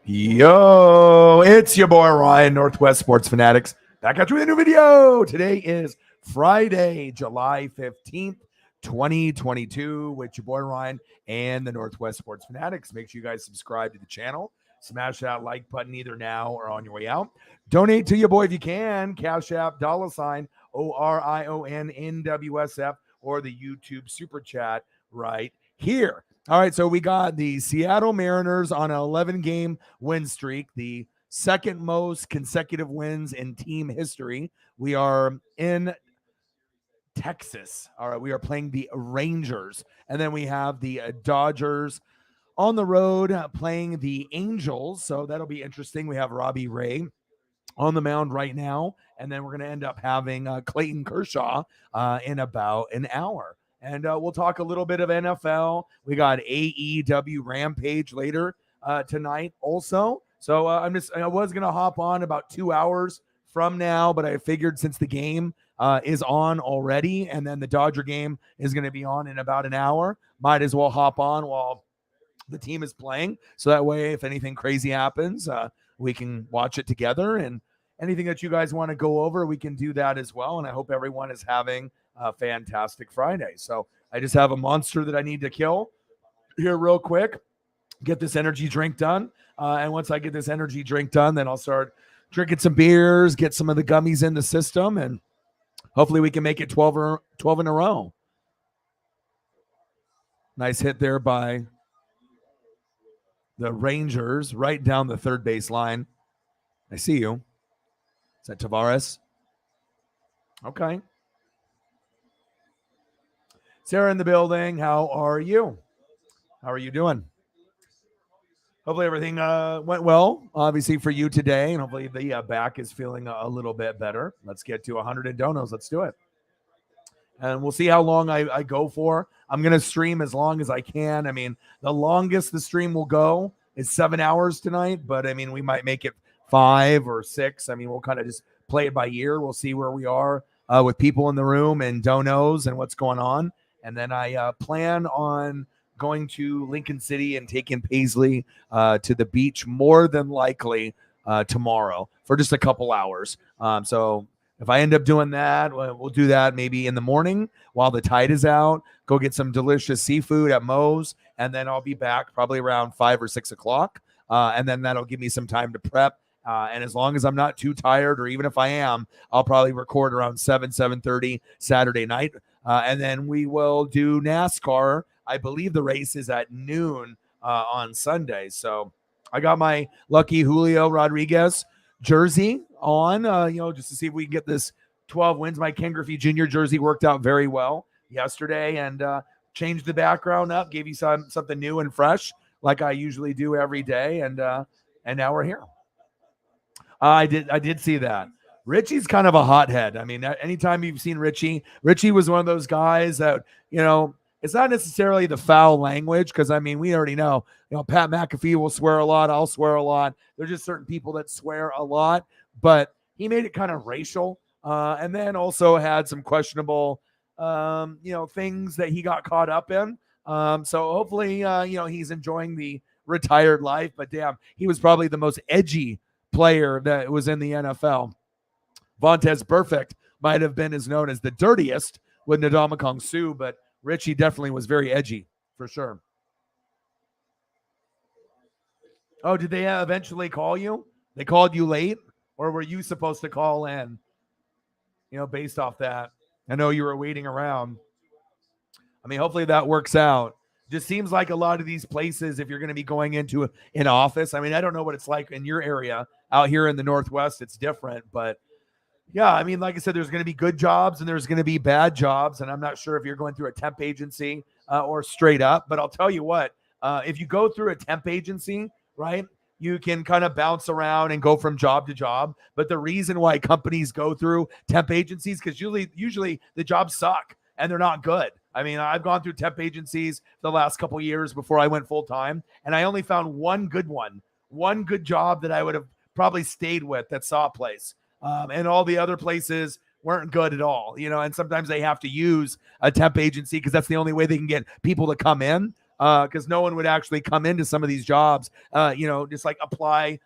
Yo, it's your boy Ryan, Northwest Sports Fanatics, back at you with a new video. Today is Friday, July 15th, 2022, with your boy Ryan and the Northwest Sports Fanatics. Make sure you guys subscribe to the channel. Smash that like button either now or on your way out. Donate to your boy if you can. Cash App, $ ORION NWSF, or the YouTube Super Chat right here. All right, so we got the Seattle Mariners on an 11-game win streak, the second most consecutive wins in team history. We are in Texas. All right, we are playing the Rangers, and then we have the Dodgers on the road playing the Angels, so that'll be interesting. We have Robbie Ray on the mound right now, and then we're going to end up having Clayton Kershaw in about an hour. And we'll talk a little bit of NFL. We got AEW Rampage later tonight also. So I was going to hop on about 2 hours from now, but I figured since the game is on already, and then the Dodger game is going to be on in about an hour, might as well hop on while the team is playing. So that way, if anything crazy happens, we can watch it together, and anything that you guys want to go over, we can do that as well. And I hope everyone is having a fantastic Friday. So I just have a monster that I need to kill here real quick, get this energy drink done. And once I get this energy drink done, then I'll start drinking some beers, get some of the gummies in the system, and hopefully we can make it 12 in a row. Nice hit there by the Rangers right down the third base line. I see you. Is that Tavares? Okay. Sarah in the building. How are you? How are you doing? Hopefully everything went well, obviously, for you today. And hopefully the back is feeling a little bit better. Let's get to 100 in donos. Let's do it. And we'll see how long I go for. I'm going to stream as long as I can. I mean, the longest the stream will go is 7 hours tonight. But, I mean, we might make it 5 or 6. I mean, we'll kind of just play it by ear. We'll see where we are with people in the room and donos and what's going on. And then I plan on going to Lincoln City and taking Paisley to the beach more than likely tomorrow for just a couple hours. So if I end up doing that, we'll do that maybe in the morning while the tide is out, go get some delicious seafood at Moe's, and then I'll be back probably around 5 or 6 o'clock. And then that'll give me some time to prep. And as long as I'm not too tired, or even if I am, I'll probably record around 7:30 Saturday night. And then we will do NASCAR. I believe the race is at noon on Sunday. So I got my lucky Julio Rodriguez jersey on, just to see if we can get this 12 wins. My Ken Griffey Jr. jersey worked out very well yesterday, and changed the background up, gave you something new and fresh like I usually do every day. And now we're here. I did see that. Richie's kind of a hothead. I mean, anytime you've seen Richie was one of those guys that, it's not necessarily the foul language, because, I mean, we already know, Pat McAfee will swear a lot. I'll swear a lot. There's just certain people that swear a lot, but he made it kind of racial, and then also had some questionable, things that he got caught up in. So hopefully, he's enjoying the retired life, but damn, he was probably the most edgy player that was in the NFL. Vontez Perfect might have been as known as the dirtiest with Ndamukong Suh, but Richie definitely was very edgy for sure. Oh, did they eventually call you? They called you late, or were you supposed to call in? Based off that, I know you were waiting around. I mean, hopefully that works out. Just seems like a lot of these places, if you're going to be going into an office, I mean, I don't know what it's like in your area. Out here in the Northwest, it's different. But yeah, I mean, like I said, there's going to be good jobs and there's going to be bad jobs. And I'm not sure if you're going through a temp agency or straight up. But I'll tell you what, if you go through a temp agency, right, you can kind of bounce around and go from job to job. But the reason why companies go through temp agencies, because usually the jobs suck and they're not good. I mean, I've gone through temp agencies the last couple of years before I went full time, and I only found one good job that I would have probably stayed with that saw a place. And all the other places weren't good at all, and sometimes they have to use a temp agency because that's the only way they can get people to come in. because no one would actually come into some of these jobs, just like apply,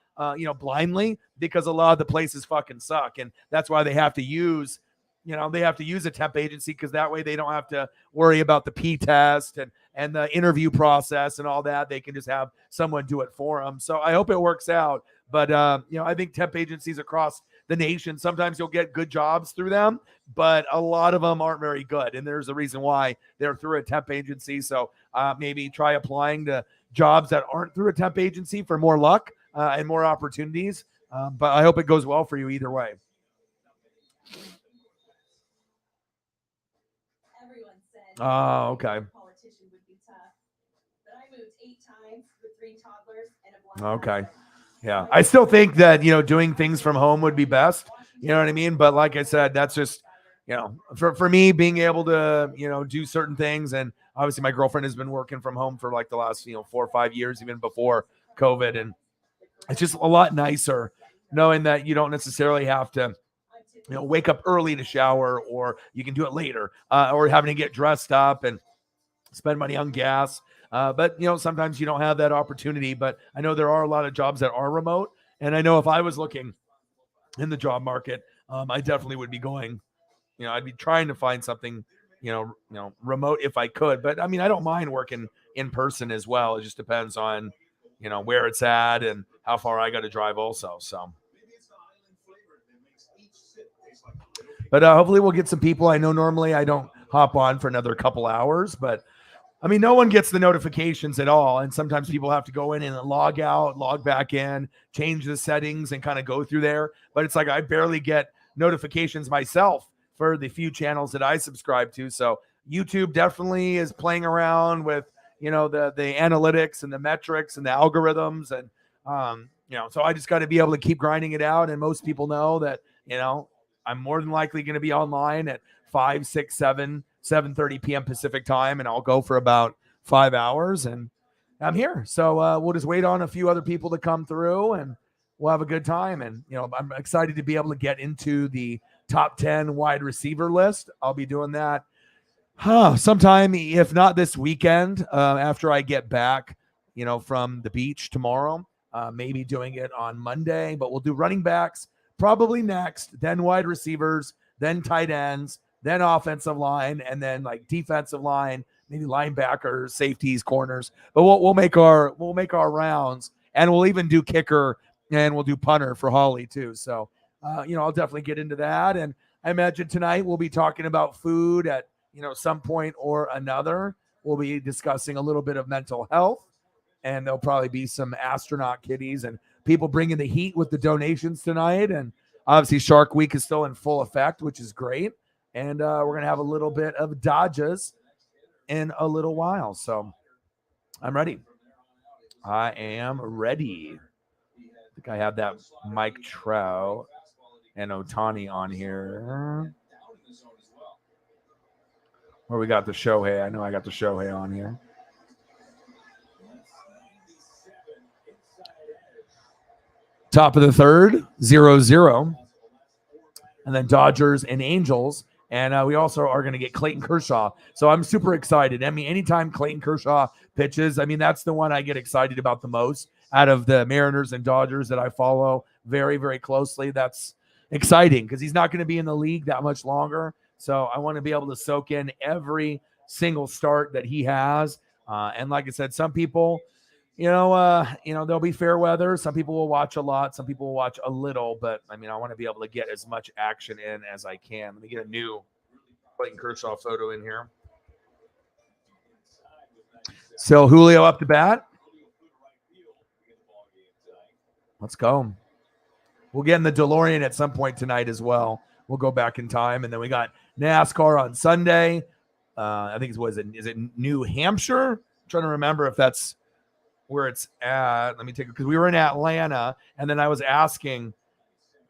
blindly, because a lot of the places fucking suck. And that's why they have to use, a temp agency, because that way they don't have to worry about the P test and the interview process and all that. They can just have someone do it for them. So I hope it works out. But, I think temp agencies across the nation, sometimes you'll get good jobs through them, but a lot of them aren't very good. And there's a reason why they're through a temp agency. So maybe try applying to jobs that aren't through a temp agency for more luck and more opportunities. But I hope it goes well for you either way. Oh, okay. Okay. Yeah. I still think that, doing things from home would be best. You know what I mean? But like I said, that's just, for me, being able to, do certain things. And obviously my girlfriend has been working from home for like the last, 4 or 5 years, even before COVID. And it's just a lot nicer knowing that you don't necessarily have to, wake up early to shower, or you can do it later, or having to get dressed up and spend money on gas. But sometimes you don't have that opportunity. But I know there are a lot of jobs that are remote, and I know if I was looking in the job market, I definitely would be going. I'd be trying to find something, remote if I could. But I mean, I don't mind working in person as well. It just depends on, where it's at and how far I got to drive also. So. But hopefully we'll get some people. I know normally I don't hop on for another couple hours, but I mean, no one gets the notifications at all. And sometimes people have to go in and log out, log back in, change the settings and kind of go through there. But it's like I barely get notifications myself for the few channels that I subscribe to. So YouTube definitely is playing around with, the analytics and the metrics and the algorithms. And, so I just got to be able to keep grinding it out. And most people know that, I'm more than likely going to be online at 5, 6, 7, 7:30 p.m. Pacific time, and I'll go for about 5 hours, and I'm here. So we'll just wait on a few other people to come through, and we'll have a good time. And I'm excited to be able to get into the top 10 wide receiver list. I'll be doing that sometime, if not this weekend, after I get back, from the beach tomorrow. Maybe doing it on Monday, but we'll do running backs probably next, then wide receivers, then tight ends, then offensive line, and then like defensive line, maybe linebackers, safeties, corners. But we'll make our rounds, and we'll even do kicker, and we'll do punter for Holly too. So I'll definitely get into that. And I imagine tonight we'll be talking about food at some point or another. We'll be discussing a little bit of mental health, and there'll probably be some astronaut kitties and people bringing the heat with the donations tonight. And obviously Shark Week is still in full effect, which is great. And we're going to have a little bit of Dodgers in a little while. So I'm ready. I am ready. I think I have that Mike Trout and Otani on here. Where we got the Shohei. I know I got the Shohei on here. Top of the third, 0-0. And then Dodgers and Angels. And we also are going to get Clayton Kershaw. So I'm super excited. I mean, anytime Clayton Kershaw pitches, I mean, that's the one I get excited about the most out of the Mariners and Dodgers that I follow very, very closely. That's exciting because he's not going to be in the league that much longer. So I want to be able to soak in every single start that he has. And like I said, some people, there'll be fair weather. Some people will watch a lot. Some people will watch a little. But, I mean, I want to be able to get as much action in as I can. Let me get a new Clayton Kershaw photo in here. So, Julio up to bat. Let's go. We'll get in the DeLorean at some point tonight as well. We'll go back in time. And then we got NASCAR on Sunday. I think is it New Hampshire? I'm trying to remember if that's where it's at. Let me take it, because we were in Atlanta, and then I was asking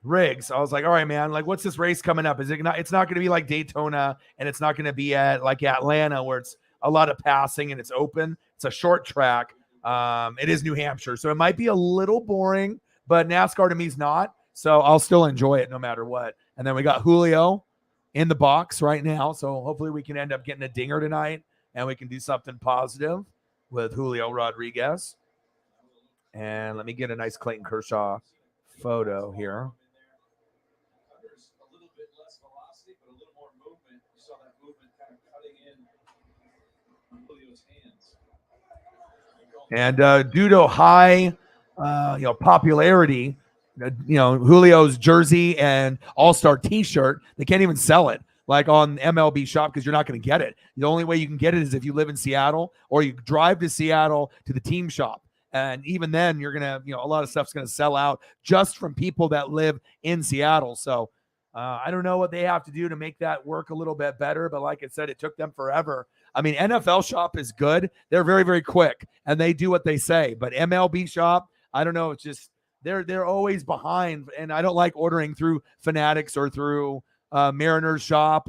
Riggs. I was like, all right, man, like, what's this race coming up? Is it not? It's not going to be like Daytona, and it's not going to be at like Atlanta where it's a lot of passing and it's open. It's a short track. It is New Hampshire, so it might be a little boring, but NASCAR to me is not. So I'll still enjoy it no matter what. And then we got Julio in the box right now, so hopefully we can end up getting a dinger tonight, and we can do something positive. with Julio Rodriguez. And let me get a nice Clayton Kershaw photo here. And due to high, popularity, Julio's jersey and All-Star T-shirt, they can't even sell it like on MLB Shop because you're not going to get it. The only way you can get it is if you live in Seattle or you drive to Seattle to the team shop. And even then, you're going to, a lot of stuff's going to sell out just from people that live in Seattle. So I don't know what they have to do to make that work a little bit better. But like I said, it took them forever. I mean, NFL Shop is good. They're very, very quick, and they do what they say. But MLB Shop, I don't know. It's just they're always behind, and I don't like ordering through Fanatics or through Mariners Shop,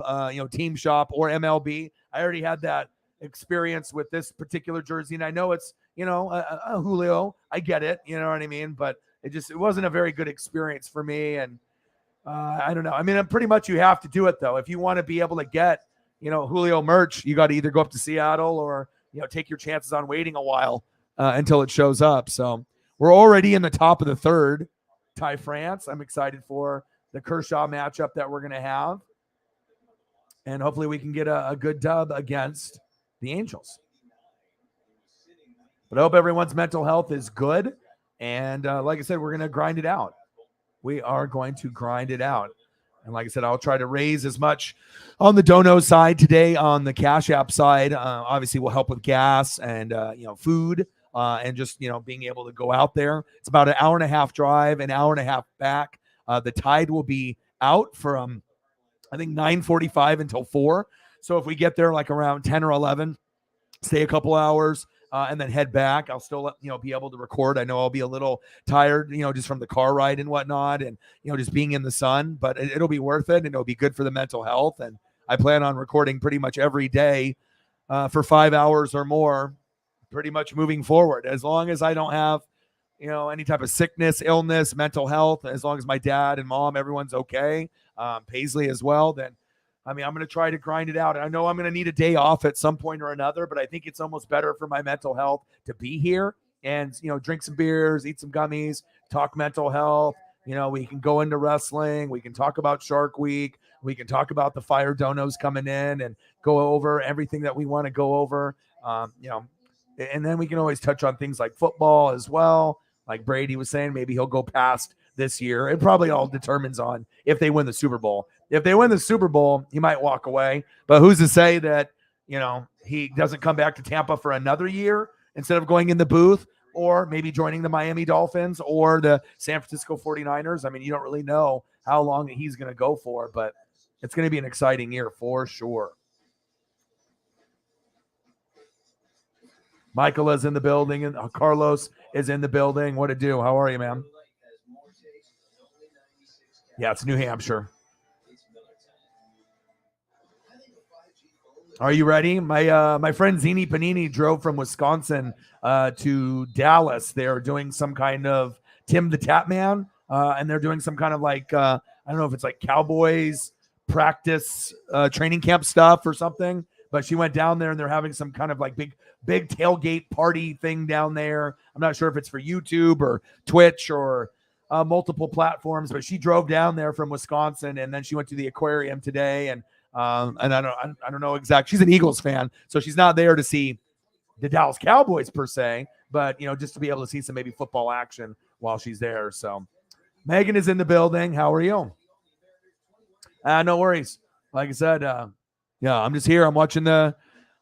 Team Shop or MLB. I already had that experience with this particular jersey, and I know it's a Julio. I get it, you know what I mean? But it wasn't a very good experience for me, and I don't know. I mean, pretty much you have to do it though if you want to be able to get Julio merch. You got to either go up to Seattle or take your chances on waiting a while until it shows up. So we're already in the top of the third. Ty France. I'm excited for the Kershaw matchup that we're going to have, and hopefully we can get a good dub against the Angels. But I hope everyone's mental health is good, and like I said, we're going to grind it out. We are going to grind it out. And like I said, I'll try to raise as much on the dono side today. On the Cash App side, obviously will help with gas and food and just being able to go out there. It's about an hour and a half drive, an hour and a half back. The tide will be out from I think 9:45 until 4. So if we get there like around 10 or 11, stay a couple hours. And then head back. I'll still, be able to record. I know I'll be a little tired, just from the car ride and whatnot, and just being in the sun. But it'll be worth it, and it'll be good for the mental health. And I plan on recording pretty much every day for 5 hours or more, pretty much moving forward. As long as I don't have, any type of sickness, illness, mental health. As long as my dad and mom, everyone's okay, Paisley as well. Then I'm going to try to grind it out. And I know I'm going to need a day off at some point or another, but I think it's almost better for my mental health to be here and, drink some beers, eat some gummies, talk mental health. We can go into wrestling. We can talk about Shark Week. We can talk about the Fire Donos coming in and go over everything that we want to go over. And then we can always touch on things like football as well. Like Brady was saying, maybe he'll go past this year. It probably all determines on if they win the Super Bowl. If they win the Super Bowl, he might walk away. But who's to say that, he doesn't come back to Tampa for another year instead of going in the booth or maybe joining the Miami Dolphins or the San Francisco 49ers. I mean, you don't really know how long he's going to go for, but it's going to be an exciting year for sure. Michael is in the building, and Carlos is in the building. What to do? How are you, man? Yeah, it's New Hampshire. Are you ready? My friend Zini Panini drove from Wisconsin to Dallas. They're doing some kind of Tim the Tap Man, and they're doing some kind of like I don't know if it's like Cowboys practice training camp stuff or something. But she went down there, and they're having some kind of like big tailgate party thing down there. I'm not sure if it's for YouTube or Twitch or multiple platforms, but she drove down there from Wisconsin, and then she went to the aquarium today. And I don't know exactly. She's an Eagles fan, so she's not there to see the Dallas Cowboys per se, but just to be able to see some maybe football action while she's there. So Megan is in the building. How are you? No worries. Like I said, yeah, I'm just here. I'm watching the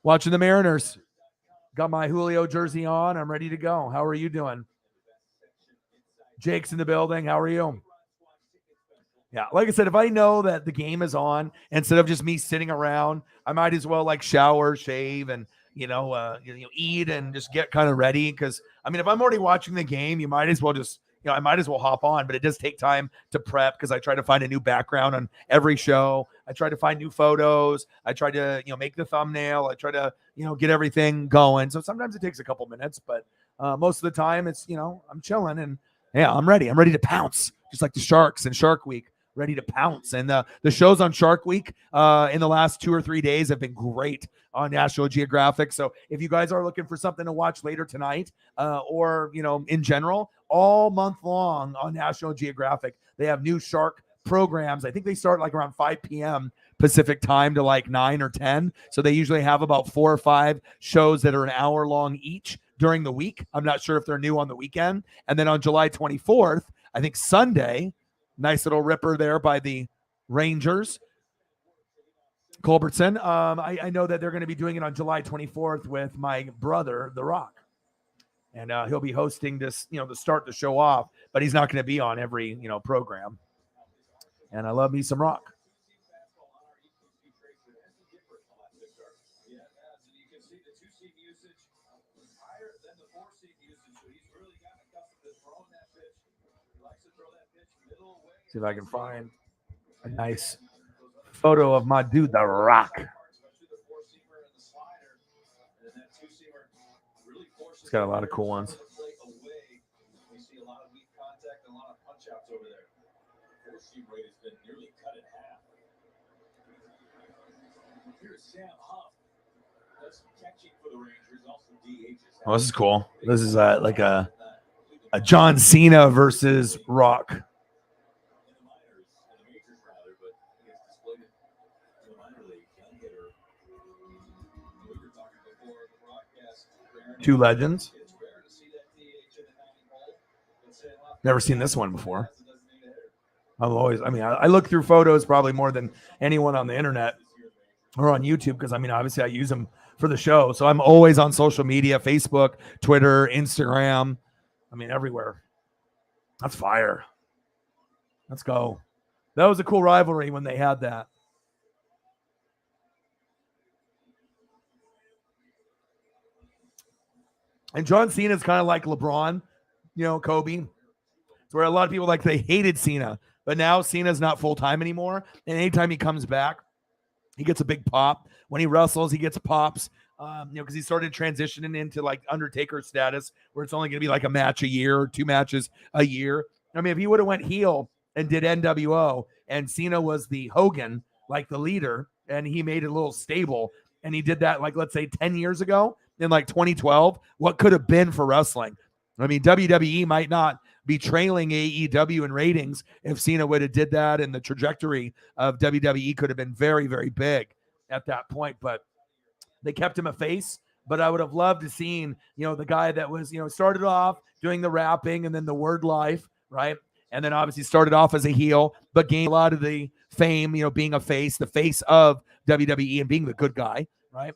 Mariners. Got my Julio jersey on. I'm ready to go. How are you doing? Jake's in the building. How are you? Yeah, like I said, if I know that the game is on, instead of just me sitting around, I might as well like shower, shave, and eat and just get kind of ready. Because I mean, if I'm already watching the game, you might as well just I might as well hop on. But it does take time to prep because I try to find a new background on every show. I try to find new photos. I try to make the thumbnail. I try to get everything going. So sometimes it takes a couple minutes, but most of the time it's I'm chilling and yeah, I'm ready. I'm ready to pounce, just like the Sharks and Shark Week. ready to pounce. And the shows on Shark Week in the last 2 or 3 days have been great on National Geographic. So if you guys are looking for something to watch later tonight, or in general, all month long on National Geographic, they have new shark programs. I think they start like around 5 p.m. Pacific time to like 9 or 10. So they usually have about 4 or 5 shows that are an hour long each during the week. I'm not sure if they're new on the weekend. And then on July 24th, I think Sunday, nice little ripper there by the Rangers. Culbertson. I know that they're going to be doing it on July 24th with my brother, The Rock. And he'll be hosting this, to start the show off, but he's not going to be on every, program. And I love me some Rock. See if I can find a nice photo of my dude, The Rock. It's got a lot of cool ones. Oh, this is cool. This is like a John Cena versus Rock. Two legends. Never seen this one before. I look through photos probably more than anyone on the internet or on YouTube because, obviously I use them for the show. So I'm always on social media, Facebook, Twitter, Instagram. Everywhere. That's fire. Let's go. That was a cool rivalry when they had that. And John Cena is kind of like LeBron, Kobe. It's where a lot of people they hated Cena, but now Cena's not full-time anymore. And anytime he comes back, he gets a big pop. When he wrestles, he gets pops, because he started transitioning into like Undertaker status where it's only going to be like a match a year or 2 matches a year. If he would have went heel and did NWO and Cena was the Hogan, like the leader, and he made it a little stable, and he did that, like, let's say 10 years ago in like 2012, what could have been for wrestling? WWE might not be trailing AEW in ratings if Cena would have did that, and the trajectory of WWE could have been very, very big at that point. But they kept him a face. But I would have loved to seen, the guy that was, started off doing the rapping and then the word life, right? And then obviously started off as a heel, but gained a lot of the fame, being a face, the face of WWE and being the good guy, right?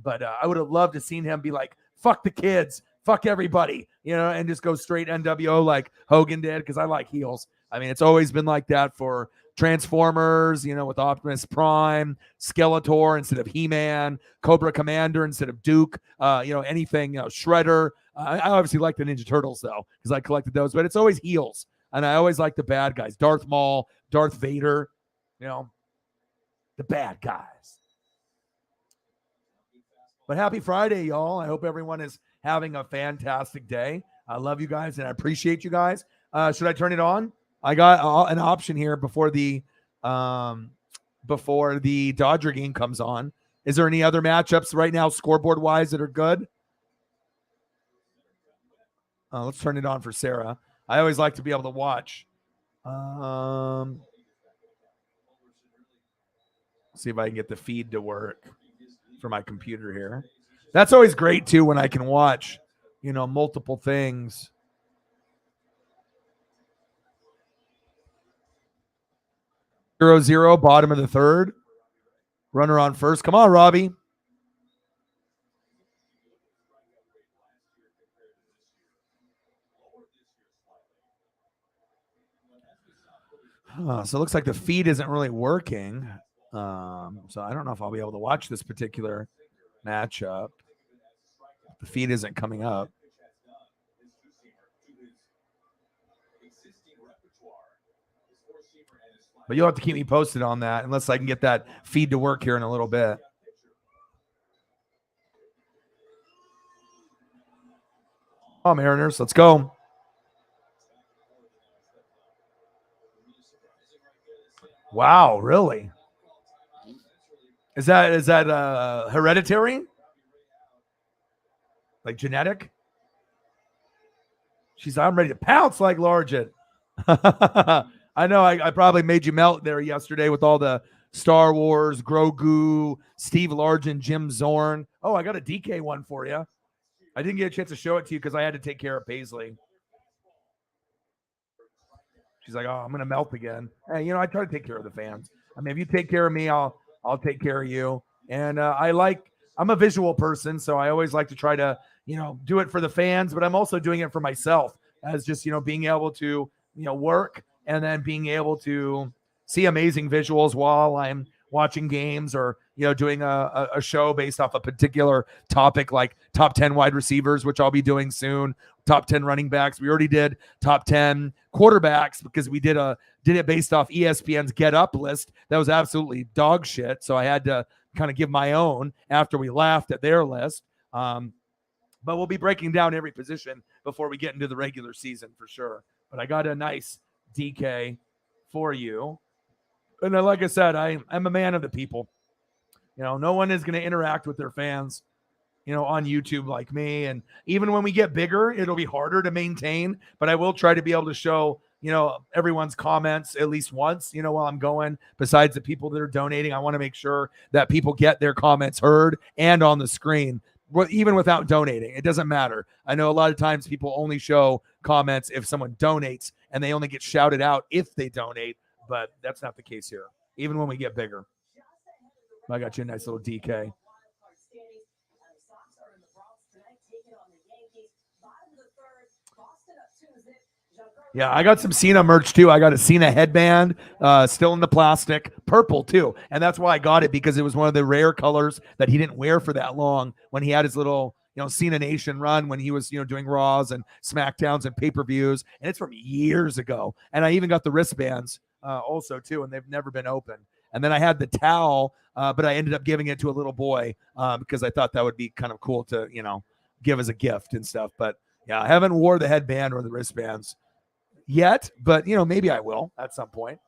But I would have loved to seen him be like, fuck the kids, fuck everybody, and just go straight NWO like Hogan did, because I like heels. It's always been like that for Transformers, with Optimus Prime, Skeletor instead of He-Man, Cobra Commander instead of Duke, anything, Shredder. I obviously like the Ninja Turtles, though, because I collected those, but it's always heels. And I always like the bad guys, Darth Maul, Darth Vader, the bad guys. But happy Friday, y'all. I hope everyone is having a fantastic day. I love you guys, and I appreciate you guys. Should I turn it on? I got an option here before the Dodger game comes on. Is there any other matchups right now, scoreboard-wise, that are good? Let's turn it on for Sarah. I always like to be able to watch. See if I can get the feed to work for my computer here. That's always great too when I can watch, multiple things. 0-0, bottom of the third. Runner on first. Come on, Robbie. So it looks like the feed isn't really working. So I don't know if I'll be able to watch this particular matchup. The feed isn't coming up. But you'll have to keep me posted on that unless I can get that feed to work here in a little bit. Oh, Mariners, let's go. Wow, really? Is that hereditary? Like genetic? She's I'm ready to pounce like Largent. I know I probably made you melt there yesterday with all the Star Wars, Grogu, Steve Largent, Jim Zorn. Oh, I got a DK one for you. I didn't get a chance to show it to you because I had to take care of Paisley. She's like, oh, I'm gonna melt again. Hey, I try to take care of the fans. I mean, if you take care of me, I'll take care of you. And I'm a visual person, so I always like to try to do it for the fans, but I'm also doing it for myself as just being able to work and then being able to see amazing visuals while I'm watching games or doing a show based off a particular topic like top 10 wide receivers, which I'll be doing soon, top 10 running backs. We already did top 10 quarterbacks because we did it based off ESPN's Get Up list. That was absolutely dog shit. So I had to kind of give my own after we laughed at their list. But we'll be breaking down every position before we get into the regular season for sure. But I got a nice DK for you. And like I said, I'm a man of the people. No one is going to interact with their fans, on YouTube like me. And even when we get bigger, it'll be harder to maintain. But I will try to be able to show, everyone's comments at least once, while I'm going. Besides the people that are donating, I want to make sure that people get their comments heard and on the screen, even without donating. It doesn't matter. I know a lot of times people only show comments if someone donates, and they only get shouted out if they donate. But that's not the case here, even when we get bigger. I got you a nice little DK. Yeah, I got some Cena merch too. I got a Cena headband, still in the plastic, purple too. And that's why I got it, because it was one of the rare colors that he didn't wear for that long when he had his little, Cena Nation run when he was, doing Raws and SmackDowns and pay-per-views. And it's from years ago. And I even got the wristbands also too, and they've never been open. And then I had the towel, but I ended up giving it to a little boy because I thought that would be kind of cool to, give as a gift and stuff. But yeah, I haven't wore the headband or the wristbands yet, but maybe I will at some point.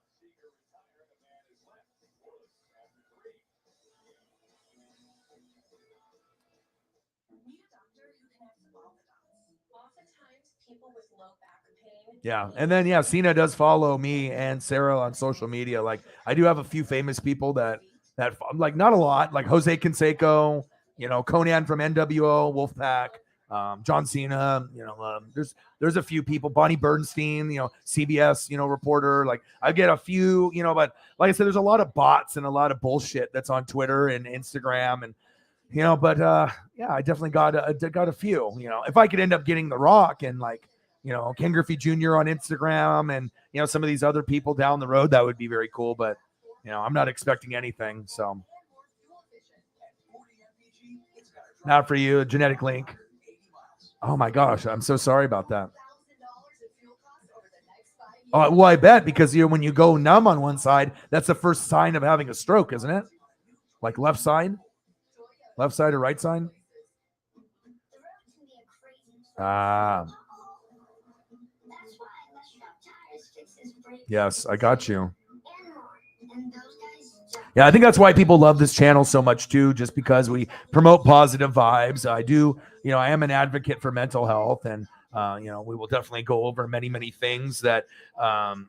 Yeah, and then Cena does follow me and Sarah on social media. Like I do have a few famous people that like not a lot, like Jose Canseco, Conan from NWO, Wolfpack, John Cena. There's a few people. Bonnie Bernstein, CBS, reporter. Like I get a few, but like I said, there's a lot of bots and a lot of bullshit that's on Twitter and Instagram and. But I definitely got a few. If I could end up getting The Rock and like, Ken Griffey Jr. on Instagram and some of these other people down the road, that would be very cool. But I'm not expecting anything. So not for you, a genetic link. Oh my gosh, I'm so sorry about that. Oh, well, I bet because when you go numb on one side, that's the first sign of having a stroke, isn't it? Like left side or right side? Yes, I got you. Yeah, I think that's why people love this channel so much too, just because we promote positive vibes. I do, I am an advocate for mental health, and we will definitely go over many, many things that that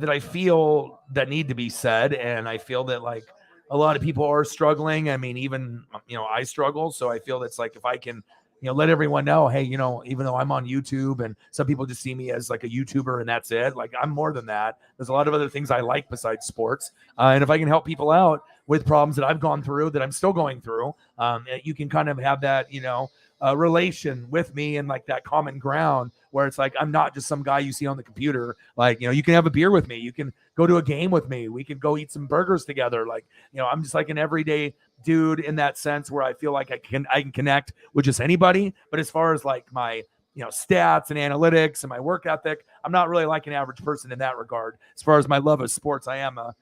I feel that need to be said, and I feel that like a lot of people are struggling. I mean, even I struggle, so I feel that's like if I can let everyone know, hey, even though I'm on YouTube and some people just see me as like a YouTuber and that's it, like I'm more than that. There's a lot of other things I like besides sports. And if I can help people out with problems that I've gone through, that I'm still going through, you can kind of have that, relation with me and like that common ground where it's like, I'm not just some guy you see on the computer. Like, you can have a beer with me. You can go to a game with me. We can go eat some burgers together. Like, I'm just like an everyday dude in that sense where I feel like I can connect with just anybody. But as far as like my, stats and analytics and my work ethic, I'm not really like an average person in that regard. As far as my love of sports, I am a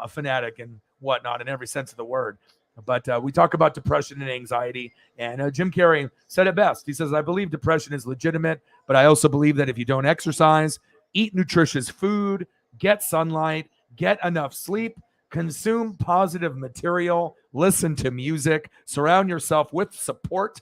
fanatic and whatnot in every sense of the word. But we talk about depression and anxiety. And Jim Carrey said it best. He says, I believe depression is legitimate, but I also believe that if you don't exercise, eat nutritious food, get sunlight, get enough sleep, consume positive material, listen to music, surround yourself with support,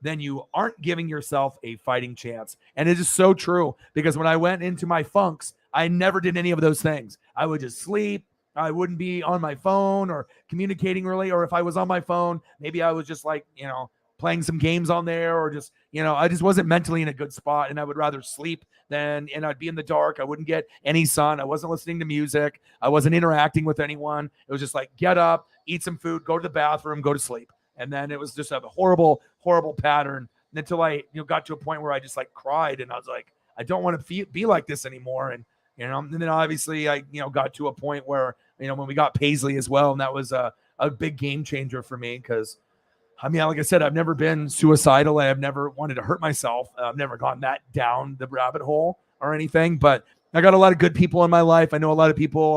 then you aren't giving yourself a fighting chance. And it is so true because when I went into my funks, I never did any of those things. I would just sleep. I wouldn't be on my phone or communicating really. Or if I was on my phone, maybe I was just like, playing some games on there or just, I just wasn't mentally in a good spot and I would rather sleep and I'd be in the dark. I wouldn't get any sun. I wasn't listening to music. I wasn't interacting with anyone. It was just like, get up, eat some food, go to the bathroom, go to sleep. And then it was just a horrible, horrible pattern until I, got to a point where I just like cried and I was like, I don't want to be like this anymore. And then obviously I, got to a point where, when we got Paisley as well, and that was a big game changer for me because, I mean, like I said, I've never been suicidal. I've never wanted to hurt myself. I've never gone that down the rabbit hole or anything, but I got a lot of good people in my life. I know a lot of people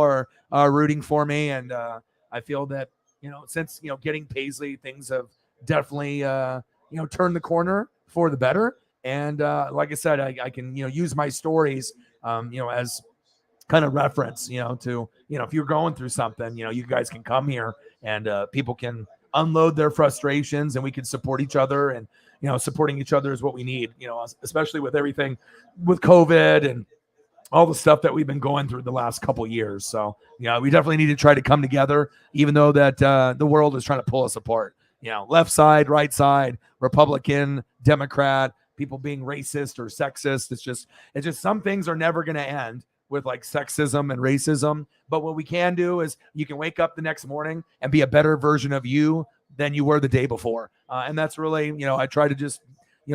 are rooting for me. And I feel that, since, getting Paisley, things have definitely, turned the corner for the better. And like I said, I can, use my stories, as kind of reference, to, if you're going through something, you guys can come here and people can unload their frustrations and we can support each other. And, supporting each other is what we need, especially with everything with COVID and all the stuff that we've been going through the last couple of years. So, we definitely need to try to come together, even though that the world is trying to pull us apart. Left side, right side, Republican, Democrat, people being racist or sexist. It's just some things are never going to end with like sexism and racism. But what we can do is you can wake up the next morning and be a better version of you than you were the day before. And that's really, I try to just,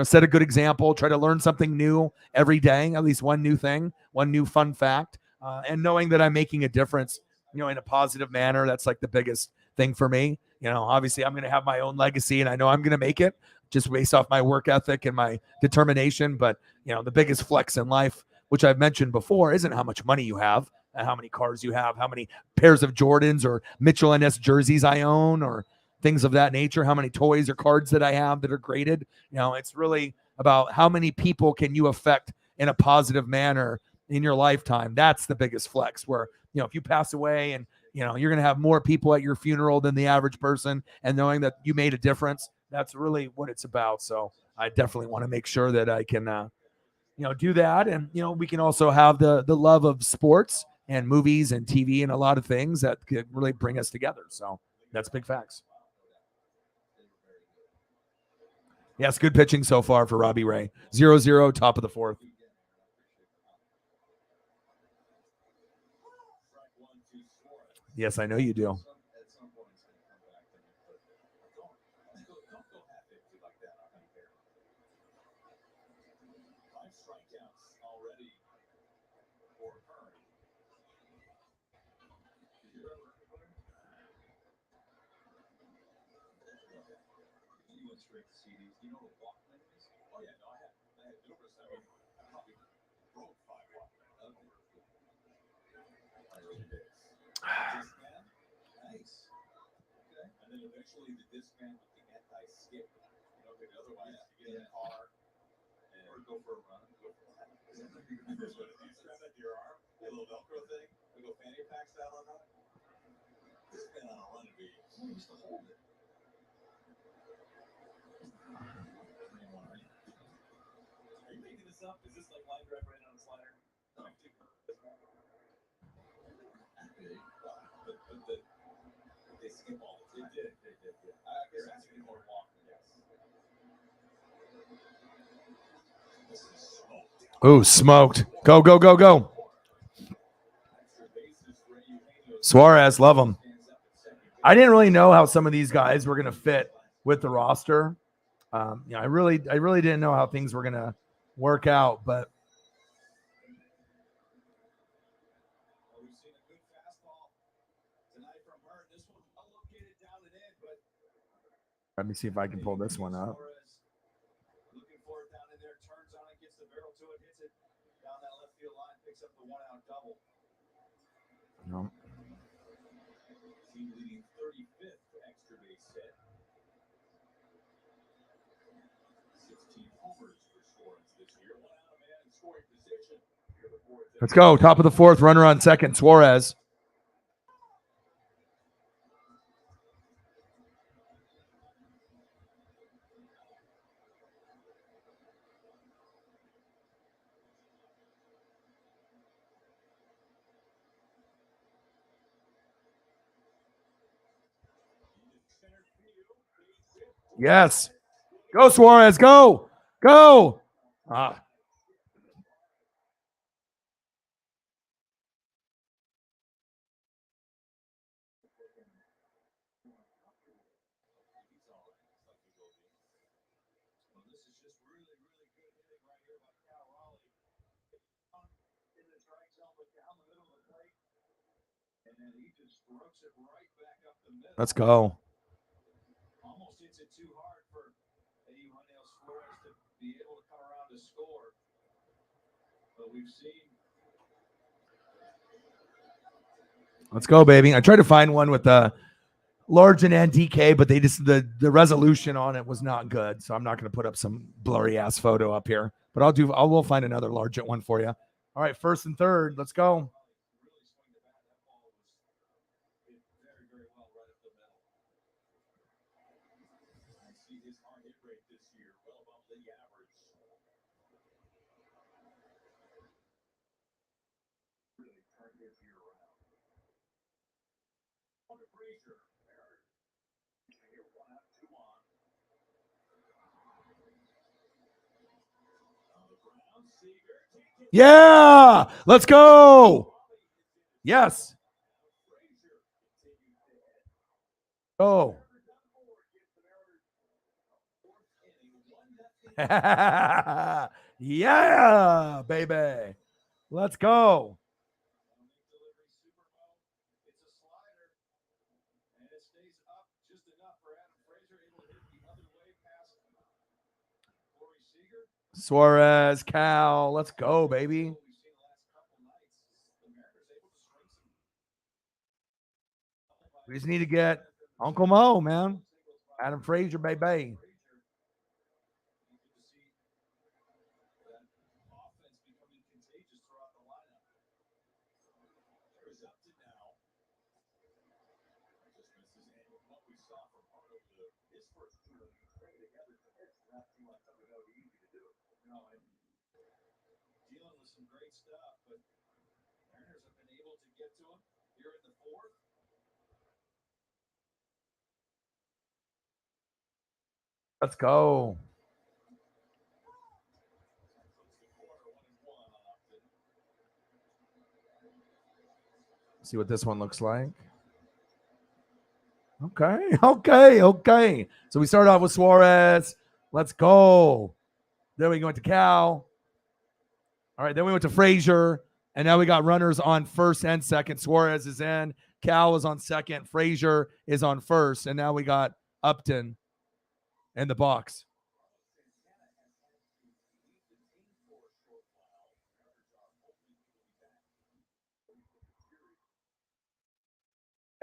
set a good example, try to learn something new every day, at least one new thing, one new fun fact, and knowing that I'm making a difference, in a positive manner. That's like the biggest thing for me. Obviously I'm going to have my own legacy and I know I'm going to make it just based off my work ethic and my determination. But, the biggest flex in life, which I've mentioned before, isn't how much money you have, how many cars you have, how many pairs of Jordans or Mitchell and S jerseys I own or things of that nature, how many toys or cards that I have that are graded. It's really about how many people can you affect in a positive manner in your lifetime. That's the biggest flex where, if you pass away and, you're going to have more people at your funeral than the average person and knowing that you made a difference, that's really what it's about. So I definitely want to make sure that I can, do that. And, we can also have the love of sports and movies and TV and a lot of things that could really bring us together. So that's big facts. Yes, good pitching so far for Robbie Ray. 0-0, top of the fourth. Yes, I know you do. Ooh, smoked. Go, go, go, go. Suarez, love him. I didn't really know how some of these guys were going to fit with the roster. I really didn't know how things were going to work out, but let me see if I can pull this one up. No. Let's go. Top of the fourth, runner on second, Suarez. Yes. Go, Suarez. Go. Go. Ah. Let's go. Let's go, baby. I tried to find one with the large and NTK, but they just the resolution on it was not good. So I'm not going to put up some blurry ass photo up here. But we'll find another large one for you. All right, first and third. Let's go. Yeah, let's go. Yes. Go. Yeah, baby. Let's go. Suarez, Cal. Let's go, baby. We just need to get Uncle Mo, man. Adam Frazier, baby. Let's go. See what this one looks like. Okay. So we start off with Suarez. Let's go. Then we went to Cal. All right, then we went to Frazier. And now we got runners on first and second. Suarez is in. Cal is on second. Frazier is on first. And now we got Upton in the box.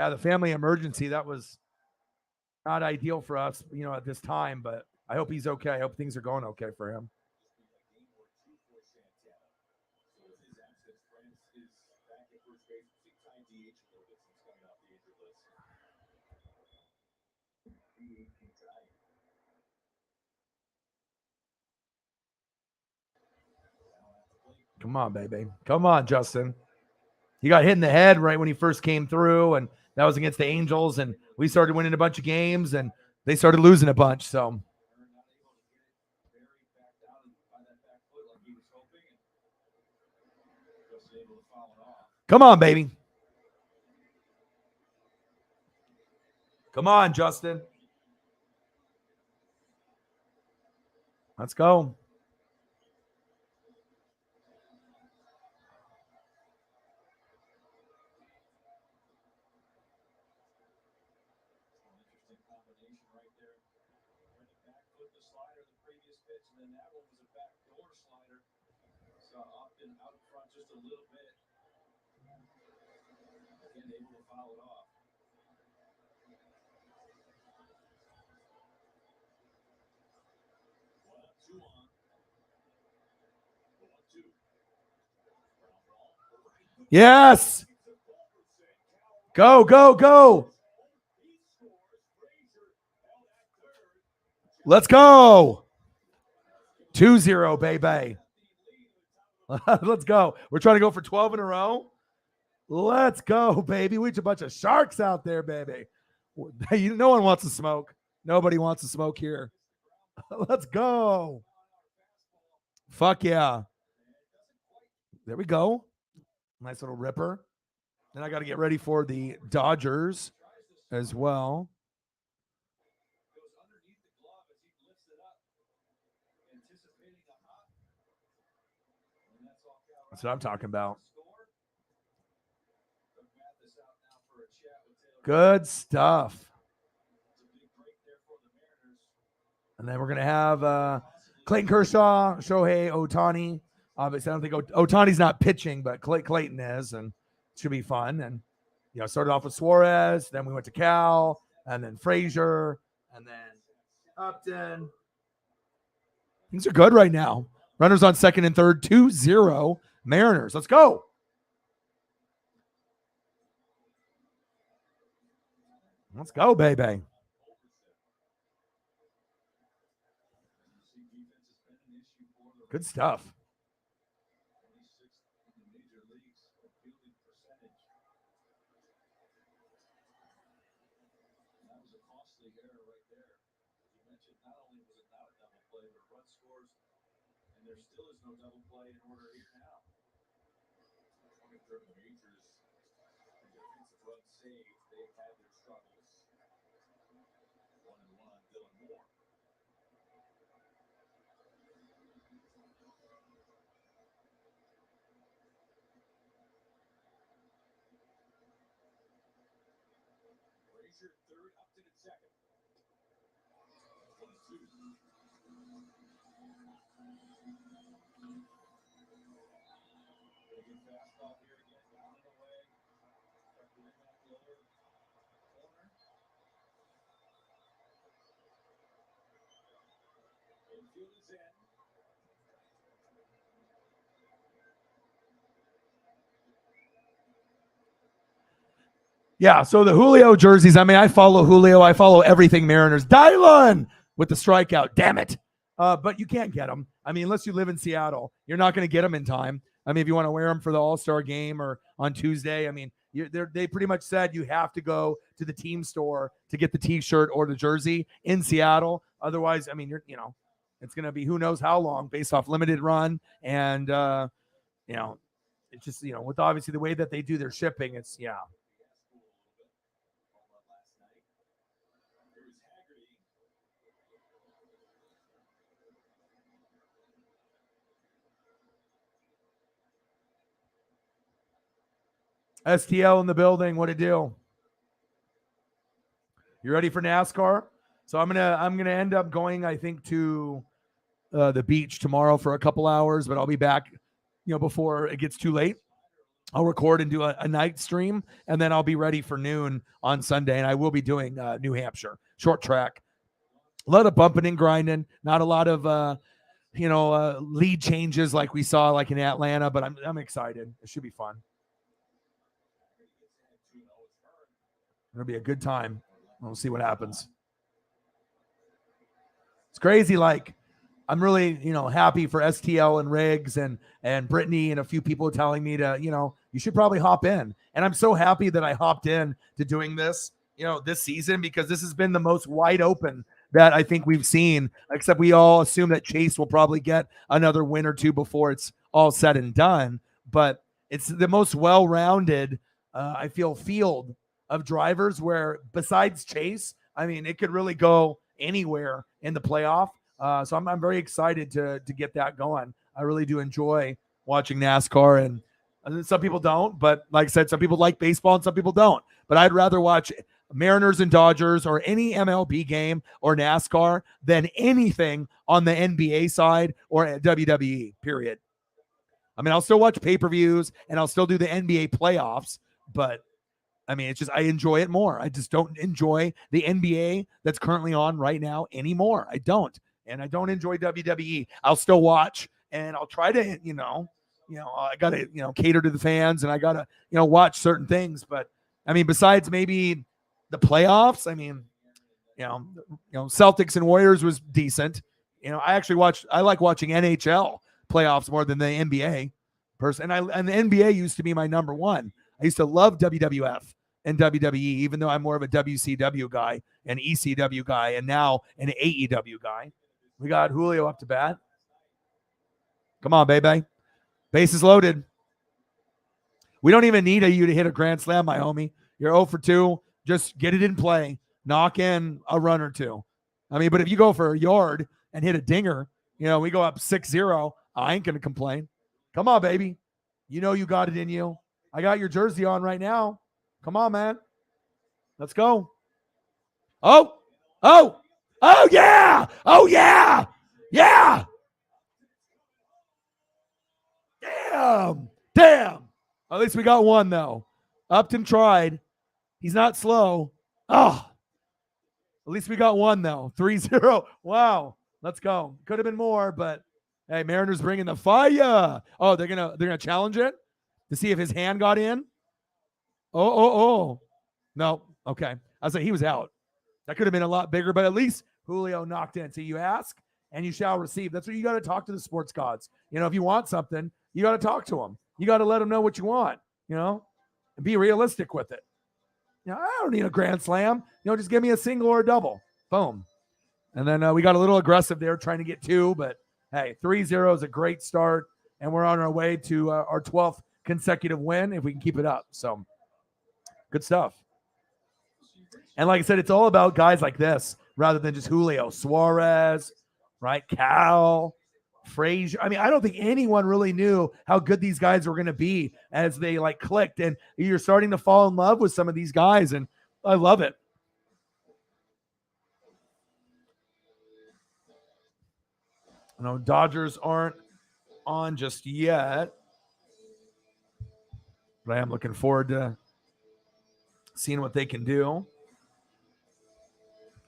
Yeah, the family emergency, that was not ideal for us, at this time, but I hope he's okay. I hope things are going okay for him. Come on, baby. Come on, Justin. He got hit in the head right when he first came through, and that was against the Angels, and we started winning a bunch of games, and they started losing a bunch. So come on, baby. Come on, Justin. Let's go. Yes. Go, go, go. Let's go. 2-0, baby. Let's go. We're trying to go for 12 in a row. Let's go, baby. We're a bunch of sharks out there, baby. No one wants to smoke. Nobody wants to smoke here. Let's go. Fuck yeah. There we go. Nice little ripper. Then I got to get ready for the Dodgers as well. That's what I'm talking about. Good stuff. And then we're going to have Clayton Kershaw, Shohei Ohtani. Obviously, I don't think Ohtani's not pitching, but Clayton is, and it should be fun. And, started off with Suarez, then we went to Cal, and then Frazier, and then Upton. Things are good right now. Runners on second and third, 2-0 Mariners. Let's go. Let's go, baby. Good stuff. Yeah, so the Julio jerseys. I mean, I follow Julio. I follow everything Mariners. Dylan with the strikeout. Damn it. But you can't get them. I mean, unless you live in Seattle, you're not going to get them in time. I mean, if you want to wear them for the All-Star game or on Tuesday, I mean, they pretty much said you have to go to the team store to get the T-shirt or the jersey in Seattle. Otherwise, I mean, it's going to be who knows how long based off limited run. And, it's just, with obviously the way that they do their shipping, it's, yeah. STL in the building. What a deal. You ready for NASCAR? So I'm gonna end up going, I think, to the beach tomorrow for a couple hours, but I'll be back, before it gets too late. I'll record and do a night stream, and then I'll be ready for noon on Sunday, and I will be doing New Hampshire short track. A lot of bumping and grinding, not a lot of lead changes like we saw like in Atlanta, but I'm excited. It should be fun. It'll be a good time. We'll see what happens. It's crazy. Like, I'm really, happy for STL and Riggs and Brittany and a few people telling me to, you should probably hop in. And I'm so happy that I hopped in to doing this, this season, because this has been the most wide open that I think we've seen, except we all assume that Chase will probably get another win or two before it's all said and done. But it's the most well-rounded, I feel, field of drivers where besides Chase, I mean, it could really go anywhere in the playoff. So I'm very excited to get that going. I really do enjoy watching NASCAR, and some people don't, but like I said, some people like baseball and some people don't. But I'd rather watch Mariners and Dodgers or any MLB game or NASCAR than anything on the NBA side or WWE, period. I mean, I'll still watch pay-per-views and I'll still do the NBA playoffs, but I mean, it's just I enjoy it more. I just don't enjoy the NBA that's currently on right now anymore. I don't. And I don't enjoy WWE. I'll still watch and I'll try to, I got to, cater to the fans and I got to, watch certain things. But I mean, besides maybe the playoffs, I mean, Celtics and Warriors was decent. I like watching NHL playoffs more than the NBA person. And the NBA used to be my number one. I used to love WWF and WWE, even though I'm more of a WCW guy, an ECW guy, and now an AEW guy. We got Julio up to bat. Come on, baby. Bases loaded. We don't even need you to hit a grand slam, my homie. You're 0 for 2. Just get it in play. Knock in a run or two. I mean, but if you go for a yard and hit a dinger, we go up 6-0. I ain't going to complain. Come on, baby. You know you got it in you. I got your jersey on right now. Come on, man. Let's go. Oh, yeah. Oh, yeah. Yeah. Damn. At least we got one, though. Upton tried. He's not slow. Oh, at least we got one, though. 3-0. Wow. Let's go. Could have been more, but hey, Mariners bringing the fire. Oh, they're gonna challenge it to see if his hand got in. Oh. No. Okay. I was like, he was out. That could have been a lot bigger, but at least Julio knocked in. So you ask and you shall receive. That's what you got to talk to the sports gods. If you want something, you got to talk to them. You got to let them know what you want, and be realistic with it. I don't need a grand slam. Just give me a single or a double. Boom. And then we got a little aggressive there trying to get 2, but hey, 3-0 is a great start, and we're on our way to our 12th consecutive win if we can keep it up. So good stuff. And like I said, it's all about guys like this rather than just Julio, Suarez, right? Cal, Frazier. I mean, I don't think anyone really knew how good these guys were going to be as they clicked. And you're starting to fall in love with some of these guys, and I love it. Dodgers aren't on just yet, but I am looking forward to seeing what they can do.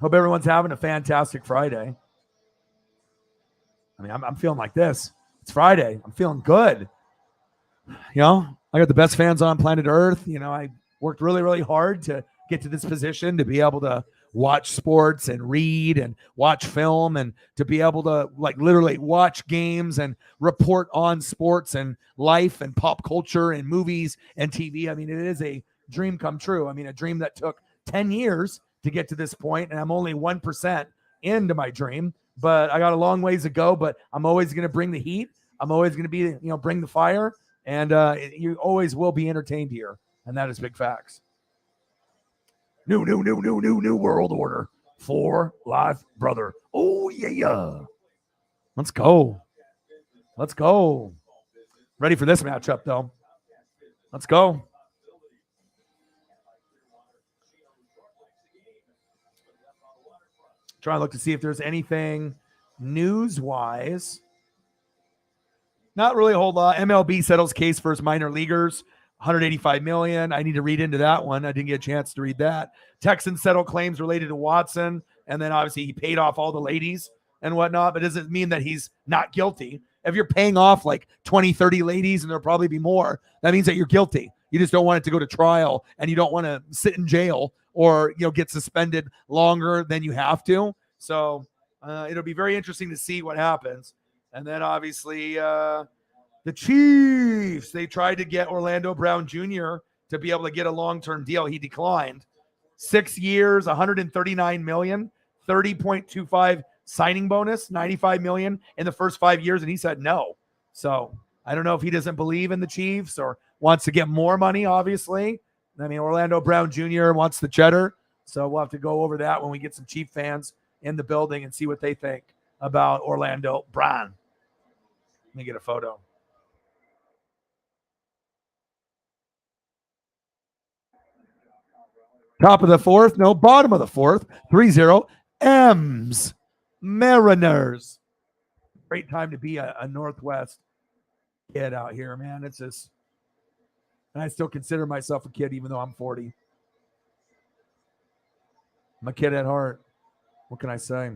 Hope everyone's having a fantastic Friday. I mean, I'm feeling like this. It's Friday. I'm feeling good. I got the best fans on planet Earth. I worked really, really hard to get to this position, to be able to watch sports and read and watch film, and to be able to literally watch games and report on sports and life and pop culture and movies and TV. I mean, it is a dream come true. I mean, a dream that took 10 years to get to this point, and I'm only 1% into my dream, but I got a long ways to go. But I'm always going to bring the heat. I'm always going to be, bring the fire, and you always will be entertained here, and that is big facts. New world order for life, brother. Oh yeah. Let's go. Ready for this matchup though. Let's go. Trying to look to see if there's anything news-wise. Not really a whole lot. MLB settles case versus minor leaguers. $185 million. I need to read into that one. I didn't get a chance to read that. Texans settle claims related to Watson. And then obviously he paid off all the ladies and whatnot, but it doesn't mean that he's not guilty. If you're paying off 20, 30 ladies, and there'll probably be more, that means that you're guilty. You just don't want it to go to trial, and you don't want to sit in jail or get suspended longer than you have to. So it'll be very interesting to see what happens. And then obviously the Chiefs, they tried to get Orlando Brown Jr. to be able to get a long-term deal. He declined. 6 years, $139 million, 30.25 signing bonus, $95 million in the first 5 years, and he said no. So I don't know if he doesn't believe in the Chiefs or wants to get more money, obviously. I mean, Orlando Brown Jr. wants the cheddar, so we'll have to go over that when we get some Chief fans in the building and see what they think about Orlando Brown. Let me get a photo. Top of the fourth, no, bottom of the fourth, 3-0, M's, Mariners. Great time to be a Northwest kid out here, man. It's just, and I still consider myself a kid even though I'm 40. I'm a kid at heart. What can I say?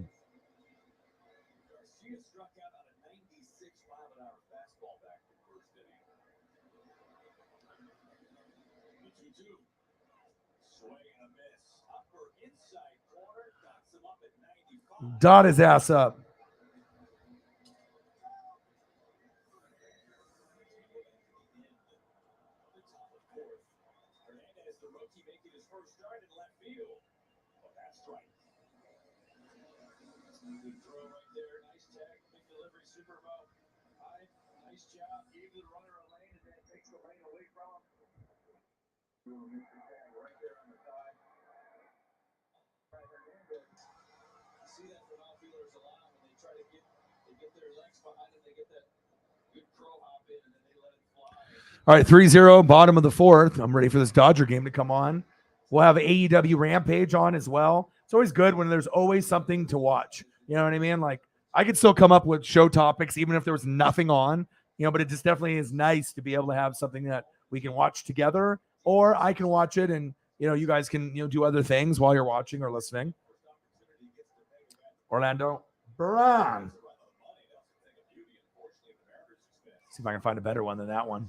Dot his ass up. All right, 3-0, bottom of the fourth. I'm ready for this Dodger game to come on. We'll have AEW Rampage on as well. It's always good when there's always something to watch. You know what I mean? Like, I could still come up with show topics even if there was nothing on, but it just definitely is nice to be able to have something that we can watch together, or I can watch it and, you guys can, do other things while you're watching or listening. Orlando Brown. See if I can find a better one than that one.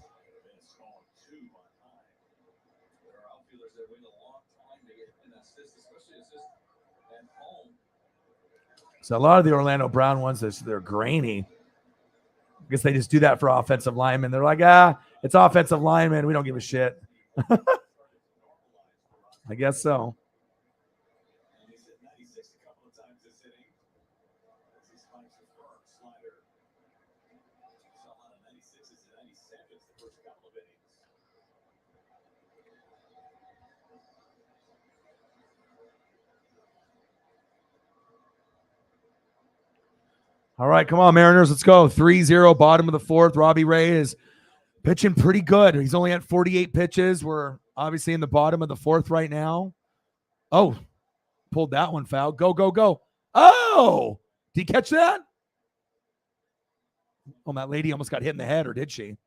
So a lot of the Orlando Brown ones, they're grainy. I guess they just do that for offensive linemen. They're like, it's offensive linemen. We don't give a shit. I guess so. All right, come on, Mariners. Let's go. 3-0, bottom of the fourth. Robbie Ray is pitching pretty good. He's only at 48 pitches. We're obviously in the bottom of the fourth right now. Oh, pulled that one foul. Go, go, go. Oh, did you catch that? Oh, that lady almost got hit in the head, or did she?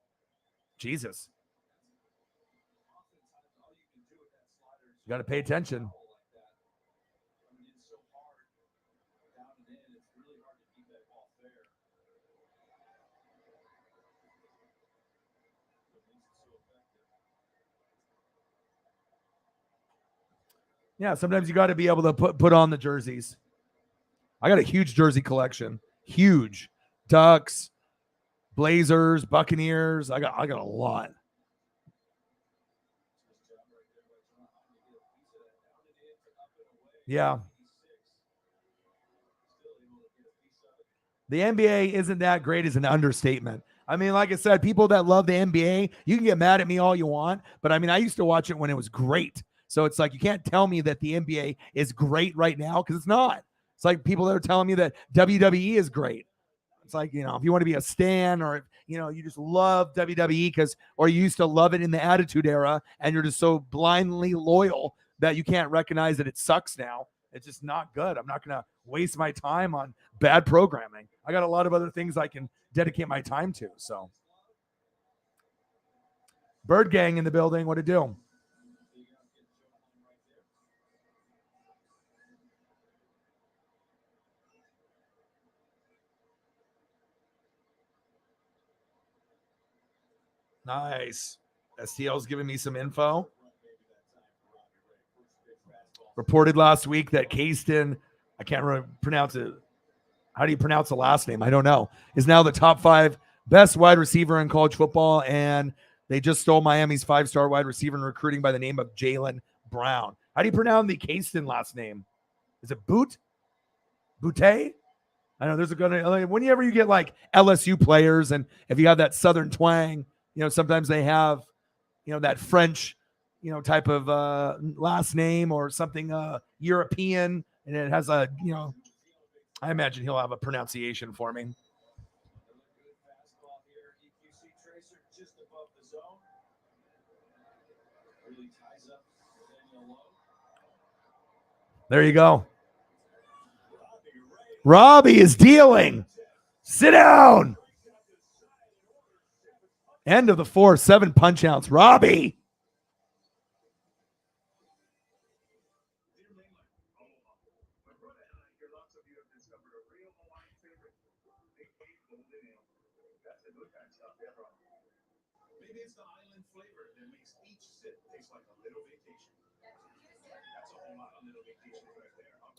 Jesus. You got to pay attention. Yeah, sometimes you got to be able to put on the jerseys. I got a huge jersey collection. Huge. Ducks, Blazers, Buccaneers. I got a lot. Yeah. The NBA isn't that great is an understatement. I mean, like I said, people that love the NBA, you can get mad at me all you want, but I mean, I used to watch it when it was great. So it's like you can't tell me that the NBA is great right now because it's not. It's like people that are telling me that WWE is great. It's like, if you want to be a stan or, you just love WWE or you used to love it in the Attitude Era and you're just so blindly loyal that you can't recognize that it sucks now. It's just not good. I'm not going to waste my time on bad programming. I got a lot of other things I can dedicate my time to. So, Bird Gang in the building. What to do? Nice. STL's giving me some info. Reported last week that Casten, I can't really pronounce it. How do you pronounce the last name? I don't know. Is now the top 5 best wide receiver in college football, and they just stole Miami's 5-star wide receiver in recruiting by the name of Jaylen Brown. How do you pronounce the Casten last name? Is it Boot? Boutte? I know there's a good. Whenever you get like LSU players, and if you have that Southern twang, sometimes they have, that French, type of last name or something European, and it has a, I imagine he'll have a pronunciation for me. There you go. Robbie is dealing. Sit down. End of the 4, 7 punch outs. Robbie.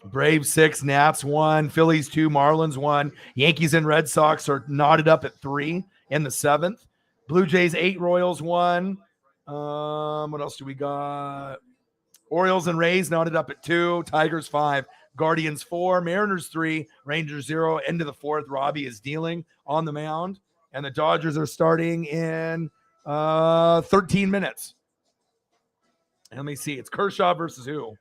Braves 6, Nats 1, Phillies 2, Marlins 1. Yankees and Red Sox are knotted up at 3 in the 7th. Blue Jays 8, Royals 1. What else do we got? Orioles and Rays knotted up at 2. Tigers 5, Guardians 4, Mariners 3, Rangers 0. End of the 4th. Robbie is dealing on the mound. And the Dodgers are starting in 13 minutes. And let me see. It's Kershaw versus who?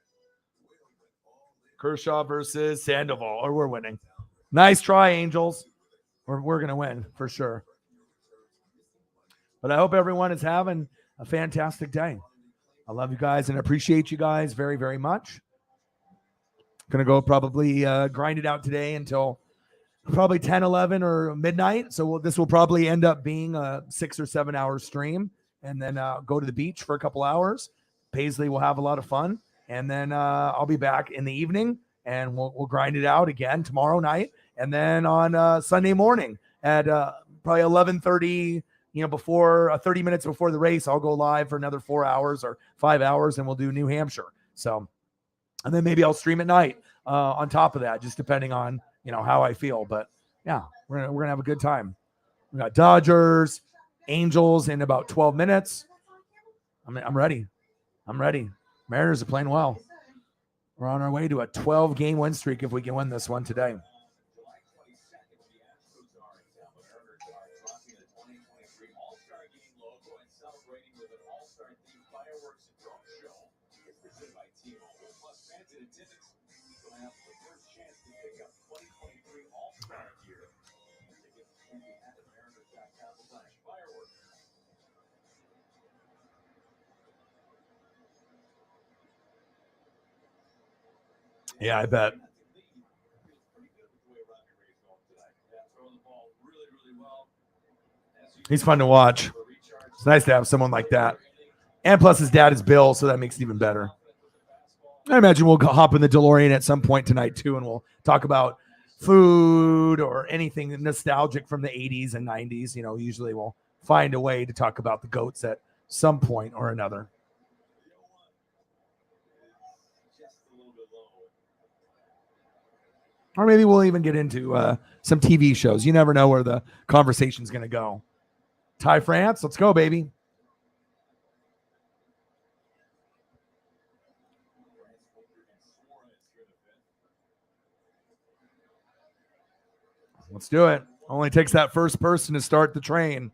Kershaw versus Sandoval. Or we're winning. Nice try, Angels. We're going to win for sure. But I hope everyone is having a fantastic day. I love you guys and appreciate you guys very, very much. Going to go probably grind it out today until probably 10, 11 or midnight. So this will probably end up being a 6 or 7 hour stream and then go to the beach for a couple hours. Paisley will have a lot of fun. And then I'll be back in the evening and we'll grind it out again tomorrow night. And then on Sunday morning at probably 11:30, before 30 minutes before the race, I'll go live for another 4 hours or 5 hours and we'll do New Hampshire. So, and then maybe I'll stream at night on top of that, just depending on, how I feel. But yeah, we're gonna have a good time. We got Dodgers, Angels in about 12 minutes. I'm ready. I'm ready. Mariners are playing well. We're on our way to a 12-game win streak if we can win this one today. Yeah, I bet. He's fun to watch. It's nice to have someone like that. And plus his dad is Bill, so that makes it even better. I imagine we'll hop in the DeLorean at some point tonight too, and we'll talk about food or anything nostalgic from the 80s and 90s. Usually we'll find a way to talk about the GOATs at some point or another. Or maybe we'll even get into some TV shows. You never know where the conversation's going to go. Ty France, let's go, baby. Let's do it. Only takes that first person to start the train.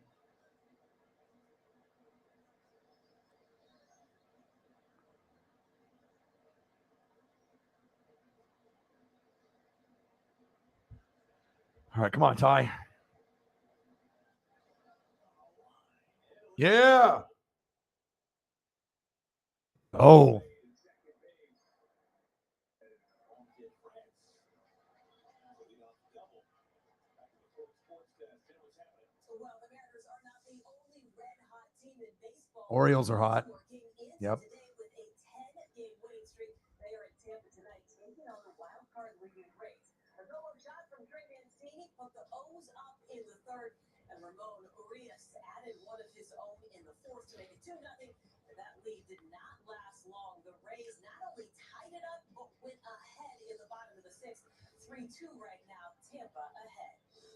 All right, come on, Ty. Yeah. Oh. Orioles are hot. Yep.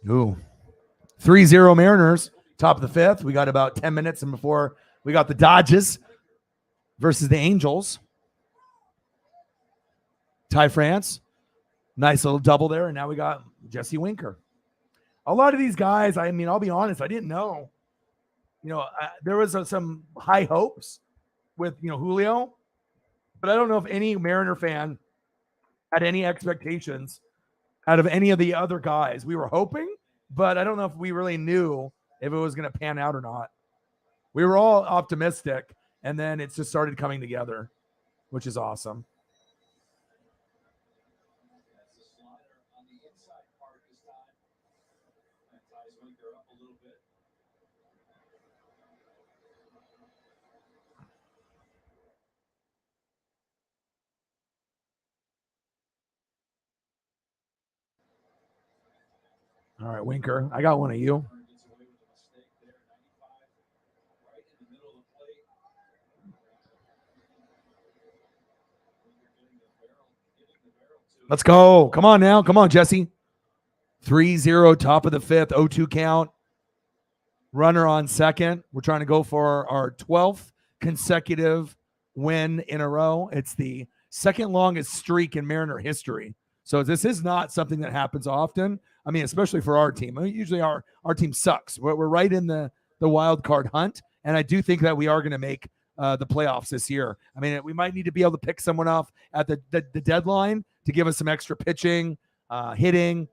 Ooh. 3-0 Mariners, top of the 5th. We got about 10 minutes and before we got the Dodgers versus the Angels. Ty France, nice little double there. And now we got Jesse Winker. A lot of these guys, I'll be honest, I didn't know. There was some high hopes with, Julio, but I don't know if any Mariner fan had any expectations out of any of the other guys. We were hoping, but I don't know if we really knew if it was going to pan out or not. We were all optimistic, and then it just started coming together, which is awesome. All right, Winker, I got one of you. Let's go. Come on now. Come on, Jesse. 3-0, top of the fifth, 0-2 count. Runner on second. We're trying to go for our 12th consecutive win in a row. It's the second longest streak in Mariner history. So this is not something that happens often. I mean, especially for our team. I mean, usually our team sucks. We're right in the wild card hunt, and I do think that we are going to make the playoffs this year. I mean, we might need to be able to pick someone off at the deadline to give us some extra pitching, hitting,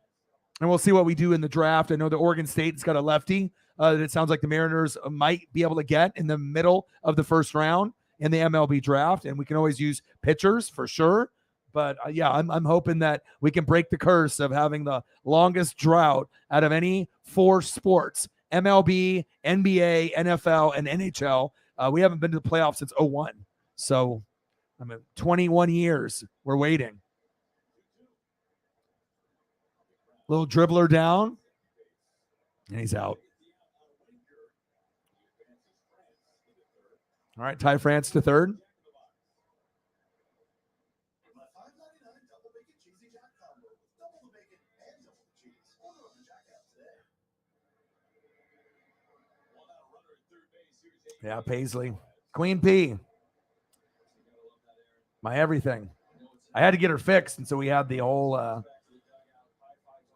and we'll see what we do in the draft. I know the Oregon State's got a lefty that it sounds like the Mariners might be able to get in the middle of the first round in the MLB draft, and we can always use pitchers for sure. But yeah, I'm hoping that we can break the curse of having the longest drought out of any four sports: MLB, NBA, NFL, and NHL. We haven't been to the playoffs since 2001. So, I mean, 21 years we're waiting. Little dribbler down, and he's out. All right, Ty France to third. Yeah, Paisley. Queen P. My everything. I had to get her fixed, and so we had the whole,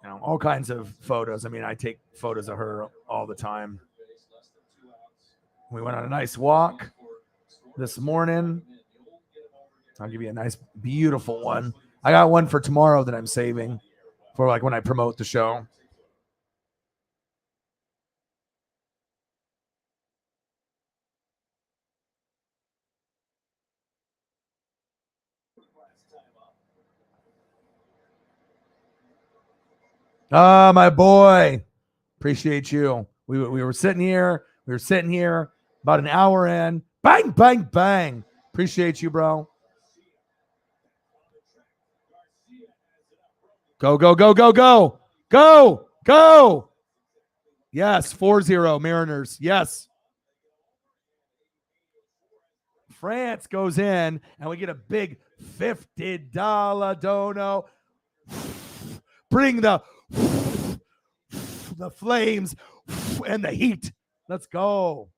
all kinds of photos. I mean, I take photos of her all the time. We went on a nice walk this morning. I'll give you a nice, beautiful one. I got one for tomorrow that I'm saving for like when I promote the show. Ah, my boy. Appreciate you. We were sitting here. We were sitting here about an hour in. Bang, bang, bang. Appreciate you, bro. Go, go, go, go, go. Go, go. Yes, 4-0 Mariners. Yes. France goes in, and we get a big $50 dono. Bring the flames and the heat. Let's go.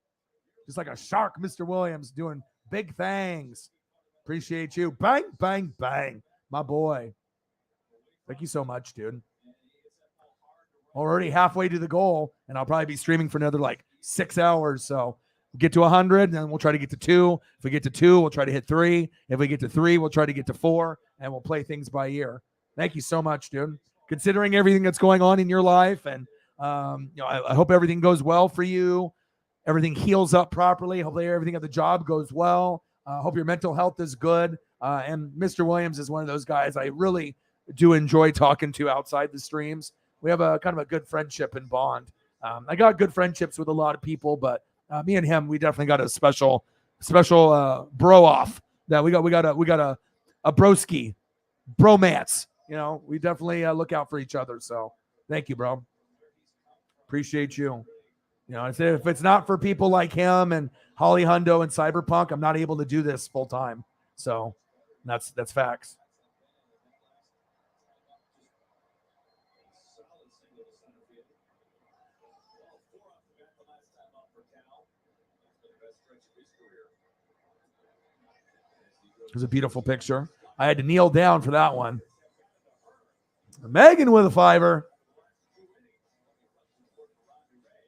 Just like a shark, Mr. Williams doing big things. Appreciate you. Bang, bang, bang. My boy. Thank you so much, dude. Already halfway to the goal, and I'll probably be streaming for another like 6 hours. So we'll get to 100, and we'll try to get to 2. If we get to 2, we'll try to hit 3. If we get to 3, we'll try to get to 4, and we'll play things by ear. Thank you so much, dude. Considering everything that's going on in your life, and I hope everything goes well for you. Everything heals up properly. Hopefully everything at the job goes well. Hope your mental health is good. And Mr. Williams is one of those guys I really do enjoy talking to outside the streams. We have a kind of a good friendship and bond. I got good friendships with a lot of people, but me and him, we definitely got a special bro off. That we got a broski, bromance. We definitely look out for each other. So thank you, bro. Appreciate you. If it's not for people like him and Holly Hundo and Cyberpunk, I'm not able to do this full time. So that's facts. It was a beautiful picture. I had to kneel down for that one. Megan with a $5.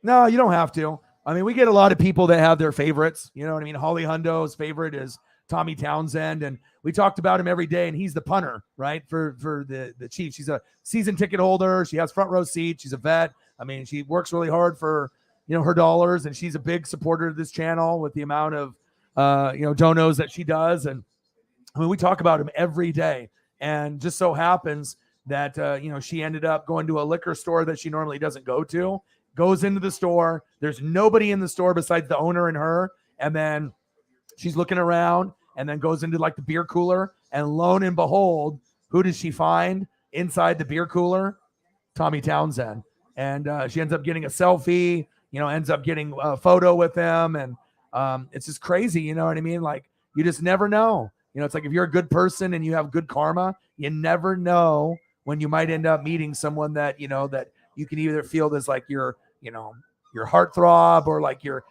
No, you don't have to. I mean, we get a lot of people that have their favorites. You know what I mean? Holly Hundo's favorite is Tommy Townsend, and we talked about him every day, and he's the punter, right, for the Chiefs. She's a season ticket holder. She has front row seats. She's a vet. I mean, she works really hard for, her dollars, and she's a big supporter of this channel with the amount of, donos that she does. And I mean, we talk about him every day, and just so happens that, she ended up going to a liquor store that she normally doesn't go to, goes into the store. There's nobody in the store besides the owner and her. And then she's looking around and then goes into like the beer cooler, and lo and behold, who does she find inside the beer cooler? Tommy Townsend. And she ends up getting a selfie, ends up getting a photo with him. And It's just crazy. You know what I mean? Like, you just never know. It's like if you're a good person and you have good karma, you never know when you might end up meeting someone that, that you can either feel as like your heartthrob, or like your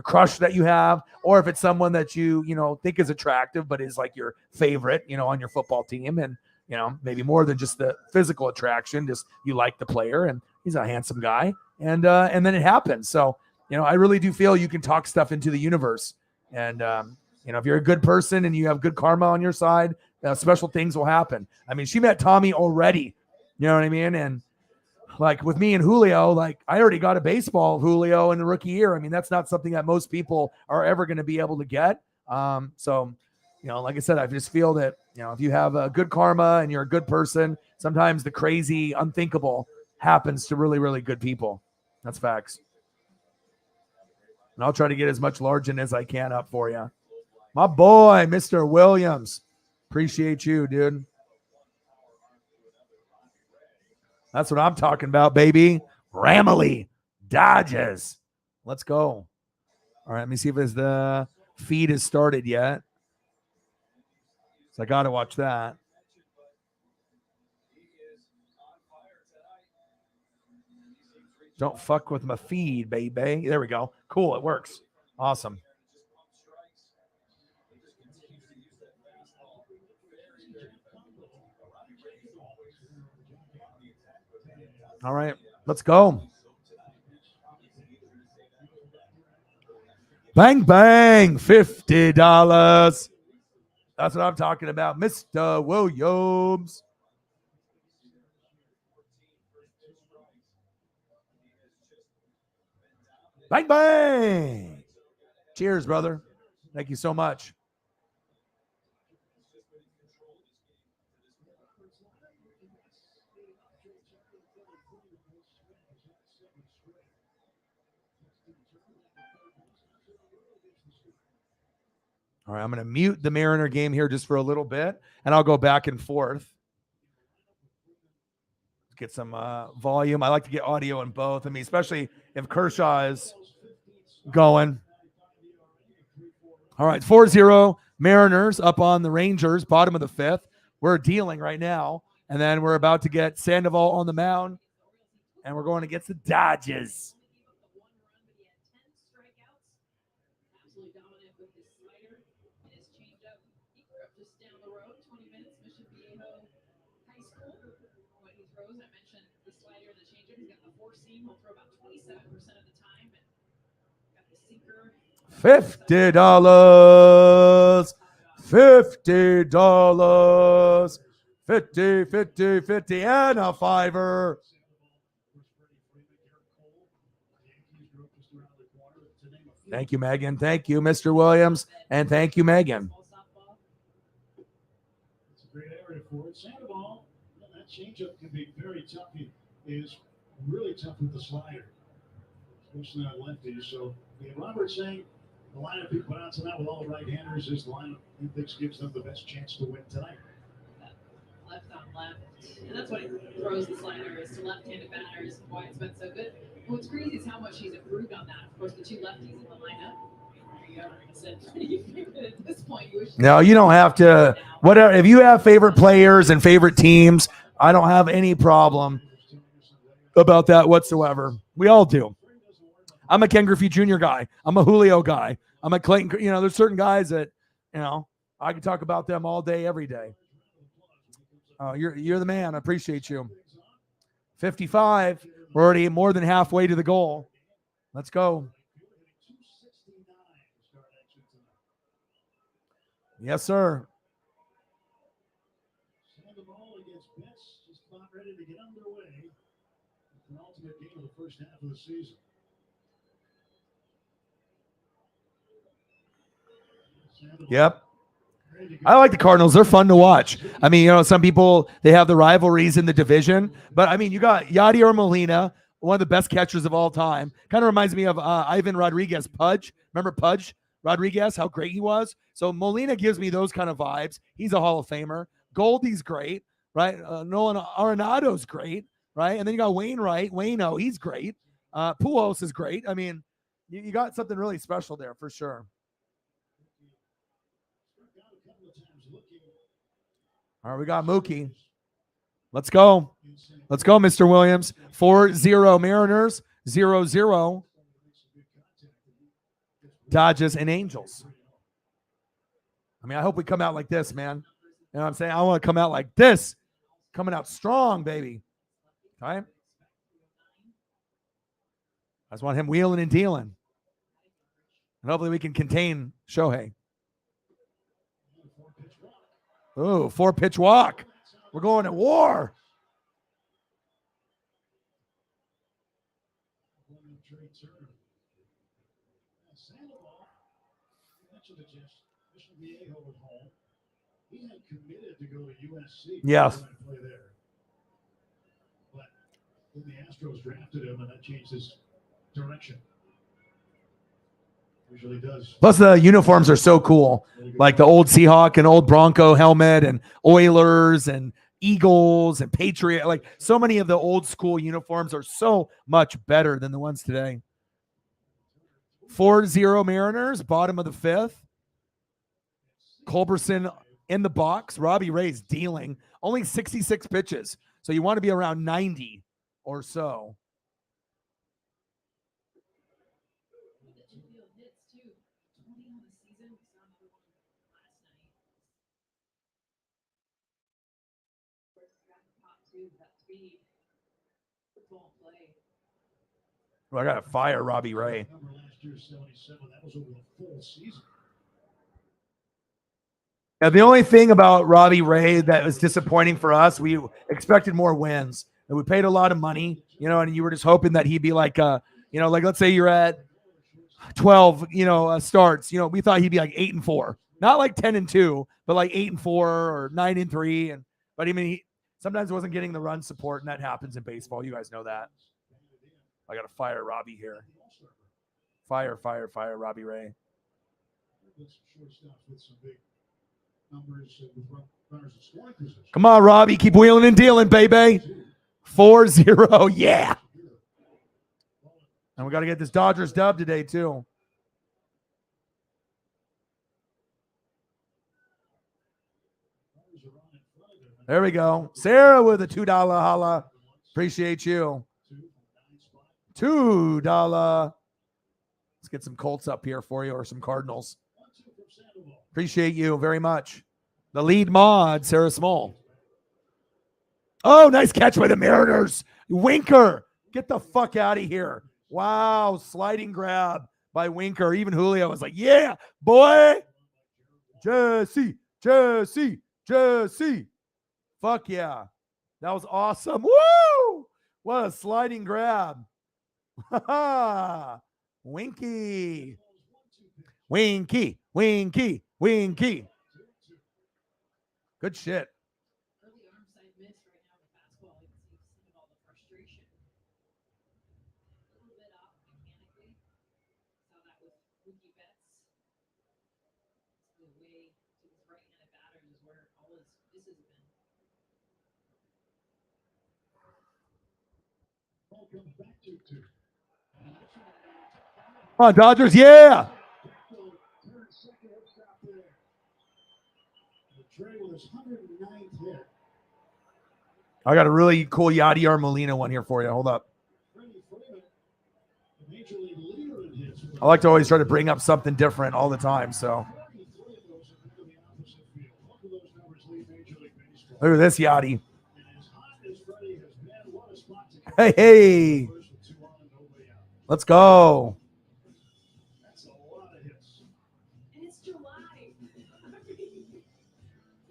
crush that you have, or if it's someone that you think is attractive, but is like your favorite, on your football team. And, maybe more than just the physical attraction, just you like the player and he's a handsome guy. And then it happens. So, I really do feel you can talk stuff into the universe. And, if you're a good person and you have good karma on your side, special things will happen. I mean, she met Tommy already, you know what I mean? And like with me and Julio, like I already got a baseball of Julio in the rookie year. I mean, that's not something that most people are ever going to be able to get. So, like I said, I just feel that, if you have a good karma and you're a good person, sometimes the crazy, unthinkable happens to really, really good people. That's facts. And I'll try to get as much largent as I can up for you. My boy, Mr. Williams. Appreciate you, dude. That's what I'm talking about, baby. Ramley Dodges. Let's go. All right, let me see if the feed has started yet. So I got to watch that. Don't fuck with my feed, baby. There we go. Cool, it works. Awesome. All right, let's go. Bang, bang, $50. That's what I'm talking about, Mr. Williams. Bang, bang. Cheers, brother. Thank you so much. All right, I'm going to mute the Mariner game here just for a little bit, and I'll go back and forth. Get some volume. I like to get audio in both. I mean, especially if Kershaw is going. All right, 4-0 Mariners up on the Rangers, bottom of the fifth. We're dealing right now, and then we're about to get Sandoval on the mound, and we're going against the Dodgers. $50. $50. 50, 50, 50, and a fiver. Thank you, Megan. Thank you, Mr. Williams. And thank you, Megan. It's a great area for it. Sandoval, that changeup can be very tough. He is really tough with the slider, especially on lefties. So, Robert saying the lineup he put out tonight with all the right-handers is the lineup he thinks gives them the best chance to win tonight. Left on left, and that's what he throws the slider is to left-handed batters. Why it's been so good. What's crazy is how much he's improved on that. Of course, the two lefties in the lineup. At this point, no, you don't have to. Whatever. If you have favorite players and favorite teams, I don't have any problem about that whatsoever. We all do. I'm a Ken Griffey Jr. guy. I'm a Julio guy. I'm a Clayton. There's certain guys that I can talk about them all day, every day. You're the man. I appreciate you. 55. We're already more than halfway to the goal. Let's go. Yes, sir. Sandoval against Betts just about ready to get underway. It's an ultimate game of the first half of the season. Yep. I like the Cardinals. They're fun to watch. I mean, some people, they have the rivalries in the division. But, I mean, you got Yadier Molina, one of the best catchers of all time. Kind of reminds me of Ivan Rodriguez, Pudge. Remember Pudge Rodriguez, how great he was? So Molina gives me those kind of vibes. He's a Hall of Famer. Goldie's great, right? Nolan Arenado's great, right? And then you got Wainwright. Waino, he's great. Pujols is great. I mean, You got something really special there for sure. All right, we got Mookie. Let's go. Let's go, Mr. Williams. 4-0 Mariners, 0-0 Dodgers and Angels. I mean, I hope we come out like this, man. You know what I'm saying? I want to come out like this. Coming out strong, baby. All right? I just want him wheeling and dealing. And hopefully we can contain Shohei. Oh, 4-pitch walk. We're going to war. He had committed to go to USC. Yes. But then the Astros drafted him, and that changed his direction. Usually does. Plus, the uniforms are so cool. Like the old Seahawk and old Bronco helmet and Oilers and Eagles and Patriot. Like so many of the old school uniforms are so much better than the ones today. 4-0 Mariners, bottom of the fifth. Culberson in the box. Robbie Ray's dealing. Only 66 pitches. So you want to be around 90 or so. Well, I got to fire Robbie Ray. Now, the only thing about Robbie Ray that was disappointing for us, we expected more wins. And we paid a lot of money, you know, and you were just hoping that he'd be like, you know, like let's say you're at 12, you know, starts. You know, we thought he'd be like 8-4. Not like 10-2, but like 8-4 or 9-3. But I mean, he sometimes wasn't getting the run support, and that happens in baseball. You guys know that. I got to fire Robbie here. Fire Robbie Ray. Come on, Robbie. Keep wheeling and dealing, baby. 4-0. Yeah. And we got to get this Dodgers dub today, too. There we go. Sarah with a $2 holla. Appreciate you. $2. Let's get some Colts up here for you or some Cardinals. Appreciate you very much. The lead mod, Sarah Small. Oh, nice catch by the Mariners. Winker, get the fuck out of here. Wow, sliding grab by Winker. Even Julio was like, yeah, boy. Jesse. Fuck yeah. That was awesome. Woo! What a sliding grab. Winky. Good shit. Come on, Dodgers, yeah. I got a really cool Yadier Molina one here for you. Hold up. I like to always try to bring up something different all the time, so. Look at this Yachty. Hey. Let's go. It's July.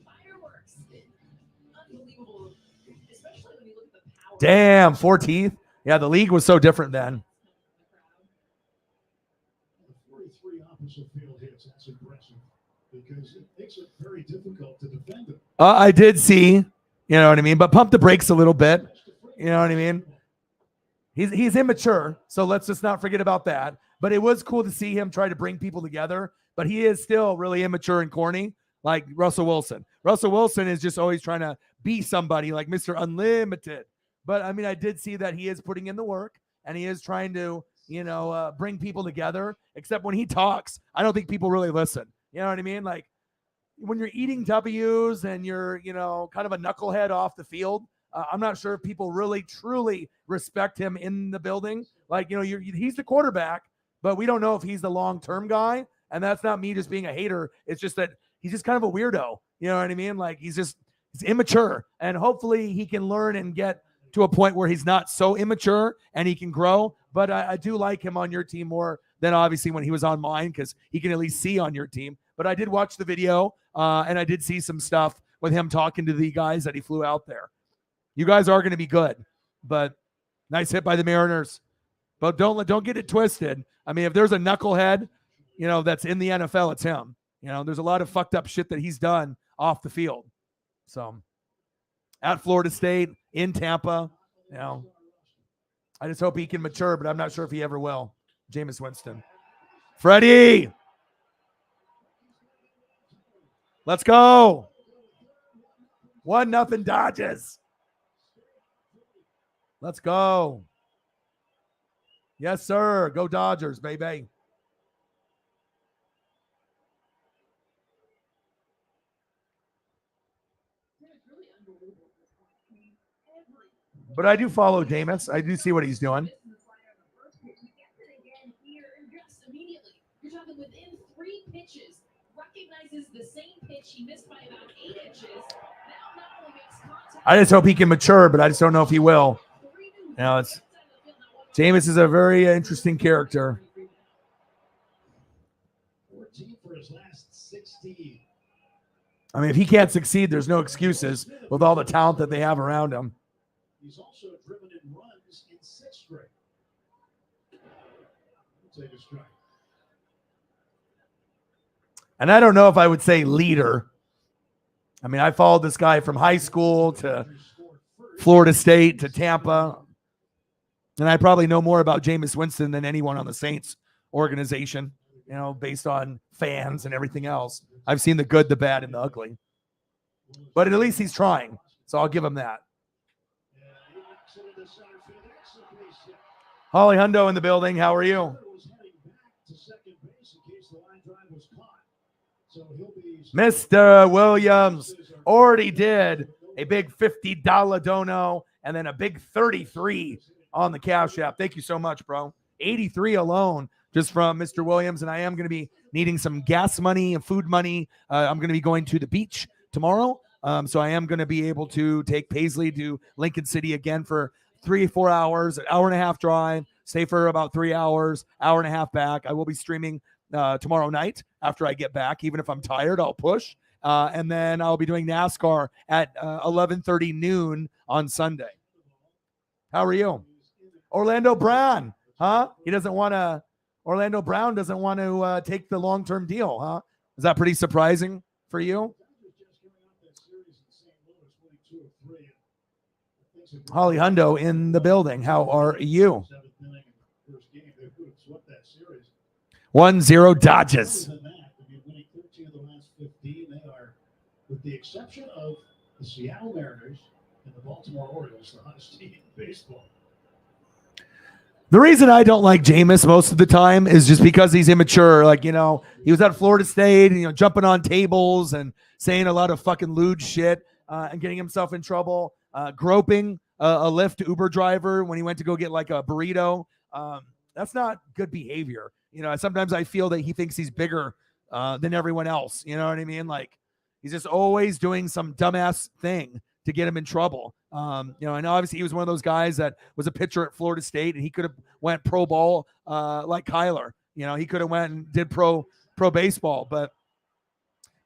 Fireworks. Unbelievable. Especially when you look at the power. Damn, 14th. Yeah, the league was so different then. 43 opposite field hits. That's impressive because it makes it very difficult to defend them. I did see, you know what I mean, but pump the brakes a little bit. You know what I mean? He's immature, so let's just not forget about that. But it was cool to see him try to bring people together. But he is still really immature and corny, like Russell Wilson. Russell Wilson is just always trying to be somebody like Mr. Unlimited. But, I mean, I did see that he is putting in the work, and he is trying to bring people together. Except when he talks, I don't think people really listen. You know what I mean? Like when you're eating W's and you're, kind of a knucklehead off the field, I'm not sure if people really truly respect him in the building. Like, he's the quarterback, but we don't know if he's the long-term guy. And that's not me just being a hater. It's just that he's just kind of a weirdo. You know what I mean? Like he's immature, and hopefully he can learn and get to a point where he's not so immature and he can grow. But I do like him on your team more than obviously when he was on mine, because he can at least see on your team. But I did watch the video, and I did see some stuff with him talking to the guys that he flew out there. You guys are going to be good, but nice hit by the Mariners. But don't get it twisted. I mean, if there's a knucklehead, that's in the NFL, it's him. There's a lot of fucked up shit that he's done off the field. So at Florida State, in Tampa, I just hope he can mature, but I'm not sure if he ever will. Jameis Winston. Freddie! Let's go. 1-0 Dodgers. Let's go. Yes, sir. Go Dodgers, baby. But I do follow Jameis. I do see what he's doing. You're talking within 3 pitches. Recognizes the same pitch he missed by about 8 inches. Now not only makes contact. I just hope he can mature, but I just don't know if he will. Jameis is a very interesting character. 14 for his last 16. I mean, if he can't succeed, there's no excuses with all the talent that they have around him. He's also driven in runs in 6 straight. Take a strike. And I don't know if I would say leader. I mean, I followed this guy from high school to Florida State to Tampa. And I probably know more about Jameis Winston than anyone on the Saints organization, based on fans and everything else. I've seen the good, the bad, and the ugly. But at least he's trying. So I'll give him that. Holly Hundo in the building. How are you? Mr. Williams already did a big $50 dono and then a big 33 on the Cash App. Thank you so much, bro. 83 alone just from Mr. Williams. And I am going to be needing some gas money and food money. I'm going to be going to the beach tomorrow. So I am going to be able to take Paisley to Lincoln City again for 3-4 hours, an hour and a half drive, stay for about 3 hours, hour and a half back. I will be streaming tomorrow night after I get back. Even if I'm tired, I'll push. And then I'll be doing NASCAR at 11:30 noon on Sunday. How are you? Orlando Brown, huh? Orlando Brown doesn't want to take the long-term deal, huh? Is that pretty surprising for you? Holly Hundo in the building. How are you? 1-0 Dodgers. With the exception of the Seattle Mariners and the Baltimore Orioles, the hottest team in baseball. The reason I don't like Jameis most of the time is just because he's immature. Like, he was at Florida State, jumping on tables and saying a lot of fucking lewd shit and getting himself in trouble, groping a Lyft Uber driver when he went to go get like a burrito. That's not good behavior. Sometimes I feel that he thinks he's bigger than everyone else. You know what I mean? Like, he's just always doing some dumbass thing to get him in trouble. And obviously he was one of those guys that was a pitcher at Florida State, and he could have went pro ball like Kyler. He could have went and did pro baseball, but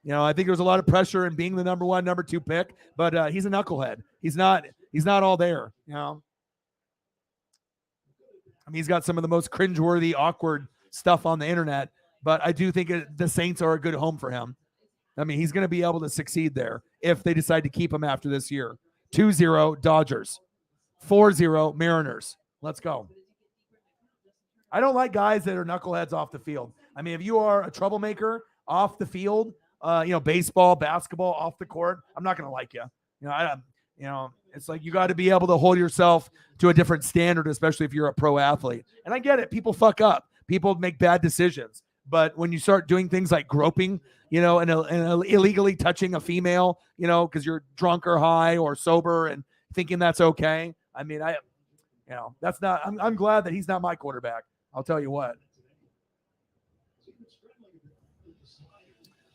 I think there was a lot of pressure in being the number 1, number 2 pick. But he's a knucklehead. He's not all there. I mean, he's got some of the most cringeworthy, awkward stuff on the internet. But I do think the Saints are a good home for him. I mean, he's going to be able to succeed there if they decide to keep him after this year. 2-0 Dodgers. 4-0 Mariners. Let's go. I don't like guys that are knuckleheads off the field. I mean, if you are a troublemaker off the field, baseball, basketball, off the court, I'm not going to like you. You know, it's like you got to be able to hold yourself to a different standard, especially if you're a pro athlete. And I get it. People fuck up. People make bad decisions. But when you start doing things like groping, you know, and illegally touching a female, you know, because you're drunk or high or sober and thinking that's okay. I mean, you know, that's not, I'm glad that he's not my quarterback. I'll tell you what.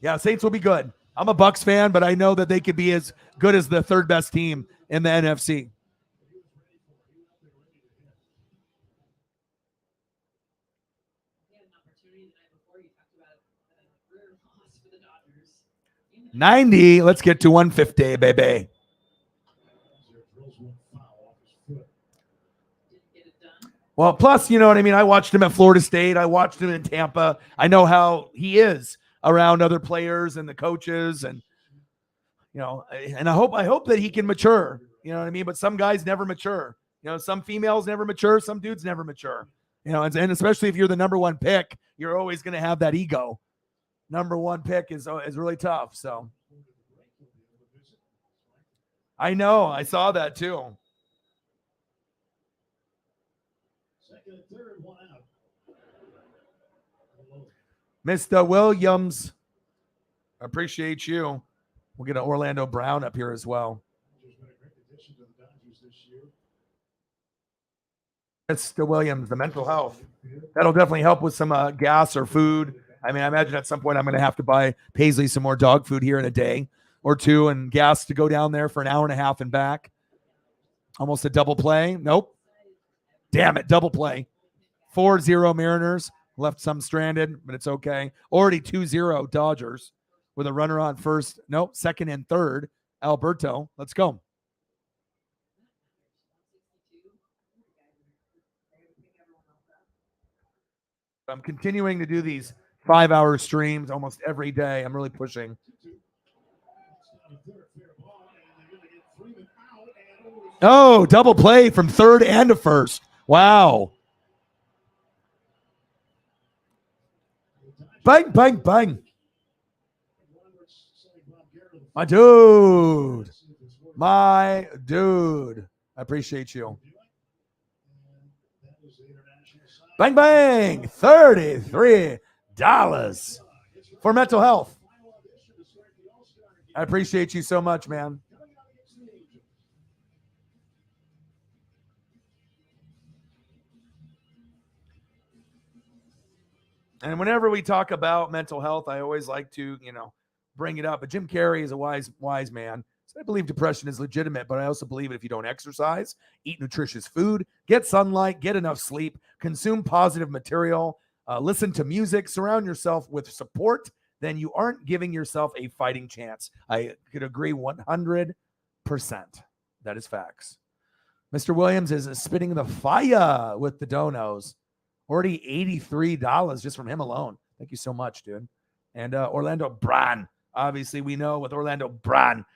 Yeah, Saints will be good. I'm a Bucks fan, but I know that they could be as good as the third best team in the NFC. He had an opportunity the night before. You talked about a rare loss for the Dodgers. 90. Let's get to 150, baby. Didn't get it done. Well, plus, you know what I mean? I watched him at Florida State. I watched him in Tampa. I know how he is around other players and the coaches, and you know, and I hope that he can mature. You know what I mean? But some guys never mature. You know, some females never mature. Some dudes never mature. You know, and especially if you're the number one pick, you're always going to have that ego. Number one pick is really tough. So I know. I saw that too. Second and third, one out. Mr. Williams, I appreciate you. We'll get an Orlando Brown up here as well. He's been a great addition to the Dodgers this year. Mr. Williams, the mental health. That'll definitely help with some gas or food. I mean, I imagine at some point I'm going to have to buy Paisley some more dog food here in a day or two and gas to go down there for an hour and a half and back. Almost a double play. Nope. Damn it, double play. 4-0 Mariners. Left some stranded, but it's okay. Already 2-0 Dodgers with a runner on first. Nope, second and third. Alberto. Let's go. I'm continuing to do these 5-hour streams almost every day. I'm really pushing. Oh, double play from third and to first. Wow. Bang, bang, bang. My dude. My dude. I appreciate you. Bang, bang. $33 for mental health. I appreciate you so much, man. And whenever we talk about mental health, I always like to, you know, bring it up. But Jim Carrey is a wise man. So I believe depression is legitimate, but I also believe if you don't exercise, eat nutritious food, get sunlight, get enough sleep, consume positive material, listen to music, surround yourself with support, then you aren't giving yourself a fighting chance. I could agree 100%. That is facts. Mr. Williams is spitting the fire with the donos. Already $83 just from him alone. Thank you so much, dude. And Orlando Brown. Obviously, we know with Orlando Brown.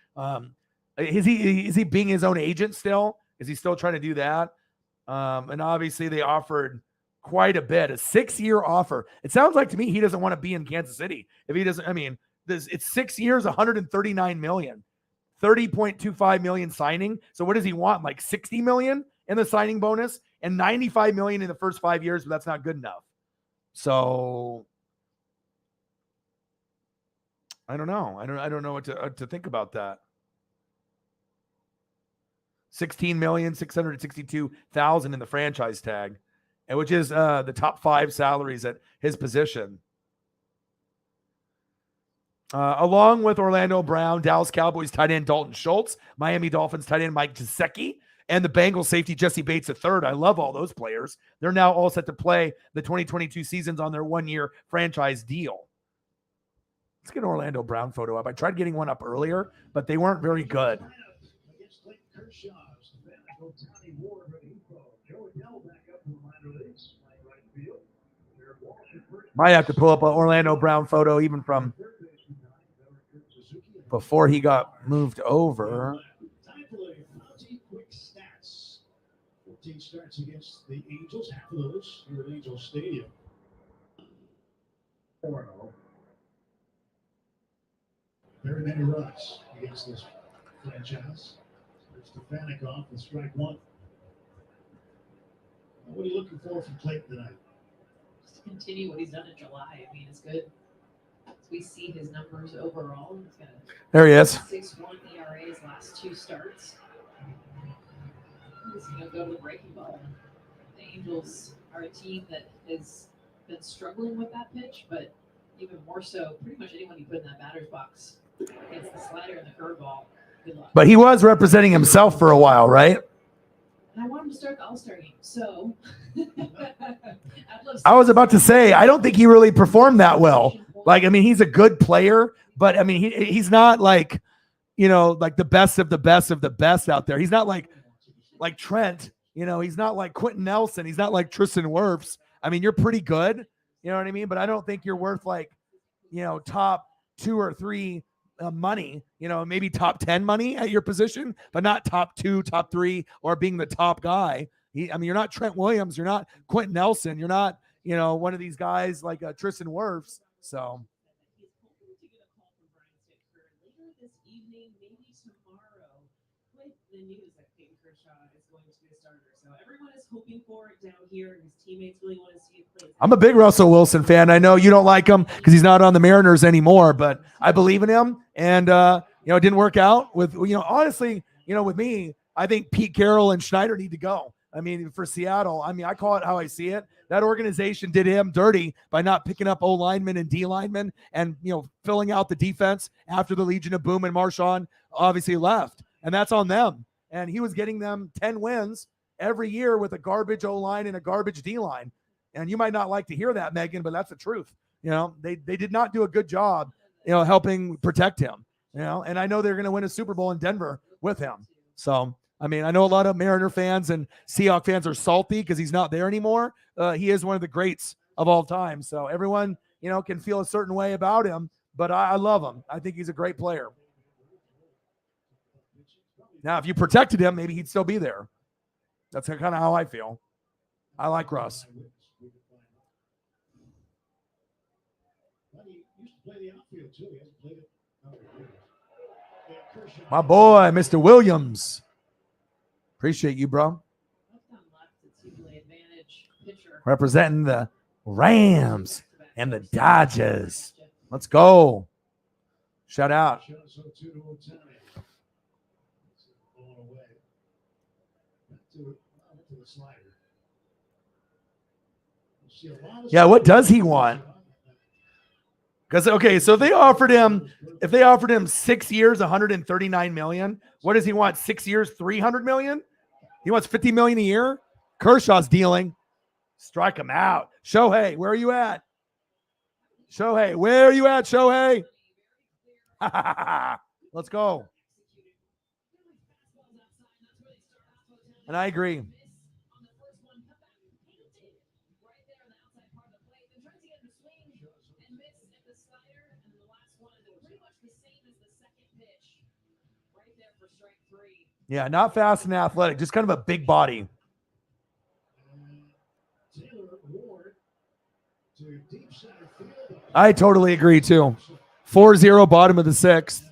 Is he being his own agent still? Is he still trying to do that? And obviously, they offered quite a bit, a 6-year offer. It sounds like to me he doesn't want to be in Kansas City. If he doesn't, I mean, it's 6 years, $139 million, $30.25 million signing. So what does he want? Like $60 million in the signing bonus and $95 million in the first 5 years, but that's not good enough. So I don't know. I don't know what to think about that. $16,662,000 in the franchise tag, and which is the top 5 salaries at his position. Along with Orlando Brown, Dallas Cowboys tight end Dalton Schultz, Miami Dolphins tight end Mike Gesicki, and the Bengals safety Jesse Bates III. I love all those players. They're now all set to play the 2022 seasons on their 1-year franchise deal. Let's get an Orlando Brown photo up. I tried getting one up earlier, but they weren't very good. Might have to pull up an Orlando Brown photo even from before he got moved over. 14 starts against the Angels, half of those here at Angel Stadium. 4-0. Very many runs against this franchise. It's Fanatics off and strike one. What are you looking for from Clayton tonight? Just to continue what he's done in July. I mean, it's good. As we see his numbers overall, he's got a There he is. 6.1 ERA his last 2 starts. He's going to go to the breaking ball. The Angels are a team that has been struggling with that pitch, but even more so, pretty much anyone you put in that batter's box against the slider and the curveball, good luck. But he was representing himself for a while, right? And I want him to start the All-Star game, so I was about to say, I don't think he really performed that well. Like, I mean, he's a good player, but I mean, he's not like, you know, like the best of the best of the best out there. He's not like Trent, you know, he's not like Quentin Nelson. He's not like Tristan Wirfs. I mean, you're pretty good, you know what I mean? But I don't think you're worth like, you know, top 2 or 3 money, you know, maybe top 10 money at your position, but not top 2, top 3, or being the top guy. I mean, you're not Trent Williams. You're not Quentin Nelson. You're not, you know, one of these guys like Tristan Wirfs. So. He's hoping to get a call from Brian Stickford later this evening, maybe tomorrow, with the news that Clayton Kershaw is going to be a starter. So everyone is hoping for it down here, and his teammates really want to see it play. I'm a big Russell Wilson fan. I know you don't like him because he's not on the Mariners anymore, but I believe in him. And, you know, it didn't work out with, you know, honestly, you know, with me, I think Pete Carroll and Schneider need to go. I mean, for Seattle, I mean, I call it how I see it. That organization did him dirty by not picking up O linemen and D linemen and, you know, filling out the defense after the Legion of Boom and Marshawn obviously left. And that's on them. And he was getting them 10 wins every year with a garbage O line and a garbage D line. And you might not like to hear that, Megan, but that's the truth. You know, they did not do a good job, you know, helping protect him, you know, and I know they're going to win a Super Bowl in Denver with him. So, I mean, I know a lot of Mariner fans and Seahawks fans are salty because he's not there anymore. He is one of the greats of all time. So everyone, you know, can feel a certain way about him, but I love him. I think he's a great player. Now, if you protected him, maybe he'd still be there. That's kind of how I feel. I like Russ. My boy, Mr. Williams. Appreciate you, bro. Representing the Rams and the Dodgers. Let's go. Shout out. Yeah, what does he want? Because okay, so they offered him, if they offered him 6 years, 139 million, what does he want? 6 years, 300 million? He wants 50 million a year. Kershaw's dealing. Strike him out. Shohei, where are you at? Shohei, where are you at, Shohei? Let's go. And I agree. Yeah, not fast and athletic, just kind of a big body. I totally agree, too. 4-0, bottom of the 6th.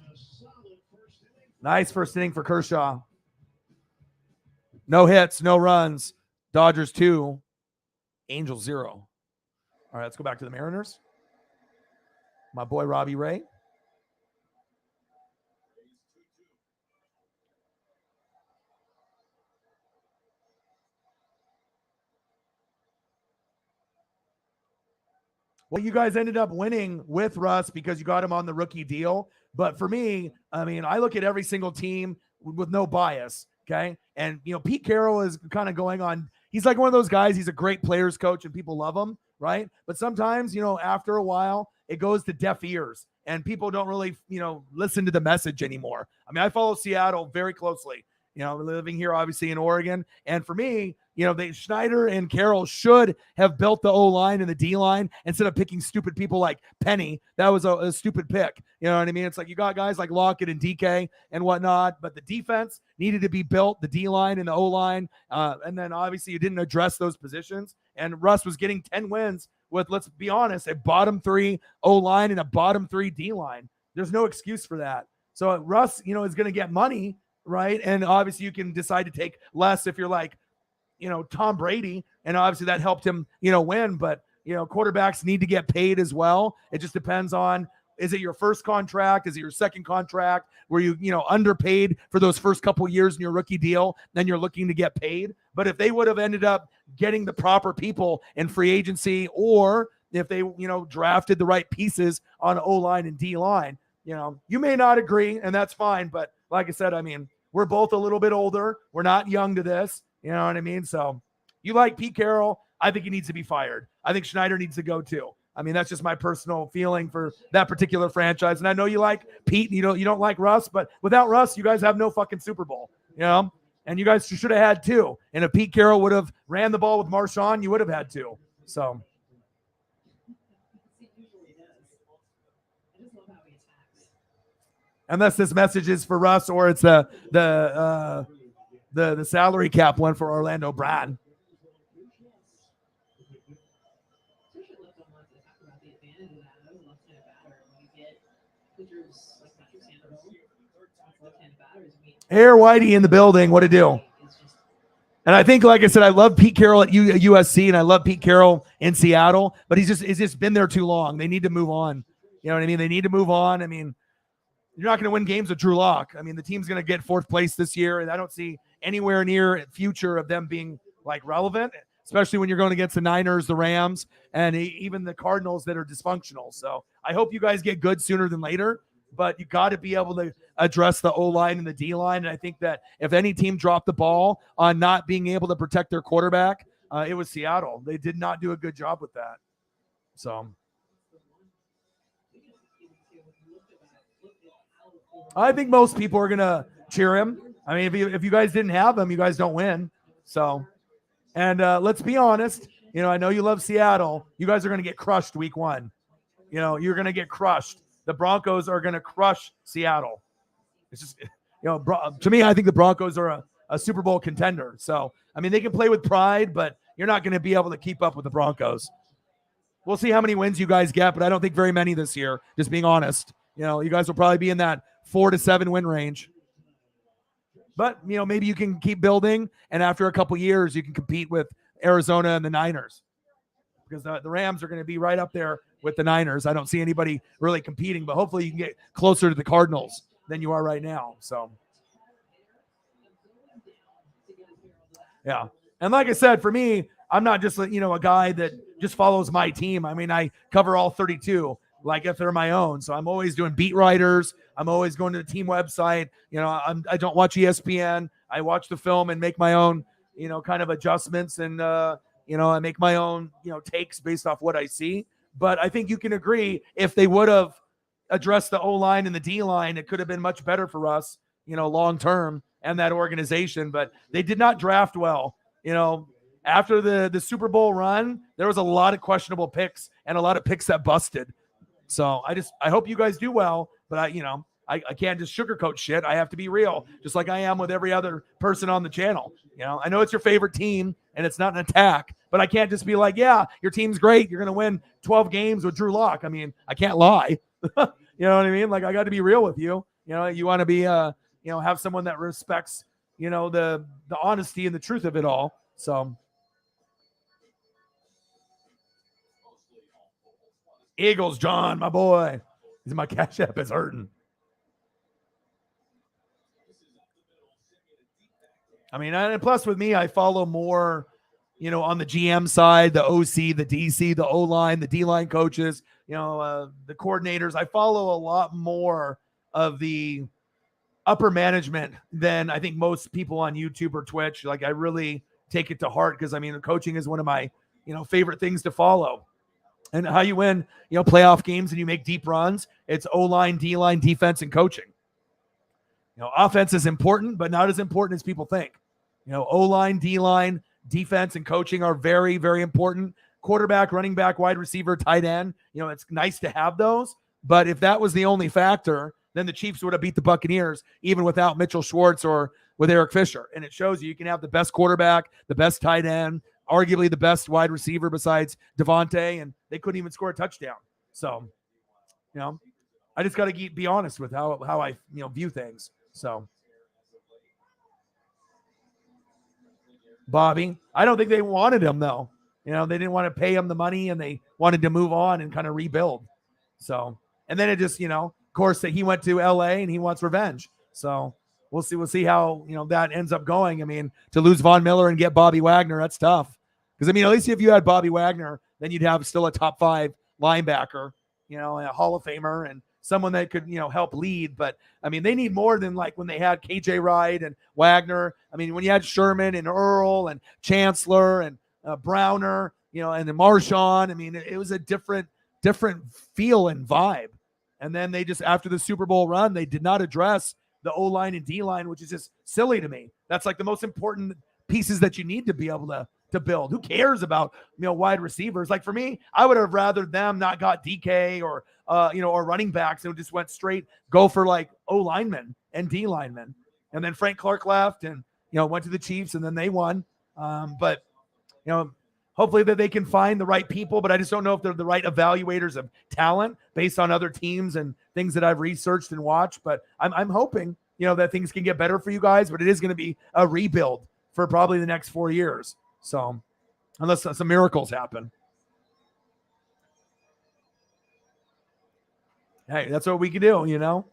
Nice first inning for Kershaw. No hits, no runs. Dodgers 2, Angels 0. All right, let's go back to the Mariners. My boy Robbie Ray. Well, you guys ended up winning with Russ because you got him on the rookie deal. But for me, I mean, I look at every single team with no bias, okay? And, you know, Pete Carroll is kind of going on. He's like one of those guys. He's a great players coach and people love him, right? But sometimes, you know, after a while, it goes to deaf ears and people don't really, you know, listen to the message anymore. I mean, I follow Seattle very closely. You know, living here, obviously, in Oregon. And for me, you know, Schneider and Carroll should have built the O-line and the D-line instead of picking stupid people like Penny. That was a stupid pick. You know what I mean? It's like you got guys like Lockett and DK and whatnot, but the defense needed to be built, the D-line and the O-line. And then, obviously, you didn't address those positions. And Russ was getting 10 wins with, let's be honest, a bottom 3 O-line and a bottom 3 D-line. There's no excuse for that. So Russ, you know, is going to get money. right? And obviously you can decide to take less if you're like, Tom Brady, and obviously that helped him, win. But quarterbacks need to get paid as well. It just depends on, is it your first contract? Is it your second contract? Were you, underpaid for those first couple years in your rookie deal? Then you're looking to get paid. But if they would have ended up getting the proper people in free agency, or if they, drafted the right pieces on O-line and D-line, you may not agree, and that's fine. But like I said, I mean, we're both a little bit older. We're not young to this. You know what I mean? So you like Pete Carroll. I think he needs to be fired. I think Schneider needs to go too. I mean, that's just my personal feeling for that particular franchise. And I know you like Pete and you don't like Russ, but without Russ, you guys have no fucking Super Bowl, and you guys should have had two. And if Pete Carroll would have ran the ball with Marshawn, you would have had two. So. Unless this message is for Russ or it's the salary cap one for Orlando Brown. Air Whitey in the building. What to do? And I think, like I said, I love Pete Carroll at USC, and I love Pete Carroll in Seattle, but he's just been there too long. They need to move on. You know what I mean? They need to move on. I mean, you're not going to win games with Drew Lock. I mean, the team's going to get fourth place this year, and I don't see anywhere near future of them being like relevant, especially when you're going against the Niners, the Rams, and even the Cardinals that are dysfunctional. So I hope you guys get good sooner than later, but you got to be able to address the O-line and the D-line. And I think that if any team dropped the ball on not being able to protect their quarterback, it was Seattle. They did not do a good job with that. So I think most people are going to cheer him. I mean, if you guys didn't have him, you guys don't win. So, and let's be honest, I know you love Seattle. You guys are going to get crushed week one. You're going to get crushed. The Broncos are going to crush Seattle. It's just, to me, I think the Broncos are a Super Bowl contender. So, I mean, they can play with pride, but you're not going to be able to keep up with the Broncos. We'll see how many wins you guys get, but I don't think very many this year, just being honest. You guys will probably be in that 4 to 7 win range. But, maybe you can keep building, and after a couple years, you can compete with Arizona and the Niners. Because the Rams are going to be right up there with the Niners. I don't see anybody really competing, but hopefully you can get closer to the Cardinals than you are right now. So, yeah. And like I said, for me, I'm not just, a guy that just follows my team. I mean, I cover all 32, like if they're my own. So I'm always doing beat writers. I'm always going to the team website. I don't watch ESPN. I watch the film and make my own, kind of adjustments. And, I make my own, takes based off what I see. But I think you can agree, if they would have addressed the O-line and the D-line, it could have been much better for us, long term, and that organization. But they did not draft well. After the Super Bowl run, there was a lot of questionable picks and a lot of picks that busted. So I hope you guys do well, but I can't just sugarcoat shit. I have to be real, just like I am with every other person on the channel. I know it's your favorite team and it's not an attack, but I can't just be like, yeah, your team's great, you're going to win 12 games with Drew Lock. I mean, I can't lie. You know what I mean? Like, I got to be real with you. You want to be, have someone that respects, the honesty and the truth of it all. So Eagles, John, my boy. My Cash App is hurting. I mean, and plus with me, I follow more, on the GM side, the OC, the DC, the O-line, the D-line coaches, the coordinators. I follow a lot more of the upper management than I think most people on YouTube or Twitch. Like, I really take it to heart because, I mean, coaching is one of my, favorite things to follow. And how you win, playoff games and you make deep runs, it's O-line, D-line, defense, and coaching. Offense is important, but not as important as people think. O-line, D-line, defense, and coaching are very, very important. Quarterback, running back, wide receiver, tight end. It's nice to have those. But if that was the only factor, then the Chiefs would have beat the Buccaneers, even without Mitchell Schwartz or with Eric Fisher. And it shows you can have the best quarterback, the best tight end, arguably the best wide receiver besides Devontae, and they couldn't even score a touchdown. So, I just got to be honest with how I view things. So, Bobby. I don't think they wanted him though. They didn't want to pay him the money and they wanted to move on and kind of rebuild. So, and then it just, of course, that he went to LA and he wants revenge. So we'll see. We'll see how, that ends up going. I mean, to lose Von Miller and get Bobby Wagner, that's tough. Because, I mean, at least if you had Bobby Wagner, then you'd have still a top 5 linebacker, a Hall of Famer and someone that could, help lead. But, I mean, they need more than like when they had KJ Wright and Wagner. I mean, when you had Sherman and Earl and Chancellor and Browner, and then Marshawn, I mean, it was a different feel and vibe. And then they just, after the Super Bowl run, they did not address the O-line and D-line, which is just silly to me. That's like the most important pieces that you need to be able to build. Who cares about, wide receivers? Like for me, I would have rather them not got DK or, or running backs and just went straight, go for like O-linemen and D-linemen. And then Frank Clark left and, went to the Chiefs and then they won. But, hopefully that they can find the right people, but I just don't know if they're the right evaluators of talent based on other teams and things that I've researched and watched. But I'm hoping, that things can get better for you guys, but it is going to be a rebuild for probably the next 4 years. So unless some miracles happen. Hey, that's what we can do,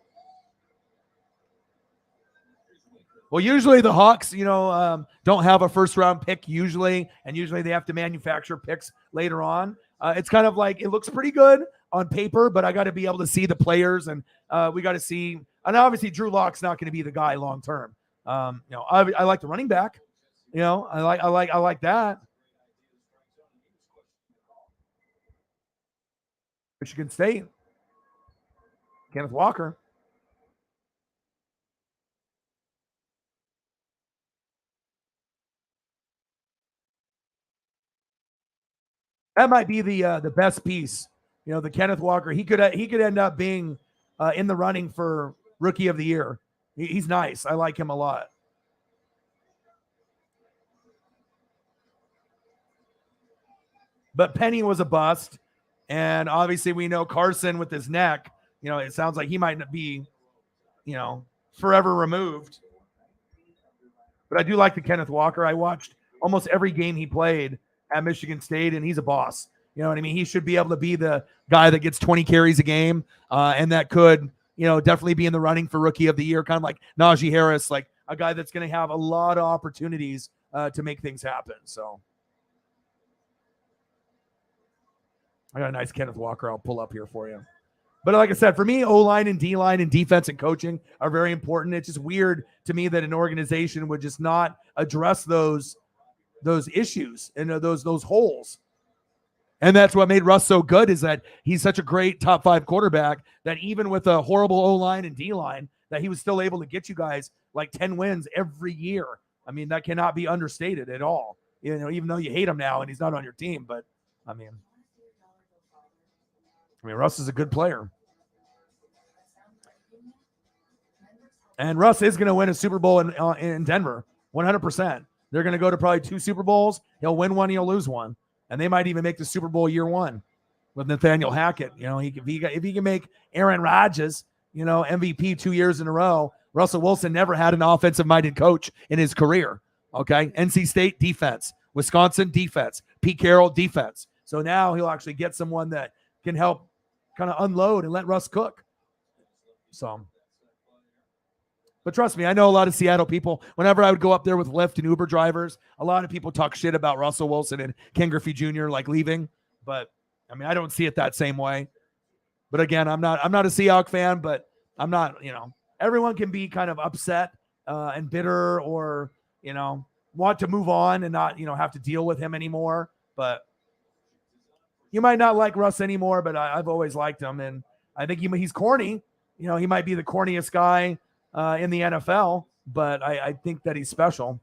Well, usually the Hawks, don't have a first-round pick usually, and usually they have to manufacture picks later on. It's kind of like it looks pretty good on paper, but I got to be able to see the players, and we got to see. And obviously, Drew Lock's not going to be the guy long term. I like the running back. I like that. Michigan State, Kenneth Walker. That might be the best piece. The Kenneth Walker. He could end up being in the running for Rookie of the Year. He's nice. I like him a lot. But Penny was a bust, and obviously we know Carson with his neck. It sounds like he might not be, forever removed. But I do like the Kenneth Walker. I watched almost every game he played at Michigan State, and he's a boss. You know what I mean? He should be able to be the guy that gets 20 carries a game, and that could, definitely be in the running for Rookie of the Year, kind of like Najee Harris, like a guy that's going to have a lot of opportunities to make things happen. So I got a nice Kenneth Walker I'll pull up here for you. But like I said, for me, O-line and D-line and defense and coaching are very important. It's just weird to me that an organization would just not address those issues and those holes. And that's what made Russ so good, is that he's such a great top 5 quarterback that even with a horrible O-line and D-line, that he was still able to get you guys like 10 wins every year. I mean, that cannot be understated at all. Even though you hate him now and he's not on your team, but I mean, Russ is a good player. And Russ is going to win a Super Bowl in Denver, 100%. They're going to go to probably 2 Super Bowls. He'll win one, he'll lose one. And they might even make the Super Bowl year 1 with Nathaniel Hackett. If he can make Aaron Rodgers, MVP 2 years in a row. Russell Wilson never had an offensive-minded coach in his career. Okay, NC State defense, Wisconsin defense, Pete Carroll defense. So now he'll actually get someone that can help kind of unload and let Russ cook. So, but trust me, I know a lot of Seattle people. Whenever I would go up there with Lyft and Uber drivers, a lot of people talk shit about Russell Wilson and Ken Griffey Jr. like leaving. But I mean, I don't see it that same way. But again, I'm not a Seahawks fan, but I'm not, everyone can be kind of upset and bitter or, want to move on and not, have to deal with him anymore. But you might not like Russ anymore, but I've always liked him. And I think he's corny. He might be the corniest guy in the NFL, but I think that he's special.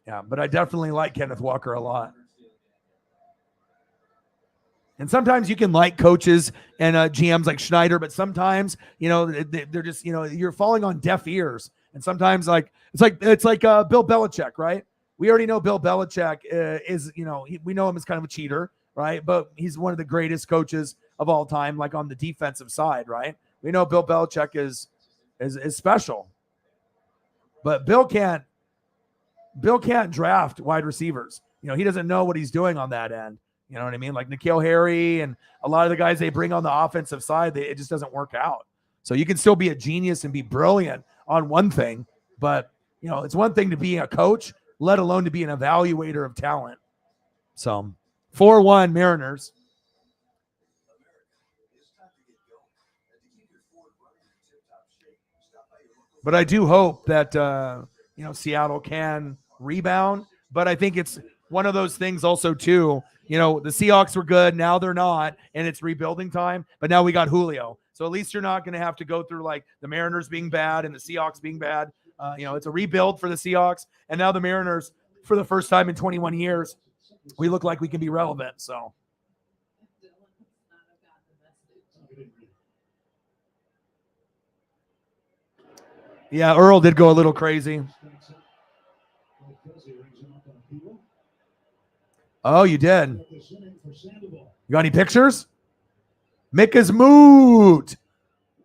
Yeah, but I definitely like Kenneth Walker a lot. And sometimes you can like coaches and GMs like Schneider, but sometimes, they're just, you're falling on deaf ears. And sometimes it's like Bill Belichick, right? We already know Bill Belichick is, we know him as kind of a cheater, right? But he's one of the greatest coaches of all time, like on the defensive side, right? We know Bill Belichick is special, but Bill can't draft wide receivers. He doesn't know what he's doing on that end. You know what I mean? Like N'Keal Harry and a lot of the guys they bring on the offensive side, it just doesn't work out. So you can still be a genius and be brilliant on one thing, but it's one thing to be a coach, let alone to be an evaluator of talent. So 4-1 Mariners. But I do hope that Seattle can rebound. But I think it's one of those things also too. The Seahawks were good, now they're not, and it's rebuilding time. But now we got Julio, so at least you're not going to have to go through like the Mariners being bad and the Seahawks being bad. It's a rebuild for the Seahawks, and now the Mariners, for the first time in 21 years, we look like we can be relevant. So. Yeah, Earl did go a little crazy. Oh, you did? You got any pictures? Mick is moot.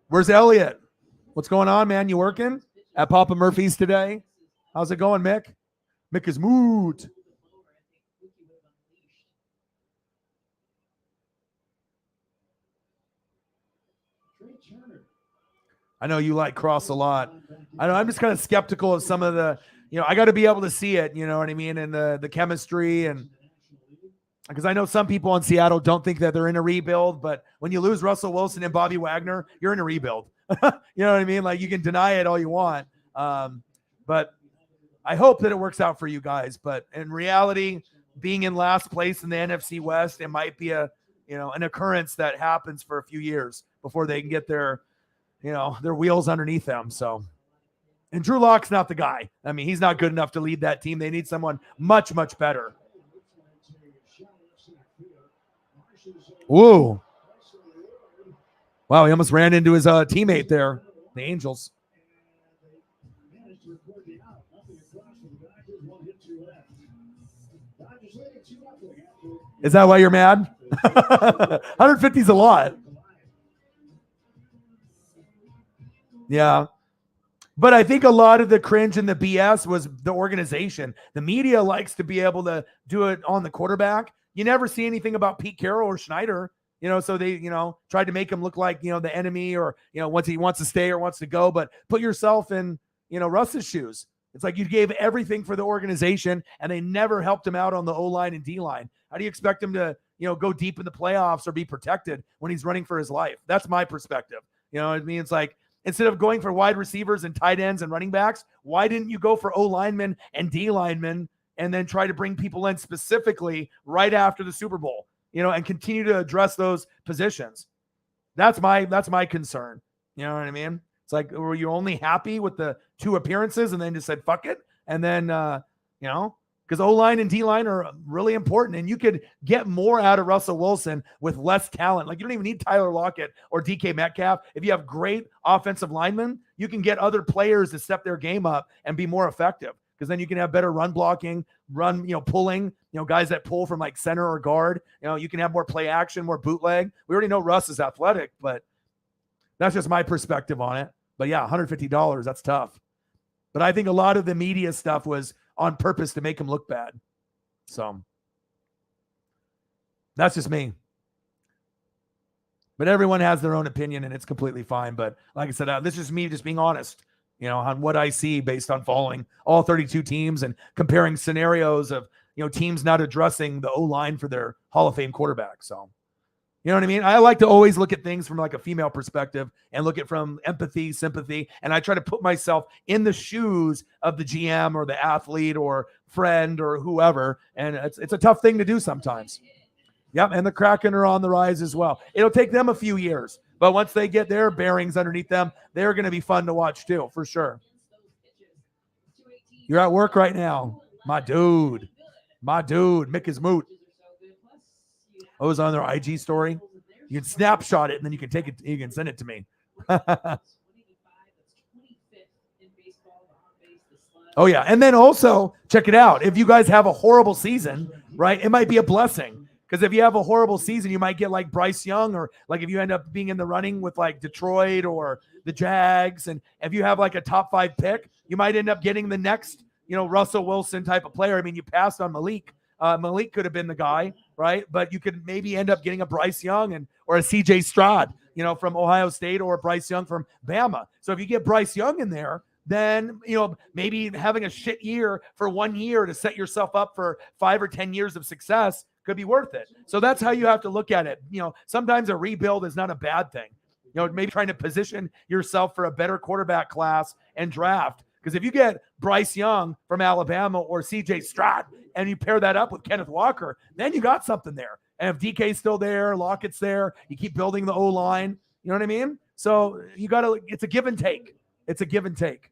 Where's Elliot? What's going on, man? You working at Papa Murphy's today? How's it going, Mick? Mick is moot. I know you like Cross a lot. I know I'm just kind of skeptical of some of the, I got to be able to see it, you know what I mean? And the chemistry, and because I know some people in Seattle don't think that they're in a rebuild, but when you lose Russell Wilson and Bobby Wagner, you're in a rebuild. You know what I mean? Like, you can deny it all you want. But I hope that it works out for you guys. But in reality, being in last place in the NFC West, it might be an occurrence that happens for a few years before they can get their wheels underneath them. So, and Drew Lock's not the guy. I mean, he's not good enough to lead that team. They need someone much, much better. Whoa. Wow, he almost ran into his teammate there, the Angels. Is that why you're mad? 150 is a lot. Yeah. But I think a lot of the cringe and the BS was the organization. The media likes to be able to do it on the quarterback. You never see anything about Pete Carroll or Schneider, so they, tried to make him look like, the enemy, or, once he wants to stay or wants to go. But put yourself in, Russ's shoes. It's like you gave everything for the organization and they never helped him out on the O-line and D-line. How do you expect him to, go deep in the playoffs or be protected when he's running for his life? That's my perspective. You know what I mean? It's like, instead of going for wide receivers and tight ends and running backs, why didn't you go for O-linemen and D-linemen and then try to bring people in specifically right after the Super Bowl, and continue to address those positions? That's my concern. You know what I mean? It's like, were you only happy with the 2 appearances and then just said, fuck it? And then, because O-line and D-line are really important, and you could get more out of Russell Wilson with less talent. Like, you don't even need Tyler Lockett or DK Metcalf. If you have great offensive linemen, you can get other players to step their game up and be more effective, because then you can have better run blocking, pulling, guys that pull from like center or guard. You can have more play action, more bootleg. We already know Russ is athletic, but that's just my perspective on it. But yeah, $150, that's tough. But I think a lot of the media stuff was on purpose to make him look bad. So that's just me. But everyone has their own opinion, and it's completely fine. But like I said, this is me just being honest, on what I see based on following all 32 teams and comparing scenarios of, teams not addressing the O-line for their Hall of Fame quarterback. So, you know what I mean? I like to always look at things from like a female perspective and look at from empathy, sympathy. And I try to put myself in the shoes of the GM or the athlete or friend or whoever. And it's a tough thing to do sometimes. Yep. And the Kraken are on the rise as well. It'll take them a few years, but once they get their bearings underneath them, they're going to be fun to watch too, for sure. You're at work right now. My dude, Mick is moot. I was on their IG story. You can snapshot it and then you can take it. You can send it to me. Oh yeah. And then also check it out. If you guys have a horrible season, right, it might be a blessing, Because if you have a horrible season, you might get like Bryce Young, or like if you end up being in the running with like Detroit or the Jags, and if you have like a top 5 pick, you might end up getting the next, Russell Wilson type of player. I mean, you passed on Malik. Malik could have been the guy, right? But you could maybe end up getting a Bryce Young or a CJ Stroud, from Ohio State, or Bryce Young from Bama. So if you get Bryce Young in there, then, maybe having a shit year for 1 year to set yourself up for 5 or 10 years of success could be worth it. So that's how you have to look at it. Sometimes a rebuild is not a bad thing. Maybe trying to position yourself for a better quarterback class and draft. Because if you get Bryce Young from Alabama or CJ Stroud and you pair that up with Kenneth Walker, then you got something there. And if DK's still there, Lockett's there, you keep building the O-line. You know what I mean? So it's a give and take. It's a give and take.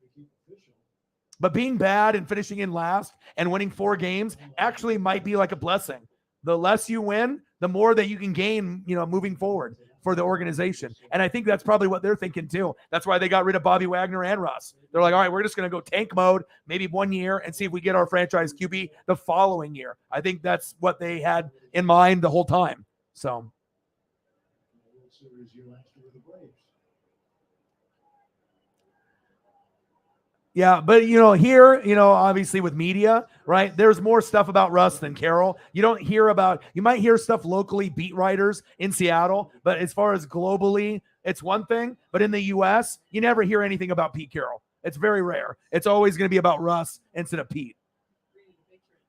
But being bad and finishing in last and winning 4 games actually might be like a blessing. The less you win, the more that you can gain, moving forward for the organization. And I think that's probably what they're thinking too. That's why they got rid of Bobby Wagner and Russ. They're like, all right, we're just going to go tank mode, maybe 1 year, and see if we get our franchise QB the following year. I think that's what they had in mind the whole time. So. Yeah, but here, obviously with media, right? There's more stuff about Russ than Carroll. You might hear stuff locally, beat writers in Seattle, but as far as globally, it's one thing. But in the US, you never hear anything about Pete Carroll. It's very rare. It's always going to be about Russ instead of Pete.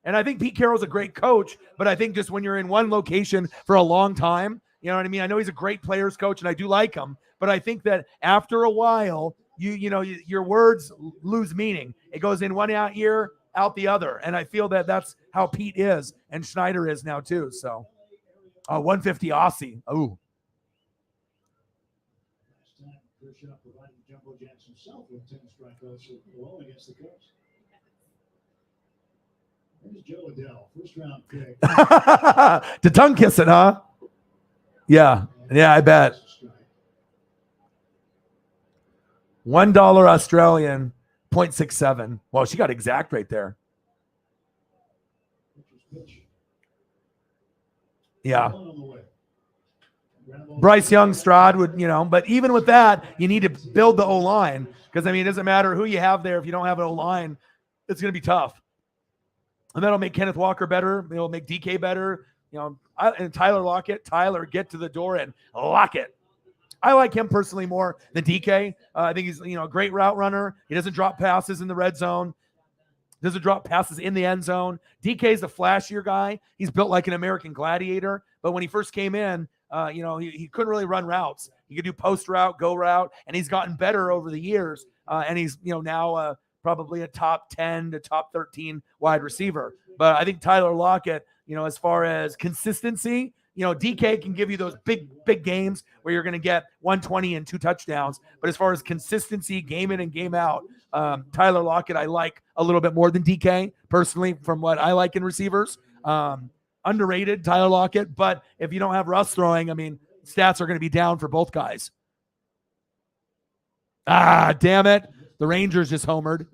And I think Pete Carroll's a great coach, but I think just when you're in one location for a long time, you know what I mean? I know he's a great players coach and I do like him, but I think that after a while, your words lose meaning. It goes in one year, out the other. And I feel that that's how Pete is and Schneider is now too. So 150 Aussie. Oh. Last time, Kershaw provided Jumbo Jacks himself with 10 strikeouts alone against the Cubs. There's Joe Adele, first round pick. The tongue kissing, huh? Yeah. Yeah, I bet. $1 Australian, 0.67. Well, she got exact right there. Yeah. Bryce Young, Stroud would, but even with that, you need to build the O-line. Because, it doesn't matter who you have there. If you don't have an O-line, it's going to be tough. And that'll make Kenneth Walker better. It'll make DK better. And Tyler Lockett. Tyler, get to the door and lock it. I like him personally more than DK. I think he's, a great route runner. He doesn't drop passes in the red zone. Doesn't drop passes in the end zone. DK is a flashier guy. He's built like an American gladiator. But when he first came in, he couldn't really run routes. He could do post route, go route, and he's gotten better over the years. And he's, now probably a top 10 to top 13 wide receiver. But I think Tyler Lockett, as far as consistency, DK can give you those big games where you're going to get 120 and 2 touchdowns. But as far as consistency, game in and game out, Tyler Lockett, I like a little bit more than DK personally from what I like in receivers. Underrated Tyler Lockett. But if you don't have Russ throwing, stats are going to be down for both guys. Damn it. The Rangers just homered.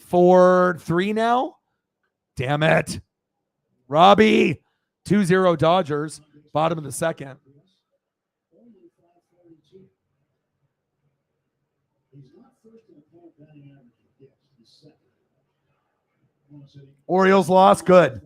4-3 now. Damn it. Robbie. 2-0 Dodgers, bottom of the second. Orioles lost. Good.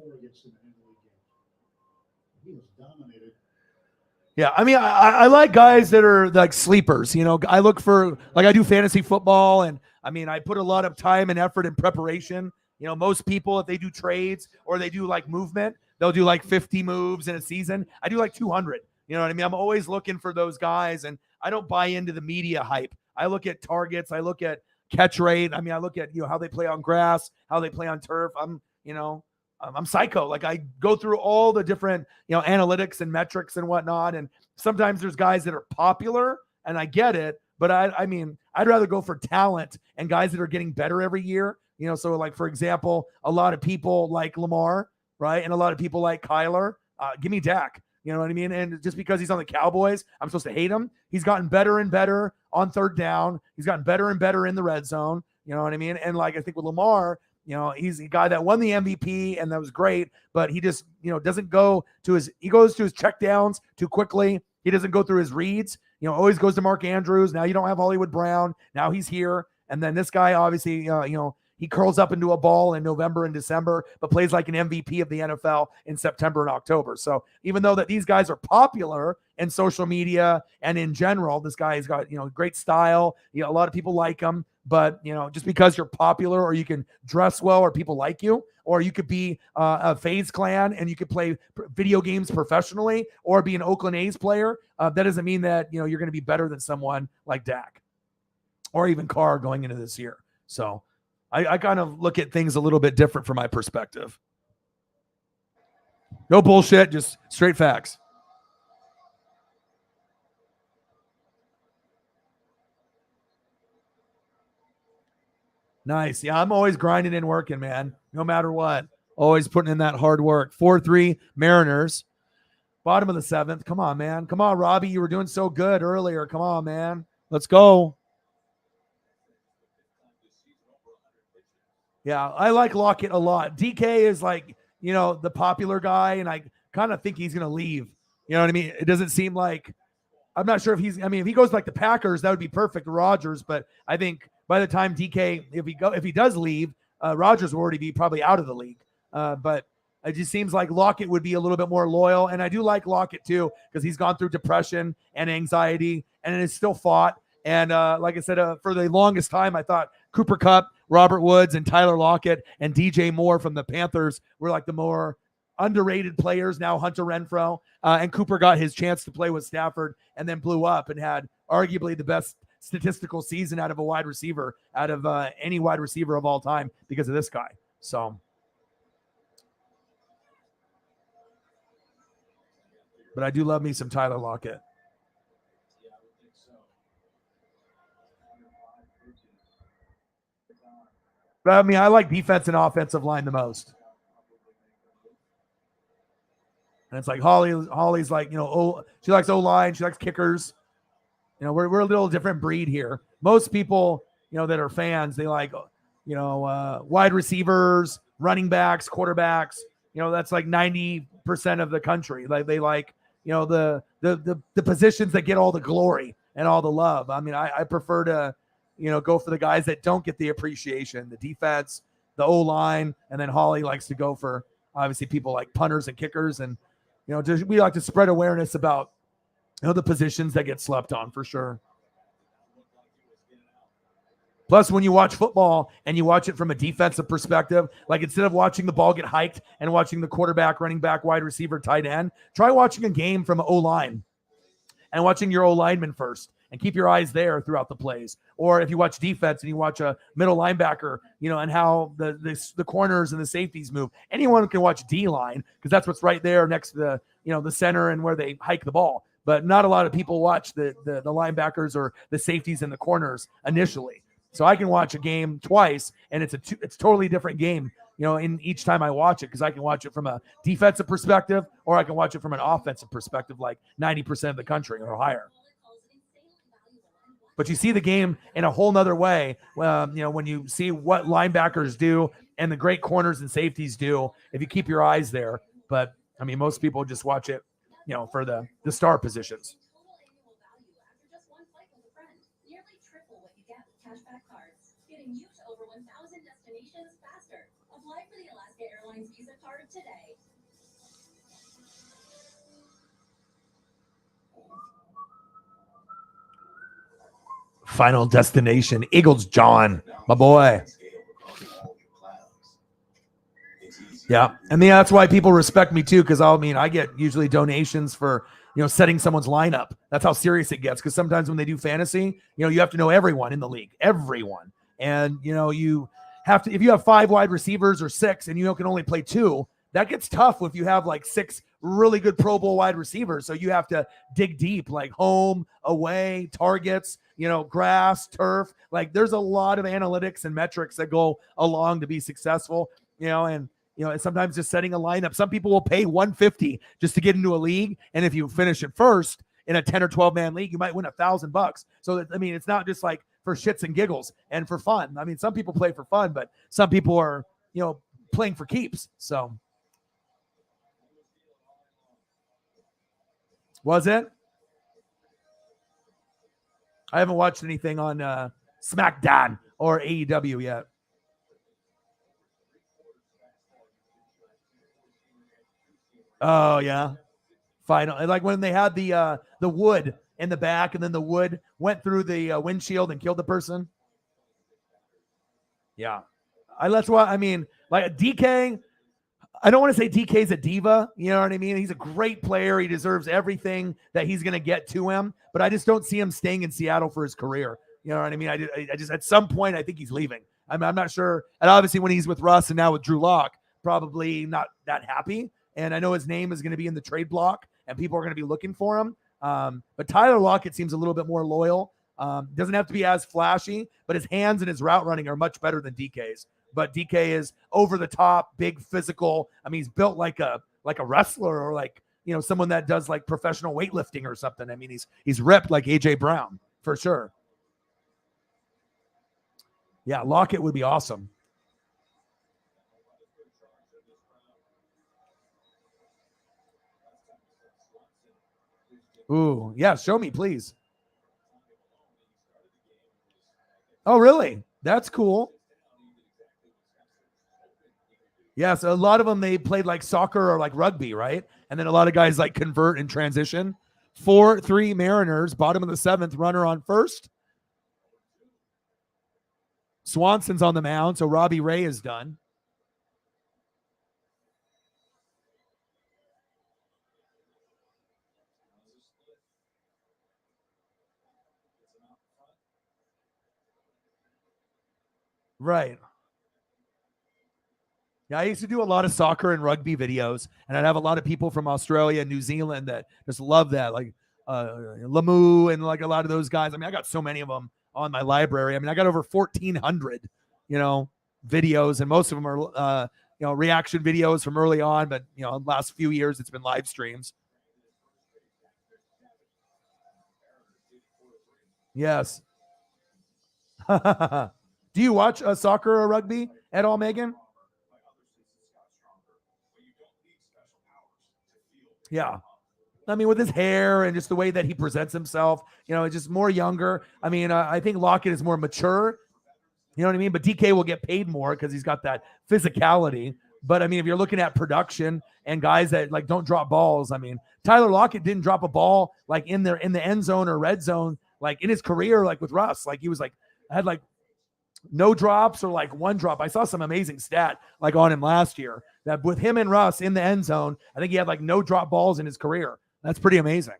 Yeah, I like guys that are like sleepers. I look for, I do fantasy football, and I put a lot of time and effort and preparation. Most people, if they do trades or they do like movement, they'll do like 50 moves in a season. I do like 200. You know what I mean? I'm always looking for those guys, and I don't buy into the media hype. I look at targets. I look at catch rate. I look at, how they play on grass, how they play on turf. I'm psycho. Like, I go through all the different, analytics and metrics and whatnot. And sometimes there's guys that are popular, and I get it, but I'd rather go for talent and guys that are getting better every year. So like, for example, a lot of people like Lamar, right? And a lot of people like Kyler. Give me Dak. You know what I mean? And just because he's on the Cowboys, I'm supposed to hate him. He's gotten better and better on third down. He's gotten better and better in the red zone. You know what I mean? And like, I think with Lamar, He's a guy that won the MVP, and that was great, but he just, doesn't go to he goes to his check downs too quickly. He doesn't go through his reads, always goes to Mark Andrews. Now you don't have Hollywood Brown. Now he's here. And then this guy, obviously, he curls up into a ball in November and December, but plays like an MVP of the NFL in September and October. So even though that these guys are popular in social media and in general, this guy's got, great style. A lot of people like him. But, just because you're popular or you can dress well or people like you, or you could be a FaZe clan and you could play video games professionally or be an Oakland A's player, that doesn't mean that, you're going to be better than someone like Dak or even Carr going into this year. So I kind of look at things a little bit different from my perspective. No bullshit, just straight facts. Nice. Yeah, I'm always grinding and working, man. No matter what. Always putting in that hard work. 4-3 Mariners. Bottom of the 7th. Come on, man. Come on, Robbie. You were doing so good earlier. Come on, man. Let's go. Yeah, I like Lockett a lot. DK is like, the popular guy, and I kind of think he's going to leave. You know what I mean? It doesn't seem like – I'm not sure if if he goes like the Packers, that would be perfect, Rodgers, but I think – by the time DK, if he does leave, Rodgers will already be probably out of the league. But it just seems like Lockett would be a little bit more loyal. And I do like Lockett too, because he's gone through depression and anxiety and is still fought. And like I said, for the longest time, I thought Cooper Kupp, Robert Woods, and Tyler Lockett and DJ Moore from the Panthers were like the more underrated players. Now Hunter Renfrow and Cooper got his chance to play with Stafford and then blew up and had arguably the best statistical season out of a wide receiver, out of any wide receiver of all time because of this guy. So, but I do love me some Tyler Lockett. But I mean, I like defense and offensive line the most. And it's like Holly's like, she likes O-line, she likes kickers. We're a little different breed here. Most people, that are fans, they like, wide receivers, running backs, quarterbacks. That's like 90% of the country. Like they like, the positions that get all the glory and all the love. I mean, I prefer to, go for the guys that don't get the appreciation, the defense, the O-line, and then Holly likes to go for obviously people like punters and kickers, and we like to spread awareness about the positions that get slept on for sure. Plus, when you watch football and you watch it from a defensive perspective, like instead of watching the ball get hiked and watching the quarterback, running back, wide receiver, tight end, try watching a game from O-line and watching your O-lineman first and keep your eyes there throughout the plays. Or if you watch defense and you watch a middle linebacker, and how the corners and the safeties move. Anyone can watch D-line because that's what's right there next to the center and where they hike the ball. But not a lot of people watch the linebackers or the safeties and the corners initially. So I can watch a game twice, and it's totally different game, in each time I watch it, because I can watch it from a defensive perspective or I can watch it from an offensive perspective, like 90% of the country or higher. But you see the game in a whole nother way, when you see what linebackers do and the great corners and safeties do, if you keep your eyes there. But, I mean, most people just watch it, for the star positions. Cashback cards, getting you to over 1,000 destinations faster. Apply for the Alaska Airlines Visa card today. Final destination, Eagles John, my boy. Yeah, and that's why people respect me too, because I get usually donations for setting someone's lineup. That's how serious it gets, because sometimes when they do fantasy, you have to know everyone in the league, everyone. And, you have to, if you have 5 wide receivers or 6 and you can only play 2, that gets tough if you have like 6 really good Pro Bowl wide receivers. So you have to dig deep, like home, away, targets, grass, turf. Like there's a lot of analytics and metrics that go along to be successful, and sometimes just setting a lineup. Some people will pay $150 just to get into a league. And if you finish it first in a 10 or 12 man league, you might win $1,000. So, it's not just like for shits and giggles and for fun. I mean, some people play for fun, but some people are, playing for keeps. So was it? I haven't watched anything on SmackDown or AEW yet. Oh yeah, final. Like when they had the wood in the back, and then the wood went through the windshield and killed the person. Yeah, that's why. I mean, like DK. I don't want to say DK's a diva. You know what I mean? He's a great player. He deserves everything that he's going to get to him. But I just don't see him staying in Seattle for his career. You know what I mean? I just at some point I think he's leaving. I'm not sure. And obviously when he's with Russ and now with Drew Lock, probably not that happy. And I know his name is going to be in the trade block and people are going to be looking for him. But Tyler Lockett seems a little bit more loyal. Doesn't have to be as flashy, but his hands and his route running are much better than DK's. But DK is over the top, big, physical. I mean, he's built like a wrestler or like, someone that does like professional weightlifting or something. I mean, he's ripped like AJ Brown for sure. Yeah, Lockett would be awesome. Ooh, yeah, show me, please. Oh, really? That's cool. Yes, a lot of them, they played like soccer or like rugby, right? And then a lot of guys like convert and transition. 4-3 Mariners, bottom of the 7th, runner on first. Swanson's on the mound, so Robbie Ray is done. Right. Yeah, I used to do a lot of soccer and rugby videos, and I'd have a lot of people from Australia and New Zealand that just love that, like Lamu and like a lot of those guys. I mean, I got so many of them on my library. I mean, I got over 1,400, videos, and most of them are, reaction videos from early on. But last few years, it's been live streams. Yes. Do you watch soccer or rugby at all, Megan? Yeah. I mean, with his hair and just the way that he presents himself, just more younger. I mean, I think Lockett is more mature. You know what I mean? But DK will get paid more because he's got that physicality. But I mean, if you're looking at production and guys that like don't drop balls, I mean, Tyler Lockett didn't drop a ball like in the end zone or red zone, like in his career, like with Russ. Like he was like, had like no drops or like one drop. I saw some amazing stat like on him last year that with him and Russ in the end zone, I think he had like no drop balls in his career. That's pretty amazing.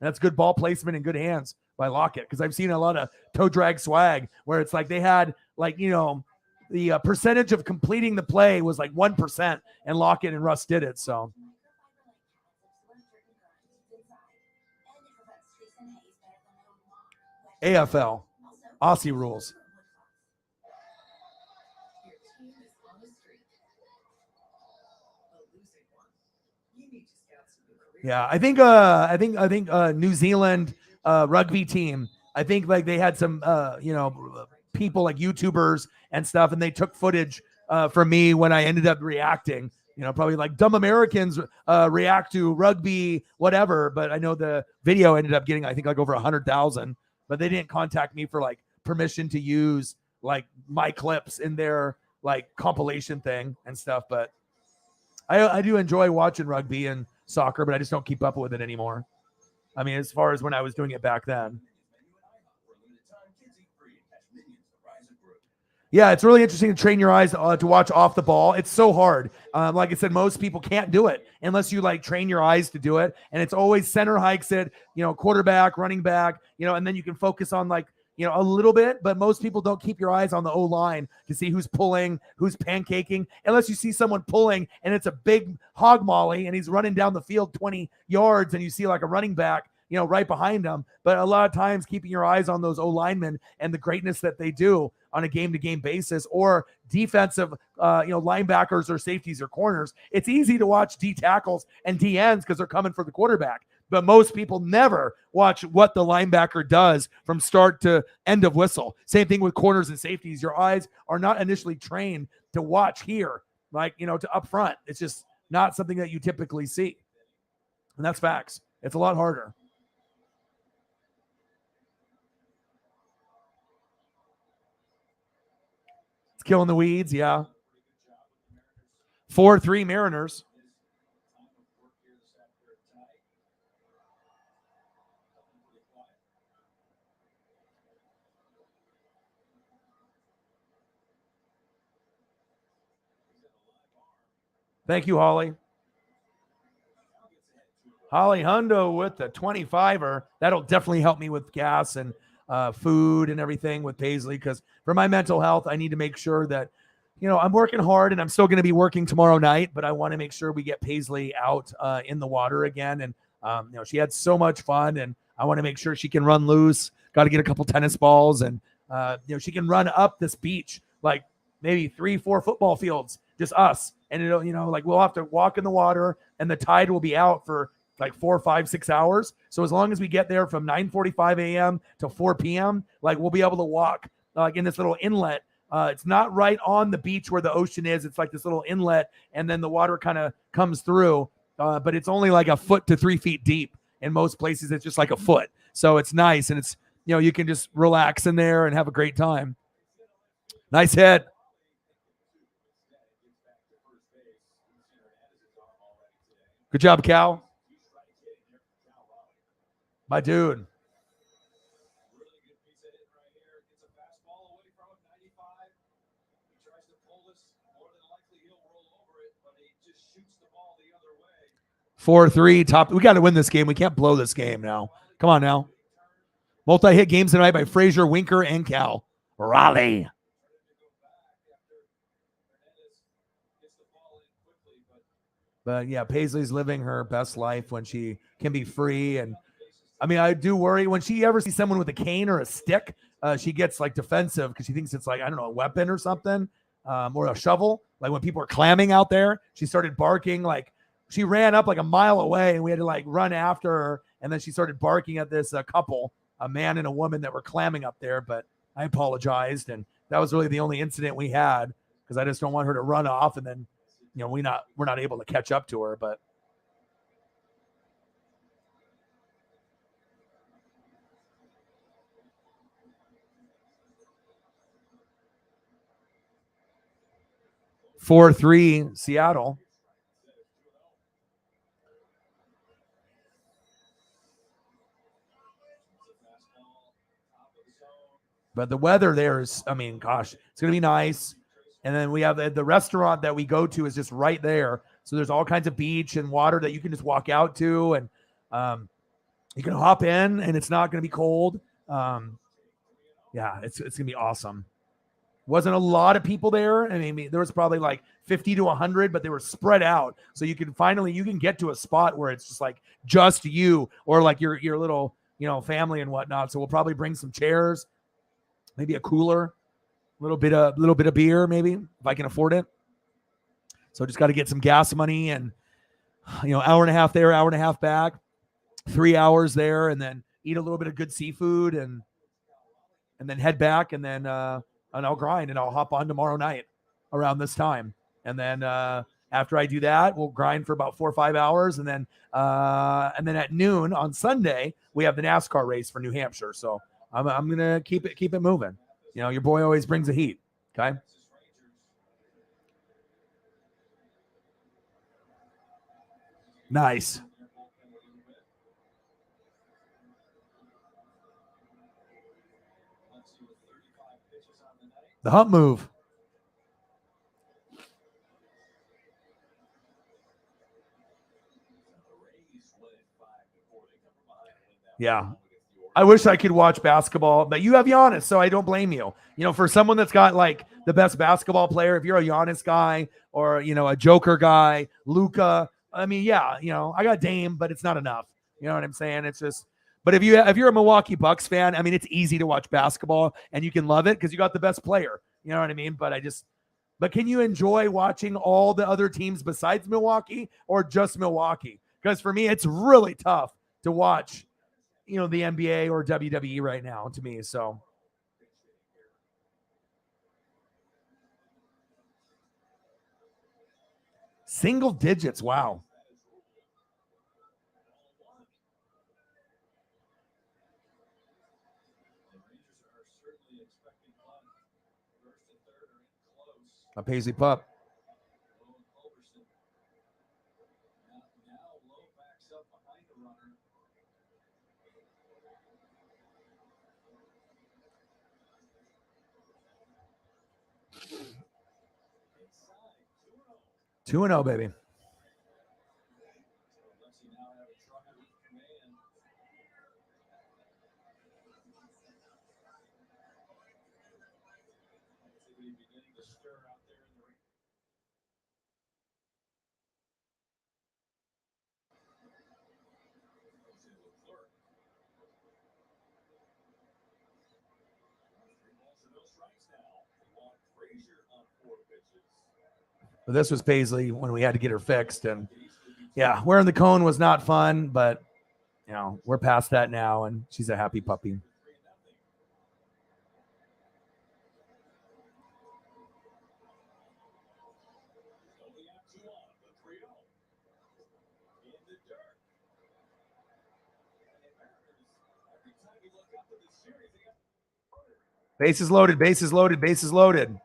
That's good ball placement and good hands by Lockett, because I've seen a lot of toe drag swag where it's like they had like, the percentage of completing the play was like 1%, and Lockett and Russ did it. So AFL, Aussie rules. Yeah, I think New Zealand rugby team, I think like they had some people like YouTubers and stuff, and they took footage from me when I ended up reacting. Probably like dumb Americans react to rugby, whatever. But I know the video ended up getting, I think, like over 100,000. But they didn't contact me for like permission to use like my clips in their like compilation thing and stuff. But I do enjoy watching rugby and soccer, but I just don't keep up with it anymore. I mean, as far as when I was doing it back then. Yeah, it's really interesting to train your eyes to watch off the ball. It's so hard. Like I said, most people can't do it unless you like train your eyes to do it. And it's always center hikes it, quarterback, running back, and then you can focus on like, a little bit, but most people don't keep your eyes on the O-line to see who's pulling, who's pancaking, unless you see someone pulling and it's a big hog molly and he's running down the field 20 yards and you see like a running back, right behind him. But a lot of times keeping your eyes on those O-linemen and the greatness that they do on a game-to-game basis, or defensive, linebackers or safeties or corners. It's easy to watch D tackles and D ends because they're coming for the quarterback. But most people never watch what the linebacker does from start to end of whistle. Same thing with corners and safeties. Your eyes are not initially trained to watch here, like, to up front. It's just not something that you typically see. And that's facts. It's a lot harder. It's killing the weeds, yeah. 4-3 Mariners. Thank you, Holly. Holly Hundo with the 25er. That'll definitely help me with gas and food and everything with Paisley, because for my mental health, I need to make sure that, I'm working hard and I'm still going to be working tomorrow night, but I want to make sure we get Paisley out in the water again. And, she had so much fun, and I want to make sure she can run loose. Got to get a couple tennis balls, and, she can run up this beach, like maybe 3-4 football fields, just us. And it'll, like we'll have to walk in the water and the tide will be out for like 4, 5, 6 hours. So as long as we get there from 9:45 a.m. to 4 p.m., like we'll be able to walk like in this little inlet. It's not right on the beach where the ocean is. It's like this little inlet, and then the water kind of comes through. But it's only like a foot to 3 feet deep. In most places, it's just like a foot. So it's nice, and it's, you can just relax in there and have a great time. Nice hit. Good job, Cal. My dude. Gets a fastball away from him, 95. He tries to pull this. More than likely, he'll roll over it, but he just shoots the ball the other way. 4-3 top. We got to win this game. We can't blow this game now. Come on now. Multi-hit games tonight by Frazier, Winker, and Cal. Raleigh. But yeah, Paisley's living her best life when she can be free. And I mean, I do worry when she ever sees someone with a cane or a stick, she gets like defensive because she thinks it's like, I don't know, a weapon or something, or a shovel. Like when people are clamming out there, she started barking. Like she ran up like a mile away and we had to like run after her. And then she started barking at this couple, a man and a woman that were clamming up there. But I apologized. And that was really the only incident we had because I just don't want her to run off and then, we're not able to catch up to her, but. Four, 3 Seattle. But the weather there is, I mean, gosh, it's going to be nice. And then we have the restaurant that we go to is just right there. So there's all kinds of beach and water that you can just walk out to. And you can hop in and it's not going to be cold. Yeah, it's going to be awesome. Wasn't a lot of people there. I mean, there was probably like 50 to 100, but they were spread out. So you can get to a spot where it's just like just you or like your little, family and whatnot. So we'll probably bring some chairs, maybe a cooler. Little bit of beer, maybe, if I can afford it. So just got to get some gas money and, hour and a half there, hour and a half back, 3 hours there, and then eat a little bit of good seafood and then head back and then I'll grind and I'll hop on tomorrow night around this time. And then after I do that, we'll grind for about 4 or 5 hours. And then at noon on Sunday, we have the NASCAR race for New Hampshire. So I'm going to keep it moving. Your boy always brings the heat. Okay. Nice. The hump move. Yeah. I wish I could watch basketball, but you have Giannis, so I don't blame you. For someone that's got like the best basketball player, if you're a Giannis guy or, a Joker guy, Luka, I mean, yeah, I got Dame, but it's not enough. You know what I'm saying? It's just, but if you're a Milwaukee Bucks fan, I mean, it's easy to watch basketball and you can love it because you got the best player. You know what I mean? But can you enjoy watching all the other teams besides Milwaukee or just Milwaukee? Because for me, it's really tough to watch, the NBA or WWE right now to me. So single digits. Wow. A Paisley pup. Two and 0, baby. But this was Paisley when we had to get her fixed, and yeah, wearing the cone was not fun, but we're past that now, and she's a happy puppy. Bases loaded, bases loaded, bases loaded.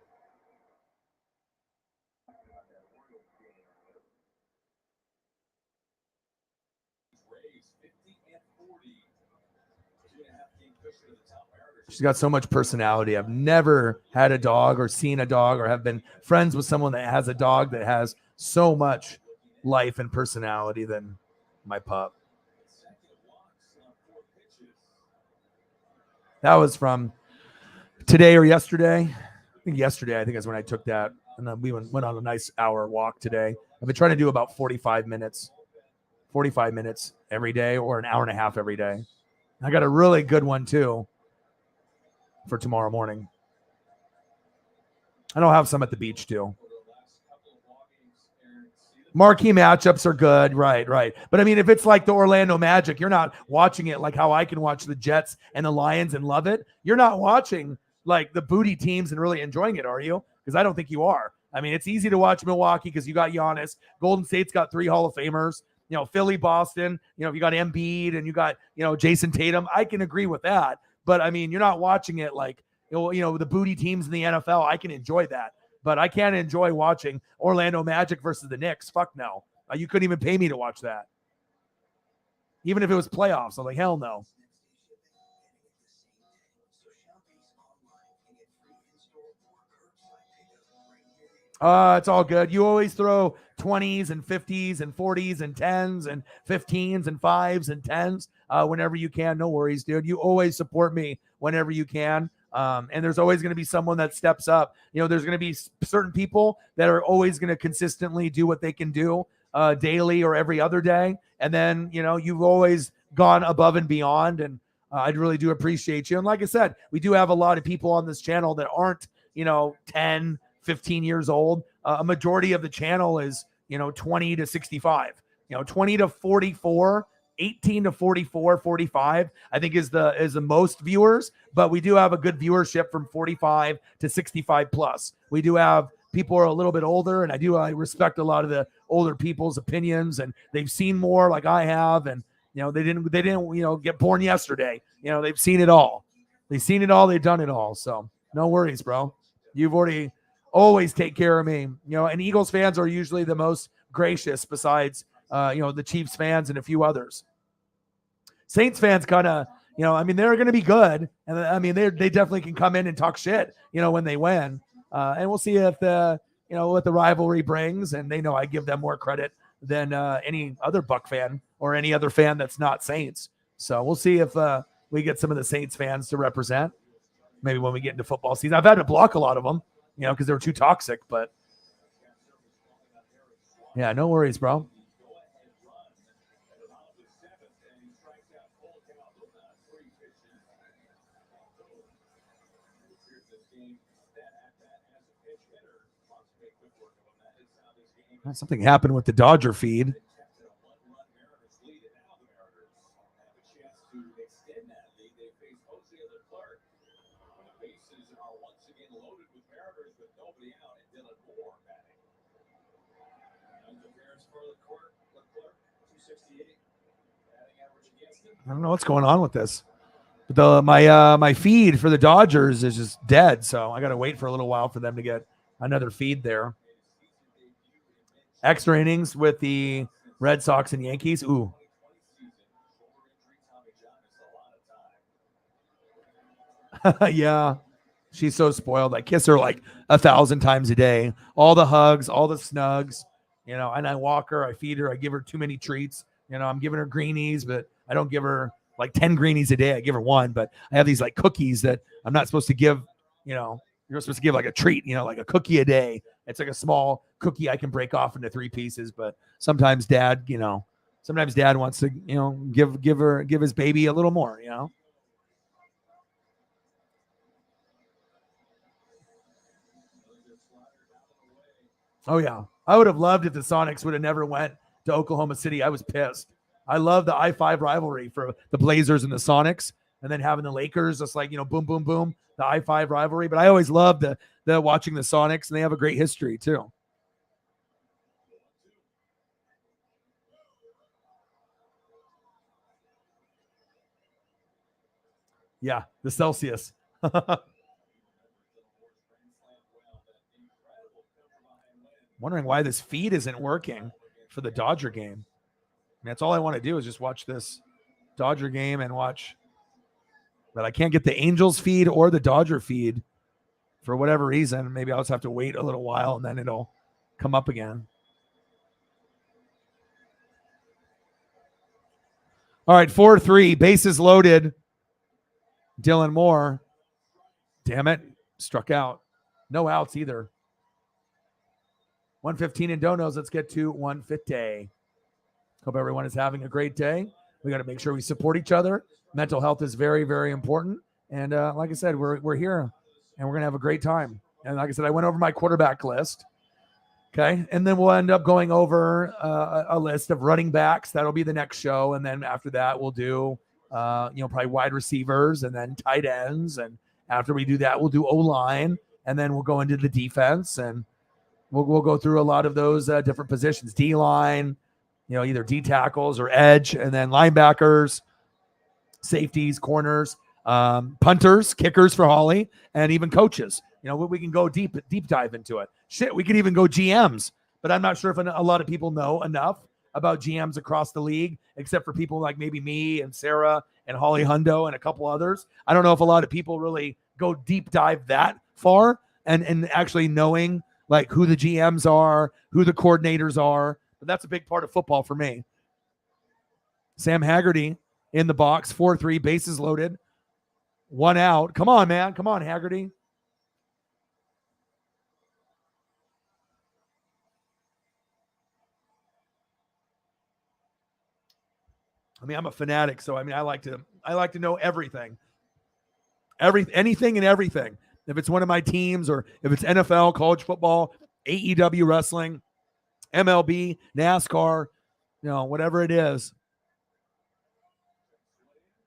She's got so much personality. I've never had a dog or seen a dog or have been friends with someone that has a dog that has so much life and personality than my pup. That was from today or yesterday. I think yesterday, I think is when I took that. And then we went on a nice hour walk today. I've been trying to do about 45 minutes every day, or an hour and a half every day. I got a really good one too for tomorrow morning. And I'll have some at the beach too. Marquee matchups are good, right. But I mean, if it's like the Orlando Magic, you're not watching it like how I can watch the Jets and the Lions and love it. You're not watching like the booty teams and really enjoying it, are you? Because I don't think you are. I mean, it's easy to watch Milwaukee because you got Giannis. Golden State's got 3 Hall of Famers. Philly, Boston. You got Embiid and you got Jason Tatum. I can agree with that. But I mean, you're not watching it like the booty teams in the NFL. I can enjoy that. But I can't enjoy watching Orlando Magic versus the Knicks. Fuck no. You couldn't even pay me to watch that. Even if it was playoffs. I'm like, hell no. It's all good. You always throw 20s and 50s and 40s and 10s and 15s and 5s and 10s whenever you can. No worries, dude. You always support me whenever you can. And there's always going to be someone that steps up. There's going to be certain people that are always going to consistently do what they can do daily or every other day. And then, you've always gone above and beyond. And I really do appreciate you. And like I said, we do have a lot of people on this channel that aren't, 10, 15 years old. A majority of the channel is, 20 to 65, 20 to 44, 18 to 44, 45, I think is the most viewers, but we do have a good viewership from 45 to 65 plus. We do have people who are a little bit older, and I respect a lot of the older people's opinions, and they've seen more like I have, and they didn't get born yesterday. They've seen it all. They've seen it all, they've done it all. So no worries, bro. You've already always take care of me, and Eagles fans are usually the most gracious besides, the Chiefs fans and a few others. Saints fans kind of, they're going to be good. And I mean, they definitely can come in and talk shit, when they win. And we'll see if what the rivalry brings. And they know I give them more credit than any other Buck fan or any other fan that's not Saints. So we'll see if we get some of the Saints fans to represent. Maybe when we get into football season. I've had to block a lot of them, because they were too toxic. But yeah, no worries, bro. Something happened with the Dodger feed. I don't know what's going on with this. But my feed for the Dodgers is just dead, so I got to wait for a little while for them to get another feed there. Extra innings with the Red Sox and Yankees. Ooh. Yeah. She's so spoiled. I kiss her like 1,000 times a day. All the hugs, all the snugs, and I walk her, I feed her, I give her too many treats. I'm giving her greenies, but I don't give her like 10 greenies a day. I give her one, but I have these like cookies that I'm not supposed to give, you're supposed to give like a treat, like a cookie a day. It's like a small cookie I can break off into 3 pieces, but sometimes dad wants to, give his baby a little more, Oh, yeah. I would have loved if the Sonics would have never went to Oklahoma City. I was pissed. I love the I-5 rivalry for the Blazers and the Sonics, and then having the Lakers just like, boom, boom, boom, the I-5 rivalry. But I always loved the watching the Sonics, and they have a great history too. Yeah, the Celsius. Wondering why this feed isn't working for the Dodger game. I mean, that's all I want to do is just watch this Dodger game and watch. But I can't get the Angels feed or the Dodger feed for whatever reason. Maybe I'll just have to wait a little while and then it'll come up again. All right, 4-3, bases loaded. Dylan Moore. Damn it, struck out. No outs either. 115 in Donos. Let's get to 150. Hope everyone is having a great day. We got to make sure we support each other. Mental health is very, very important. And like I said, we're here and we're going to have a great time. And like I said, I went over my quarterback list. Okay. And then we'll end up going over a list of running backs. That'll be the next show. And then after that, we'll do, probably wide receivers and then tight ends. And after we do that, we'll do O-line. And then we'll go into the defense and we'll go through a lot of those different positions. D-line, either D tackles or edge, and then linebackers, safeties, corners, punters, kickers for Holly, and even coaches. We can go deep dive into it. Shit, we could even go GMs, but I'm not sure if a lot of people know enough about GMs across the league, except for people like maybe me and Sarah and Holly Hundo and a couple others. I don't know if a lot of people really go deep dive that far and actually knowing like who the GMs are, who the coordinators are. But that's a big part of football for me. Sam Haggerty in the box, 4-3, bases loaded, 1 out. Come on, man. Come on, Haggerty. I mean, I'm a fanatic, so I mean, I like to know everything. Anything and everything. If it's one of my teams or if it's NFL, college football, AEW wrestling, MLB, NASCAR, whatever it is.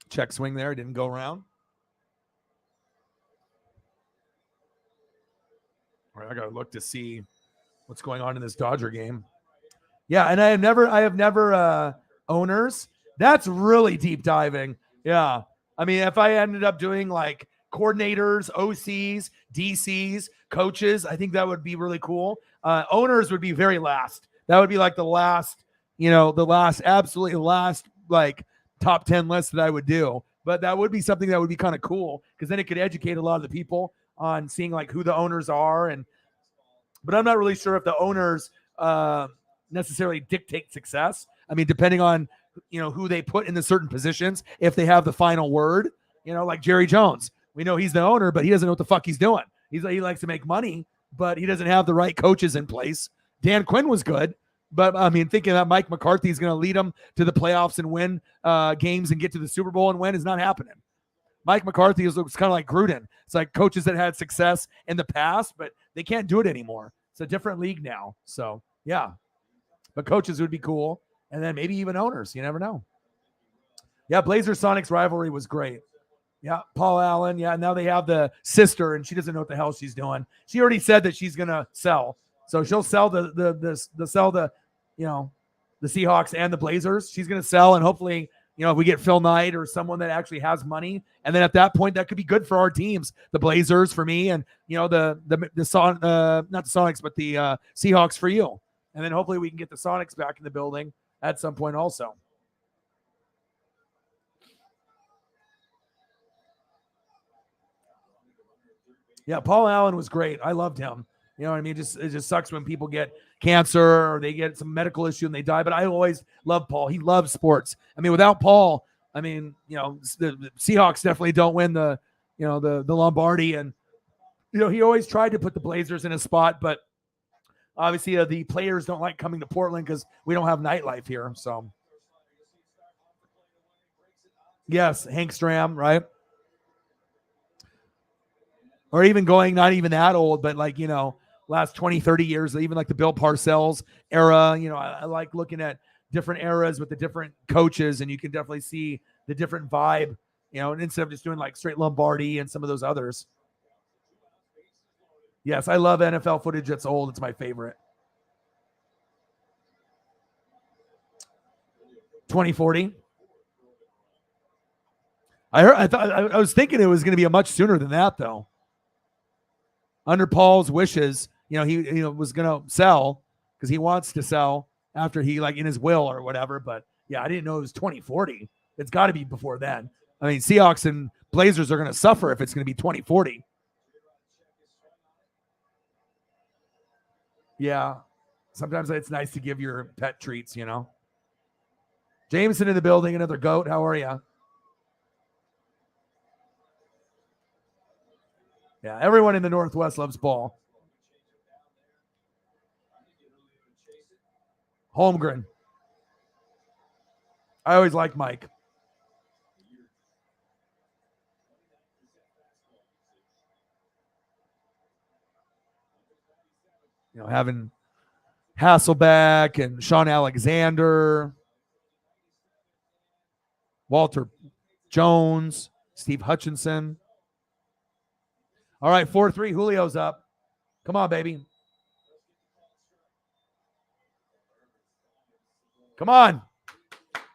Check swing there. Didn't go around. All right, I got to look to see what's going on in this Dodger game. Yeah, and I have never owners. That's really deep diving. Yeah. I mean, if I ended up doing like coordinators, OCs, DCs, coaches, I think that would be really cool. Owners would be very last. That would be like the last, absolutely last, like top 10 list that I would do. But that would be something that would be kind of cool because then it could educate a lot of the people on seeing like who the owners are. But I'm not really sure if the owners necessarily dictate success. I mean, depending on, who they put in the certain positions, if they have the final word, like Jerry Jones. We know he's the owner, but he doesn't know what the fuck he's doing. He likes to make money, but he doesn't have the right coaches in place. Dan Quinn was good, but I mean, thinking that Mike McCarthy is going to lead them to the playoffs and win games and get to the Super Bowl and win is not happening. Mike McCarthy is kind of like Gruden. It's like coaches that had success in the past, but they can't do it anymore. It's a different league now. So, yeah. But coaches would be cool. And then maybe even owners. You never know. Yeah, Blazer Sonics rivalry was great. Yeah, Paul Allen. Yeah, now they have the sister, and she doesn't know what the hell she's doing. She already said that she's gonna sell, so she'll sell the you know, the Seahawks and the Blazers. She's gonna sell, and hopefully, if we get Phil Knight or someone that actually has money, and then at that point, that could be good for our teams. The Blazers for me, and not the Sonics, but the Seahawks for you. And then hopefully we can get the Sonics back in the building at some point also. Yeah, Paul Allen was great. I loved him. You know what I mean? It just sucks when people get cancer or they get some medical issue and they die. But I always loved Paul. He loves sports. I mean, without Paul, the Seahawks definitely don't win the Lombardi. And he always tried to put the Blazers in a spot, but obviously the players don't like coming to Portland because we don't have nightlife here. So yes, Hank Stram, right? Or even going, not even that old, but last 20, 30 years, even like the Bill Parcells era. I like looking at different eras with the different coaches, and you can definitely see the different vibe, and instead of just doing like straight Lombardi and some of those others. Yes, I love NFL footage that's old. It's my favorite. 2040. I was thinking it was going to be a much sooner than that, though. Under Paul's wishes, he was going to sell because he wants to sell after he in his will or whatever. But yeah, I didn't know it was 2040. It's got to be before then. I mean, Seahawks and Blazers are going to suffer if it's going to be 2040. Yeah. Sometimes it's nice to give your pet treats, Jameson in the building, another goat. How are you? Yeah, everyone in the Northwest loves ball. Holmgren. I always like Mike. Having Hasselbeck and Sean Alexander, Walter Jones, Steve Hutchinson. All right, 4-3. Julio's up. Come on, baby. Come on.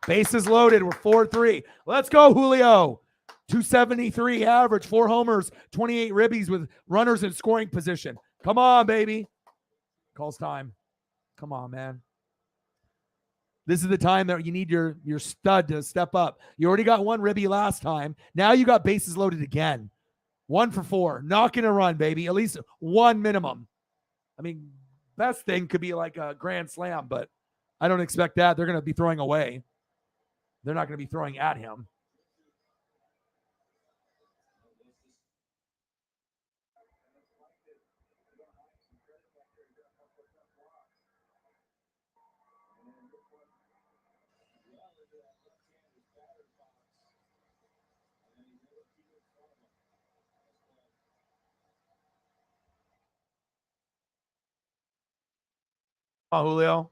Bases loaded. We're 4-3. Let's go, Julio. 273 average, 4 homers, 28 ribbies with runners in scoring position. Come on, baby. Calls time. Come on, man. This is the time that you need your stud to step up. You already got 1 ribby last time. Now you got bases loaded again. 1 for 4. Knocking a run, baby. At least 1 minimum. I mean, best thing could be like a grand slam, but I don't expect that. They're going to be throwing away. They're not going to be throwing at him. Come on, Julio.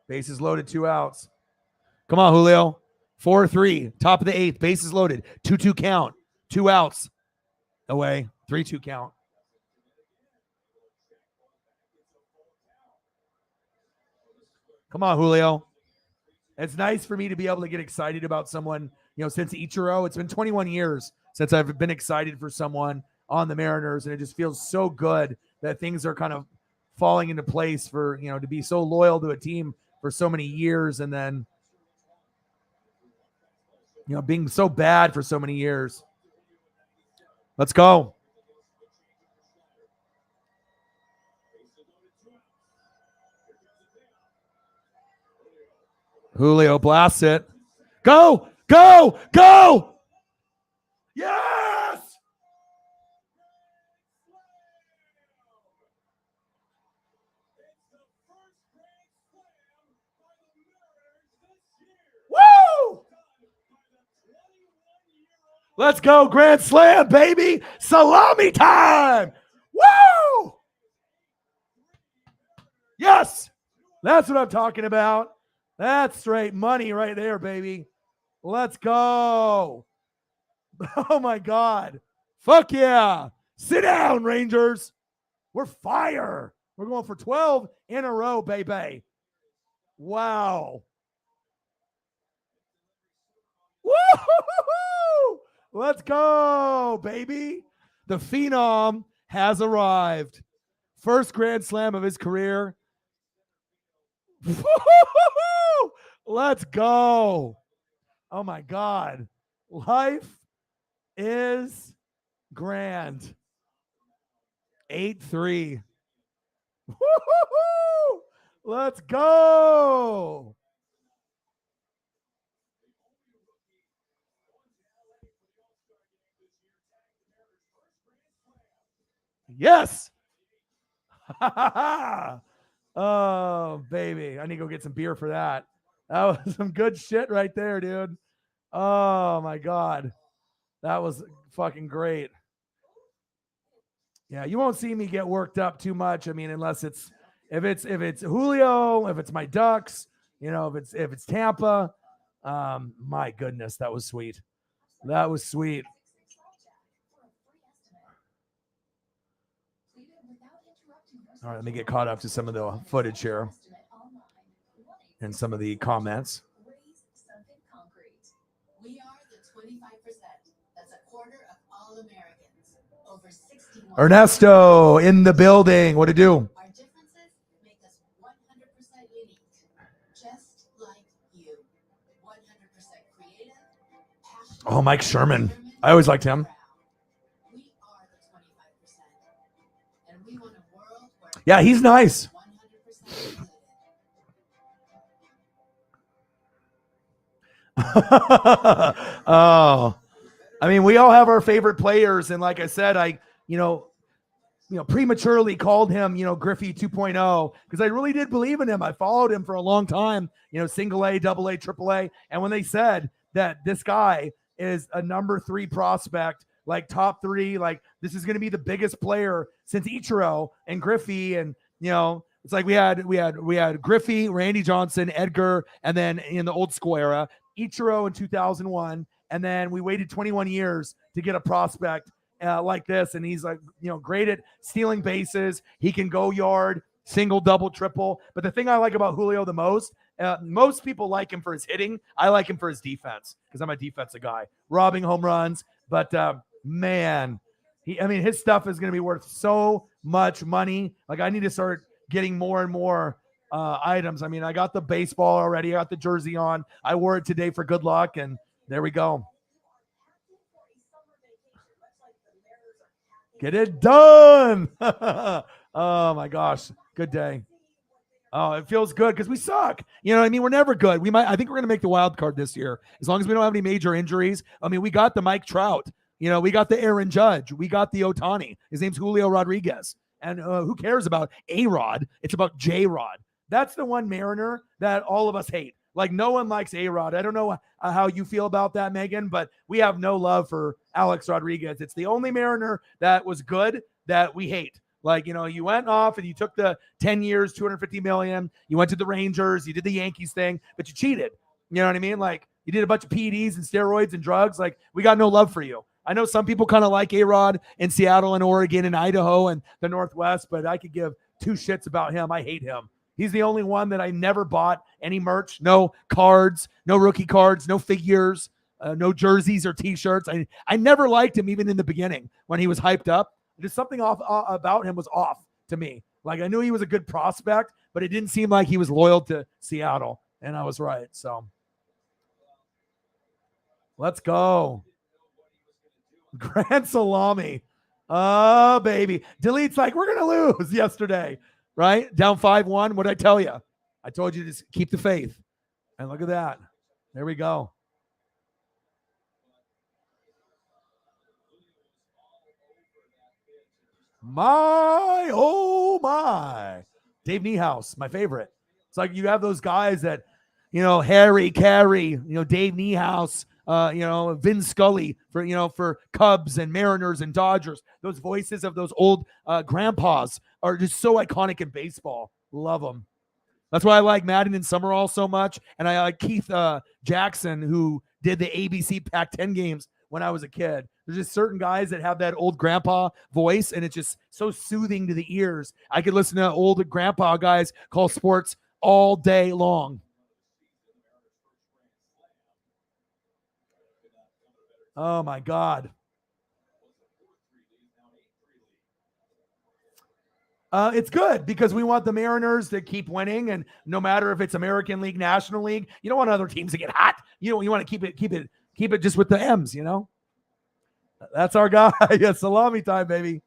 Bases loaded, 2 outs. Come on, Julio. 4-3. Top of the 8th. Bases loaded. 2-2 count. 2 outs. Away. 3-2 count. Come on, Julio. It's nice for me to be able to get excited about someone, since Ichiro. It's been 21 years since I've been excited for someone on the Mariners, and it just feels so good that things are kind of falling into place for, to be so loyal to a team for so many years and then, being so bad for so many years. Let's go. Julio blasts it. Go, go, go. Yes. Woo! Let's go, grand slam, baby. Salami time. Woo! Yes, that's what I'm talking about. That's straight money right there, baby. Let's go. Oh my God. Fuck yeah. Sit down, Rangers. We're fire. We're going for 12 in a row, baby. Wow. Woo! Let's go, baby. The Phenom has arrived. First Grand Slam of his career. Woo-hoo-hoo-hoo! Let's go. Oh my God. Life is grand. 8-3. Woo-hoo-hoo! Let's go. Yes. Oh, baby. I need to go get some beer for that. That was some good shit right there, dude. Oh my God. That was fucking great. Yeah, you won't see me get worked up too much. I mean, unless it's if it's Julio, if it's my Ducks, if it's Tampa. My goodness, that was sweet. That was sweet. All right, let me get caught up to some of the footage here and some of the comments. We are the 25%. That's a quarter of all Americans. Over 61. Ernesto in the building. What to do? Our differences make us 100% unique. Just like you. 100% creative, passionate. Oh, Mike Sherman. I always liked him. We are the 25%. And we want a world where Yeah, he's nice. 100% included. Oh, I mean, we all have our favorite players, and like I said, I prematurely called him, Griffey 2.0 because I really did believe in him. I followed him for a long time, single A, double A, triple A, and when they said that this guy is a number 3 prospect, like top 3, like this is going to be the biggest player since Ichiro and Griffey, and it's like we had Griffey, Randy Johnson, Edgar, and then in the old school era, Ichiro in 2001, and then we waited 21 years to get a prospect like this, and he's like, great at stealing bases. He can go yard, single, double, triple. But the thing I like about Julio the most people like him for his hitting. I like him for his defense because I'm a defensive guy, robbing home runs. But man, his stuff is going to be worth so much money. Like I need to start getting more and more items. I mean, I got the baseball already. I got the jersey on. I wore it today for good luck, and there we go. Get it done. Oh my gosh. Good day. Oh, it feels good because we suck. You know what I mean? We're never good. I think we're going to make the wild card this year. As long as we don't have any major injuries. I mean, we got the Mike Trout. We got the Aaron Judge. We got the Ohtani. His name's Julio Rodriguez. And who cares about A-Rod? It's about J-Rod. That's the one Mariner that all of us hate. Like, no one likes A-Rod. I don't know how you feel about that, Megan, but we have no love for Alex Rodriguez. It's the only Mariner that was good that we hate. Like, you went off and you took the 10 years, $250 million. You went to the Rangers. You did the Yankees thing, but you cheated. You know what I mean? Like, you did a bunch of PEDs and steroids and drugs. Like, we got no love for you. I know some people kind of like A-Rod in Seattle and Oregon and Idaho and the Northwest, but I could give two shits about him. I hate him. He's the only one that I never bought any merch, no cards, no rookie cards, no figures, no jerseys or T-shirts. I never liked him even in the beginning when he was hyped up. Just something off about him was off to me. Like, I knew he was a good prospect, but it didn't seem like he was loyal to Seattle, and I was right. So let's go. Grand Salami. Oh, baby. Delete's like, we're going to lose yesterday, right? Down 5-1. What did I tell you? I told you to keep the faith. And look at that. There we go. My, oh my. Dave Niehaus, my favorite. It's like you have those guys that, Harry Carey, Dave Niehaus, Vin Scully for Cubs and Mariners and Dodgers. Those voices of those old grandpas are just so iconic in baseball. Love them. That's why I like Madden and Summerall so much. And I like Keith Jackson, who did the ABC Pac-10 games when I was a kid. There's just certain guys that have that old grandpa voice, and it's just so soothing to the ears. I could listen to old grandpa guys call sports all day long. Oh my God. It's good because we want the Mariners to keep winning, and no matter if it's American League, National League, you don't want other teams to get hot. You want to keep it just with the M's. That's our guy. Yeah, salami time, baby.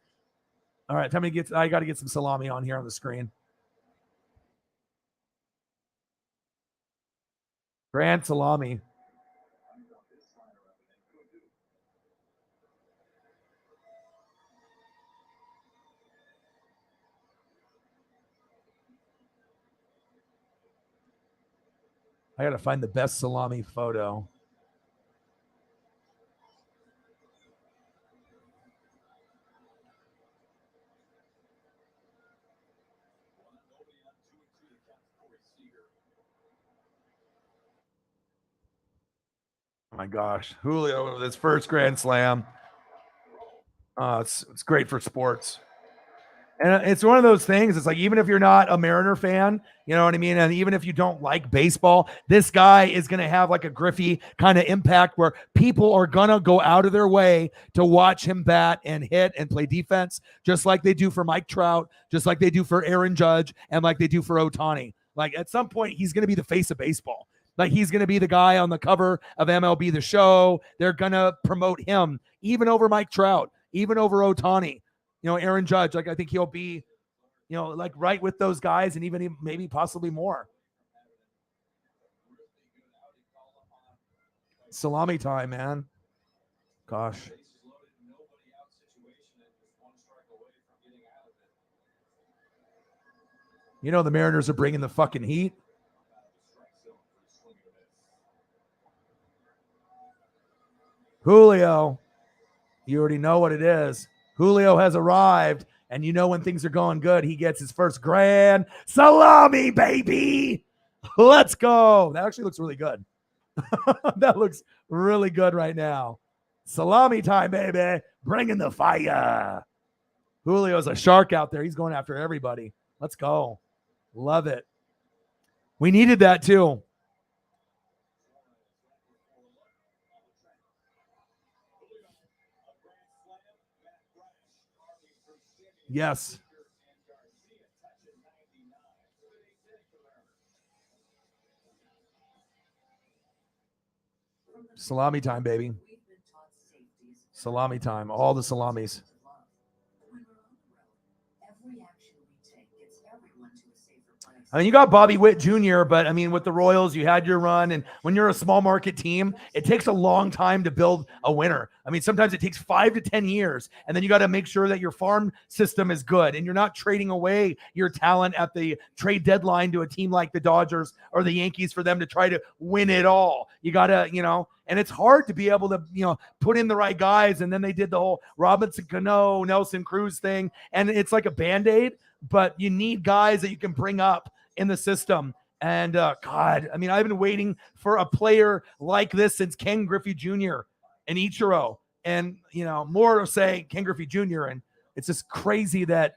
All right, I got to get some salami on here on the screen. Grand salami. I got to find the best salami photo. Oh my gosh, Julio with his first Grand Slam. It's great for sports. And it's one of those things. It's like, even if you're not a Mariner fan, you know what I mean? And even if you don't like baseball, this guy is going to have like a Griffey kind of impact where people are going to go out of their way to watch him bat and hit and play defense, just like they do for Mike Trout, just like they do for Aaron Judge, and like they do for Ohtani. Like, at some point, he's going to be the face of baseball. Like, he's going to be the guy on the cover of MLB The Show. They're going to promote him even over Mike Trout, even over Ohtani. Aaron Judge, like, I think he'll be, like, right with those guys, and even maybe possibly more. Salami time, man. Gosh. The Mariners are bringing the fucking heat. Julio, you already know what it is. Julio has arrived, and when things are going good, he gets his first grand salami, baby. Let's go. That actually looks really good. That looks really good right now. Salami time, baby. Bringing the fire. Julio's a shark out there. He's going after everybody. Let's go. Love it. We needed that too. Yes. Salami time, baby. Salami time. All the salamis. I mean, you got Bobby Witt Jr., but I mean, with the Royals, you had your run. And when you're a small market team, it takes a long time to build a winner. I mean, sometimes it takes 5 to 10 years. And then you got to make sure that your farm system is good and you're not trading away your talent at the trade deadline to a team like the Dodgers or the Yankees for them to try to win it all. You got to, and it's hard to be able to, put in the right guys. And then they did the whole Robinson Cano, Nelson Cruz thing. And it's like a Band-Aid, but you need guys that you can bring up in the system. And God, I mean, I've been waiting for a player like this since Ken Griffey Jr. and Ichiro, and more to say Ken Griffey Jr. And it's just crazy that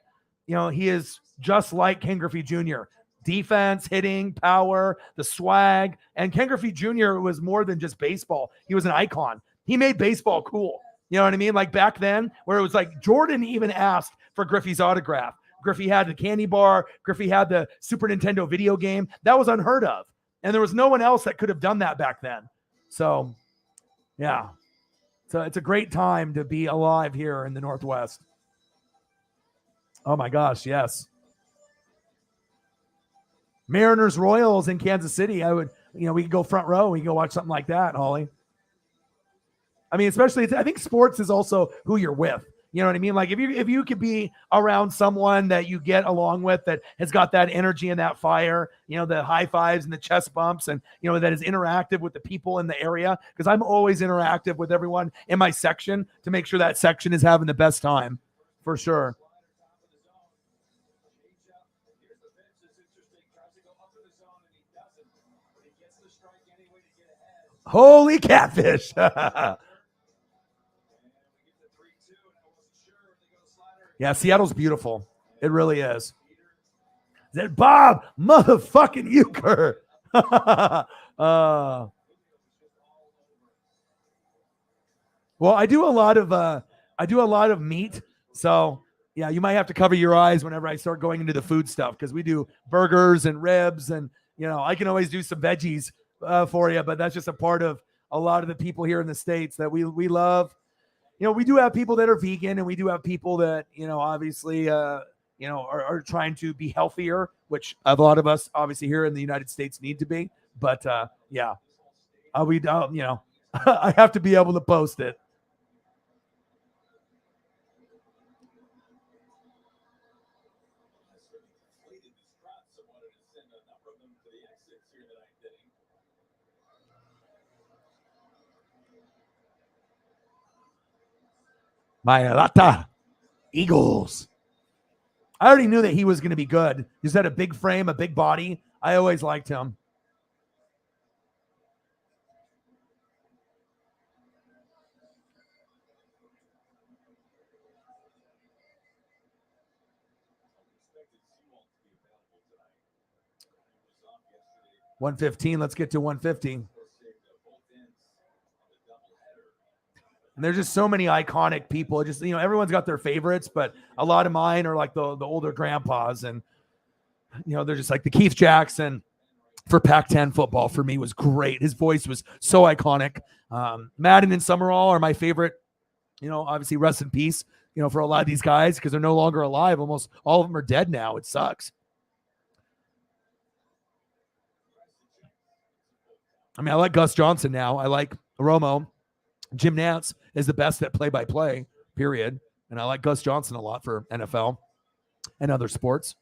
he is just like Ken Griffey Jr. Defense, hitting, power, the swag. And Ken Griffey Jr. was more than just baseball. He was an icon. He made baseball cool. You know what I mean? Like back then, where it was like Jordan even asked for Griffey's autograph. Griffey had the candy bar. Griffey had the Super Nintendo video game. That was unheard of. And there was no one else that could have done that back then. So, yeah. So it's a great time to be alive here in the Northwest. Oh, my gosh, yes. Mariners Royals in Kansas City. I would, we could go front row. We can go watch something like that, Holly. I mean, especially, I think sports is also who you're with. You know what I mean? Like if you could be around someone that you get along with that has got that energy and that fire, the high fives and the chest bumps, and that is interactive with the people in the area. Because I'm always interactive with everyone in my section to make sure that section is having the best time, for sure. Holy catfish. Yeah, Seattle's beautiful. It really is. Is that Bob motherfucking Euchre? Well, I do a lot of meat. So yeah, you might have to cover your eyes whenever I start going into the food stuff because we do burgers and ribs, and I can always do some veggies for you, but that's just a part of a lot of the people here in the States that we love. We do have people that are vegan, and we do have people that obviously are trying to be healthier, which a lot of us obviously here in the United States need to be. But yeah, I have to be able to post it. Mailata Eagles. I already knew that he was going to be good. He's had a big frame, a big body. I always liked him. $115. Let's get to $150. And there's just so many iconic people. Just everyone's got their favorites, but a lot of mine are like the older grandpas, and they're just like the Keith Jackson for Pac-10 football for me was great. His voice was so iconic. Madden and Summerall are my favorite. Obviously rest in peace. For a lot of these guys because they're no longer alive. Almost all of them are dead now. It sucks. I mean, I like Gus Johnson now. I like Romo. Jim Nantz is the best at play-by-play, period. And I like Gus Johnson a lot for NFL and other sports.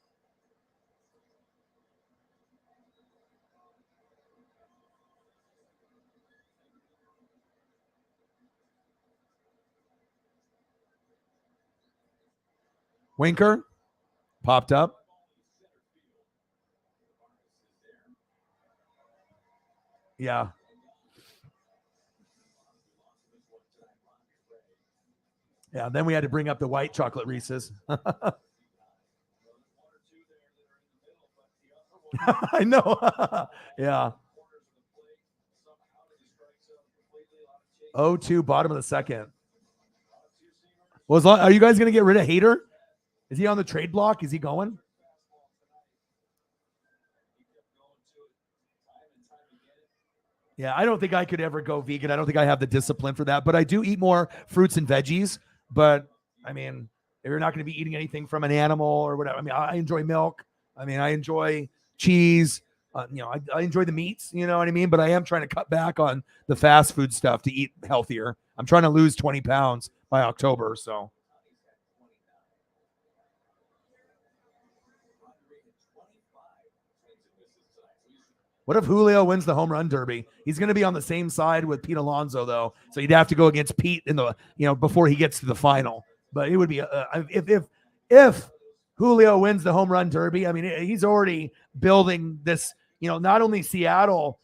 Winker popped up. Yeah. Yeah, then we had to bring up the white chocolate Reese's. I know. Yeah. 0-2, bottom of the second. Are you guys going to get rid of Hader? Is he on the trade block? Is he going? Yeah, I don't think I could ever go vegan. I don't think I have the discipline for that, but I do eat more fruits and veggies. But I mean, if you're not going to be eating anything from an animal or whatever, I mean, I enjoy milk. I mean, I enjoy cheese. I enjoy the meats, you know what I mean? But I am trying to cut back on the fast food stuff to eat healthier. I'm trying to lose 20 pounds by October. So what if Julio wins the home run derby? He's going to be on the same side with Pete Alonso, though. So you'd have to go against Pete in the before he gets to the final. But it would be if Julio wins the home run derby. I mean, he's already building this. Not only Seattle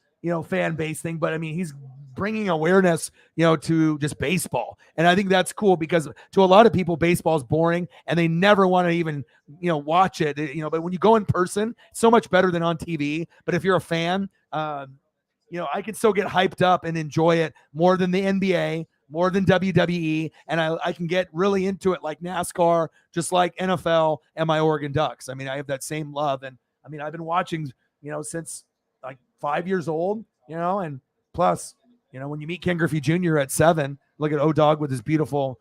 fan base thing, but I mean he's bringing awareness to just baseball, and I think that's cool because to a lot of people baseball is boring and they never want to even watch it. But when you go in person, it's so much better than on TV. But if you're a fan, I can still get hyped up and enjoy it more than the NBA, more than WWE, and I can get really into it like NASCAR, just like NFL and my Oregon Ducks. I mean, I have that same love, and I mean, I've been watching, since like 5 years old, and plus, when you meet Ken Griffey Jr. at 7, look at O-Dog with his beautiful,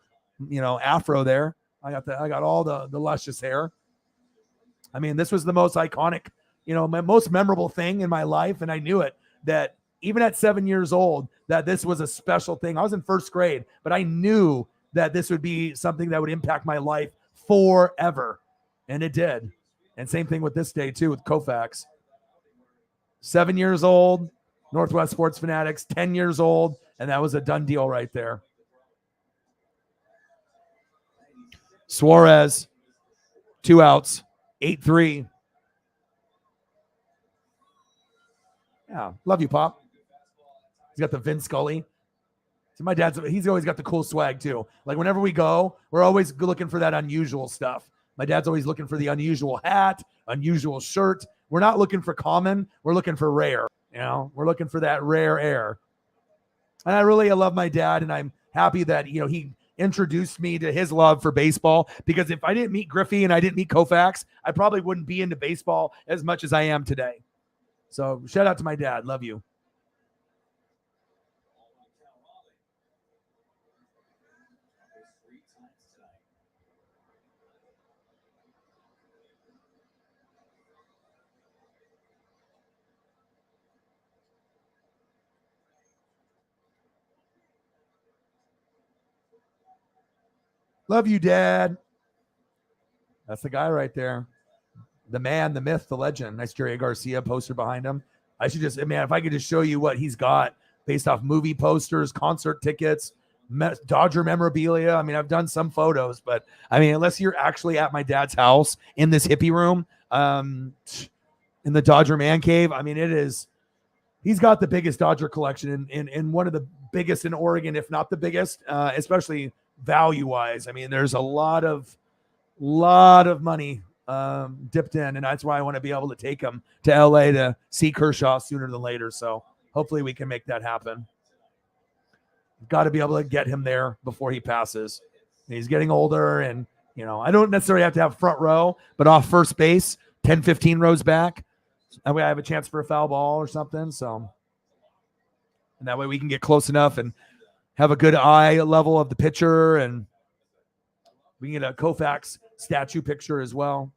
afro there. I got all the luscious hair. I mean, this was the most iconic, my most memorable thing in my life, and I knew it that even at 7 years old, that this was a special thing. I was in first grade, but I knew that this would be something that would impact my life forever. And it did. And same thing with this day, too, with Koufax. 7 years old, Northwest Sports Fanatics, 10 years old, and that was a done deal right there. Suarez, 2 outs, 8-3. Yeah, love you, Pop. He's got the Vin Scully. So my dad's, he's always got the cool swag too. Like whenever we go, we're always looking for that unusual stuff. My dad's always looking for the unusual hat, unusual shirt. We're not looking for common. We're looking for rare. You know, we're looking for that rare air. And I love my dad, and I'm happy that, you know, he introduced me to his love for baseball, because if I didn't meet Griffey and I didn't meet Koufax, I probably wouldn't be into baseball as much as I am today. So shout out to my dad. Love you. Love you, Dad. That's the guy right there. The man, the myth, the legend. Nice Jerry Garcia poster behind him. I should just, man, if I could just show you what he's got based off movie posters, concert tickets, Dodger memorabilia. I mean, I've done some photos, but I mean, unless you're actually at my dad's house in this hippie room, in the Dodger man cave, I mean, he's got the biggest Dodger collection in one of the biggest in Oregon, if not the biggest, especially value wise. I mean, there's a lot of money dipped in, and that's why I want to be able to take him to LA to see Kershaw sooner than later. So hopefully we can make that happen. Got to be able to get him there before he passes. He's getting older, and you know, I don't necessarily have to have front row, but off first base, 10, 15 rows back. That way I have a chance for a foul ball or something. So, and that way we can get close enough and have a good eye level of the pitcher, and we can get a Koufax statue picture as well.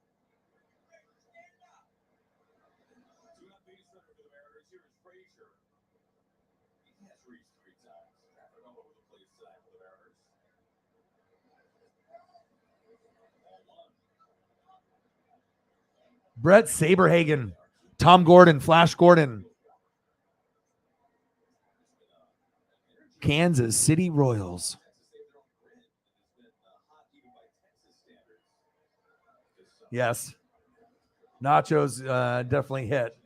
Brett Saberhagen, Tom Gordon, Flash Gordon, Kansas City Royals. Yes. Nachos definitely hit.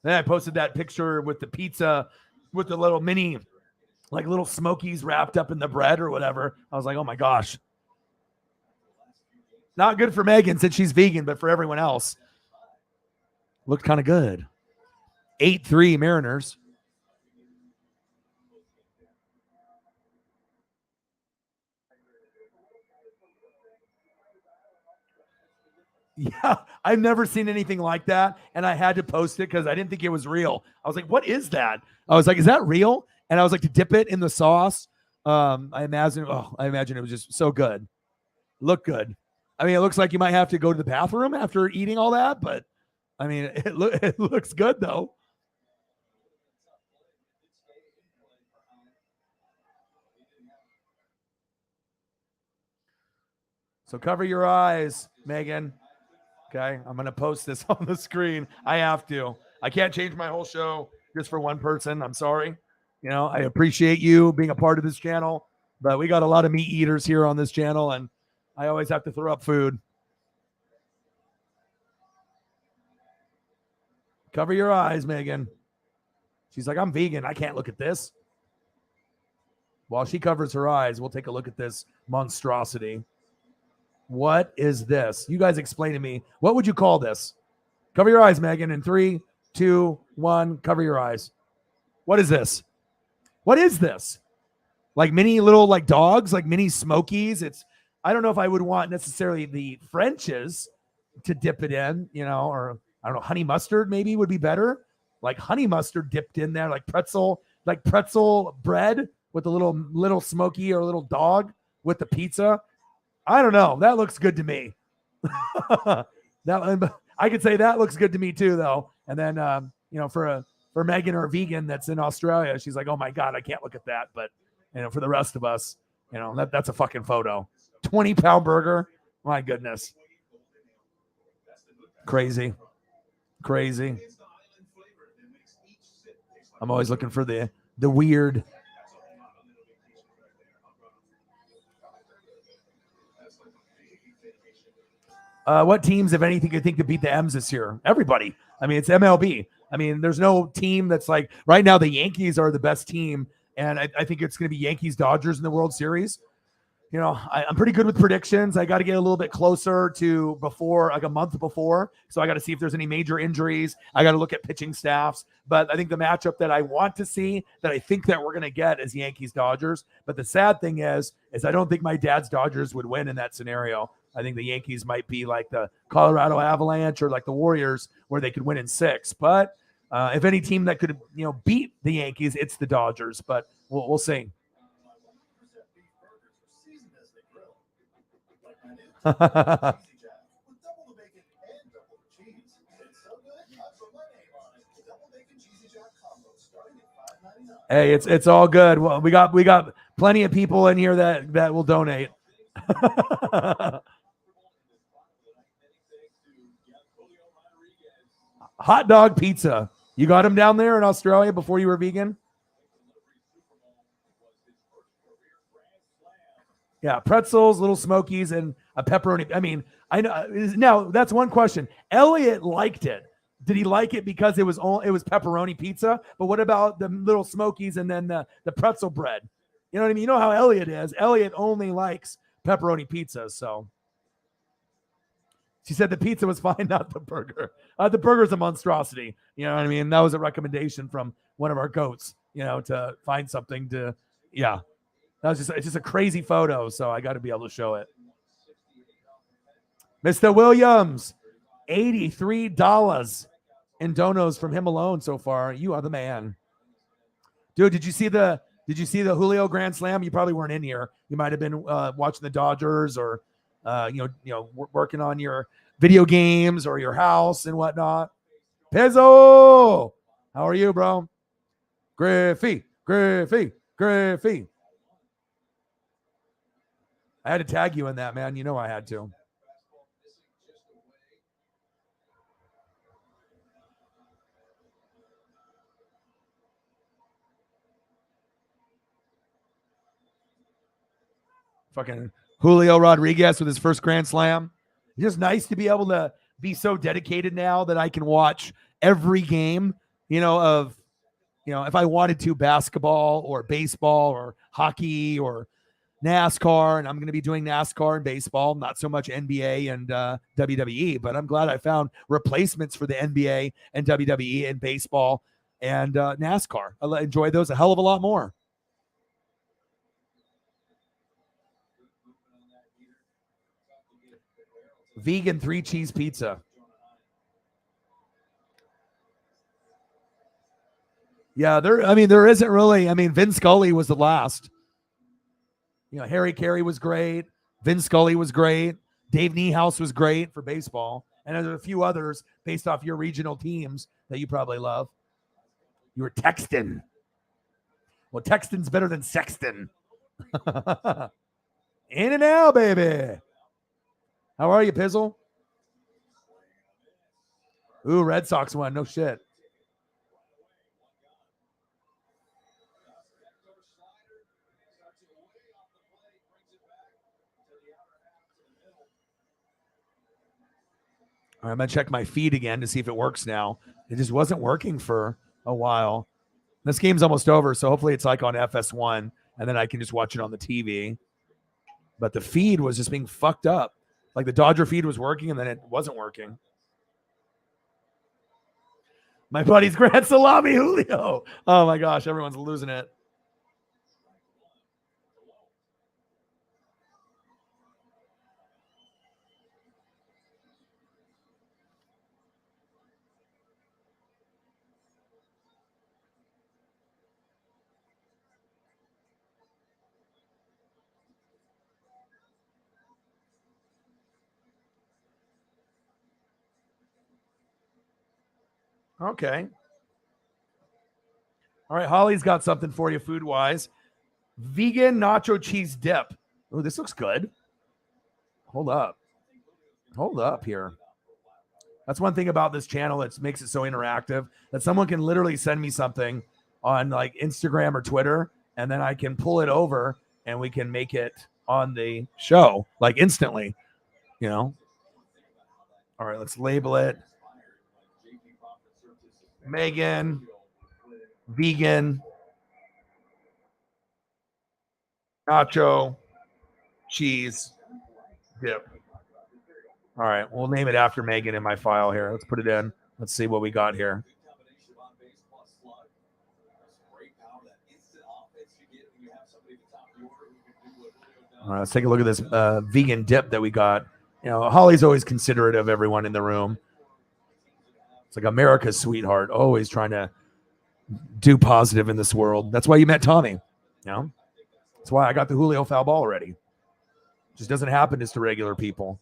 Then I posted that picture with the pizza with the little mini, like little Smokies wrapped up in the bread or whatever. I was like, oh my gosh. Not good for Megan since she's vegan, but for everyone else, looked kind of good. 8-3 Mariners. Yeah, I've never seen anything like that, and I had to post it because I didn't think it was real. I was like, what is that? I was like, is that real? And I was like, to dip it in the sauce. I imagine it was just so good. Look good. I mean, it looks like you might have to go to the bathroom after eating all that, but I mean, it looks good though. So cover your eyes, Megan. Okay, I'm going to post this on the screen. I have to. I can't change my whole show just for one person. I'm sorry. You know, I appreciate you being a part of this channel, but we got a lot of meat eaters here on this channel, and I always have to throw up food. Cover your eyes, Megan. She's like, I'm vegan. I can't look at this. While she covers her eyes, we'll take a look at this monstrosity. What is this? You guys explain to me. What would you call this? Cover your eyes, Megan. In 3, 2, 1, cover your eyes. What is this? What is this? Like mini little like dogs, like mini Smokies. I don't know if I would want necessarily the Frenches to dip it in, you know, or I don't know, honey mustard maybe would be better. Like honey mustard dipped in there, like pretzel bread with a little Smoky or a little dog with the pizza. I don't know. That looks good to me. That I could say that looks good to me too, though. And then, you know, for Megan or a vegan that's in Australia, she's like, "Oh my god, I can't look at that." But you know, for the rest of us, you know, that's a fucking photo. 20-pound burger. My goodness. Crazy. I'm always looking for the weird. What teams, if anything, you think could beat the M's this year? Everybody. I mean, it's MLB. I mean, there's no team that's like right now. The Yankees are the best team, and I think it's going to be Yankees Dodgers in the World Series. You know, I'm pretty good with predictions. I got to get a little bit closer to before, like a month before. So I got to see if there's any major injuries. I got to look at pitching staffs. But I think the matchup that I want to see, that I think that we're going to get, is Yankees Dodgers. But the sad thing is I don't think my dad's Dodgers would win in that scenario. I think the Yankees might be like the Colorado Avalanche or like the Warriors, where they could win in 6. But if any team that could, beat the Yankees, it's the Dodgers. But we'll see. Hey, it's all good. Well, we got plenty of people in here that will donate. Hot dog pizza. You got him down there in Australia before you were vegan? Yeah, pretzels, little smokies, and a pepperoni. I mean, I know. Now that's one question. Elliot liked it. Did he like it because it was pepperoni pizza? But what about the little smokies and then the pretzel bread? You know what I mean? You know how Elliot is. Elliot only likes pepperoni pizza. So she said the pizza was fine, not the burger. The burger's a monstrosity. You know what I mean? That was a recommendation from one of our goats. To find something to, yeah. It's just a crazy photo, so I got to be able to show it. Mr. Williams, $83 in donos from him alone so far. You are the man, dude. Did you see the Julio Grand Slam? You probably weren't in here. You might have been watching the Dodgers or working on your video games or your house and whatnot. Pizzo, how are you, bro? Griffey. I had to tag you in that, man. You know I had to. Fucking Julio Rodriguez with his first Grand Slam. It's just nice to be able to be so dedicated now that I can watch every game, if I wanted to, basketball or baseball or hockey or NASCAR, and I'm going to be doing NASCAR and baseball, not so much NBA and WWE, but I'm glad I found replacements for the NBA and WWE and baseball and NASCAR. I enjoy those a hell of a lot more. Vegan 3-cheese pizza. Yeah, there isn't really. Vin Scully was the last. Harry Carey was great. Vin Scully was great. Dave Niehaus was great for baseball. And there's a few others based off your regional teams that you probably love. You were texting. Well, texting's better than sexting. In and out, baby. How are you, Pizzle? Ooh, Red Sox won. No shit. All right, I'm going to check my feed again to see if it works now. It just wasn't working for a while. This game's almost over, so hopefully it's like on FS1, and then I can just watch it on the TV. But the feed was just being fucked up. Like the Dodger feed was working, and then it wasn't working. My buddy's Grand Salami Julio. Oh, my gosh, everyone's losing it. Okay. All right, Holly's got something for you food-wise. Vegan nacho cheese dip. Oh, this looks good. Hold up here. That's one thing about this channel that makes it so interactive, that someone can literally send me something on like Instagram or Twitter, and then I can pull it over and we can make it on the show, like instantly, you know. All right, let's label it Megan, vegan, nacho, cheese, dip. All right, we'll name it after Megan in my file here. Let's put it in. Let's see what we got here. All right, let's take a look at this vegan dip that we got. You know, Holly's always considerate of everyone in the room. It's like America's sweetheart, always trying to do positive in this world. That's why you met Tommy. You know, that's why I got the Julio foul ball already. Just doesn't happen just to regular people.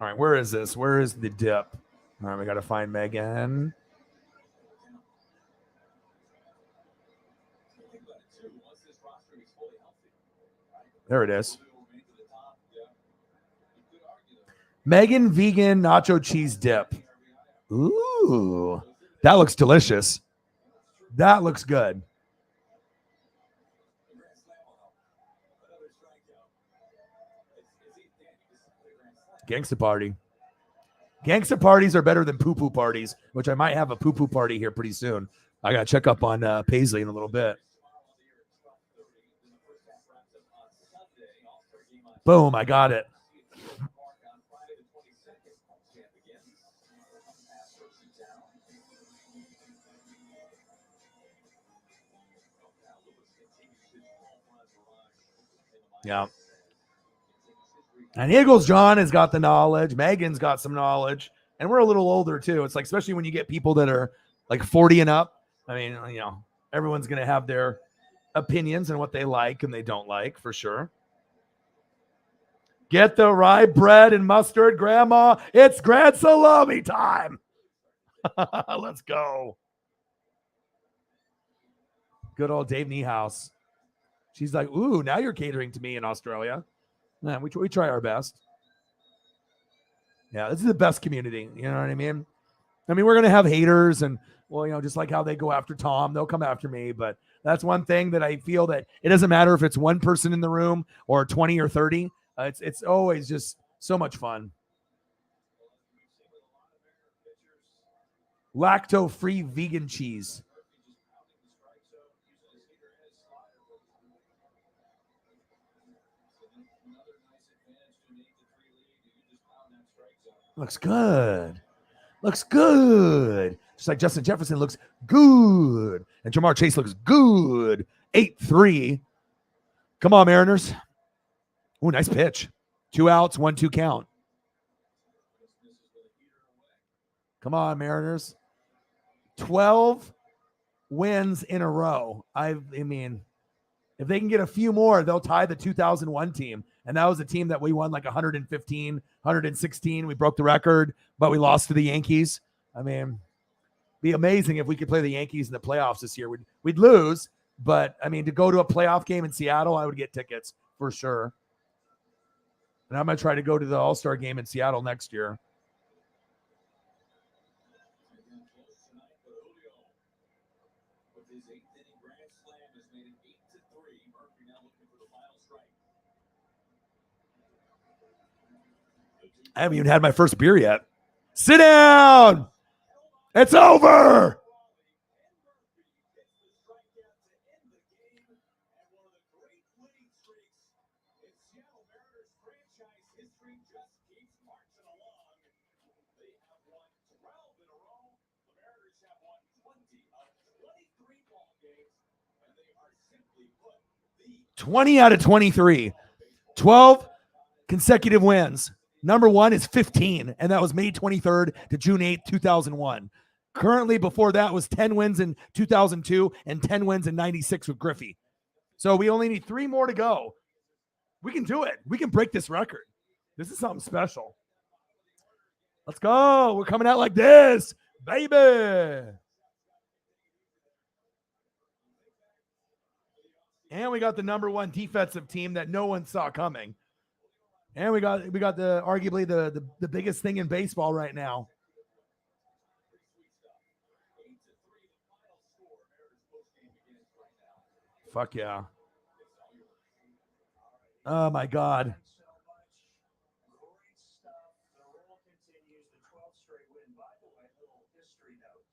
All right, where is this? Where is the dip? All right, we got to find Megan. There it is. Megan vegan nacho cheese dip. Ooh, that looks delicious. That looks good. Gangsta party. Gangsta parties are better than poo-poo parties, which I might have a poo-poo party here pretty soon. I got to check up on Paisley in a little bit. Boom, I got it. Yeah. And Eagles John has got the knowledge. Megan's got some knowledge. And we're a little older too. It's like, especially when you get people that are like 40 and up. I mean, you know, everyone's going to have their opinions and what they like and they don't like for sure. Get the rye bread and mustard, Grandma. It's grand salami time. Let's go. Good old Dave Niehaus. She's like, ooh, now you're catering to me in Australia. Yeah, we try our best. Yeah, this is the best community. You know what I mean? I mean, we're going to have haters and, well, you know, just like how they go after Tom, they'll come after me. But that's one thing that I feel that it doesn't matter if it's one person in the room or 20 or 30. It's always just so much fun. Lacto-free vegan cheese. Looks good. Looks good. Just like Justin Jefferson looks good. And Jamar Chase looks good. 8-3. Come on, Mariners. Ooh, nice pitch. 2 outs, 1-2 count. Come on, Mariners. 12 wins in a row. I mean, if they can get a few more, they'll tie the 2001 team. And that was a team that we won like 115, 116. We broke the record, but we lost to the Yankees. I mean, be amazing if we could play the Yankees in the playoffs this year. We'd lose, but I mean, to go to a playoff game in Seattle, I would get tickets for sure. And I'm going to try to go to the All-Star game in Seattle next year. I haven't even had my first beer yet. Sit down. It's over. $20 out of 23. 12 consecutive wins. Number one is 15, and that was May 23rd to June 8th, 2001. Currently, before that was 10 wins in 2002 and 10 wins in 96 with Griffey. So we only need 3 more to go. We can do it. We can break this record. This is something special. Let's go. We're coming out like this, baby. And we got the number one defensive team that no one saw coming. And we got the arguably the biggest thing in baseball right now. Fuck yeah. Oh my God. Thanks so much. Great stuff. The roll continues. The 12th straight win. By the way, little history note.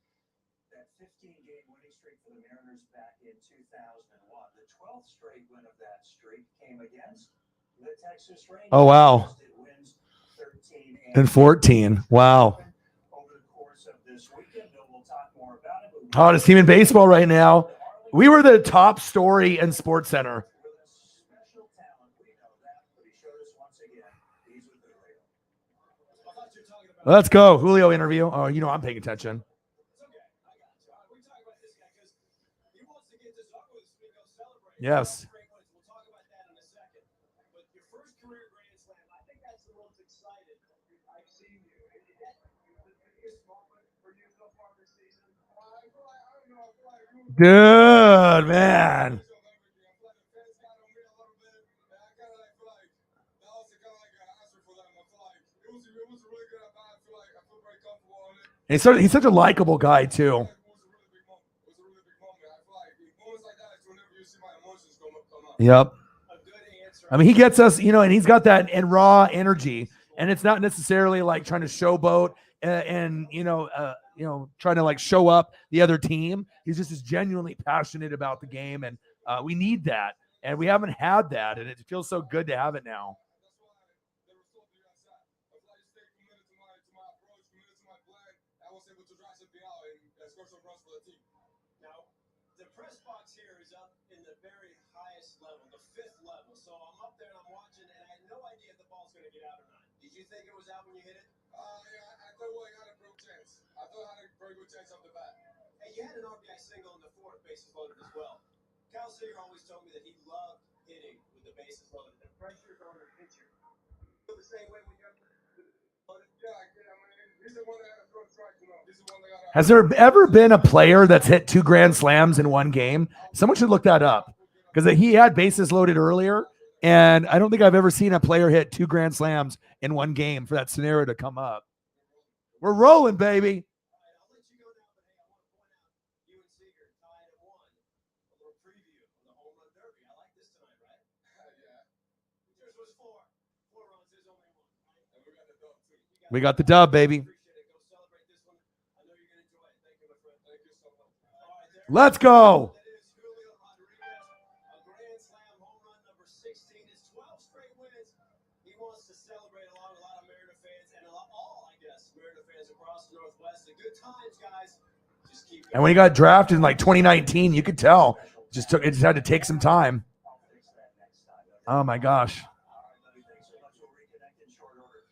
That 15-game winning streak for the Mariners back in 2001. The 12th straight win of that streak came against the Texas Rangers. Oh wow. It wins 13 And 14. Wow. over the course of this weekend. We'll talk more about it. Hottest team in baseball right now. We were the top story in Sports Center. With a special talent, we know that, but he showed us once again. He's with Julio. I thought you were talking about. Let's go. Julio interview. Oh, you know I'm paying attention. It's okay. I got you. We talk about this guy because he wants to get this up with us. We go celebrate. Yes. We'll talk about that in a second. But your first career Grand Slam, I think that's the most excited I've seen you. Is it the biggest moment for you so far this season? I feel like, I don't know, I feel like Good man. He's such a likable guy too. Yep. I mean, he gets us, and he's got that and raw energy, and it's not necessarily like trying to showboat and trying to like show up the other team. He's just as genuinely passionate about the game, and we need that, and we haven't had that, and it feels so good to have it now. The press box here is up in the very highest level, the 5th level. So I'm up there and I'm watching, and I had no idea if the ball's going to get out or not. Did you think it was out when you hit it? Yeah, I thought I had a good chance. I thought I had a very good chance off the bat. Hey, you had an RBI single in the 4th, bases loaded as well. Cal Seager always told me that he loved hitting with the bases loaded. The pressure's on the pitcher. Feel the same way when you're loaded? Yeah, I mean, he's the one that had a throw strike. He's the one that got. Has there ever been a player that's hit 2 grand slams in one game? Someone should look that up, because he had bases loaded earlier, and I don't think I've ever seen a player hit 2 grand slams in one game for that scenario to come up. We're rolling, baby. I'll let you go now, but hey, I want to point out you and Seager tied at 1. A little preview of the home run derby. I like this tonight, right? Yeah. Yours was 4. 4 runs. There's only 1. Right? And we got the dub too. We got the dub, baby. Appreciate it. Go celebrate this one. I know you're gonna enjoy it. Thank you, my friend. Thank you so much. All right, there. Let's go. That is Julio Rodriguez, a Grand Slam home run number 16. It's 12 straight wins. He wants to celebrate along with a lot of Mariner fans and all, I guess, Mariner fans across the Northwest. The good times, guys. Just keep going. And when he got drafted in like 2019, you could tell it just had to take some time. Oh my gosh. Thanks so much. We'll reconnect in short order.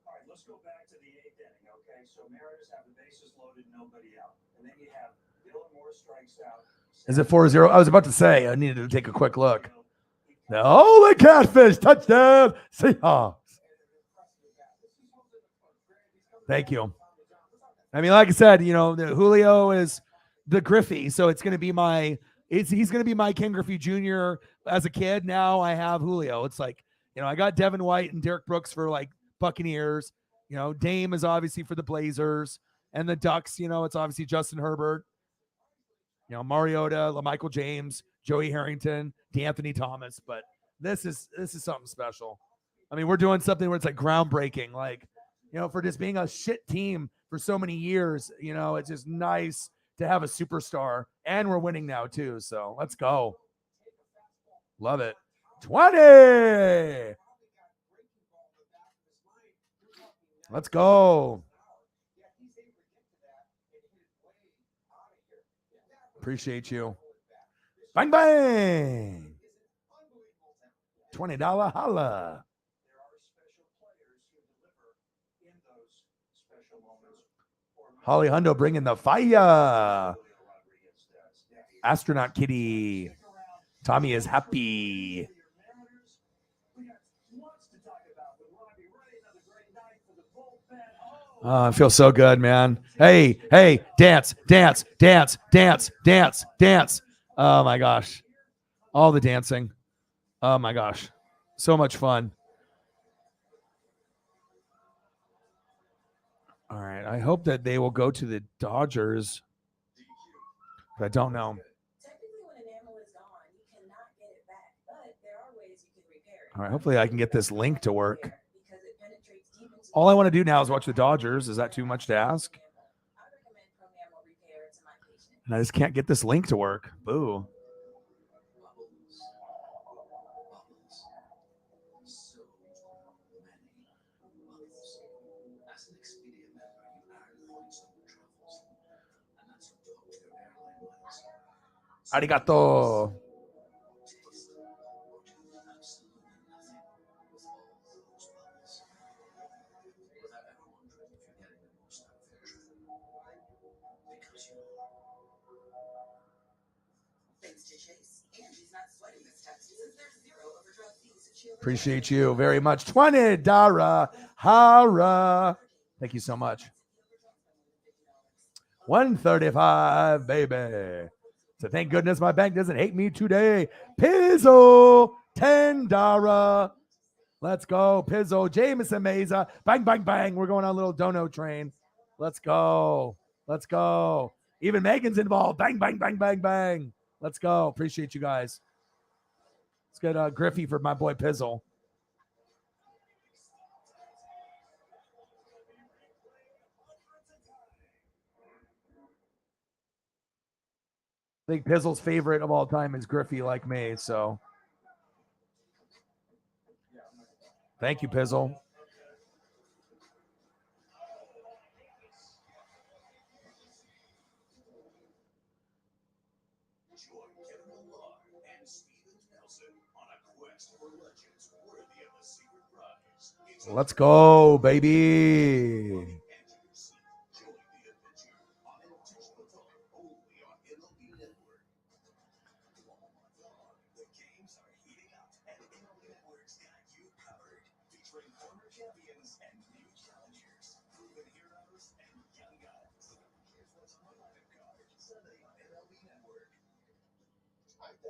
All right, let's go back to the 8th inning, okay? So Mariners have the bases loaded, nobody out. And then you have Dylan Moore strikes out. Is it 4-0? I was about to say I needed to take a quick look. Holy catfish, touchdown, Seahawks. Thank you. I mean, like I said, the Julio is the Griffey, so it's going to be he's going to be my Ken Griffey Jr. as a kid. Now I have Julio. It's like, I got Devin White and Derek Brooks for like Buccaneers. Dame is obviously for the Blazers, and the Ducks, it's obviously Justin Herbert. Mariota, LaMichael James, Joey Harrington, DeAnthony Thomas. But this is something special. I mean, we're doing something where it's like groundbreaking, like, for just being a shit team for so many years, it's just nice to have a superstar, and we're winning now too. So let's go. Love it. 20. Let's go. Appreciate you. Bang, bang. $20 holla. Holly Hundo bringing the fire. Astronaut Kitty. Tommy is happy. Oh, I feel so good, man. Hey, dance, dance, dance, dance, dance, dance. Oh my gosh. All the dancing. Oh my gosh. So much fun. All right. I hope that they will go to the Dodgers. But I don't know. Technically, when enamel is gone, you cannot get it back, but there are ways you can repair it. All right, hopefully I can get this link to work. All I want to do now is watch the Dodgers. Is that too much to ask? And I just can't get this link to work. Boo. Arigato. Appreciate you very much. 20 Dara Hara. Thank you so much. 135, baby. So thank goodness my bank doesn't hate me today. Pizzo, 10 Dara. Let's go. Pizzo, Jameson Meza. Bang, bang, bang. We're going on a little dono train. Let's go. Let's go. Even Megan's involved. Bang, bang, bang, bang, bang. Let's go. Appreciate you guys. Let's get Griffey for my boy Pizzle. I think Pizzle's favorite of all time is Griffey, like me. So thank you, Pizzle. Let's go, baby.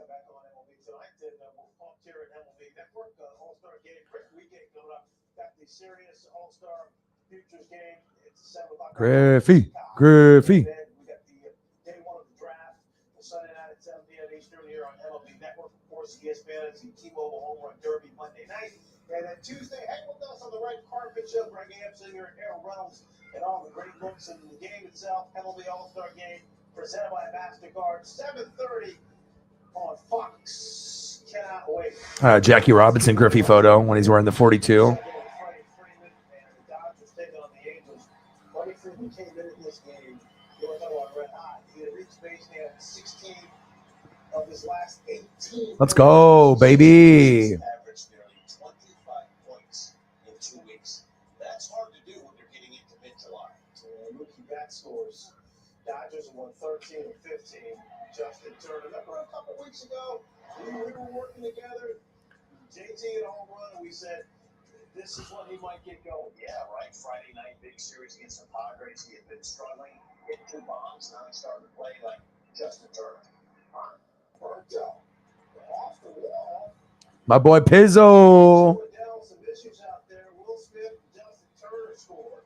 Back on MLB tonight, and we'll talk here at MLB Network. All-Star Game, great weekend coming up. Got the Sirius All-Star Futures Game. It's 7 o'clock. Griffey. Griffey. And then we got the day one of the draft, Sunday night at 7 p.m. Eastern here on MLB Network. Of course, ESPN is the T-Mobile Home Run Derby Monday night. And then Tuesday, hang with us on the red carpet show. Greg Amsinger, Harold Reynolds, and all the great looks in the game itself. MLB All-Star Game presented by MasterCard. 7:30 on Fox. Cannot wait. Jackie Robinson Griffey photo when he's wearing the 42. Let's go, baby. Averaged nearly 25 points in 2 weeks. That's hard to do when you're getting into mid-July. Rookie bat scores. Dodgers won 13 and 15. Justin Turner. Remember a couple weeks ago, we were working together. JT at home run, and we said, this is when he might get going. Yeah, right. Friday night, big series against the Padres. He had been struggling, hit 2 bombs. Now he's starting to play like Justin Turner. Burnt out. Off the wall. My boy Pizzo. Some issues out there. Will Smith, Justin Turner scored.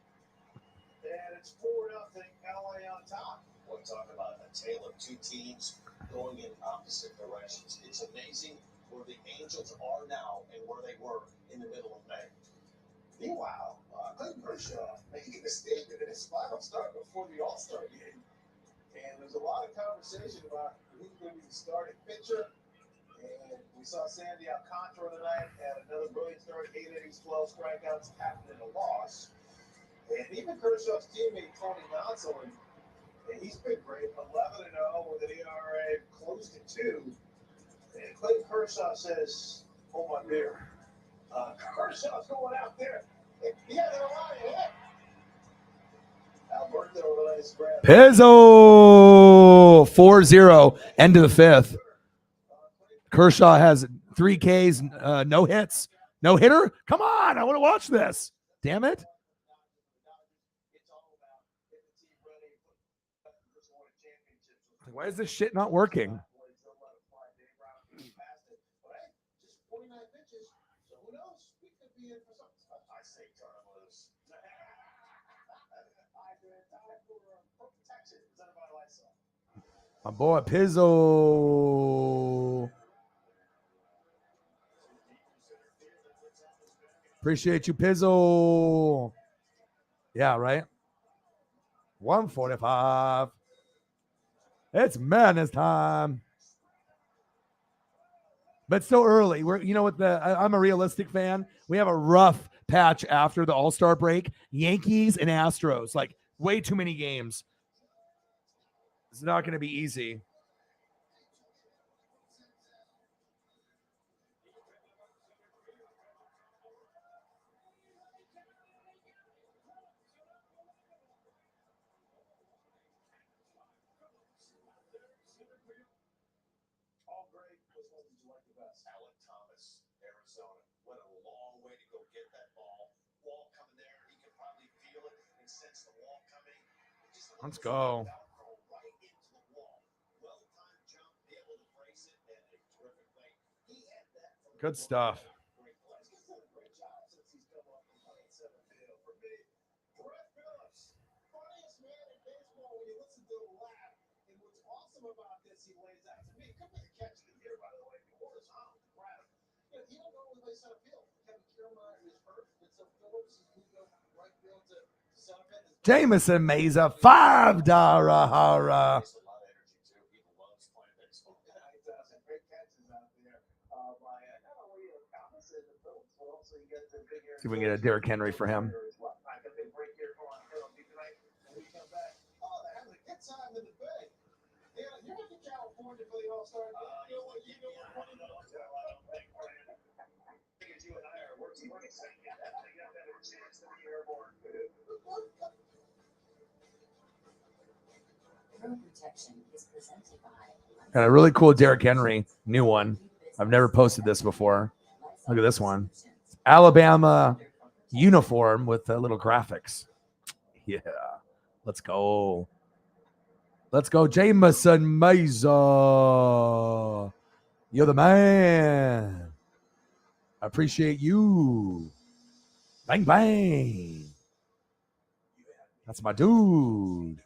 And it's 4-0 LA on top. We're talking about a tale of two teams going in opposite directions. It's amazing where the Angels are now and where they were in the middle of May. Meanwhile, Clayton Kershaw making a statement in his final start before the All-Star game. And there's a lot of conversation about who's going to be the starting pitcher. And we saw Sandy Alcantara tonight had another brilliant start, 8 innings, 12 strikeouts, captain in a loss. And even Kershaw's teammate, Tony Gonsolin, and he's been great, 11-0 with an ERA close to 2. And Clayton Kershaw says, hold my beer. Kershaw's going out there. Yeah, they're alive. Yeah. Alberto with a nice grab. Pizzo 4-0, end of the 5th. Kershaw has 3 Ks, no hits, no hitter. Come on, I want to watch this. Damn it. Why is this shit not working? My boy Pizzo. Appreciate you, Pizzle. Yeah, right? 145. It's madness time. But still early. You know what? I'm a realistic fan. We have a rough patch after the All-Star break. Yankees and Astros, like way too many games. It's not going to be easy. Let's go. Good stuff. Jameson Meza, $5 hara. See if we can get a Derrick Henry for him. Got a really cool Derrick Henry, new one. I've never posted this before. Look at this one. Alabama uniform with little graphics. Yeah. Let's go. Let's go, Jameson Meza. You're the man. I appreciate you. Bang, bang. That's my dude.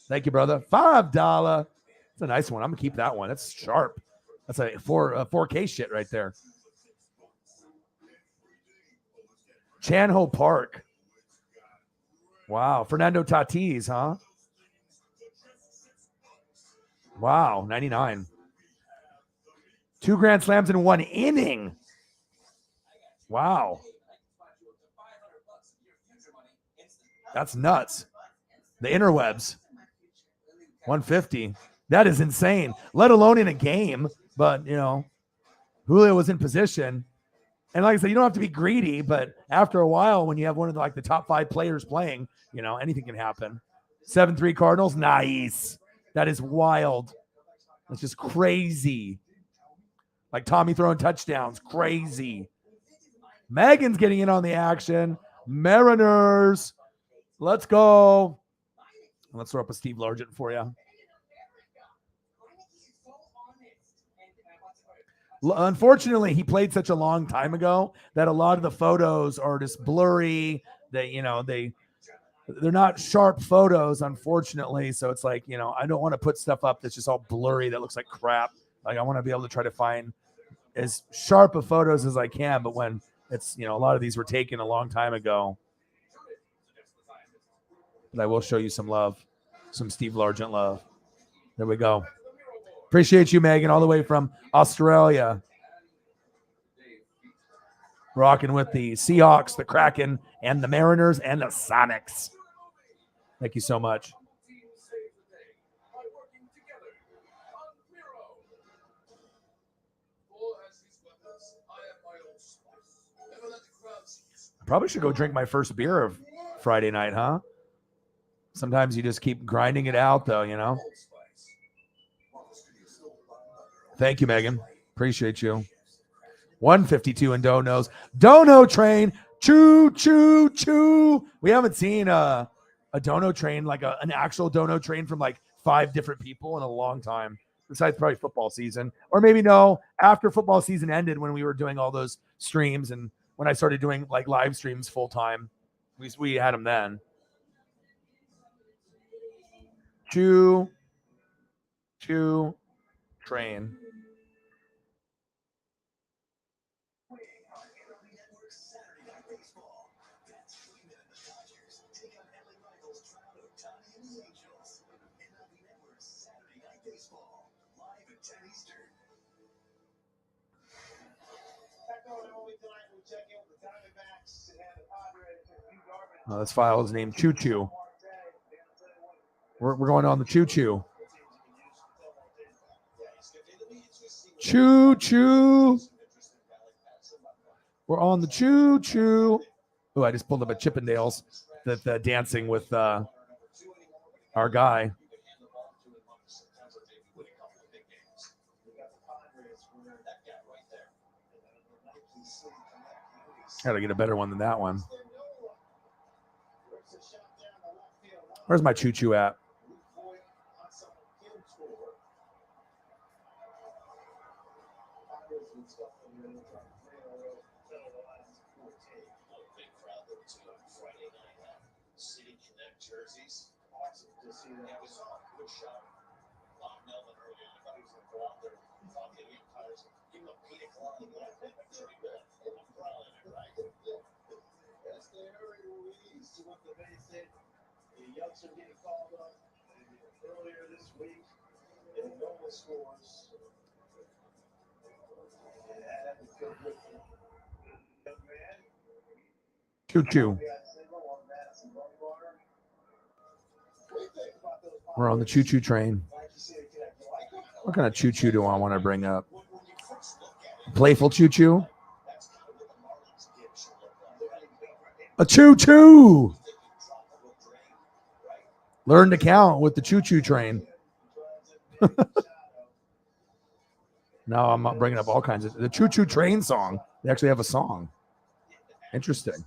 Thank you, brother. $5. It's a nice one. I'm going to keep that one. That's sharp. That's a 4K shit right there. Chanho Park. Wow. Fernando Tatis, huh? Wow. 99. 2 grand slams in 1 inning. Wow. That's nuts. The interwebs. 150. That is insane. Let alone in a game. But, you know, Julio was in position. And like I said, you don't have to be greedy, but after a while, when you have one of the top 5 players playing, you know, anything can happen. 7-3 Cardinals. Nice. That is wild. That's just crazy. Like Tommy throwing touchdowns. Crazy. Megan's getting in on the action. Mariners. Let's go. Let's throw up a Steve Largent for you. Unfortunately, he played such a long time ago that a lot of the photos are just blurry. They're not sharp photos, unfortunately. So it's like, you know, I don't want to put stuff up that's just all blurry that looks like crap. Like I want to be able to try to find as sharp of photos as I can. But when it's, you know, a lot of these were taken a long time ago. But I will show you some love, some Steve Largent love. There we go. Appreciate you, Megan, all the way from Australia. Rocking with the Seahawks, the Kraken, and the Mariners, and the Sonics. Thank you so much. I probably should go drink my first beer of Friday night, huh? Sometimes you just keep grinding it out, though, you know? Thank you, Megan. Appreciate you. 152 in Donos. Dono train. Choo, choo, choo. We haven't seen a dono train, like an actual dono train from like 5 different people in a long time, besides probably football season. Or maybe no, after football season ended when we were doing all those streams and when I started doing like live streams full time. We had them then. Choo, choo train. This file is named Choo Choo. We're going on the Choo Choo. Choo Choo. We're on the Choo Choo. Oh, I just pulled up a Chippendales. The dancing with our guy. Gotta get a better one than that one. Where's my Choo Choo at? Choo Choo. We're on the Choo Choo train. What kind of Choo Choo do I want to bring up? Playful Choo Choo? A Choo Choo! Learn to count with the Choo Choo train. No, I'm not bringing up all kinds of... The Choo Choo train song. They actually have a song. Interesting.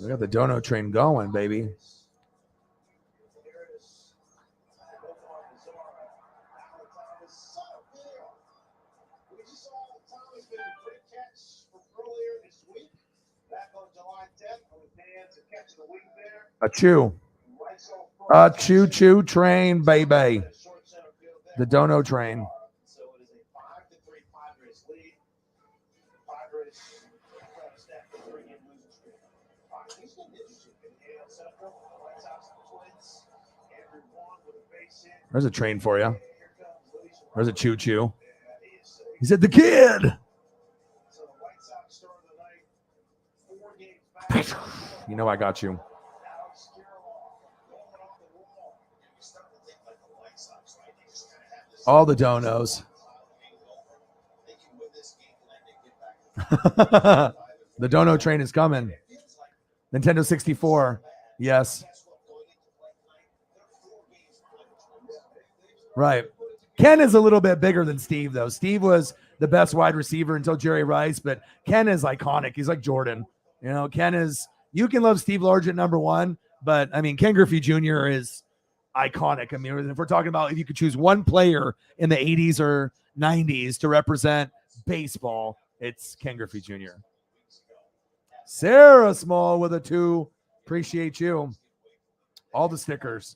We got the Dono train going, baby. A chew. A choo choo train, baby. The Dono train. There's a train for you. There's a choo choo. He said the kid. You know I got you. All the donos. The Dono train is coming. Nintendo 64. Yes. Right. Ken is a little bit bigger than Steve, though. Steve was the best wide receiver until Jerry Rice, but Ken is iconic. He's like Jordan. You know, Ken is, you can love Steve Largent at number one, but I mean, Ken Griffey Jr. is iconic. I mean, if we're talking about if you could choose one player in the 80s or 90s to represent baseball, it's Ken Griffey Jr. Sarah Small with a 2. Appreciate you. All the stickers.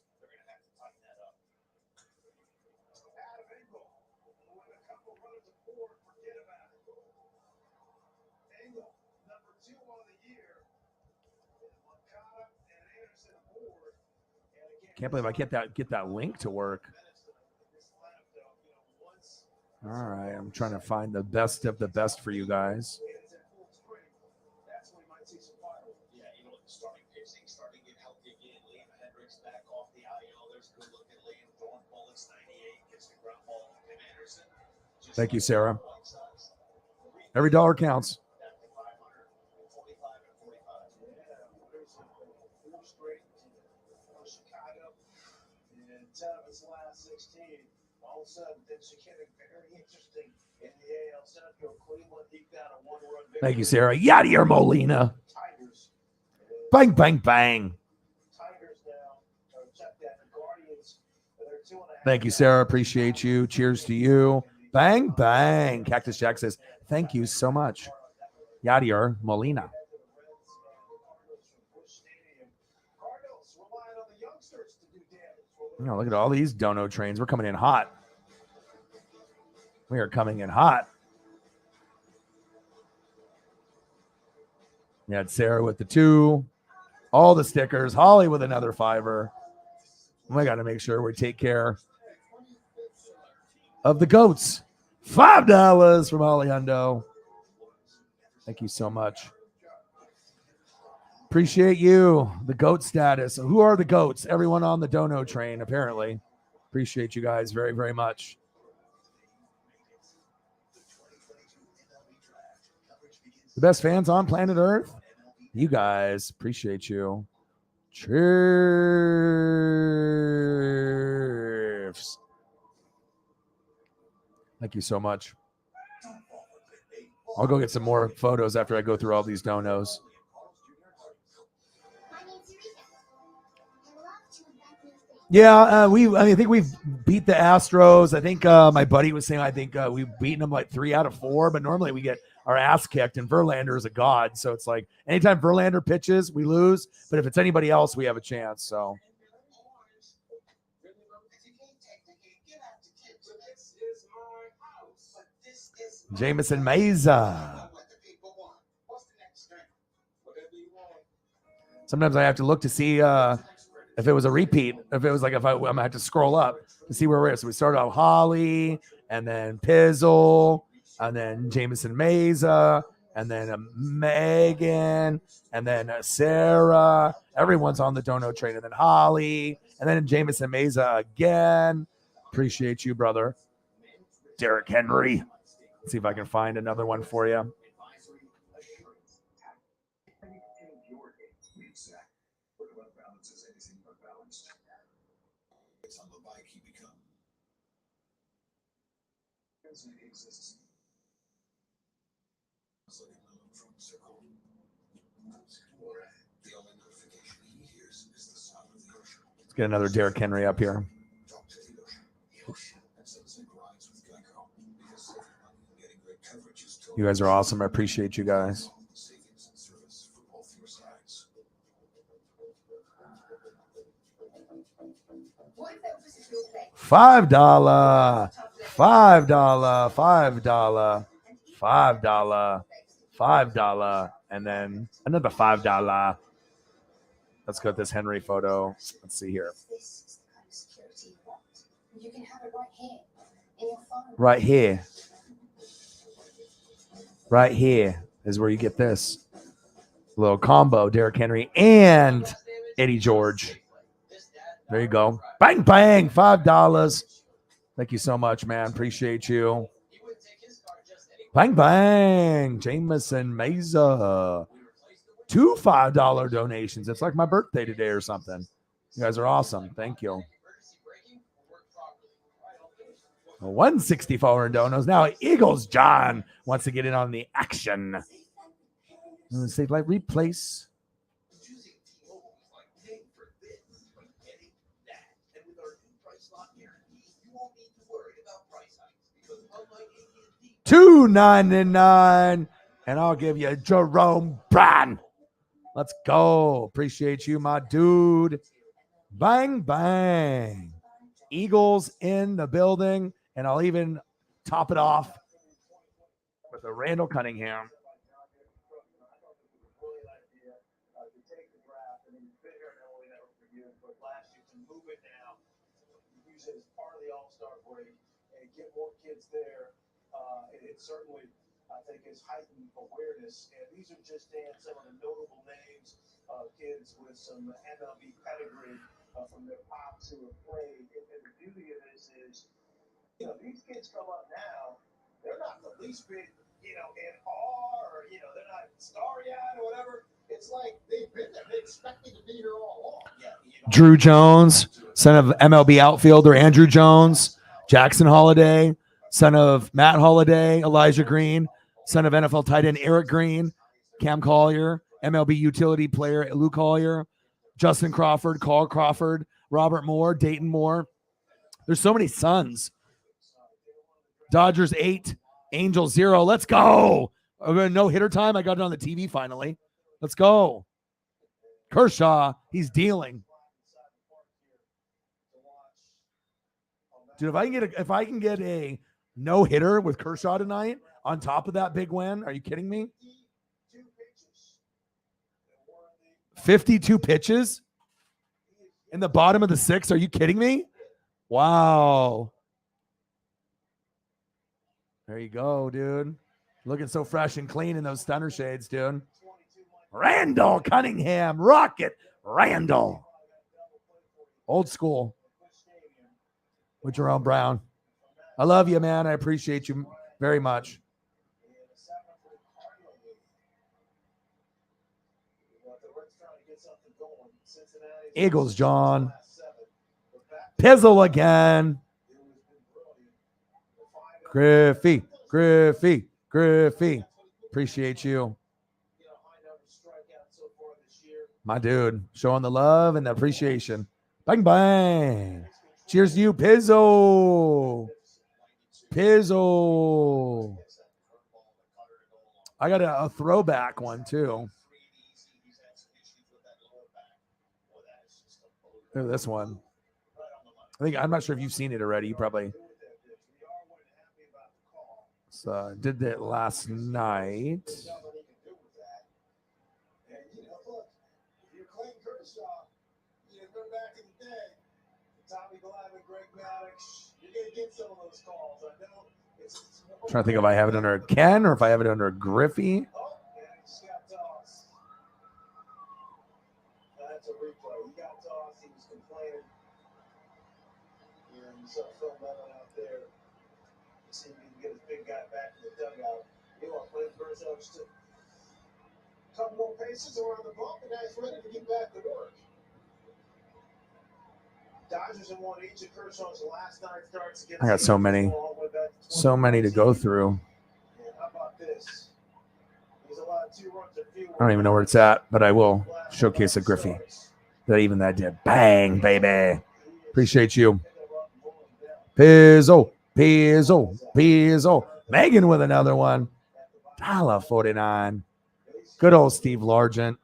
Can't believe I get that link to work. All right, I'm trying to find the best of the best for you guys. Thank you, Sarah. Every dollar counts. Thank you, Sarah. Yadier Molina. Bang, bang, bang. Thank you, Sarah. Appreciate you. Cheers to you. Bang, bang. Cactus Jack says, thank you so much. Yadier Molina. You know, look at all these dono trains. We're coming in hot. We are coming in hot. We had Sarah with the 2. All the stickers. Holly with another 5. We got to make sure we take care of the goats. $5 from Holly Hundo. Thank you so much. Appreciate you. The goat status. Who are the goats? Everyone on the dono train, apparently. Appreciate you guys very, very much. The best fans on planet Earth? You guys. Appreciate you. Chiefs. Thank you so much. I'll go get some more photos after I go through all these donos. Yeah, I think we've beat the Astros. I think my buddy was saying we've beaten them like 3 out of 4, but normally we get our ass kicked, and Verlander is a god. So it's like anytime Verlander pitches, we lose. But if it's anybody else, we have a chance. So Jameson Meza. Sometimes I have to look to see if it was a repeat, if it was like, I'm going to have to scroll up to see where we're at. So we started out Holly, and then Pizzle, and then Jameson Meza, and then Megan, and then Sarah. Everyone's on the dono train, and then Holly, and then Jameson Meza again. Appreciate you, brother. Derrick Henry. Let's see if I can find another one for you. Let's get another Derrick Henry up here. You guys are awesome. I appreciate you guys. $5, $5, $5, $5, $5, and then another $5. Let's go with this Henry photo. Let's see here. Right here. Right here is where you get this little combo, Derrick Henry and Eddie George. There you go. Bang, bang, $5. Thank you so much, man. Appreciate you. Bang, bang, Jameson Meza. 2 $5 donations. It's like my birthday today or something. You guys are awesome. Thank you. 164 in donos. Now Eagles John wants to get in on the action. Save like replace. $2.99, and I'll give you Jerome Brown. Let's go. Appreciate you, my dude. Bang, bang. Eagles in the building, and I'll even top it off with a Randall Cunningham. It certainly, I think, is heightened awareness. And these are just some of the notable names of kids with some MLB pedigree from their pops who have played. And the beauty of this is, these kids come up now, they're not the least bit, in awe or, they're not starry-eyed or whatever. It's like they've been there. They expected to be here all along. Yeah, Drew Jones, son of MLB outfielder Andrew Jones, Jackson Holiday, son of Matt Holliday, Elijah Green, son of NFL tight end Eric Green, Cam Collier, MLB utility player Luke Collier, Justin Crawford, Carl Crawford, Robert Moore, Dayton Moore. There's so many Suns. Dodgers 8, Angels 0. Let's go. No hitter time. I got it on the TV finally. Let's go. Kershaw, he's dealing. Dude, if I can get a no hitter with Kershaw tonight on top of that big win, are you kidding me? 52 pitches in the bottom of the 6th. Are you kidding me? Wow. There you go, dude. Looking so fresh and clean in those stunner shades, dude. Randall Cunningham, Rocket Randall. Old school. With Jerome Brown. I love you, man. I appreciate you very much. Eagles, John. Pizzle again. Griffey. Appreciate you. My dude, showing the love and the appreciation. Bang, bang. Cheers to you, Pizzo. I got a throwback one, too. Look at this one. I'm not sure if you've seen it already. You probably did that last night. I'm trying to think if I have it under Ken or if I have it under Griffey. That's a replay. He got tossed. He was complaining. And you saw Phil Mellon out there. See if he can get his big guy back in the dugout. You want to play Kershaw just a couple more paces around the bump, and now he's ready to get back to work. Dodgers have won each of Kershaw's last 9 starts against. I got so many to go through. How about this? I don't even know where it's at, but I will showcase a Griffey. That did. Bang, baby. Appreciate you. Pizzo. Megan with another one. $1.49. Good old Steve Largent.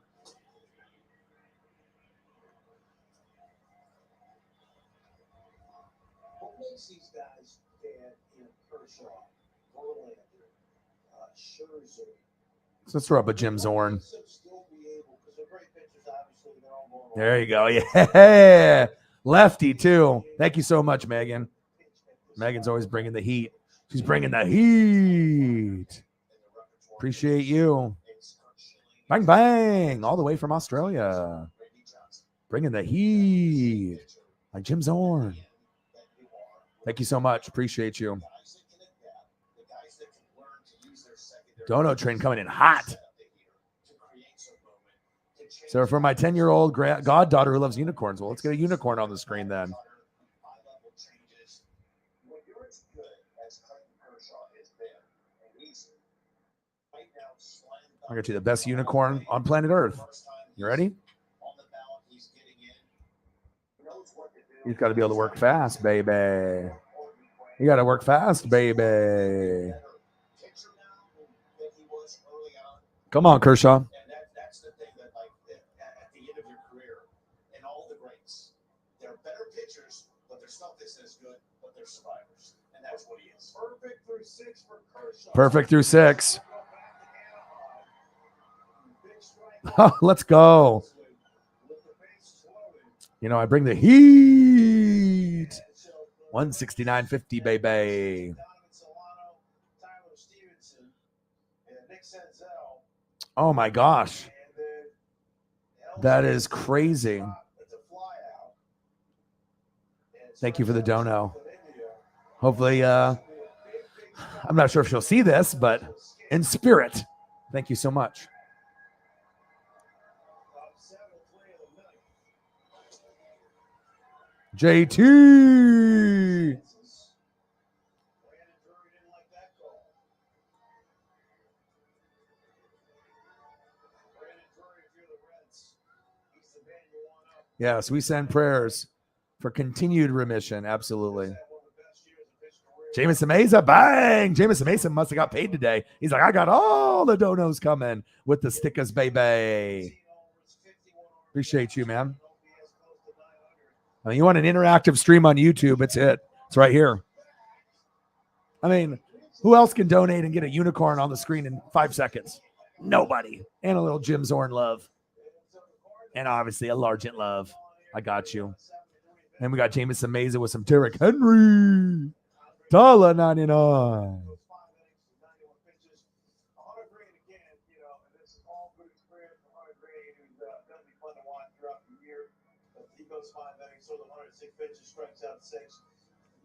These guys, Kershaw, Verlander, Scherzer. So let's throw up a Jim Zorn. There you go. Yeah. Lefty, too. Thank you so much, Megan. Megan's always bringing the heat. She's bringing the heat. Appreciate you. Bang, bang. All the way from Australia. Bringing the heat. Like Jim Zorn. Thank you so much. Appreciate you. Dono train coming in hot. So for my 10-year-old goddaughter who loves unicorns, well, let's get a unicorn on the screen then. I'll get you the best unicorn on planet Earth. You ready? He's got to be able to work fast, baby. You got to work fast, baby. Come on, Kershaw. That's the thing that, like, at the end of your career, and all the greats, they're better pitchers, but their stuff isn't as good, but they're survivors. And that's what he is. Perfect through 6 for Kershaw. Perfect through 6. Let's go. You know, I bring the heat. 169.50, baby. Oh my gosh. That is crazy. Thank you for the dono. Hopefully, I'm not sure if she'll see this, but in spirit, thank you so much. JT. Yes, we send prayers for continued remission. Absolutely. Jameson Mesa, bang! Jameson Mason must have got paid today. He's like, I got all the donos coming with the stickers, baby. Appreciate you, man. I mean, you want an interactive stream on YouTube? It's it. It's right here. I mean, who else can donate and get a unicorn on the screen in 5 seconds? Nobody. And a little Jim Zorn love. And obviously a Largent love. I got you. And we got Jameson Mesa with some Derrick Henry. $1.99.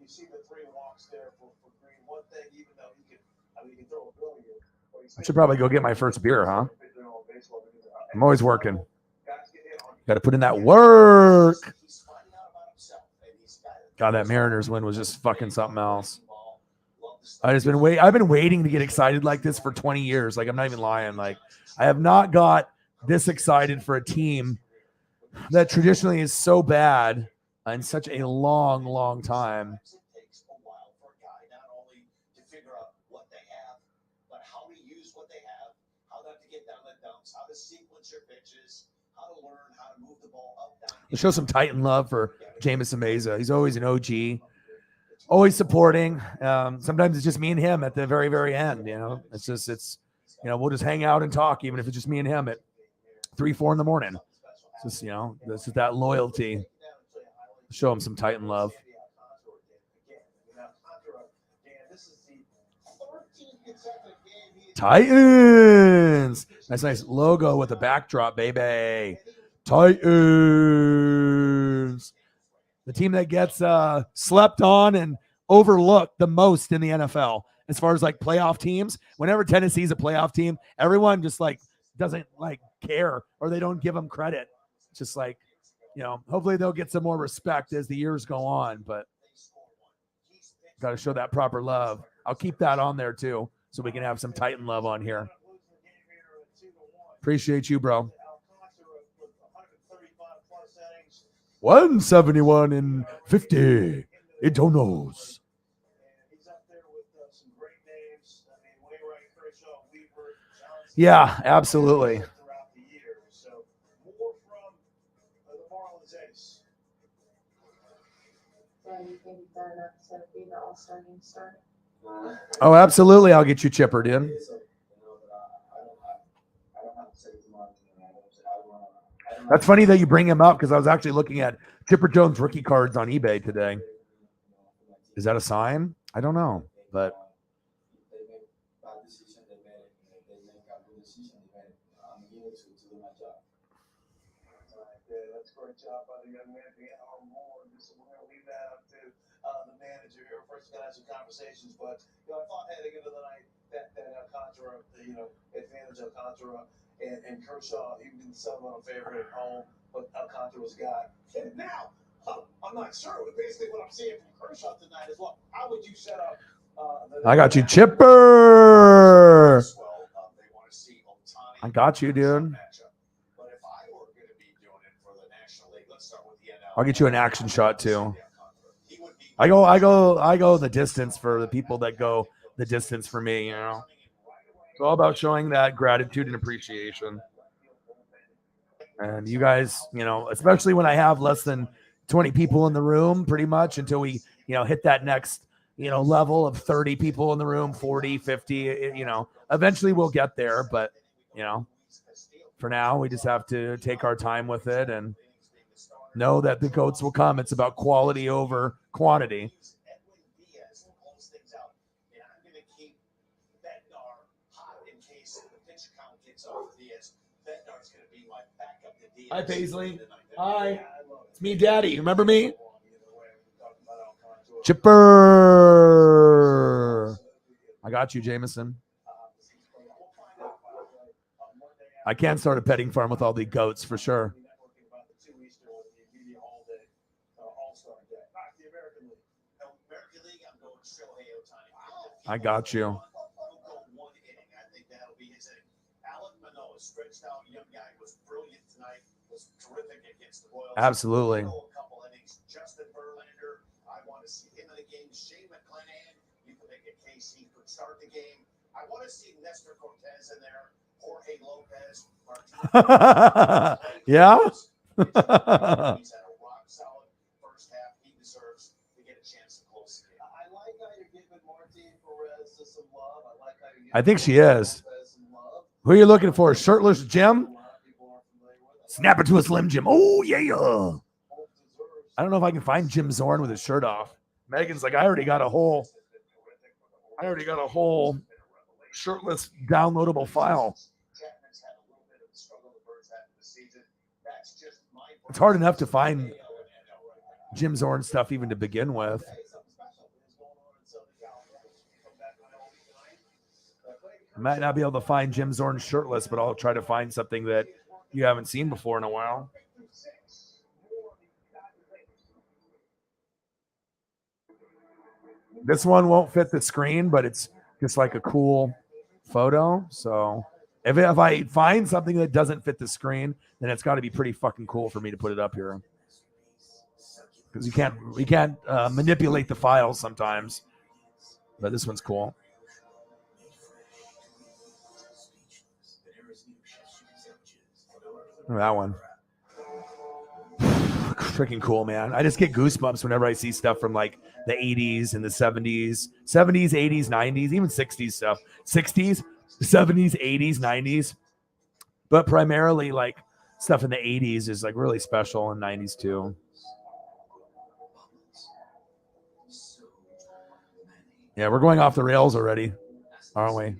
You see the 3 walks there for Green. One thing, even though he can throw a billion. I should probably go get my first beer, huh? I'm always working. Got to put in that work. God, that Mariners win was just fucking something else. I've been waiting to get excited like this for 20 years. Like, I'm not even lying. Like, I have not got this excited for a team that traditionally is so bad in such a long, long time. Let's show some Titan love for Jameson Mesa. He's always an OG, always supporting. Sometimes it's just me and him at the very, very end. You know, we'll just hang out and talk, even if it's just me and him at 3, 4 in the morning. It's just, this is that loyalty. Show him some Titan love. Titans. Nice logo with a backdrop, baby. Titans. The team that gets slept on and overlooked the most in the NFL as far as like playoff teams. Whenever Tennessee's a playoff team, everyone just like doesn't like care or they don't give them credit. It's just like, hopefully they'll get some more respect as the years go on, but got to show that proper love. I'll keep that on there too, so we can have some Titan love on here. Appreciate you, bro. 171 and 50. Itonos. Yeah, absolutely. Oh, absolutely. I'll get you chippered in. That's funny that you bring him up because I was actually looking at Chipper Jones rookie cards on eBay today. Is that a sign? I don't know, but that's a great job by the young man. Our Lord, we're going to leave that up to the manager here. First, going to have some conversations, but I thought heading into the night that Alcantara, advantage Alcantara and Kershaw, even did some on a favorite at home, but Alcantara's got. And now, I'm not sure, but basically what I'm seeing from Kershaw tonight is well, how would you set up? I got you, Chipper. I got you, dude. I'll get you an action shot too. I go the distance for the people that go the distance for me, It's all about showing that gratitude and appreciation. And you guys, especially when I have less than 20 people in the room, pretty much until we, hit that next, level of 30 people in the room, 40, 50, eventually we'll get there. But, for now, we just have to take our time with it and know that the goats will come. It's about quality over quantity. Hi, Paisley. Hi. It's me, Daddy. Remember me? Chipper. I got you, Jameson. I can start a petting farm with all the goats for sure. I got you. Absolutely. Justin Verlander, I want to see him in the game. Shane McClanahan, you can make a case he could start the game. I want to see Nestor Cortez in there. Jorge Lopez. Yeah. He's had a rock solid first half. He deserves to get a chance to close the game. I like how you're giving Martin Perez some love. I like how you're I think she is. Who are you looking for? Shirtless Jim? Snap it to a Slim Jim. Oh, yeah. I don't know if I can find Jim Zorn with his shirt off. Megan's like, I already got a whole shirtless downloadable file. It's hard enough to find Jim Zorn stuff even to begin with. I might not be able to find Jim Zorn shirtless, but I'll try to find something that you haven't seen before in a while. This one won't fit the screen, but it's just like a cool photo. So if I find something that doesn't fit the screen, then it's got to be pretty fucking cool for me to put it up here. Because we can't manipulate the files sometimes. But this one's cool. Look at that one. Freaking cool, man. I just get goosebumps whenever I see stuff from like the 80s and the 70s, 80s, 90s, even 60s stuff. 60s, 70s, 80s, 90s. But primarily like stuff in the 80s is like really special, and 90s too. Yeah, we're going off the rails already, aren't we?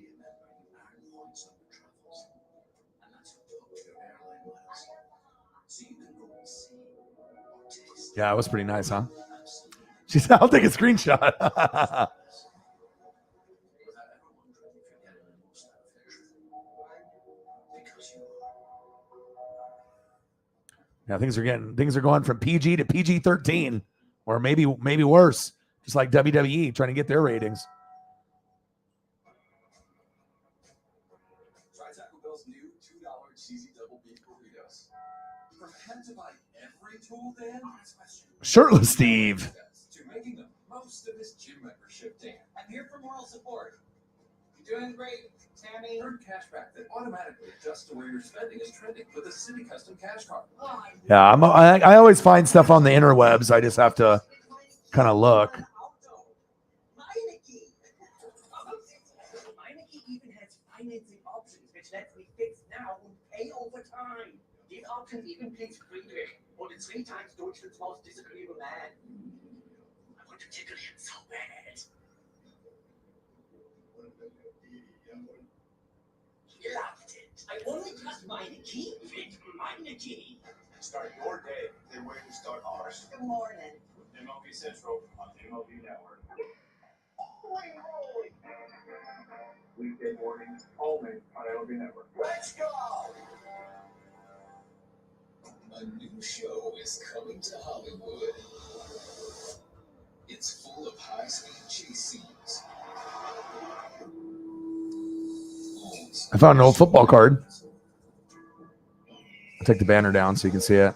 Yeah, it was pretty nice, huh? She said, I'll take a screenshot. Yeah, things are going from PG to PG-13, or maybe worse, just like WWE trying to get their ratings. Try Taco Bell's new $2 cheesy double beef burritos. Prepare to buy every tool, Dan? Shirtless Steve. To making the most of this gym membership, Dan. I'm here for moral support. You're doing great, Tammy. Earn cashback that automatically adjusts to where your spending is trending with a City Custom Cash Card. Yeah, I always find stuff on the interwebs. I just have to kind of look. Meineke even has financing options, which lets me fix now and pay over time. These options even pays Friedrich, more than 3 times Deutschland's most disagreeable man. I want to tickle him so bad. He loved it. I only trust Meineke with Meineke. Start your day the way we start ours. Good morning. MLB Central on MLB Network. Weekday mornings only on MLB Network. Let's go! A new show is coming to Hollywood. It's full of high-speed chase scenes. I found an old football card. I'll take the banner down so you can see it.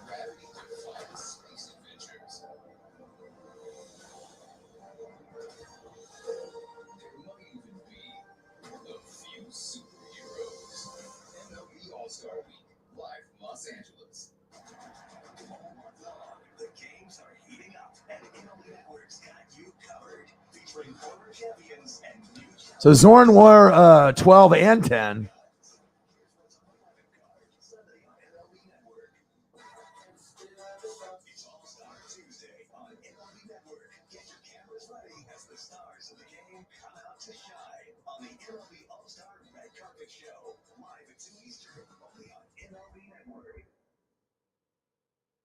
The games are heating up, and MLB Network's got you covered, featuring former champions and new champions. So Zorn wore 12 and 10. It's All-Star Tuesday on MLB Network. Get your cameras ready as the stars of the game come out to shine on the MLB All-Star Red Carpet Show, live at 2 Eastern, only on MLB Network.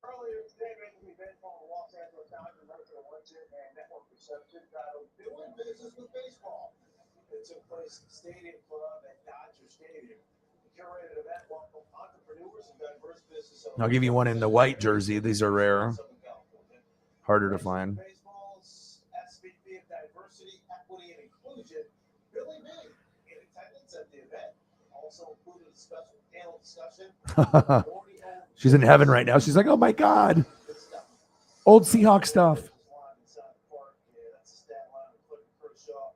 Earlier today, making the event called the Los Angeles Dodgers American Election and Network Reception titled Doing Business with Baseball. It took place at the Stadium Club at Dodger Stadium. The curated event welcomed entrepreneurs and diverse business owners. I'll give you one in the white jersey. These are rare. Harder to find. Baseball's SVP of Diversity, Equity, and Inclusion, Billy May, in attendance at the event. Also included a special panel discussion. She's in heaven right now. She's like, oh my God. Old Seahawk stuff. That's the stat line of Clayton Kershaw.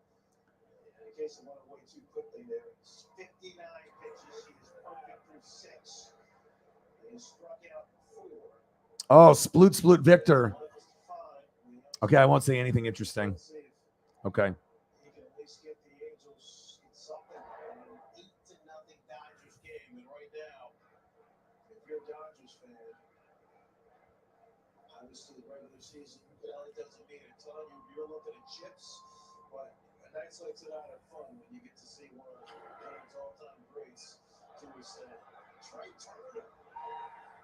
In case I went away too quickly there, 59 pitches. She is perfect through 6. He struck out 4. Oh, Sploot Victor. Okay, I won't say anything interesting. Okay. He can at least get the Angels something. An 8-0 Dodgers game, and right now, if you're a Dodgers fan, obviously the regular season it doesn't mean a ton. You're looking at chips, but nights like tonight are fun when you get to see one of the game's all-time greats to extend. Trey Turner,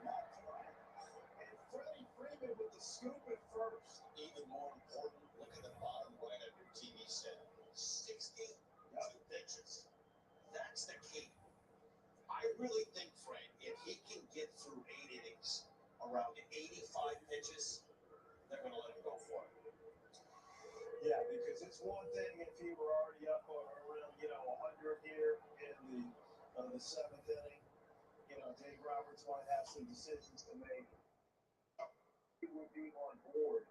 Matt Bryant, and Freddie Freeman with the scoop at first. Even more important, look at the bottom right of your TV set. 62 pitches. That's the key. I really think, Frank, if he can get through 8 innings, around 85 pitches, they're going to let him go for it. Yeah, because it's one thing if he were already up around, 100 here in the 7th inning. Dave Roberts might have some decisions to make. He would be on board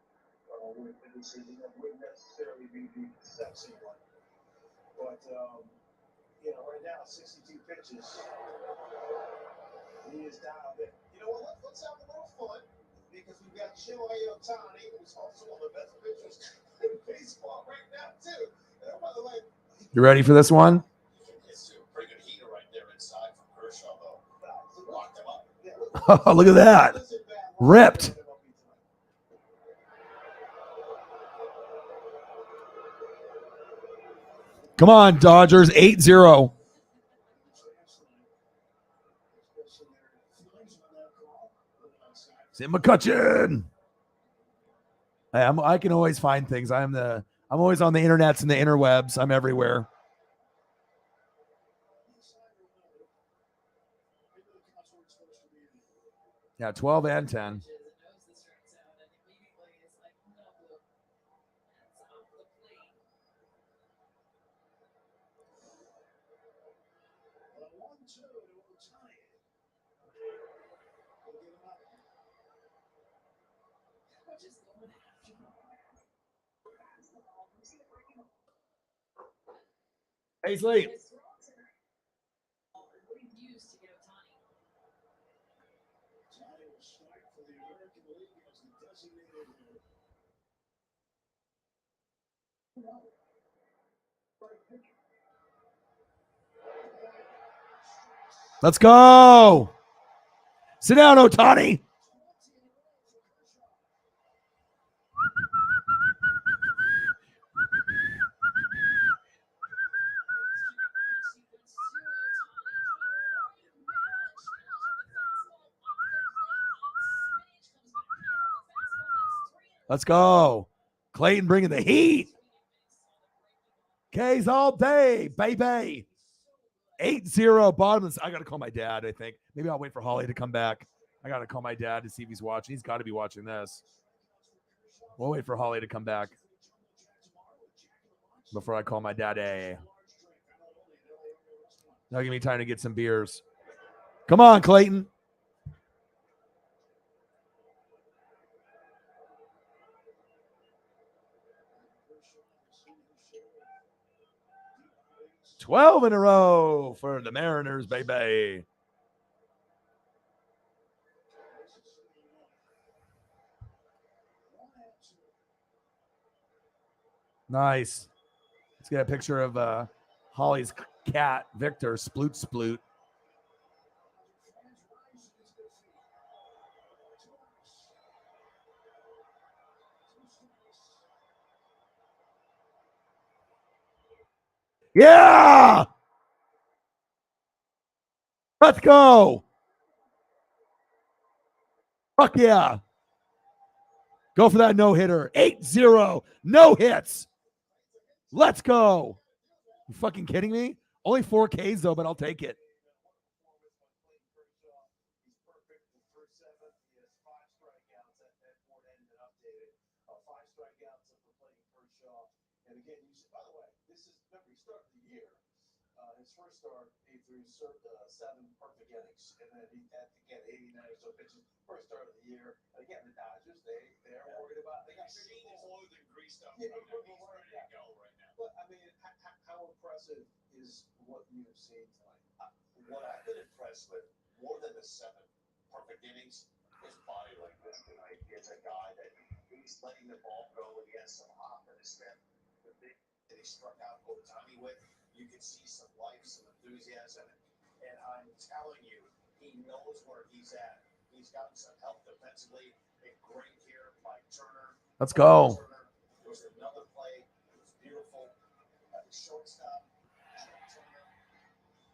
with the decision. That wouldn't necessarily be the sexy one. But, right now, 62 pitches. He is dialed in. You know what? Let's have a little fun because we've got Shohei Ohtani, who's also one of the best pitchers in baseball right now, too. And by the way, you ready for this one? It's a pretty good heater right there inside from Kershaw, though. Locked him up. Oh, look at that. Ripped. Come on, Dodgers, 8-0. Sam McCutcheon. I can always find things. I'm always on the internets and the interwebs. I'm everywhere. Yeah, 12 and 10. Paisley. Let's go. Sit down, Ohtani. Let's go. Clayton bringing the heat. K's all day, baby. 8-0 bottom. I got to call my dad, I think. Maybe I'll wait for Holly to come back. I got to call my dad to see if he's watching. He's got to be watching this. We'll wait for Holly to come back before I call my daddy. Now give me time to get some beers. Come on, Clayton. $12 in a row for the Mariners, baby. Nice. Let's get a picture of Holly's cat, Victor, Sploot. Yeah! Let's go! Fuck yeah! Go for that no-hitter. 8-0. No hits. Let's go. You fucking kidding me? Only 4 Ks, though, but I'll take it. his first start, he threw 7 perfect innings, and then he had to get 89 or so pitches. First start of the year. And again, the Dodgers, they're worried about. They got Super Bowl. More than greased up. Yeah, He's ready to go right now. But I mean, how impressive is what you've seen tonight? What I've been impressed with more than the 7 perfect innings is body language tonight. It's a guy that he's letting the ball go, and he has some hop in his step. The big that he struck out Otani with, you can see some life, some enthusiasm, and I'm telling you, he knows where he's at. He's gotten some help defensively. A great here by Turner. Let's go. There was another play. It was beautiful. Shortstop. Turner.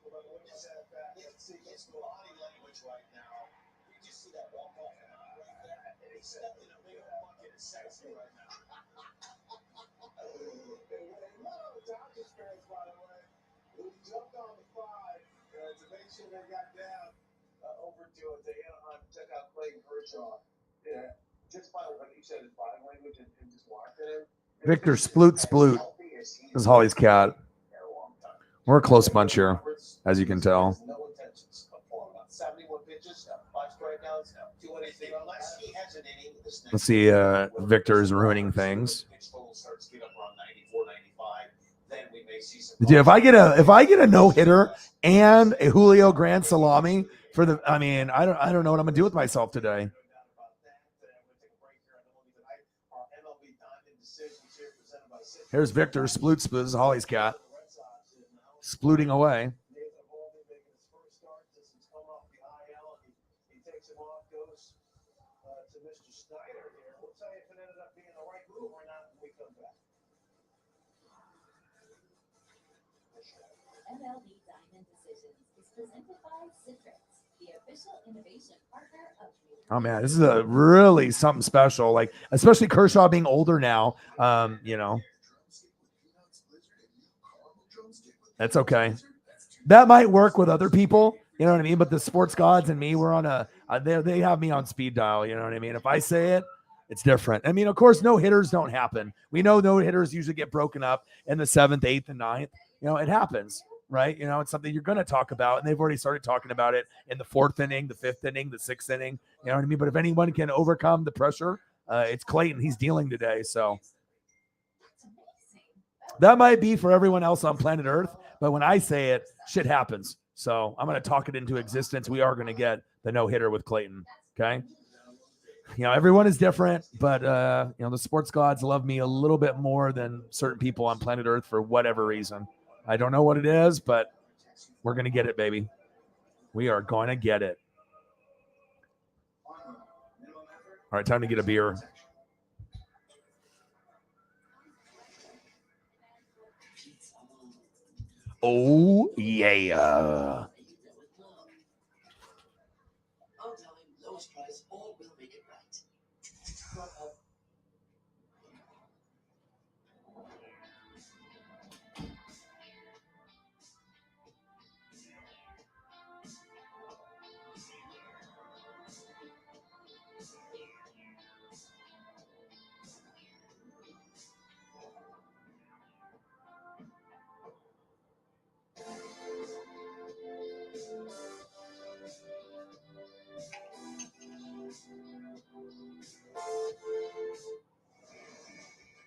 His body language right now. You just see that walk off right there. And he's stepped in a big bucket. It's sexy right now. Dodgers fans, by the way, who jumped on the 5 to make sure they got down over to Anaheim to check out Clayton Kershaw. Yeah, just by what you said, his body language and just watching him. Victor Sploot This is Holly's cat. We're a close bunch here, as you can tell. No intentions of falling out. 71 pitches, 5 strikeouts, 2 innings. Unless he has an inning. Let's see. Victor is ruining things. Dude, if I get a no hitter and a Julio Grand salami for the, I mean, I don't know what I'm gonna do with myself today. Here's Victor Sploot. This is Holly's cat, splooting away. MLB Diamond Decisions is presented by Citrix, the official innovation partner of. Oh man, this is a really something special. Like, especially Kershaw being older now. You know, that's okay. That might work with other people. You know what I mean? But the sports gods and me, we're on they have me on speed dial. You know what I mean? If I say it, it's different. I mean, of course, no hitters don't happen. We know no hitters usually get broken up in the 7th, 8th, and 9th. You know, it happens, right? You know, it's something you're going to talk about, and they've already started talking about it in the 4th inning, the 5th inning, the 6th inning. You know what I mean? But if anyone can overcome the pressure, it's Clayton. He's dealing today, so that might be for everyone else on planet Earth. But when I say it, shit happens. So I'm going to talk it into existence. We are going to get the no-hitter with Clayton, okay? You know, everyone is different, but, you know, the sports gods love me a little bit more than certain people on planet Earth for whatever reason. I don't know what it is, but we're going to get it, baby. We are going to get it. All right, time to get a beer. Oh, yeah. I'll tell him lowest price or we'll make it right.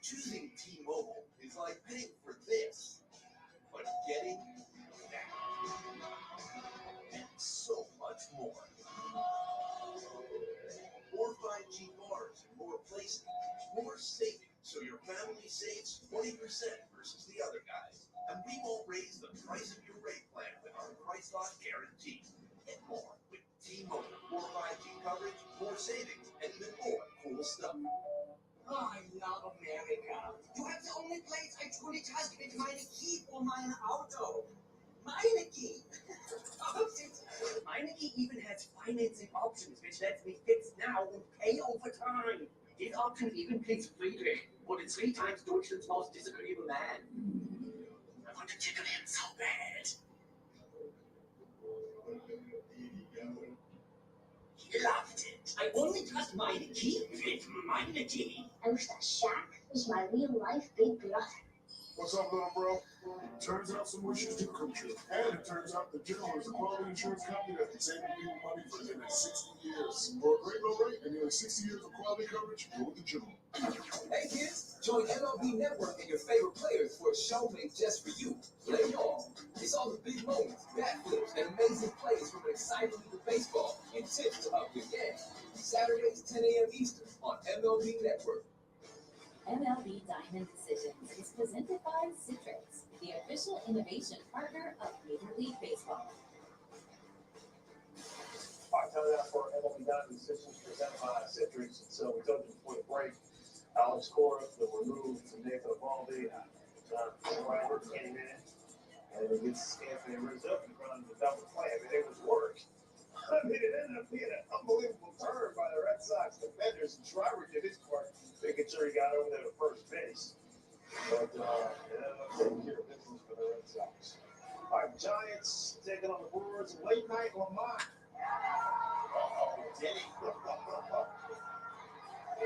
Choosing T-Mobile is like paying for this, but getting that and so much more. More 5G bars in more places, more savings, so your family saves 20% versus the other guys. And we won't raise the price of your rate plan with our price lock guarantee. Get more with T-Mobile. More 5G coverage, more savings, and even more cool stuff. I love America. You have the only place I truly trust with meine Key for mein Auto. Meine Key. Meine Key even has financing options, which lets me fix now and pay over time. These options even please Friedrich, more than 3 times Deutschland's most disagreeable man. I want to tickle him so bad. He loved it. I only trust meine Key with meine Key. I wish that Shaq was my real life big brother. What's up, little bro? Turns out some wishes do come true. And it turns out the General is a quality insurance company that can save people money for the next 60 years. For a great low rate and nearly 60 years of quality coverage, go with the General. Hey kids, join MLB Network and your favorite players for a show made just for you. Play Ball. It's all the big moments, bat flips, and amazing plays from an exciting league of baseball and tips to up your game. Saturdays, 10 a.m. Eastern on MLB Network. MLB Diamond Decisions is presented by Citrix, the official innovation partner of Major League Baseball. All right, time now for MLB Diamond Decisions presented by Citrix. And so we told you before the break, Alex Cora, the remove from Nathan Eovaldi, Robert came in, and it gets Anthony Rizzo to run the double play. I mean, it was work. I mean, it ended up being an unbelievable turn by the Red Sox defenders, and Schreiber did his part, making sure he got over there to first base. But it ended up taking care of business for the Red Sox. All right, Giants taking on the Brewers. Late night Lamont. Did he?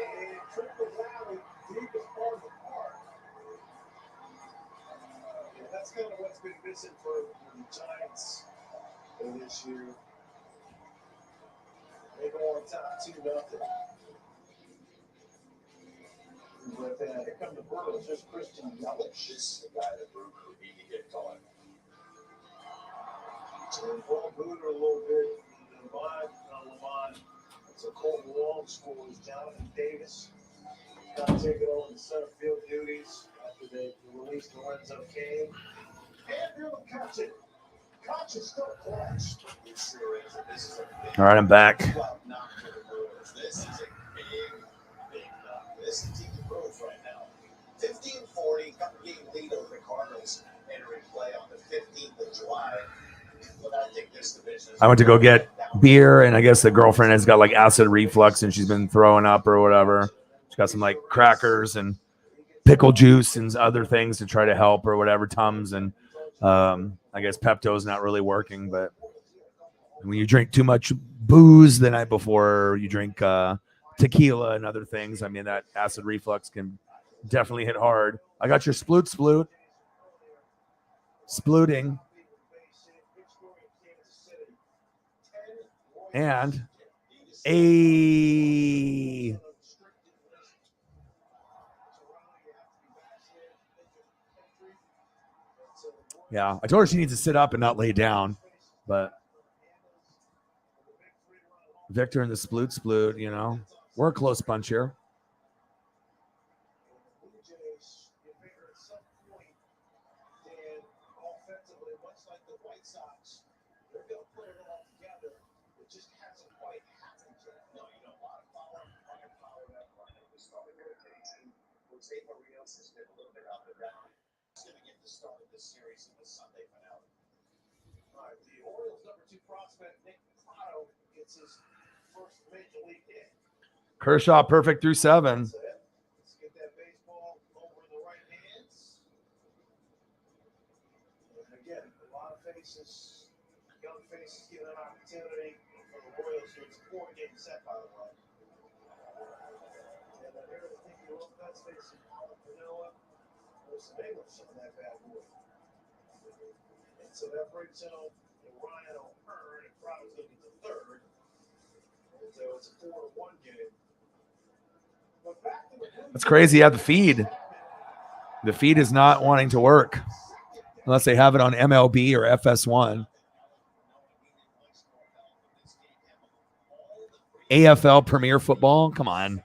And Triple Valley, deepest part of the park. Yeah, that's kind of what's been missing for the Giants this year. They go on top 2-0. But here come the Brewers. There's Christian Yelich. This is the guy that Brew Crew need to get going. And Paul Booter a little bit. Lamont. It's a Colton Long scores. Jonathan Davis got taken over the center field duties after they released Lorenzo Kane. And Bill Cutchin. Cutchin still clutch. It sure is. This is a big All right, I'm back. knock for the Brewers. This is a big knock. This is Team Brewers right now. 15-40, couple-game lead over the Cardinals entering play on the 15th of July. But I think this division is I went to go get beer, and I guess the girlfriend has got like acid reflux, and she's been throwing up or whatever. She's got some like crackers and pickle juice and other things to try to help or whatever, Tums, and I guess Pepto's not really working. But when you drink too much booze the night before, you drink tequila and other things, I mean, that acid reflux can definitely hit hard. I got your splooting. And yeah, I told her she needs to sit up and not lay down, but Victor and the sploot, you know, we're a close bunch here. The Orioles' number 2 prospect, Nick Pratto, gets his first major league hit. Kershaw perfect through 7. Let's get that baseball over in the right hands. And again, a lot of faces, young faces getting an opportunity for the Royals to explore getting set, by the way. And then here, I think the Royals best facing Manoa or some English on that bad boy. And so that brings in Ryan O'Hearn, and Prado's looking to third. And so it's a 4-1 game. But back to the That's crazy. Yeah, the feed. The feed is not wanting to work unless they have it on MLB or FS1. AFL Premier Football. Come on.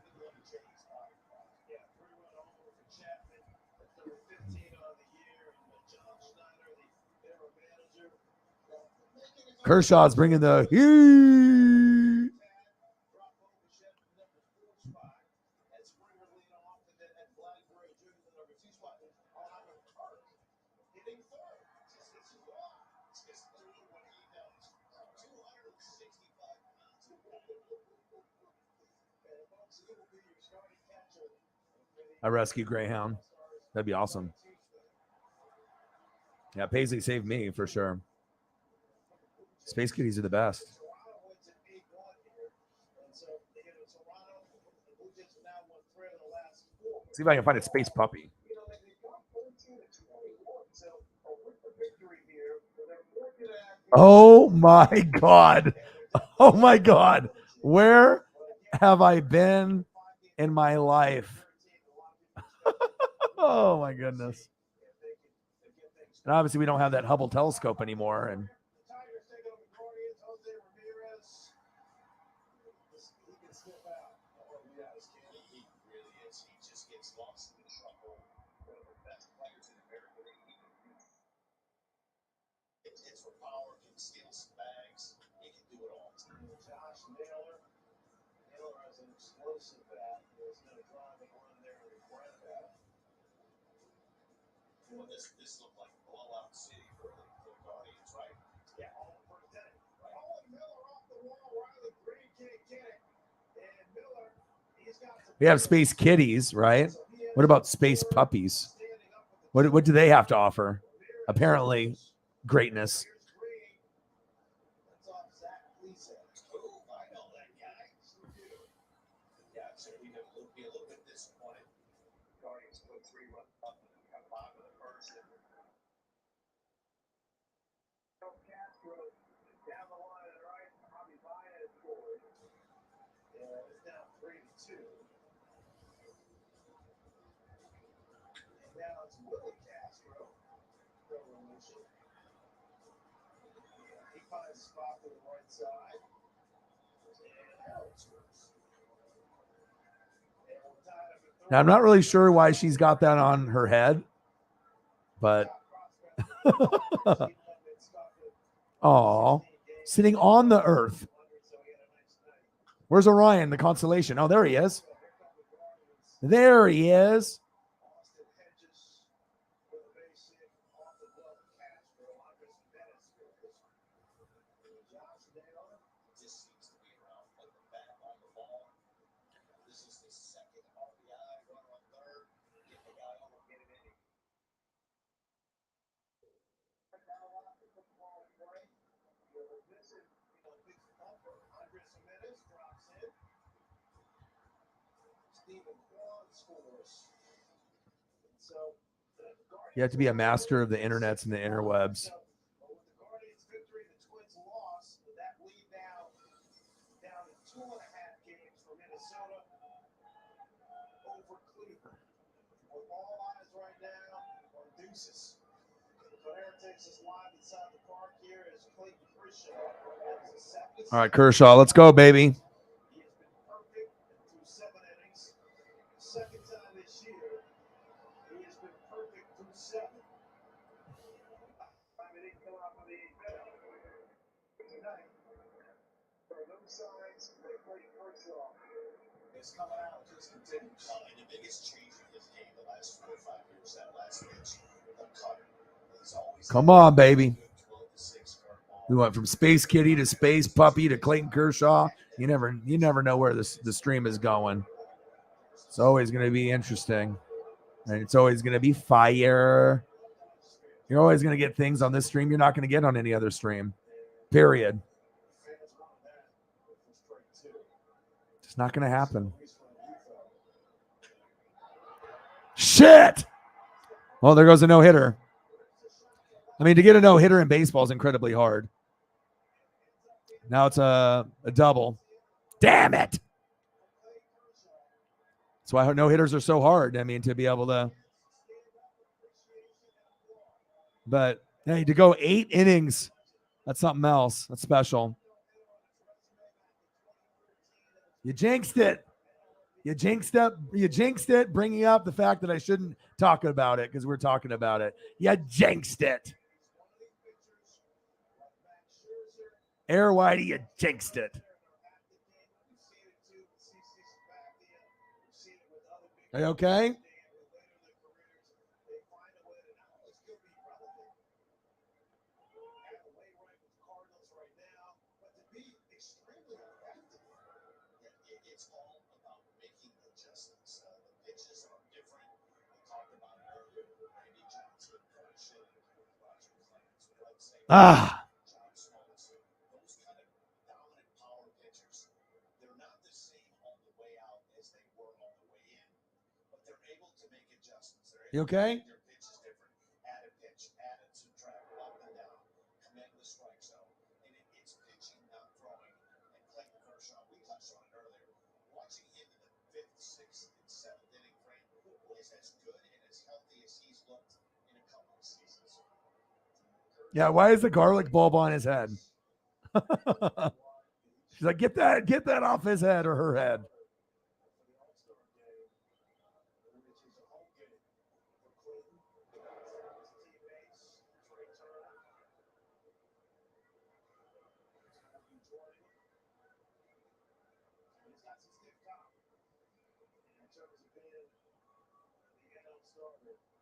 Kershaw's bringing the heat. I rescue Greyhound. That'd be awesome. Yeah, Paisley saved me for sure. Space Kitties are the best. See if I can find a Space Puppy. Oh my God. Oh my God. Where have I been in my life? Oh my goodness. And obviously we don't have that Hubble telescope anymore. And Naylor has an explosive bat. He's going to drive and run there and regret that. Well, this looked like blowout city for the Guardians, right? Yeah, all the first inning. Right. Miller off the wall. Riley Green can't get it. And Miller, he's got some. we have space kitties, right? What about space puppies? What do they have to offer? Apparently, greatness. That's off Zach Gleason. Oh, I know that guy. Yeah, so we could be a little bit disappointed. Guardians put 3 runs up in the bottom of the first. Castro down the line and right. Javi Baez scored. Yeah, it's now 3-2. And now it's Willie Castro. Revolution. He finds a spot to the right side. And Alex works. Now, I'm not really sure why she's got that on her head, but oh, sitting on the earth. Where's Orion, the constellation? Oh, there he is. There he is. You have to be a master of the internets and the interwebs. All right, Kershaw, let's go, baby. Second time this year, he has been perfect through 7. I mean, he come out with the 8th tonight. For those sides, they play Kershaw. It's coming out, just continues. And the biggest change in his game the last 4 or 5 years, that last pitch, the cutter. Come on, baby. We went from Space Kitty to Space Puppy to Clayton Kershaw. You never know where the stream is going. It's always going to be interesting. And it's always going to be fire. You're always going to get things on this stream you're not going to get on any other stream. Period. It's not going to happen. Shit! Well, there goes a no-hitter. I mean, to get a no-hitter in baseball is incredibly hard. Now it's a double. Damn it! That's why no-hitters are so hard. I mean, to be able to... But, hey, to go 8 innings, that's something else. That's special. You jinxed it. You jinxed it, bringing up the fact that I shouldn't talk about it because we're talking about it. You jinxed it. Air Whitey, you jinxed it. Are you okay? Ah. You okay? Yeah, why is the garlic bulb on his head? She's like, get that off his head or her head.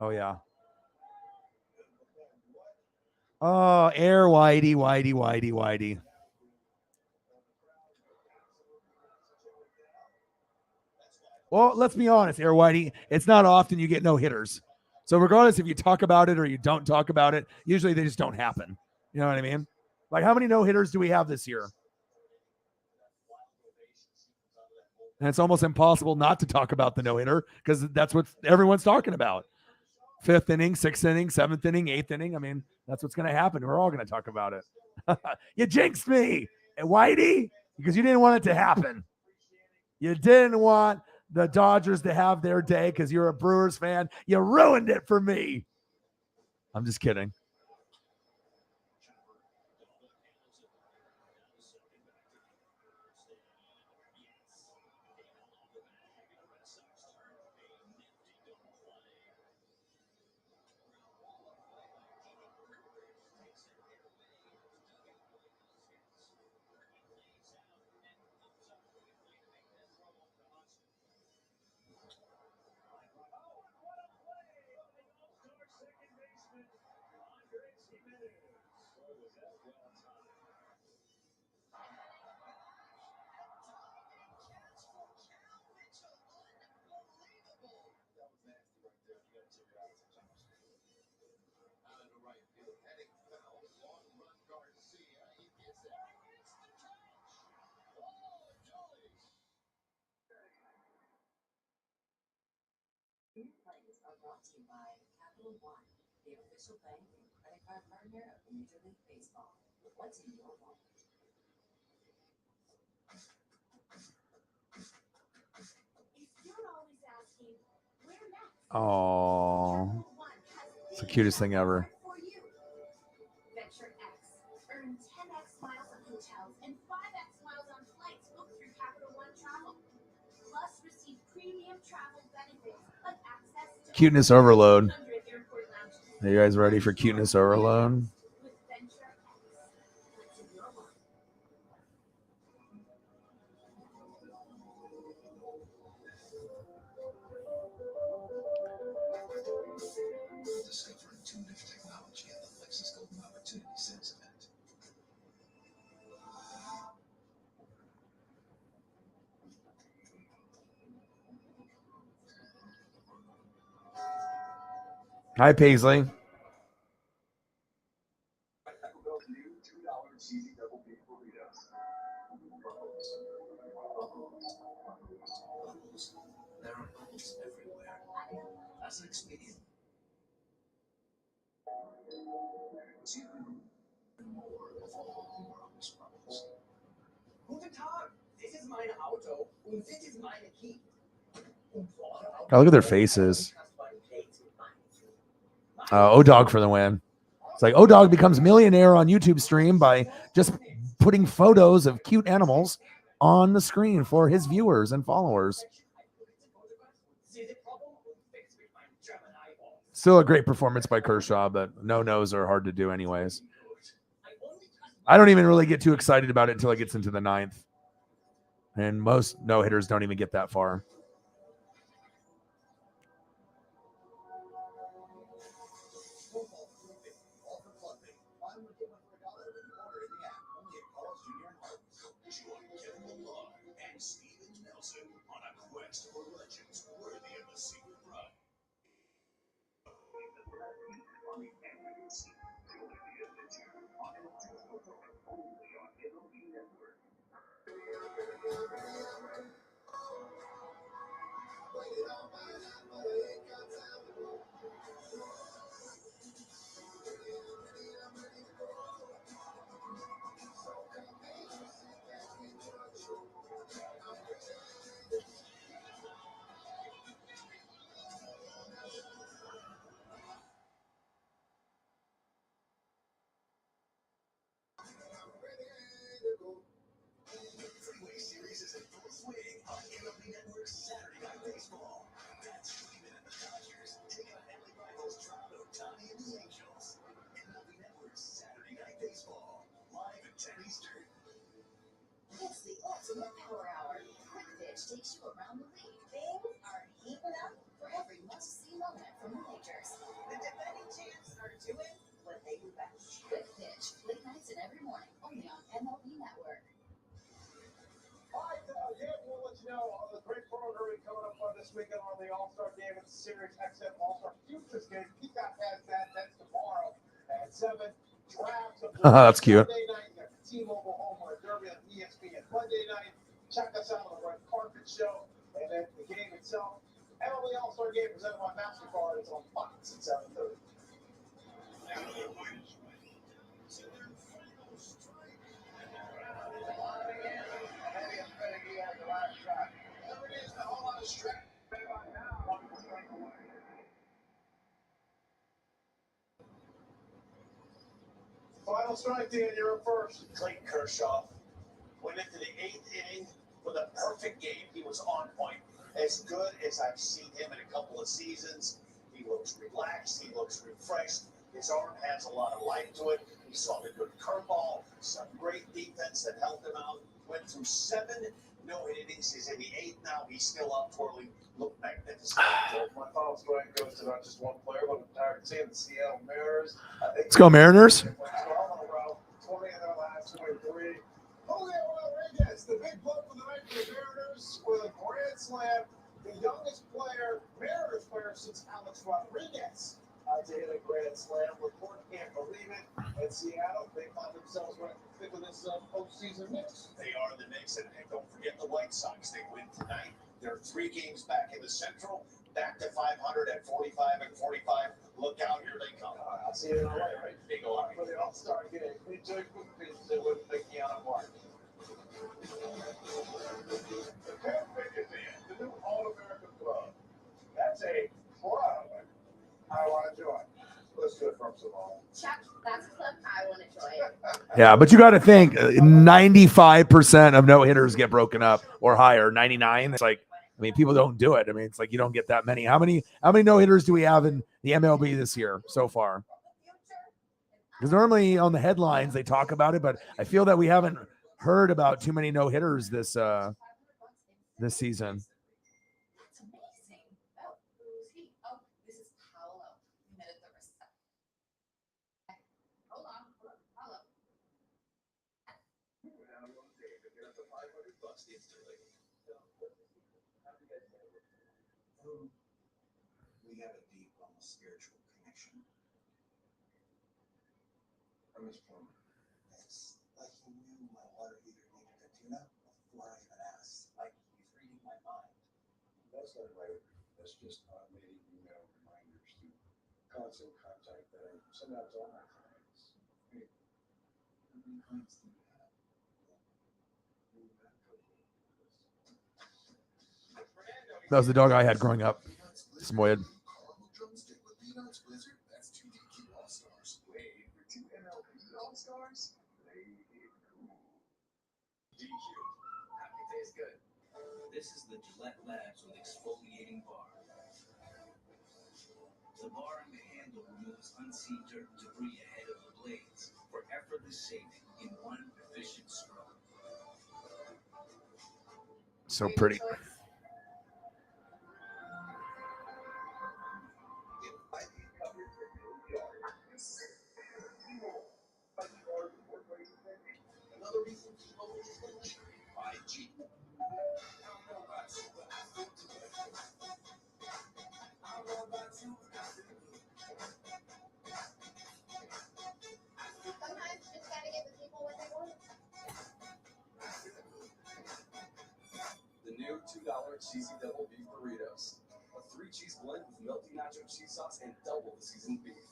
Oh yeah. Oh, air Whitey. Well, let's be honest, Air Whitey. It's not often you get no hitters. So regardless if you talk about it or you don't talk about it, usually they just don't happen. You know what I mean? Like how many no hitters do we have this year? And it's almost impossible not to talk about the no hitter because that's what everyone's talking about. 5th inning, 6th inning, 7th inning, 8th inning. I mean, that's what's going to happen. We're all going to talk about it. You jinxed me, Whitey, because you didn't want it to happen. You didn't want the Dodgers to have their day because you're a Brewers fan. You ruined it for me. I'm just kidding. Plays are brought to you by Capital One, the official bank and credit card partner of Major League Baseball. What's in your wallet? Oh, it's the cutest thing ever. Venture X. Earn 10x miles on hotels and 5x miles on flights booked through Capital One Travel. Plus, receive premium travel benefits like access to Cuteness overload. 100 airport lounges. Are you guys ready for cuteness overload? With Venture X. What's in your wallet? Discover intuitive technology at the Lexus Golden Opportunity Sales event. Hi, Paisley. There are bubbles everywhere. As an expedient, more of all Morocco's bubbles. Guten Tag, this is mein Auto und this is meine Key. God, look at their faces. O-Dog for the win. It's like O-Dog becomes millionaire on YouTube stream by just putting photos of cute animals on the screen for his viewers and followers. Still a great performance by Kershaw, but no-nos are hard to do anyways. I don't even really get too excited about it until it gets into the 9th. And most no-hitters don't even get that far. and Steven Nelson on a quest for legends worthy of the secret run. It's the ultimate power hour. Quick Pitch takes you around the league. Things are heating up for every must-see moment from the majors. The defending champs are doing what they do best. Quick Pitch, late nights and every morning, only on MLB Network. All right, yeah, we'll let you know the great programming coming up this weekend on the All-Star Game and the Sirius XM All-Star Futures Game. Peacock has that. That's tomorrow at 7. Drafts of That's cute. Sunday night. You got the T-Mobile Home Run Derby on ESPN Monday night. Check us out on the Red Carpet Show. And then the game itself, MLB All-Star Game presented by MasterCard is on Fox at 7:30. Final strike, Dan, you're up first. Clayton Kershaw went into the 8th inning with a perfect game. He was on point. As good as I've seen him in a couple of seasons. He looks relaxed. He looks refreshed. His arm has a lot of life to it. He saw the good curveball, some great defense that helped him out. Went through 7 no-hit innings. He's in the 8th now. He's still up twirling. Looked magnificent. So my final strike goes to not just one player, but an entire team, the Seattle Mariners. Let's go, Mariners. 12 in a row, 20 in their last 23. Julio Rodriguez, the big blow for the night for the Mariners with a grand slam. The youngest Mariners player since Alex Rodriguez to hit a grand slam. Report can't believe it. And Seattle, they find themselves right in the thick of this postseason mix. They are in the mix, and don't forget the White Sox. They win tonight. They're 3 games back in the Central, back to 500 at 45 and 45. Look out, here they come. I'll see you in LA, right? Big L.A. For the All-Star Game. Enjoy with the Keanu Martin. The Pan Fitness Inn, the new All-American Club. That's a club I want to join. Let's do it from Simone. Check. That's a club I want to join. Yeah, but you got to think 95% of no hitters get broken up or higher. 99. It's like, I mean, people don't do it. I mean, it's like you don't get that many. How many no hitters do we have in the MLB this year so far? Because normally on the headlines they talk about it, but I feel that we haven't heard about too many no hitters this season. That's amazing. Oh, who's he? Oh, this is Paolo. You met at the reception. Hold on. Paolo. We have a deep, almost spiritual connection. I miss Plumber. It's like he knew my water heater needed a tune-up before I even asked. Like he's reading my mind. That's not right. That's just automated email reminders to constant contact that I send out to all my clients. Hey, how many clients do you have? That was the dog I had growing up. Samoyed. Drumstick with peanuts blizzard. That's 2 DQ All-Stars. Wait, for 2 MLB All-Stars? Play it cool. DQ. Happy tastes good. This is the Gillette Labs with exfoliating bar. The bar and the handle removes unseen dirt and debris ahead of the blades for effortless shaving in one efficient stroke. So pretty. Another reason T-Mobile is luxury. 5G. I don't know about you, but I feel to it. I don't know about you, but I feel good. Sometimes you just gotta give the people what they want. The new $2 cheesy double beef burritos. A 3-cheese blend with melty nacho cheese sauce and double the seasoned beef.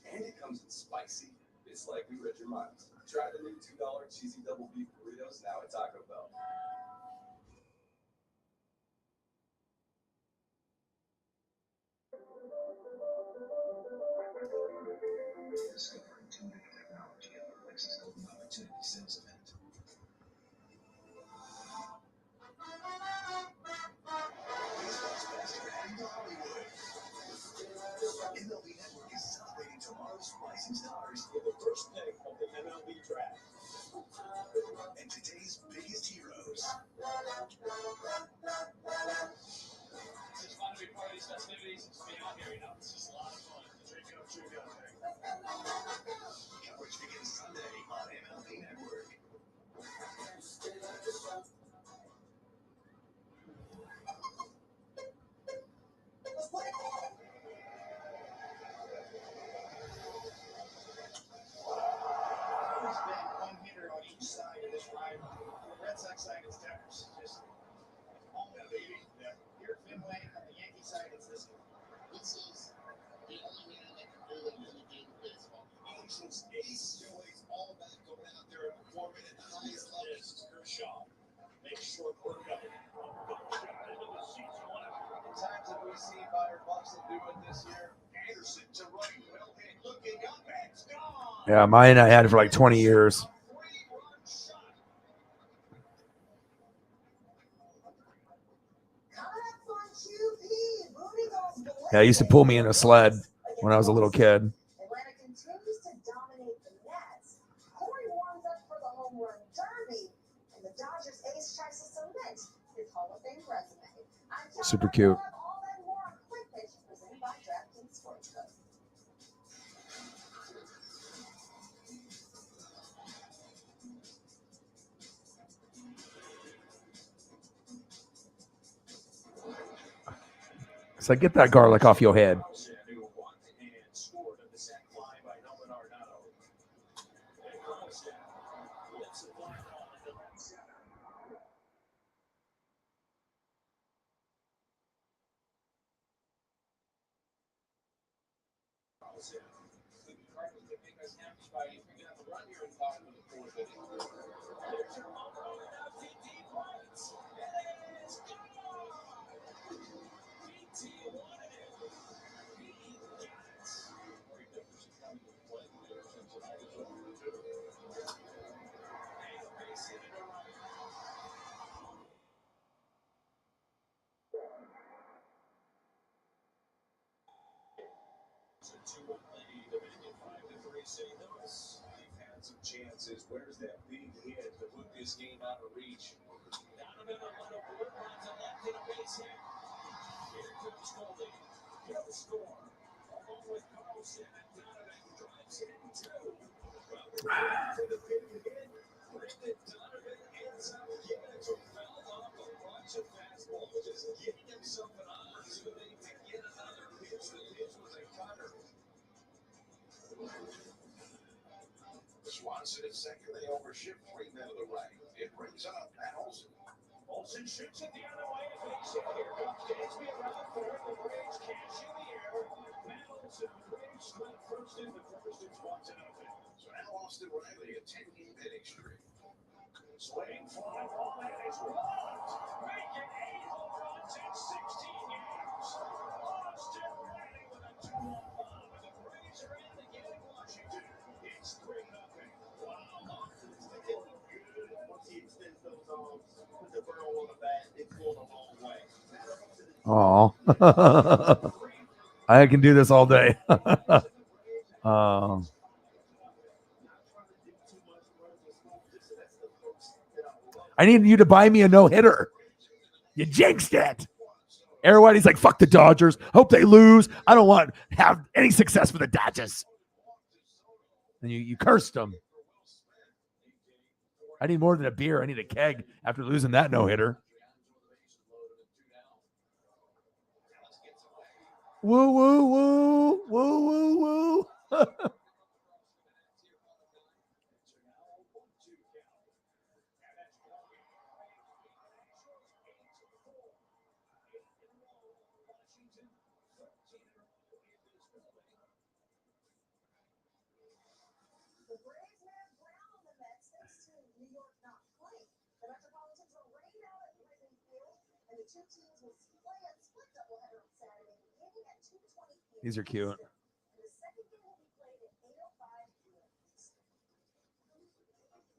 And it comes in spicy. It's like we read your mind. Try the new $2 cheesy double beef burritos now at Taco Bell. Discover intuitive technology at the Lexus Open Opportunity Sales Event. Baseball's best heading to Hollywood. MLB Network is celebrating tomorrow's rising stars with the first pick of the MLB draft. And today's biggest Yeah, mine I had it for like 20 years. Yeah, I used to pull me in a sled when I was a little kid. Atlanta continues to dominate the Nets. Corey warms up for the home run derby, and the Dodgers ace tries to cement his Hall of Fame resume. I'm Super cute. all that more on Quick Pitch, presented by DraftKings Sportsbook. So get that garlic off your head. Chances. Where's that big hit to put this game out of reach? Donovan on the board, runs a left and a base hit. Here comes Colby. He'll score. Along with Carlson and Donovan drives in two. For the big hit, Brendan Donovan ends up giving it to foul off a bunch of fastballs, just getting himself an opportunity to get another pitch. The pitch was a cutter. Swanson at second, they overshift 3 men to the right. It brings up Matt Olson. Olson shoots it the other way. Base hit. Here comes Dansby around third. The Braves cash in the air. Matt Olson, Braves split first in the first. It's 1-0. So now Austin Riley, a 10-game hitting streak. Swing, fly ball, and it's blocked. Making 8 home runs in 16 games. Austin Riley with a 2-1 bomb, and the Braves are in the game in Washington. It's 3-0. Wow, Austin's looking good. Once he extends those arms, put the barrel on the bat, it's going a long way. Oh, I can do this all day. I need you to buy me a no-hitter. You jinxed it. Everybody's like, fuck the Dodgers. Hope they lose. I don't want to have any success for the Dodgers. And you cursed them. I need more than a beer. I need a keg after losing that no-hitter. Woo, woo, woo. Woo, woo, woo. The Braves man Brown on the Mets thanks to New York not playing. The Metropolitans were rained out at Wrigley Field, and the two teams will play a split doubleheader on Saturday, beginning at 2:20 p.m. These are cute. And the second game will be played at 8:05 p.m.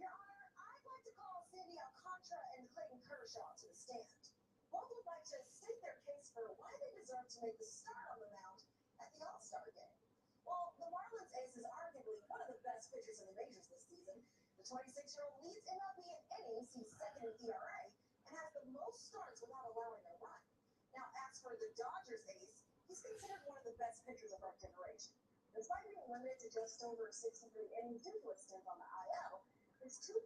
Your Honor, I'd like to call Sandy Alcantara and Clayton Kershaw to the stand. Both would like to state their case for why they deserve to make the start on the mound at the All-Star game. Well, the Marlins ace is arguably one of the best pitchers in the majors this season. The 26-year-old leads MLB in innings, he's second in ERA, and has the most starts without allowing a run. Now, as for the Dodgers ace, he's considered one of the best pitchers of our generation. Despite being limited to just over 63 innings due to a stint on the IL, his 2.40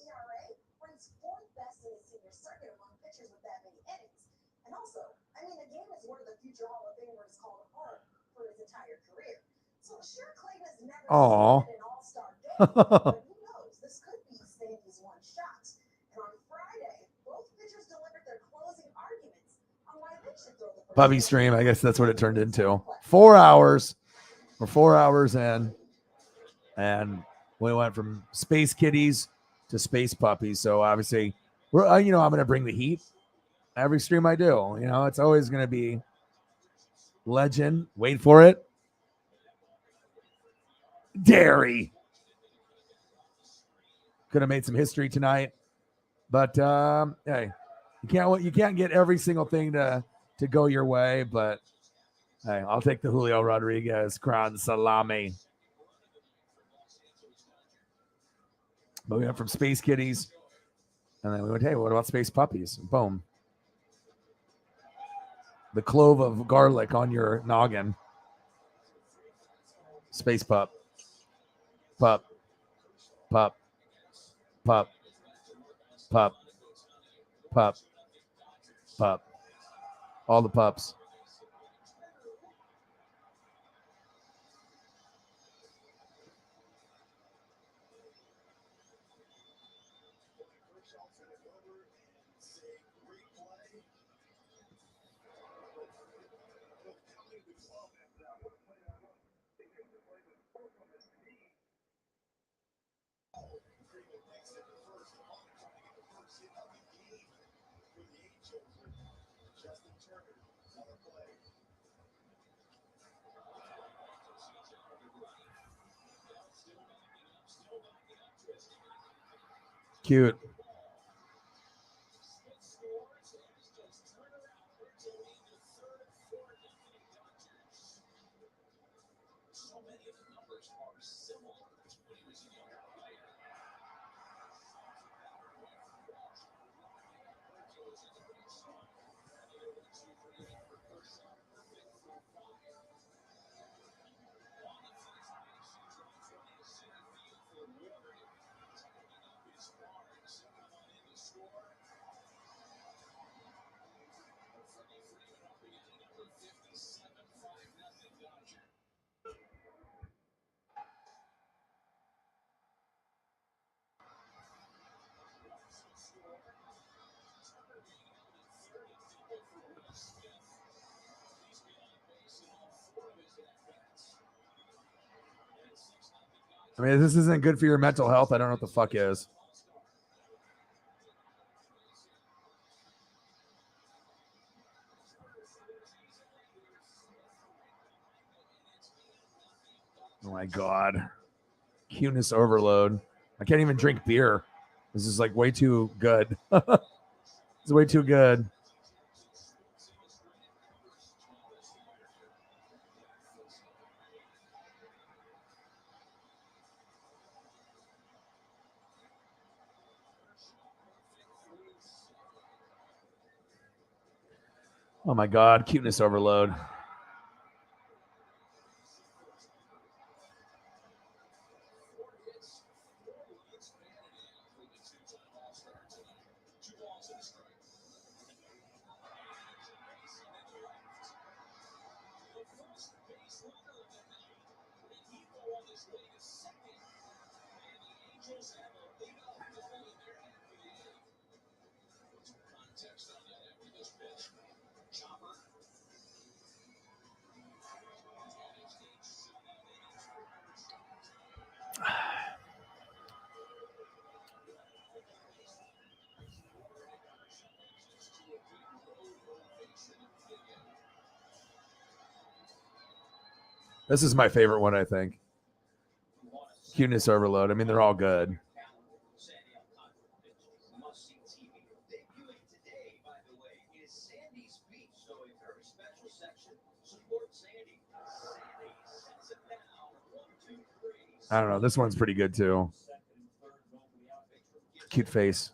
ERA ranks fourth best in the senior circuit among pitchers with that many innings. And also, I mean, the game is where the future Hall of Famers called home for his entire career. So sure, Clayton has never started an All-Star game, but who knows? This could be Sandy's one shot. And on Friday, both pitchers delivered their closing arguments on why they should throw the Puppy stream. I guess that's what it turned into. 4 hours. We're 4 hours in. And we went from space kitties to space puppies. So obviously, we're I'm going to bring the heat every stream I do. It's always going to be Legend. Wait for it. Dairy. Could have made some history tonight. But hey, you can't get every single thing to go your way, but hey, I'll take the Julio Rodriguez Crown Salami. But we went from Space Kitties, and then we went, hey, what about Space Puppies? Boom. The clove of garlic on your noggin. Space Pup. Pup. Pup. Pup. Pup. Pup. Pup. All the pups. Cute. I mean, if this isn't good for your mental health, I don't know what the fuck is. Oh my God. Cuteness overload. I can't even drink beer. This is like way too good. It's way too good. Oh my God. Cuteness overload. This is my favorite one, I think. Cuteness overload. I mean, they're all good. I don't know. This one's pretty good too. Cute face.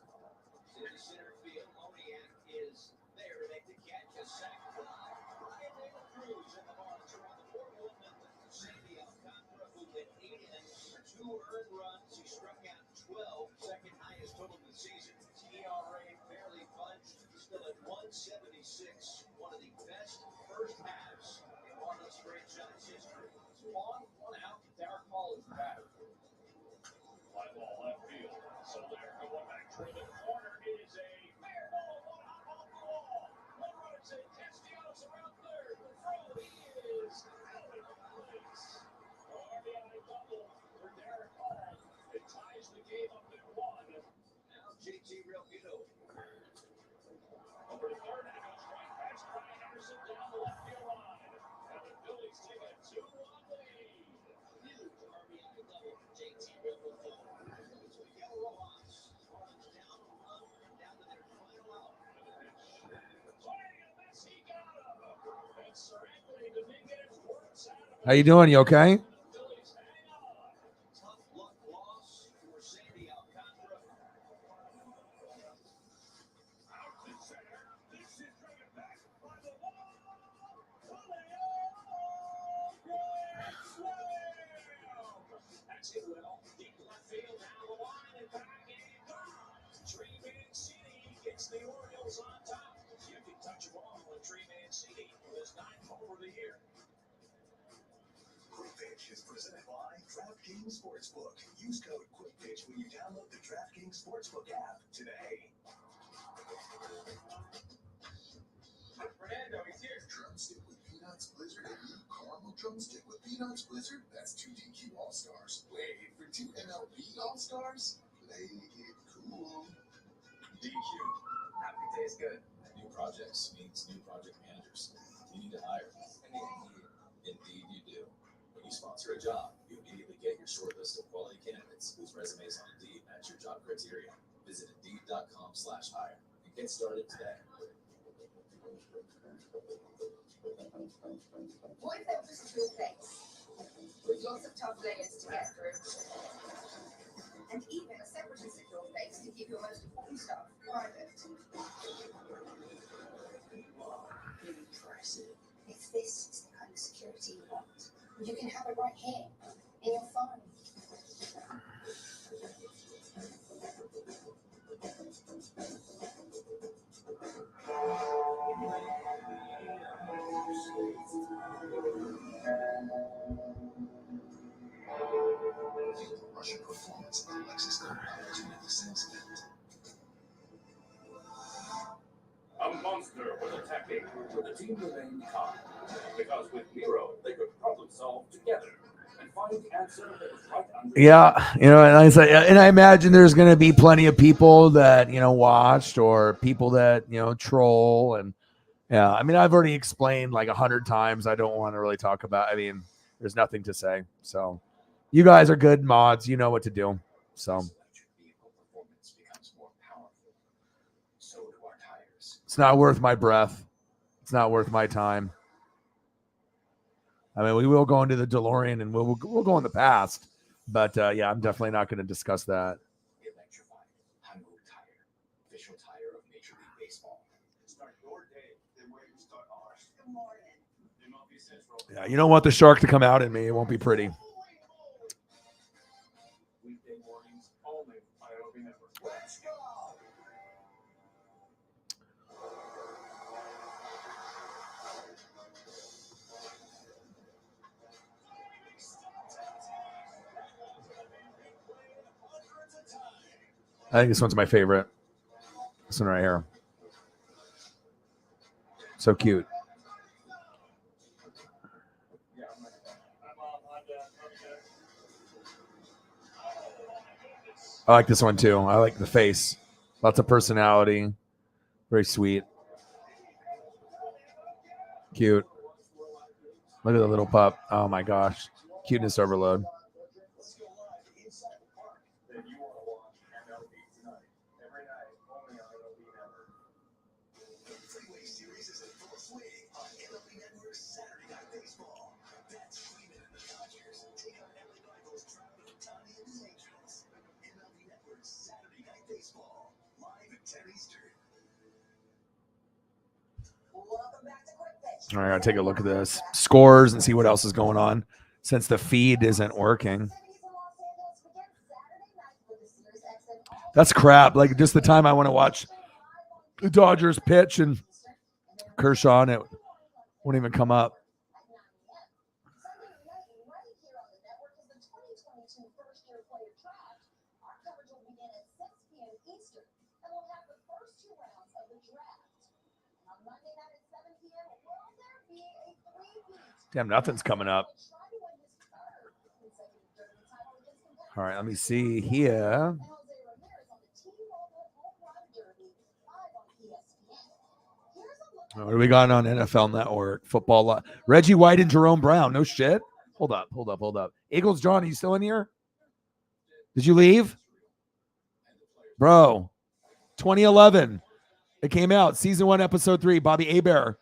How you doing? You okay? QuickPitch is presented by DraftKings Sportsbook. Use code QuickPitch when you download the DraftKings Sportsbook app today. Fernando, he's here. Drumstick with Peanuts Blizzard and new caramel drumstick with Peanuts Blizzard? That's 2 DQ All-Stars. Wait, for 2 MLB All-Stars? Play it cool. DQ. Happy tastes good. New projects means new project managers. You need to hire. Indeed you do. When you sponsor a job, you immediately get your short list of quality candidates whose resumes on Indeed match your job criteria. Visit Indeed.com/hire and get started today. What if that was just your face? With lots of tough layers to get through. And even a separate and secure face to keep your most important stuff private. Impressive. If this is the kind of security you want, you can have it right here, in your phone. Feel the rushing performance of the Lexus opportunity sense event. A monster was attacking, but the team remained calm. Because with Miro, they could problem solve together and find the answer that was right under. Yeah, you know, and I say, and I imagine there's going to be plenty of people that watched, or people that troll, and yeah. I mean, I've already explained like 100 times. I don't want to really talk about. I mean, there's nothing to say. So, you guys are good mods. You know what to do. So. Performance becomes more powerful. So do our tires. It's not worth my breath. It's not worth my time. I mean, we will go into the DeLorean and we'll go in the past, but yeah, I'm definitely not going to discuss that. Electrify. Hankook Tire. Official tire of Major League Baseball. Start your day the way you start ours. Good morning. MLB Central. Yeah, you don't want the shark to come out in me. It won't be pretty. Weekday mornings only on MLB Network. Let's go! I think this one's my favorite. This one right here. So cute. I like this one too. I like the face. Lots of personality. Very sweet. Cute. Look at the little pup. Oh my gosh. Cuteness overload. Let's go live inside the park. Then you want to watch MLB tonight. Every night, only on MLB Network. The Freeway Series is in full swing on MLB Network's Saturday Night Baseball. That's Freeman and the Dodgers take on LA rivals Trout and Ohtani and the Angels. MLB Network's Saturday Night Baseball, live at 10 Eastern. Welcome back to QuickPitch. All right, I'll take a look at this scores and see what else is going on since the feed isn't working. That's crap. Like just the time I want to watch the Dodgers pitch and Kershaw, and it won't even come up. Damn, nothing's coming up. All right, let me see here. What do we got on NFL Network? Football. Reggie White and Jerome Brown. No shit. Hold up. Eagles John, are you still in here? Did you leave? Bro, 2011. It came out. Season 1, Episode 3. Bobby Hebert.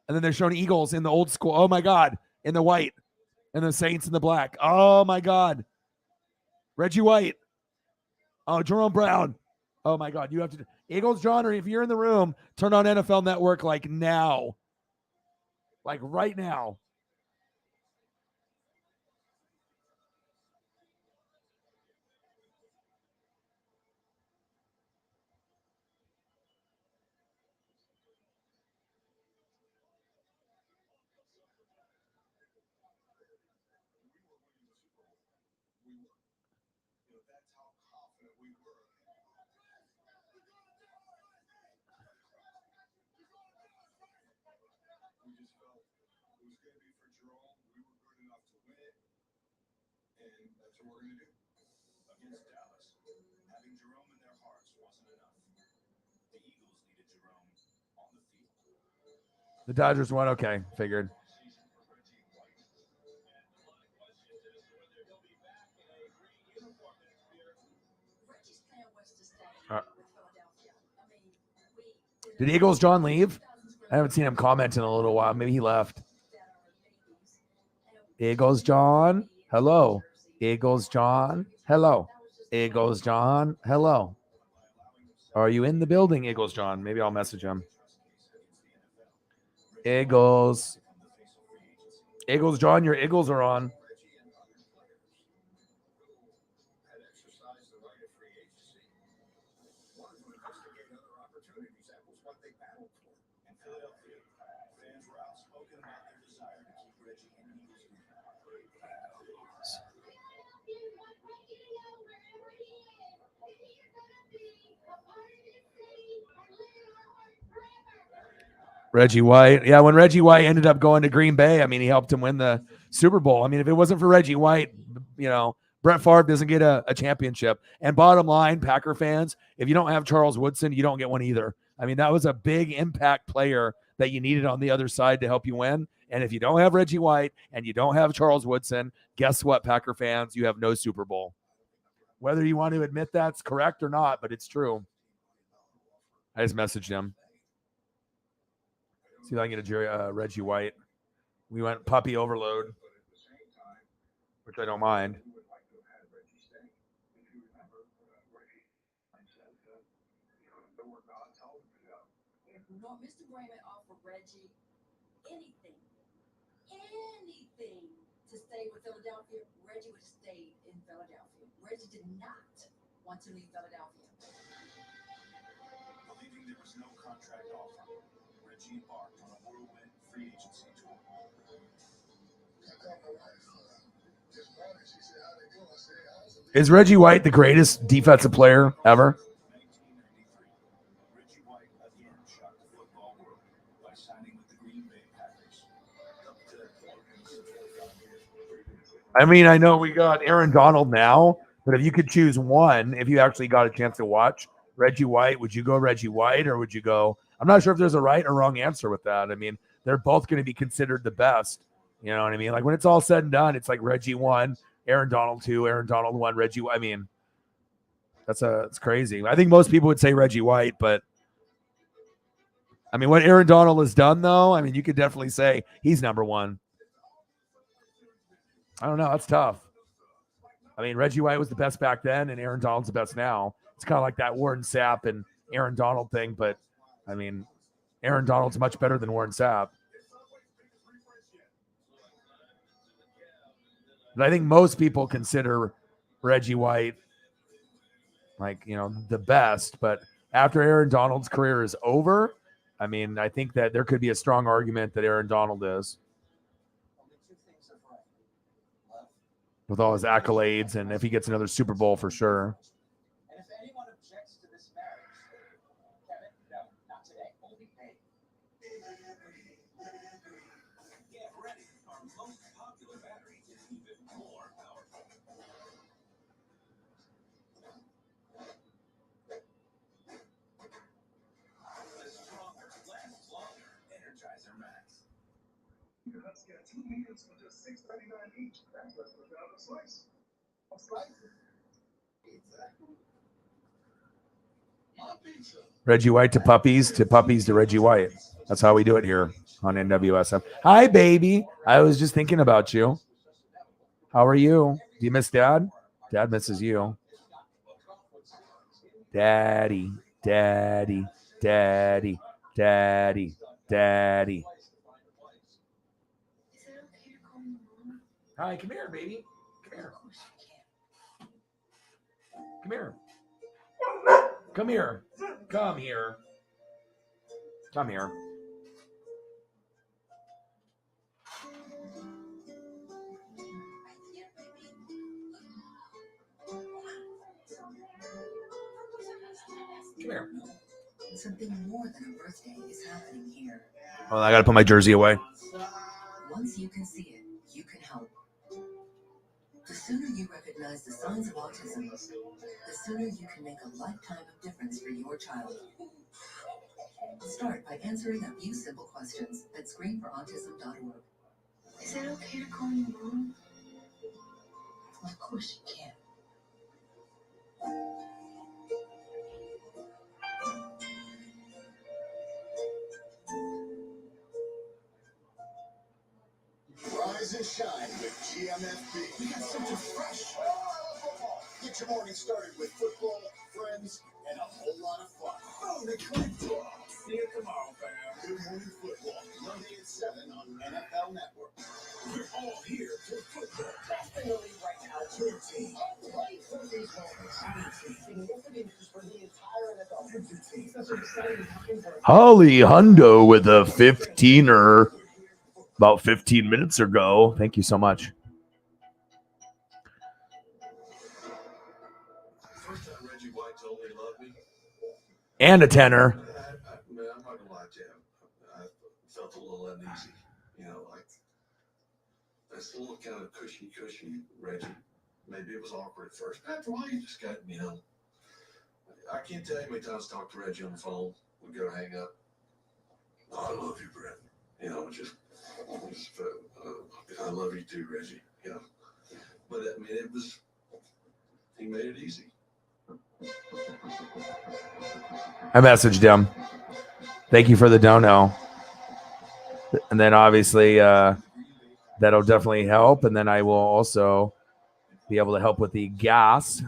And then they're showing Eagles in the old school. Oh, my God. In the white. And the Saints in the black. Oh my God. Reggie White. Oh, Jerome Brown. Oh my God. You have to Eagles, John, or if you're in the room, turn on NFL Network like now. Like right now. That's how confident we were. We just felt it was going to be for Jerome. We were good enough to win it, and that's what we're going to do. Against Dallas, having Jerome in their hearts wasn't enough. The Eagles needed Jerome on the field. The Dodgers won. Okay, figured. Reggie's plan was to stay Uh, with Philadelphia. I mean, Did Eagles John leave? I haven't seen him comment in a little while. Maybe he left. Eagles John. Hello. Eagles John. Hello. Eagles John. Hello. Are you in the building, Eagles John? Maybe I'll message him. Eagles. Eagles John, your Eagles are on. Had exercised the right of free agency. Wanted to investigate other opportunities. That was what they battled for. In Philadelphia, fans were outspoken about their desire to keep Reggie in Eagles uniform. Reggie White. Yeah, when Reggie White ended up going to Green Bay, I mean, he helped him win the Super Bowl. I mean, if it wasn't for Reggie White, Brett Favre doesn't get a championship. And bottom line, Packer fans, if you don't have Charles Woodson, you don't get one either. I mean, that was a big impact player that you needed on the other side to help you win. And if you don't have Reggie White and you don't have Charles Woodson, guess what, Packer fans? You have no Super Bowl. Whether you want to admit that's correct or not, but it's true. I just messaged him. See if I can get a Reggie White. We went puppy overload, which I don't mind. Not Mr. Raymond offered Reggie anything to stay with Philadelphia. Reggie would have stayed in Philadelphia. Reggie did not want to leave Philadelphia. Believing there was no contract offer, Reggie embarked on a whirlwind free agency tour. Is Reggie White the greatest defensive player ever? 1993, Reggie White again shocked the football world by signing with the Green Bay Packers. Up to that point, he was 25 years. I mean, I know we got Aaron Donald now, but if you could choose one, if you actually got a chance to watch Reggie White, would you go Reggie White or would you go? I'm not sure if there's a right or wrong answer with that. I mean, they're both going to be considered the best. You know what I mean? Like when it's all said and done, it's like Reggie 1, Aaron Donald 2, Aaron Donald 1, Reggie. I mean, it's crazy. I think most people would say Reggie White, but I mean, what Aaron Donald has done, though, I mean, you could definitely say he's number one. I don't know. That's tough. I mean, Reggie White was the best back then, and Aaron Donald's the best now. It's kind of like that Warren Sapp and Aaron Donald thing, but I mean, Aaron Donald's much better than Warren Sapp. But I think most people consider Reggie White like, the best. But after Aaron Donald's career is over, I mean, I think that there could be a strong argument that Aaron Donald is. With all his accolades, and if he gets another Super Bowl for sure. And if anyone objects to this marriage, Kevin, no, not today. Only me. Get ready. Our most popular battery is even more powerful. The stronger, lasts longer Energizer Max. Let's get 2 meters for just $6.99 each. That's less than a slice. A slice. Exactly. My pizza. Reggie White to puppies to Reggie White. That's how we do it here on NWSM. Hi, baby. I was just thinking about you. How are you? Do you miss Dad? Dad misses you. Daddy, daddy, daddy, daddy, daddy. Hi, come here, baby. Come here. Come here. Come here. Come here. Come here. Come here. Something more than a birthday is happening here. Well, I got to put my jersey away. Once you can see it, you can help. The sooner you recognize the signs of autism, the sooner you can make a lifetime of difference for your child. Start by answering a few simple questions at screenforautism.org. Is it okay to call you mom? Of course you can. Rise and shine with GMFB. We got something fresh. Get your morning started with football, friends, and a whole lot of fun. Oh, they clicked. See you tomorrow, fam. Good morning football, Monday at 7 on NFL Network. We're all here for football. Best in the league right now. Your team, Right for these moments. our team, Significant news for the entire NFL. every team. Such an exciting time for Holly Hundo with a 15er about 15 minutes ago. Thank you so much. First time Reggie White told me he loved me. And a tenner. Man, I'm not gonna lie to you. I felt a little uneasy. You know, like that's a little kind of cushy Reggie. Maybe it was awkward at first. After a while, you just got, you know. I can't tell you how many times I talked to Reggie on the phone. We go hang up. Oh, I love you, Brent. You know, I love you too, Reggie. You know, but I mean, he made it easy. I messaged him. Thank you for the dono. And then obviously that'll definitely help. And then I will also be able to help with the gas.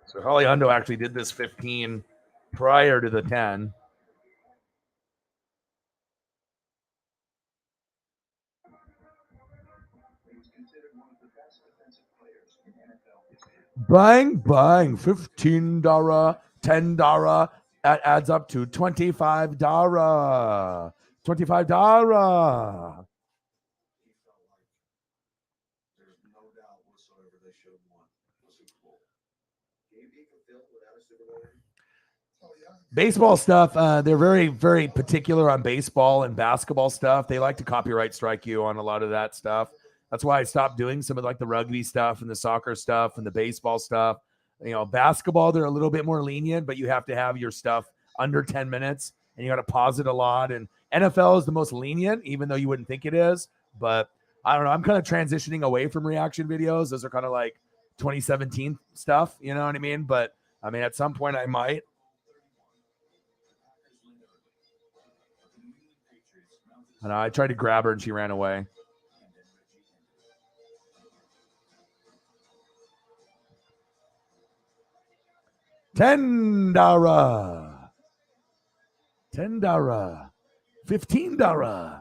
So Holly Hundo actually did this 15 prior to the 10. Bang, bang, $15, $10. That adds up to $25. $25. He felt like there's no doubt whatsoever they should have won the Super Bowl. Can you be fulfilled without a Super Bowl ring? Oh, yeah. Baseball stuff, they're very, very particular on baseball and basketball stuff. They like to copyright strike you on a lot of that stuff. That's why I stopped doing some of like the rugby stuff and the soccer stuff and the baseball stuff. You know, basketball, they're a little bit more lenient, but you have to have your stuff under 10 minutes and you got to pause it a lot. And NFL is the most lenient, even though you wouldn't think it is. But I don't know. I'm kind of transitioning away from reaction videos. Those are kind of like 2017 stuff. You know what I mean? But I mean, at some point I might. And I tried to grab her and she ran away. $10, $10, $15.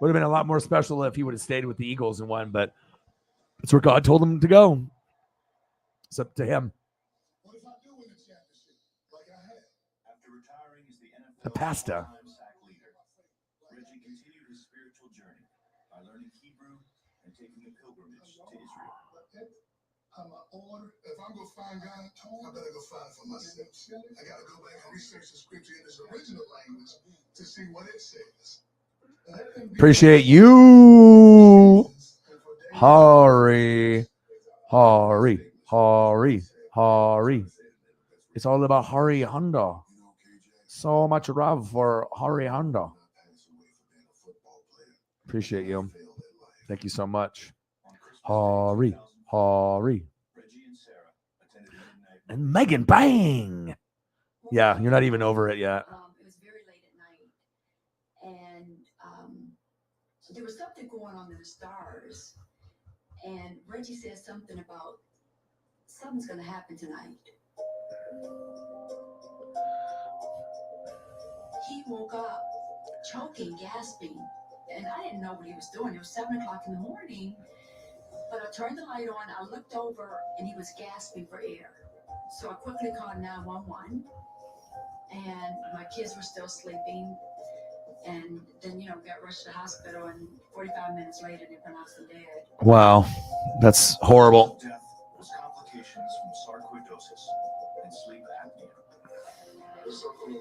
Would have been a lot more special if he would have stayed with the Eagles and won, but that's where God told him to go. It's up to him. What if I do win the championship? Like I had. After retiring as the NFL The pasta. all-time sack leader, Reggie continued his spiritual journey by learning Hebrew and taking a pilgrimage to Israel. I'm an order. If I'm gonna find God, I better go find it for myself. I gotta go back and research the scripture in its original language to see what it says. Appreciate you. Hari. It's all about Hari Honda. So much love for Hari Honda. Appreciate you. Thank you so much. Hurry, hurry. Reggie and Sarah attended a midnight And Megan, bang. Yeah, you're not even over it yet. It was very late at night, and there was something going on in the stars. And Reggie said something about something's going to happen tonight. He woke up choking, gasping, and I didn't know what he was doing. It was 7 o'clock in the morning, but I turned the light on. I looked over, and he was gasping for air. So I quickly called 911, and my kids were still sleeping. And then, got rushed to the hospital, and 45 minutes later, they pronounced him dead. Wow, that's horrible. death was complications from sarcoidosis and sleep apnea. The circle of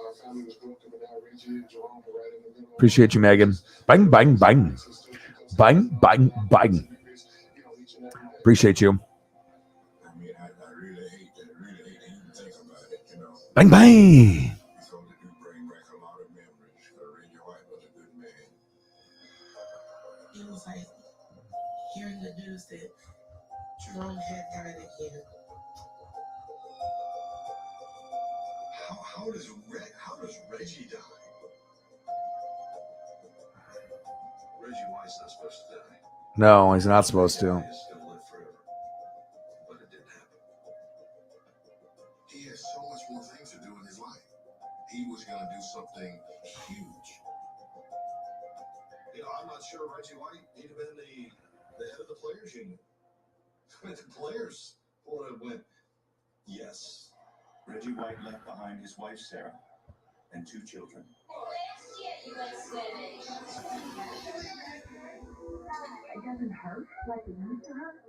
our family was broken, but now Reggie and Jerome are right in the middle. Appreciate you, Megan. Bang, bang, bang. Bang, bang, bang. Appreciate you. I mean, I really hate to even think about it, Bang, bang. It's going to bring back a lot of memories. Reggie White was a good man. It was like hearing the news that Jerome had died again. How does Reggie die? Reggie White's not supposed to die. No, he's not supposed to. He's going to live forever. But it didn't happen. He has so much more things to do in his life. He was going to do something huge. I'm not sure Reggie White he'd have been the head of the players union. With the players would have went, yes. Reggie White left behind his wife Sarah and 2 children. It doesn't hurt like it used to hurt.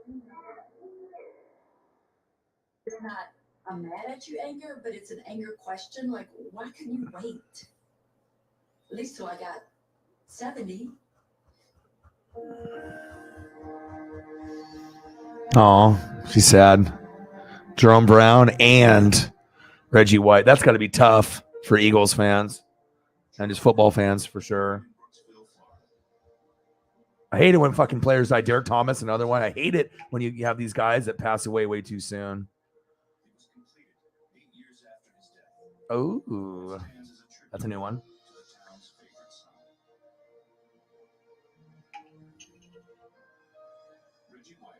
It's not a mad at you anger, but it's an anger question. Like, why can you wait? At least till I got 70. Oh, she's sad. Jerome Brown and Reggie White. That's got to be tough for Eagles fans and just football fans for sure. I hate it when fucking players die. Derek Thomas, another one. I hate it when you have these guys that pass away way too soon. Oh, that's a new one. Reggie White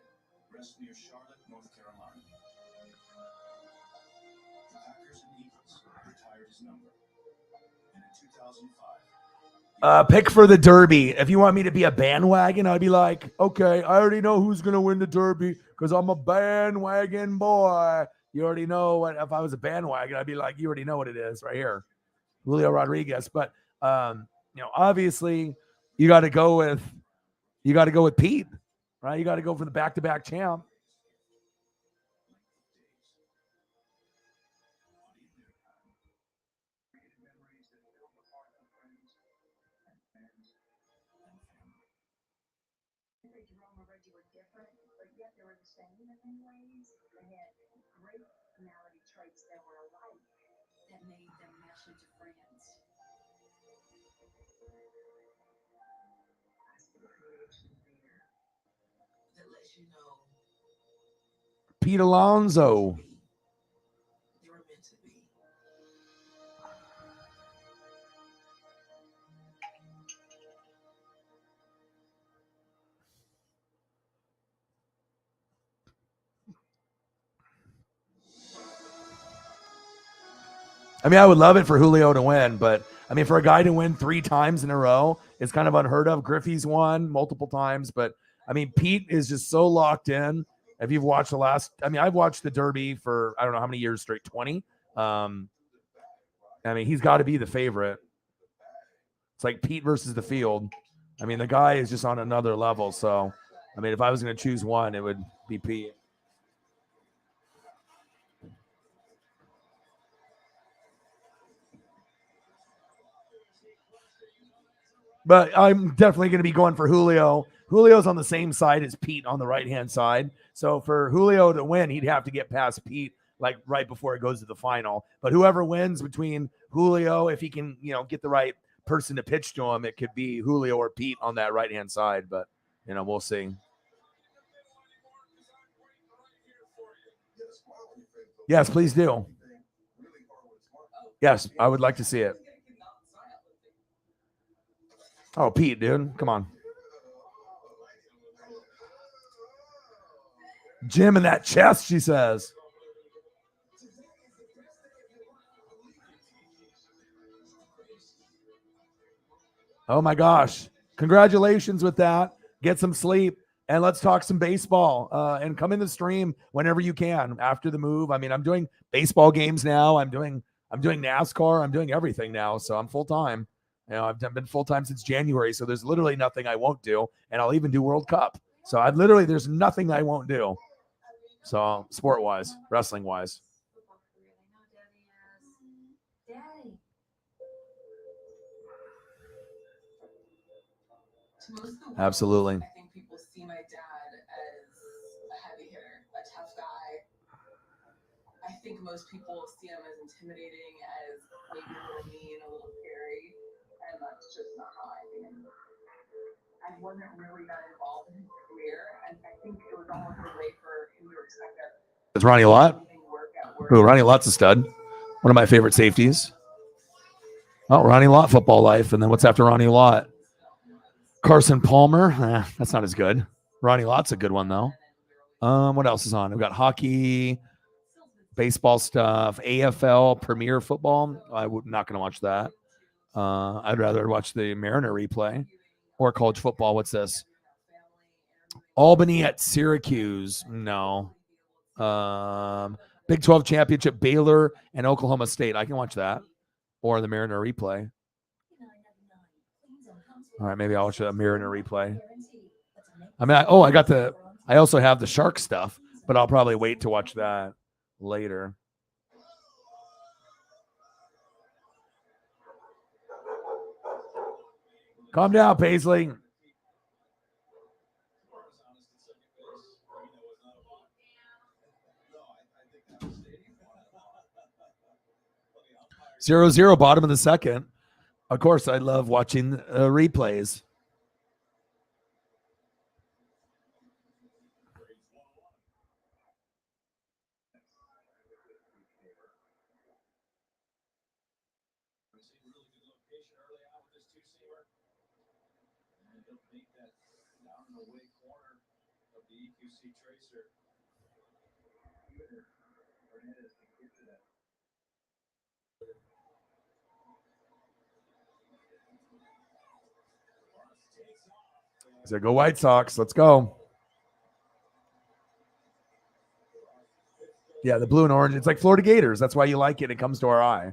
rests near Charlotte, North Carolina. The Packers and Eagles retired his number. And in 2005, Pick for the Derby. If you want me to be a bandwagon, I'd be like, okay, I already know who's going to win the Derby because I'm a bandwagon boy. You already know what, if I was a bandwagon, I'd be like, you already know what it is right here. Julio Rodriguez. But, obviously you got to go with Pete, right? You got to go for the back-to-back champ. Jerome and Reggie were different, but yet they were the same in many ways. They had great personality traits that were alike that made them mesh into friends. That lets you know Pete Alonso. they were meant to be. I mean, I would love it for Julio to win, but I mean, for a guy to win 3 times in a row, it's kind of unheard of. Griffey's won multiple times, but I mean, Pete is just so locked in. If you've watched I've watched the Derby for, I don't know how many years straight, 20. I mean, he's got to be the favorite. It's like Pete versus the field. I mean, the guy is just on another level. So, I mean, if I was going to choose one, it would be Pete. But I'm definitely going to be going for Julio. Julio's on the same side as Pete on the right-hand side. So for Julio to win, he'd have to get past Pete like right before it goes to the final. But whoever wins between Julio, if he can, get the right person to pitch to him, it could be Julio or Pete on that right-hand side. But, we'll see. Yes, please do. Yes, I would like to see it. Oh, Pete, dude, come on. Jim in that chest, she says. Oh my gosh. Congratulations with that. Get some sleep and let's talk some baseball. And come in the stream whenever you can after the move. I mean, I'm doing baseball games now. I'm doing NASCAR. I'm doing everything now. So I'm full time. You know, I've been full time since January. So there's literally nothing I won't do. And I'll even do World Cup. So there's nothing I won't do. So sport wise, wrestling wise. Absolutely. I think people see my dad as a heavy hitter, a tough guy. I think most people see him as intimidating, as maybe a little mean, a little scary, and that's just not how I think him. I wasn't really that involved in his career, and I think it was almost a way for him to respect that. It's Ronnie Lott. Oh, Ronnie Lott's a stud. One of my favorite safeties. Oh, Ronnie Lott, football life. And then what's after Ronnie Lott? Carson Palmer. That's not as good. Ronnie Lott's a good one, though. What else is on? We've got hockey, baseball stuff, AFL, Premier Football. I'm not going to watch that. I'd rather watch the Mariner replay or college football. What's this? Albany at Syracuse. No. Big 12 championship, Baylor and Oklahoma State. I can watch that. Or the Mariner replay. All right, maybe I'll watch a Mariner replay. I mean, I also have the Shark stuff, but I'll probably wait to watch that later. Calm down, Paisley. Zero, zero, bottom of the second. Of course, I love watching replays. So go White Sox. Let's go. Yeah, the blue and orange. It's like Florida Gators. That's why you like it. It comes to our eye.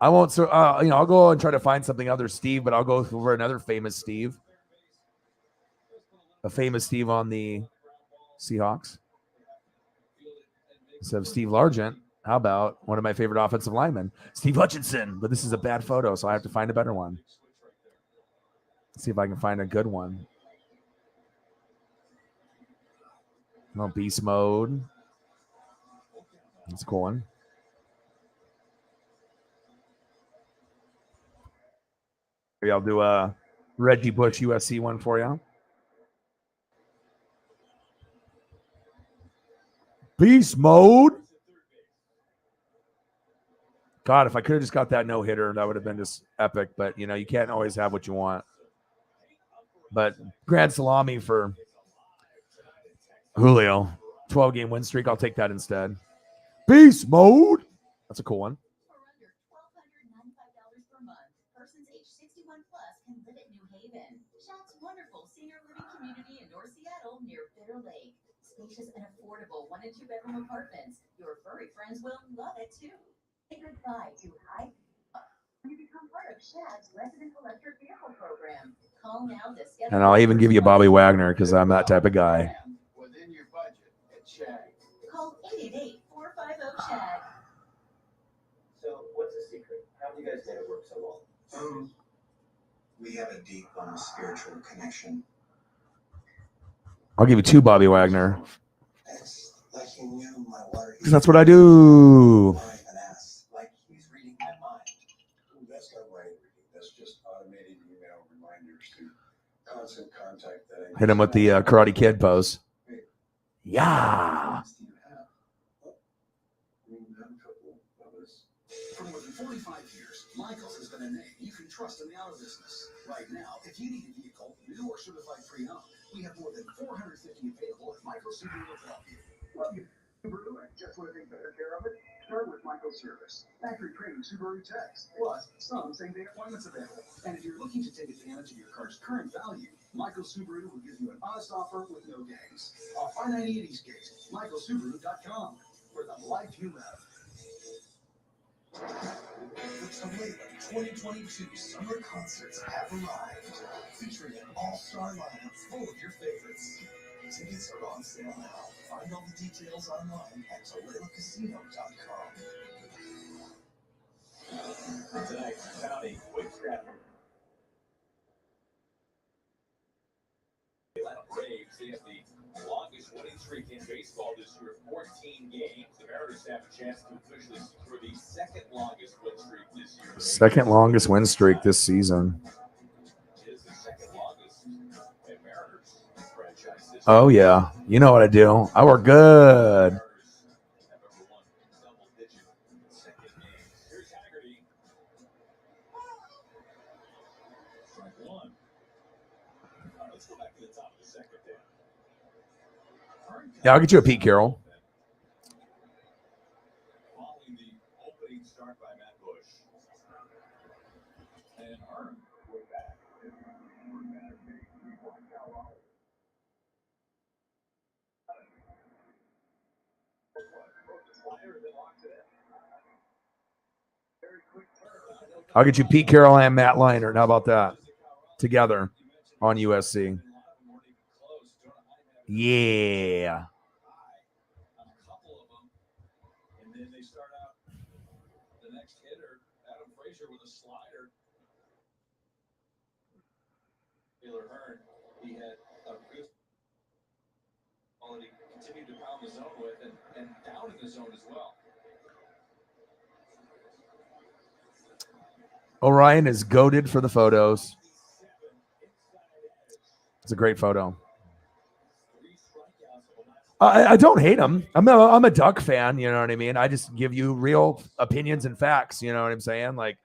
I won't. So I'll go and try to find something other Steve, but I'll go for another famous Steve. A famous Steve on the Seahawks. Instead of Steve Largent, how about one of my favorite offensive linemen, Steve Hutchinson? But this is a bad photo, so I have to find a better one. Let's see if I can find a good one. No, beast mode. That's a cool one. Maybe I'll do a Reggie Bush USC one for you. Beast mode. God, if I could have just got that no-hitter, that would have been just epic. But, you can't always have what you want. But grand salami for Julio. 12-game win streak. I'll take that instead. Beast mode. That's a cool one. For under $1,295 per month, persons age 61 plus can live at New Haven. Shop's wonderful senior living community in North Seattle near Bitter Lake. Spacious and affordable 1- and 2-bedroom apartments. Your furry friends will love it too. Say goodbye to high. You become part of Shad's resident electric vehicle program. Call now to schedule. And I'll even give you Bobby Wagner because I'm that type of guy. Within your budget at Shag. Call 888-450-SHAG. So, what's the secret? How do you guys make it work so well? We have a deep spiritual connection. I'll give you 2 Bobby Wagner. It's like he knew my water. That's what I do. Like he's reading my mind. That's not mind reading. That's just automated email reminders to constant contact that Hit him with the Karate Kid pose. Yeah. For more than 45 years, Michaels has been a name you can trust in the auto business. Right now, if you need a vehicle, new or certified pre-owned, we have more than 450 available at Michaels Subaru of Bellevue. Love you, Subaru, and just want to take better care of it? Start with Michaels Service. Factory trained Subaru techs, plus some same-day appointments available. And if you're looking to take advantage of your car's current value, Michaels Subaru will give you an honest offer with no games. Off I-90 at Eastgate, michaelsubaru.com, for the life you love. The Toledo 2022 summer concerts have arrived, featuring an all-star lineup full of your favorites. Tickets are on sale now. Find all the details online at ToledoCasino.com. Tonight, County Quick Scrap. Braves, they have the longest winning streak in baseball this year, 14 games. The Mariners have a chance to officially secure the second longest win streak this year. Second longest win streak this season. It is the second longest in Mariners franchise history. Oh, yeah. You know what I do. I work good. Yeah, I'll get you a Pete Carroll. Following the opening start by Matt Bush. And Arm, we're back. I'll get you Pete Carroll and Matt Leinart. How about that? Together on USC. Yeah. And then they start out the next hitter, Adam Frazier, with a slider. Taylor Hearn, he had a good quality, continued to pound the zone with and down in the zone as well. Orion is goated for the photos. It's a great photo. I don't hate him. I'm a Duck fan. You know what I mean? I just give you real opinions and facts. You know what I'm saying? Like,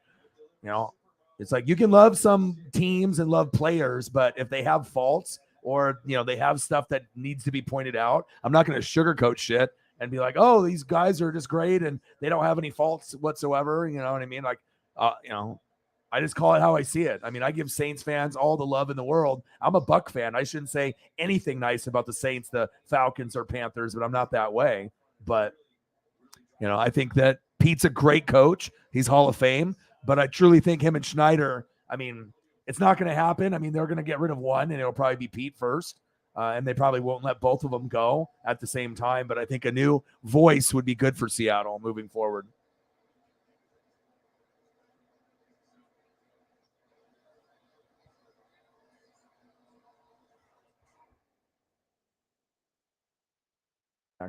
you know, it's like you can love some teams and love players, but if they have faults or, you know, they have stuff that needs to be pointed out, I'm not going to sugarcoat shit and be like, oh, these guys are just great and they don't have any faults whatsoever. You know what I mean? Like, you know, I just call it how I see it. I mean, I give Saints fans all the love in the world. I'm a Buck fan. I shouldn't say anything nice about the Saints, the Falcons, or Panthers, but I'm not that way. But, you know, I think that Pete's a great coach. He's Hall of Fame. But I truly think him and Schneider, I mean, it's not going to happen. I mean, they're going to get rid of one, and it'll probably be Pete first. And they probably won't let both of them go at the same time. But I think a new voice would be good for Seattle moving forward.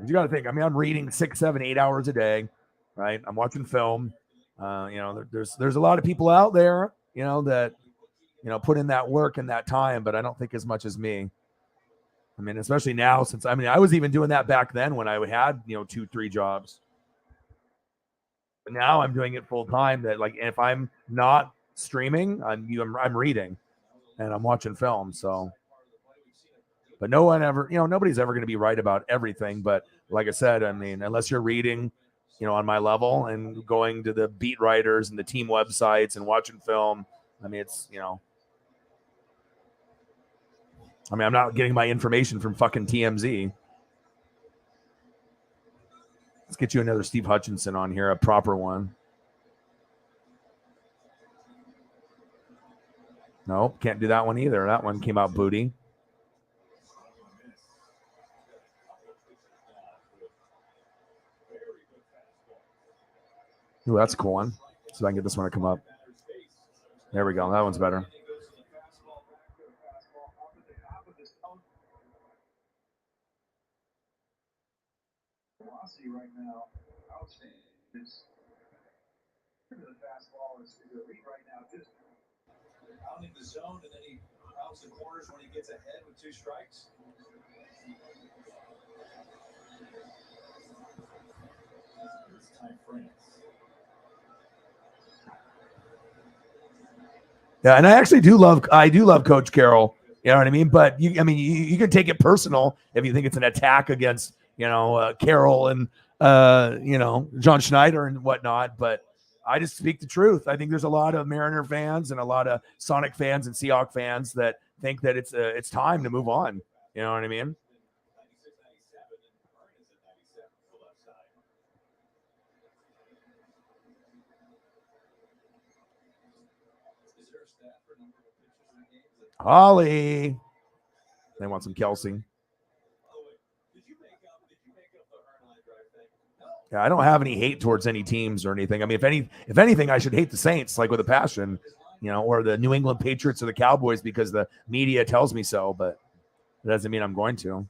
You got to think. I mean, I'm reading 6, 7, 8 hours a day, right? I'm watching film. You know, there's a lot of people out there, you know, that, you know, put in that work and that time, but I don't think as much as me. I mean, especially now, since I mean, I was even doing that back then when I had, you know, 2, 3 jobs. But now I'm doing it full time. That like, if I'm not streaming, I'm reading, and I'm watching film. So. But no one ever, you know, nobody's ever going to be right about everything. But like I said, I mean, unless you're reading, you know, on my level and going to the beat writers and the team websites and watching film, I mean, it's, you know, I mean, I'm not getting my information from fucking TMZ. Let's get you another Steve Hutchinson on here, a proper one. Nope, can't do that one either. That one came out booty. Ooh, that's a cool one. See if I can get this one to come up. There we go. That one's better. Right now, outstanding. The fastball is elite right now. Just out in the zone, and then he rounds the corners when he gets ahead with 2 strikes. It's Ty France. Yeah, and I do love Coach Carroll. You know what I mean? But you can take it personal if you think it's an attack against, Carroll and, John Schneider and whatnot. But I just speak the truth. I think there's a lot of Mariner fans and a lot of Sonic fans and Seahawks fans that think that it's time to move on. You know what I mean? Holly. They want some Kelsey. Yeah, I don't have any hate towards any teams or anything. I mean, if anything, I should hate the Saints like with a passion, or the New England Patriots or the Cowboys because the media tells me so, but it doesn't mean I'm going to.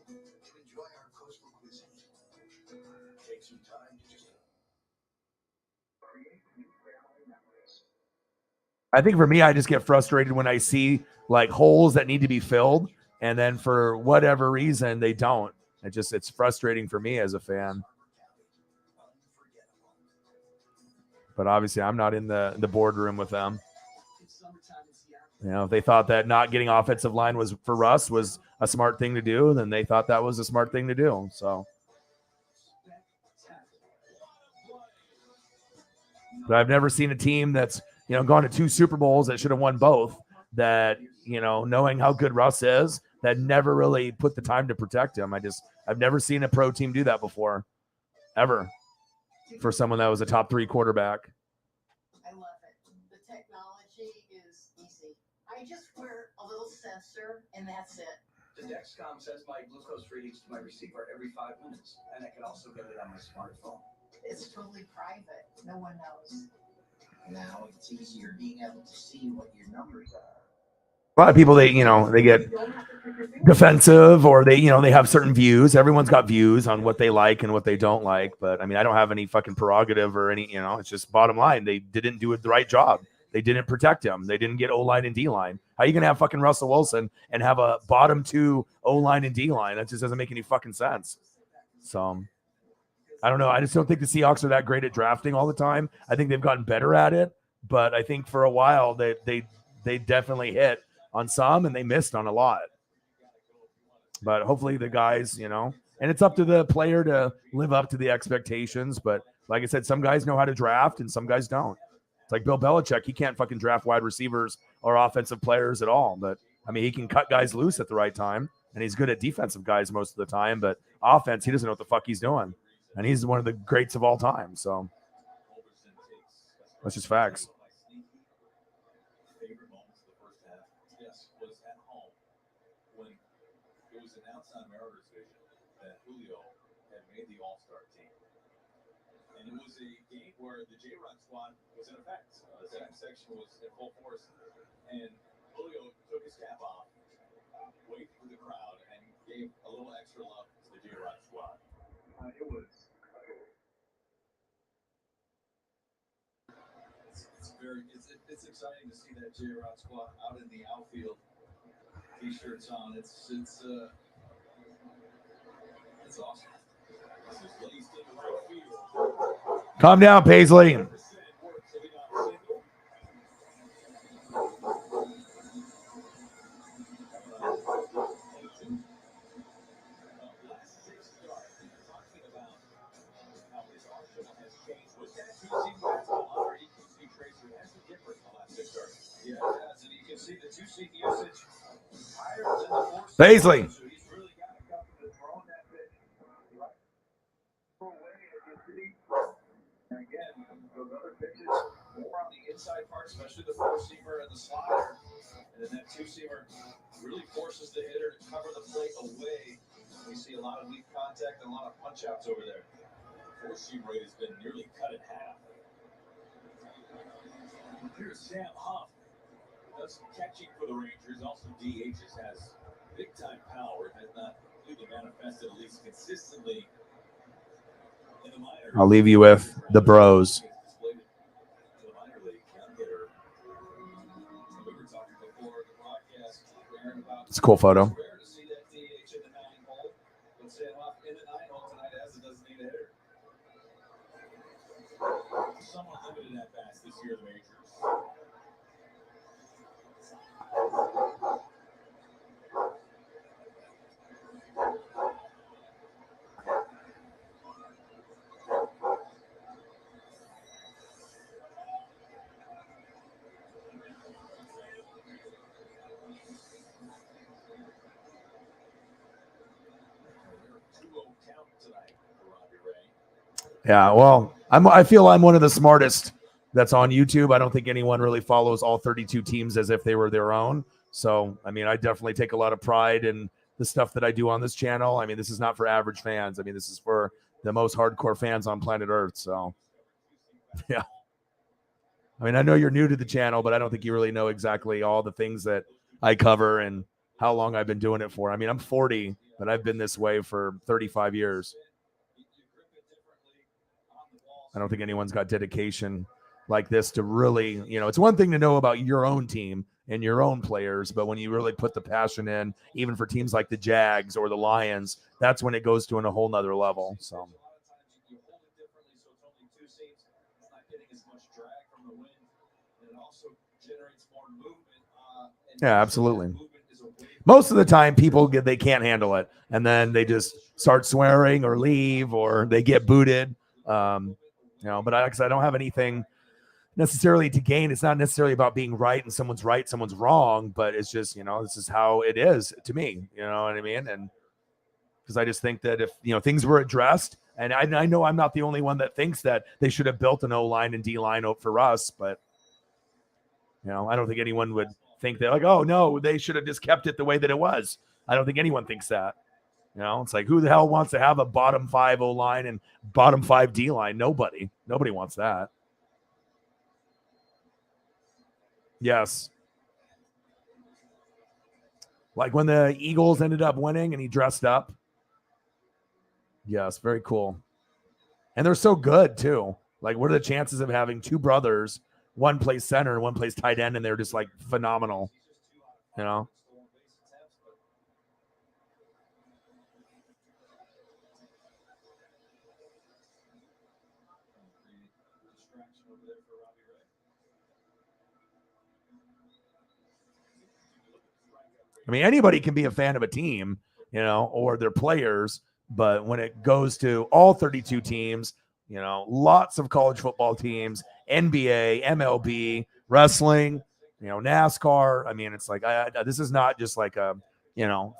Enjoy our coastal cuisine. Take some time to just create new family memories. I think for me, I just get frustrated when I see like holes that need to be filled, and then for whatever reason they don't. It's frustrating for me as a fan. But obviously, I'm not in the boardroom with them. If they thought that not getting offensive line was for Russ was a smart thing to do, then they thought that was a smart thing to do. So, but I've never seen a team that's gone to 2 Super Bowls that should have won both. That knowing how good Russ is, that never really put the time to protect him. I've never seen a pro team do that before, ever, for someone that was a top 3 quarterback. I love it. The technology is easy. I just wear a little sensor and that's it. The Dexcom says my glucose readings to my receiver every 5 minutes, and I can also get it on my smartphone. It's totally private. No one knows. Now it's easier being able to see what your numbers are. A lot of people, they get defensive, or they have certain views. Everyone's got views on what they like and what they don't like. But I mean, I don't have any fucking prerogative or any, it's just bottom line. They didn't do the right job. They didn't protect him. They didn't get O-line and D-line. How are you going to have fucking Russell Wilson and have a bottom 2 O-line and D-line? That just doesn't make any fucking sense. So I don't know. I just don't think the Seahawks are that great at drafting all the time. I think they've gotten better at it, but I think for a while they definitely hit on some and they missed on a lot. But hopefully the guys, and it's up to the player to live up to the expectations. But like I said, some guys know how to draft and some guys don't. It's like Bill Belichick. He can't fucking draft wide receivers or offensive players at all. But I mean, he can cut guys loose at the right time, and he's good at defensive guys most of the time. But offense, he doesn't know what the fuck he's doing. And he's one of the greats of all time. So that's just facts. Favorite moments of the first half, yes, was at home when it was announced on Mariners Vision that Julio had made the All-Star team. And it was a game where the J-Rock squad was in effect. The second section was in full force. And Julio took his cap off, waved through the crowd, and gave a little extra love to the J-Rock squad. It's exciting to see that J-Rock squad out in the outfield, t-shirts on. It's awesome. This is laced into right field. Calm down, Paisley. Paisley. And again, those other pitches more on the inside part, especially the 4-seamer and the slider. And then that 2-seamer really forces the hitter to cover the plate away We see a lot of weak contact and a lot of punch outs over there. Four-seam rate has been nearly cut in half. Here's Sam Huff. Does some catching for the Rangers. Also DHs, has big-time power. Has not completely manifested, at least consistently, in the minors. I'll leave you with the bros. It's a cool photo. Somewhat limited at bats this year, the Rangers. Yeah, well, I feel I'm one of the smartest that's on YouTube. I don't think anyone really follows all 32 teams as if they were their own. So, I mean, I definitely take a lot of pride in the stuff that I do on this channel. I mean, this is not for average fans. I mean, this is for the most hardcore fans on planet Earth. So, yeah. I mean, I know you're new to the channel, but I don't think you really know exactly all the things that I cover and how long I've been doing it for. I mean, I'm 40, but I've been this way for 35 years. I don't think anyone's got dedication like this to really, it's one thing to know about your own team and your own players, but when you really put the passion in, even for teams like the Jags or the Lions, that's when it goes to a whole nother level. So. Yeah, absolutely. Most of the time people they can't handle it and then they just start swearing or leave or they get booted. But I don't have anything necessarily to gain. It's not necessarily about being right and someone's right, someone's wrong, but it's just, this is how it is to me, you know what I mean? And because I just think that if, things were addressed, and I know I'm not the only one that thinks that they should have built an O-line and D-line for us, but, I don't think anyone would think that, like, oh, no, they should have just kept it the way that it was. I don't think anyone thinks that. It's like, who the hell wants to have a bottom 5 O-line and bottom 5 D-line? Nobody wants that. Yes. Like when the Eagles ended up winning and he dressed up. Yes, very cool. And they're so good too. Like, what are the chances of having two brothers, one plays center and one plays tight end, and they're just like phenomenal, I mean, anybody can be a fan of a team, or their players, but when it goes to all 32 teams, lots of college football teams, NBA, MLB, wrestling, NASCAR. I mean, it's like, this is not just like a,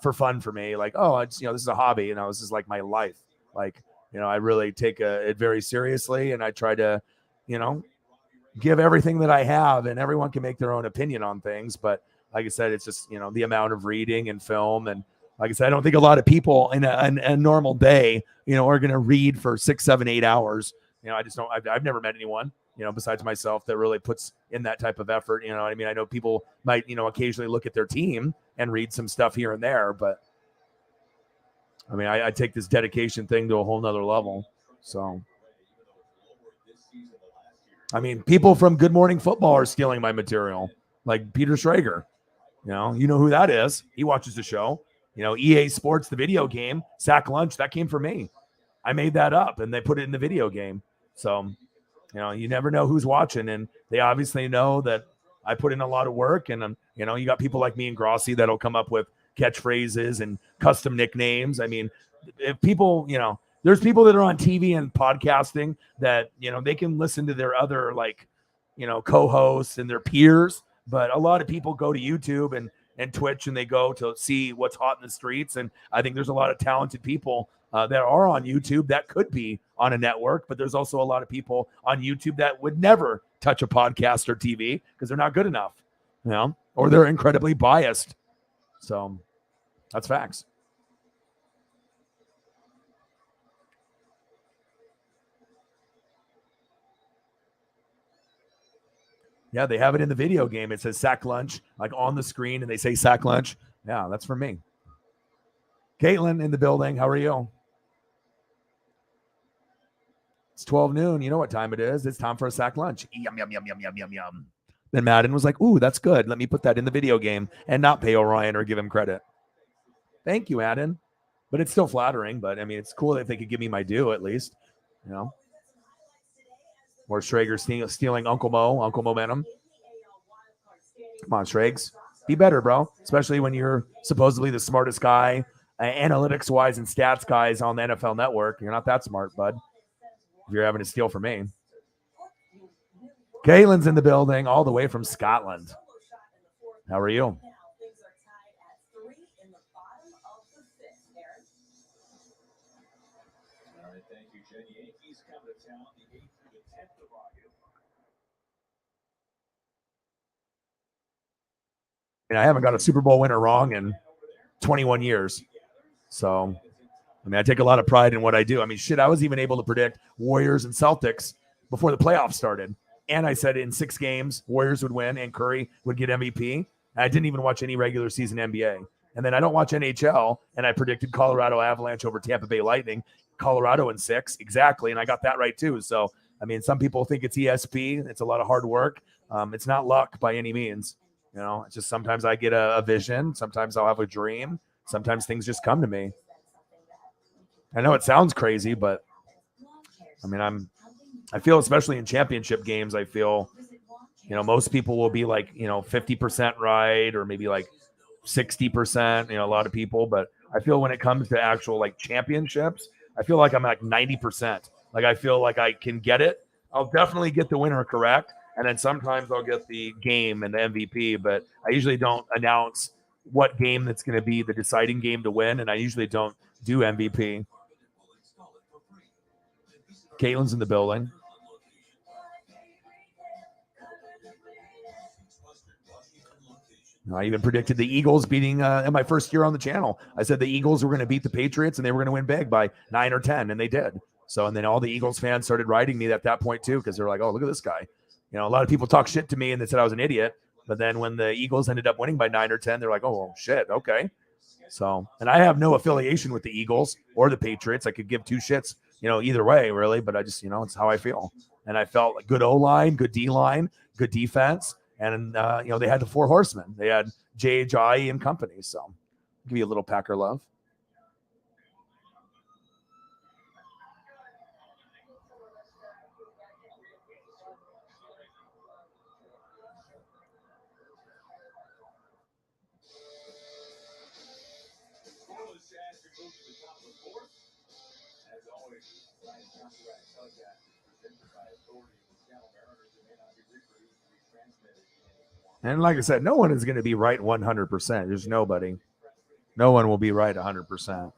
for fun for me. Like, oh, this is a hobby. This is like my life. Like, I really take it very seriously, and I try to, give everything that I have, and everyone can make their own opinion on things. But like I said, it's just, the amount of reading and film. And like I said, I don't think a lot of people in a normal day, are going to read for 6, 7, 8 hours. I just don't, I've never met anyone, besides myself that really puts in that type of effort. You know what I mean? I know people might, occasionally look at their team and read some stuff here and there, but I mean, I take this dedication thing to a whole nother level. So, I mean, people from Good Morning Football are stealing my material, like Peter Schrager. You know who that is. He watches the show. EA Sports, the video game, Sack Lunch, that came from me. I made that up, and they put it in the video game. So, you never know who's watching, and they obviously know that I put in a lot of work. And, you got people like me and Grossi that'll come up with catchphrases and custom nicknames. I mean, if people, there's people that are on TV and podcasting that, they can listen to their other, co-hosts and their peers. But a lot of people go to YouTube and Twitch, and they go to see what's hot in the streets. And I think there's a lot of talented people that are on YouTube that could be on a network. But there's also a lot of people on YouTube that would never touch a podcast or TV because they're not good enough, or they're incredibly biased. So that's facts. Yeah, they have it in the video game. It says sack lunch, like on the screen, and they say sack lunch. Yeah, that's for me. Caitlin in the building. How are you? It's 12 noon. You know what time it is. It's time for a sack lunch. Yum, yum, yum, yum, yum, yum, yum. Then Madden was like, ooh, that's good. Let me put that in the video game and not pay Orion or give him credit. Thank you, Madden. But it's still flattering. But, I mean, it's cool if they could give me my due at least. You know? More Schrager stealing Uncle Momentum. Come on, Schrags. Be better, bro. Especially when you're supposedly the smartest guy, analytics-wise and stats guys on the NFL Network. You're not that smart, bud. If you're having to steal from me. Kaylin's in the building all the way from Scotland. How are you? All right, thank you, Jen. Yankees come to town the 8th through the 10th of August. I haven't got a Super Bowl winner wrong in 21 years. So, I mean, I take a lot of pride in what I do. I mean, shit, I was even able to predict Warriors and Celtics before the playoffs started. And I said in 6 games, Warriors would win and Curry would get MVP. I didn't even watch any regular season NBA. And then I don't watch NHL, and I predicted Colorado Avalanche over Tampa Bay Lightning. Colorado in 6, exactly, and I got that right too. So, I mean, some people think it's ESP. It's a lot of hard work. It's not luck by any means. You know, it's just sometimes I get a vision. Sometimes I'll have a dream. Sometimes things just come to me. I know it sounds crazy, but I mean, I feel, especially in championship games, I feel, you know, most people will be like, you know, 50% right, or maybe like 60%, you know, a lot of people. But I feel when it comes to actual like championships, I feel like I'm like 90%. Like I feel like I can get it. I'll definitely get the winner correct. And then sometimes I'll get the game and the MVP, but I usually don't announce what game that's going to be the deciding game to win. And I usually don't do MVP. Caitlin's in the building. I even predicted the Eagles beating in my first year on the channel. I said the Eagles were going to beat the Patriots and they were going to win big by 9 or 10, and they did. So, and then all the Eagles fans started writing me at that point too, because they're like, oh, look at this guy. You know, a lot of people talk shit to me and they said I was an idiot. But then when the Eagles ended up winning by 9 or 10, they're like, oh, well, shit, okay. So, and I have no affiliation with the Eagles or the Patriots. I could give two shits, you know, either way, really. But I just, you know, it's how I feel. And I felt like good O-line, good D-line, good defense. And, you know, they had the 4 horsemen. They had J.J. and company. So, I'll give you a little Packer love. And like I said, no one is going to be right 100%. There's nobody. No one will be right 100%.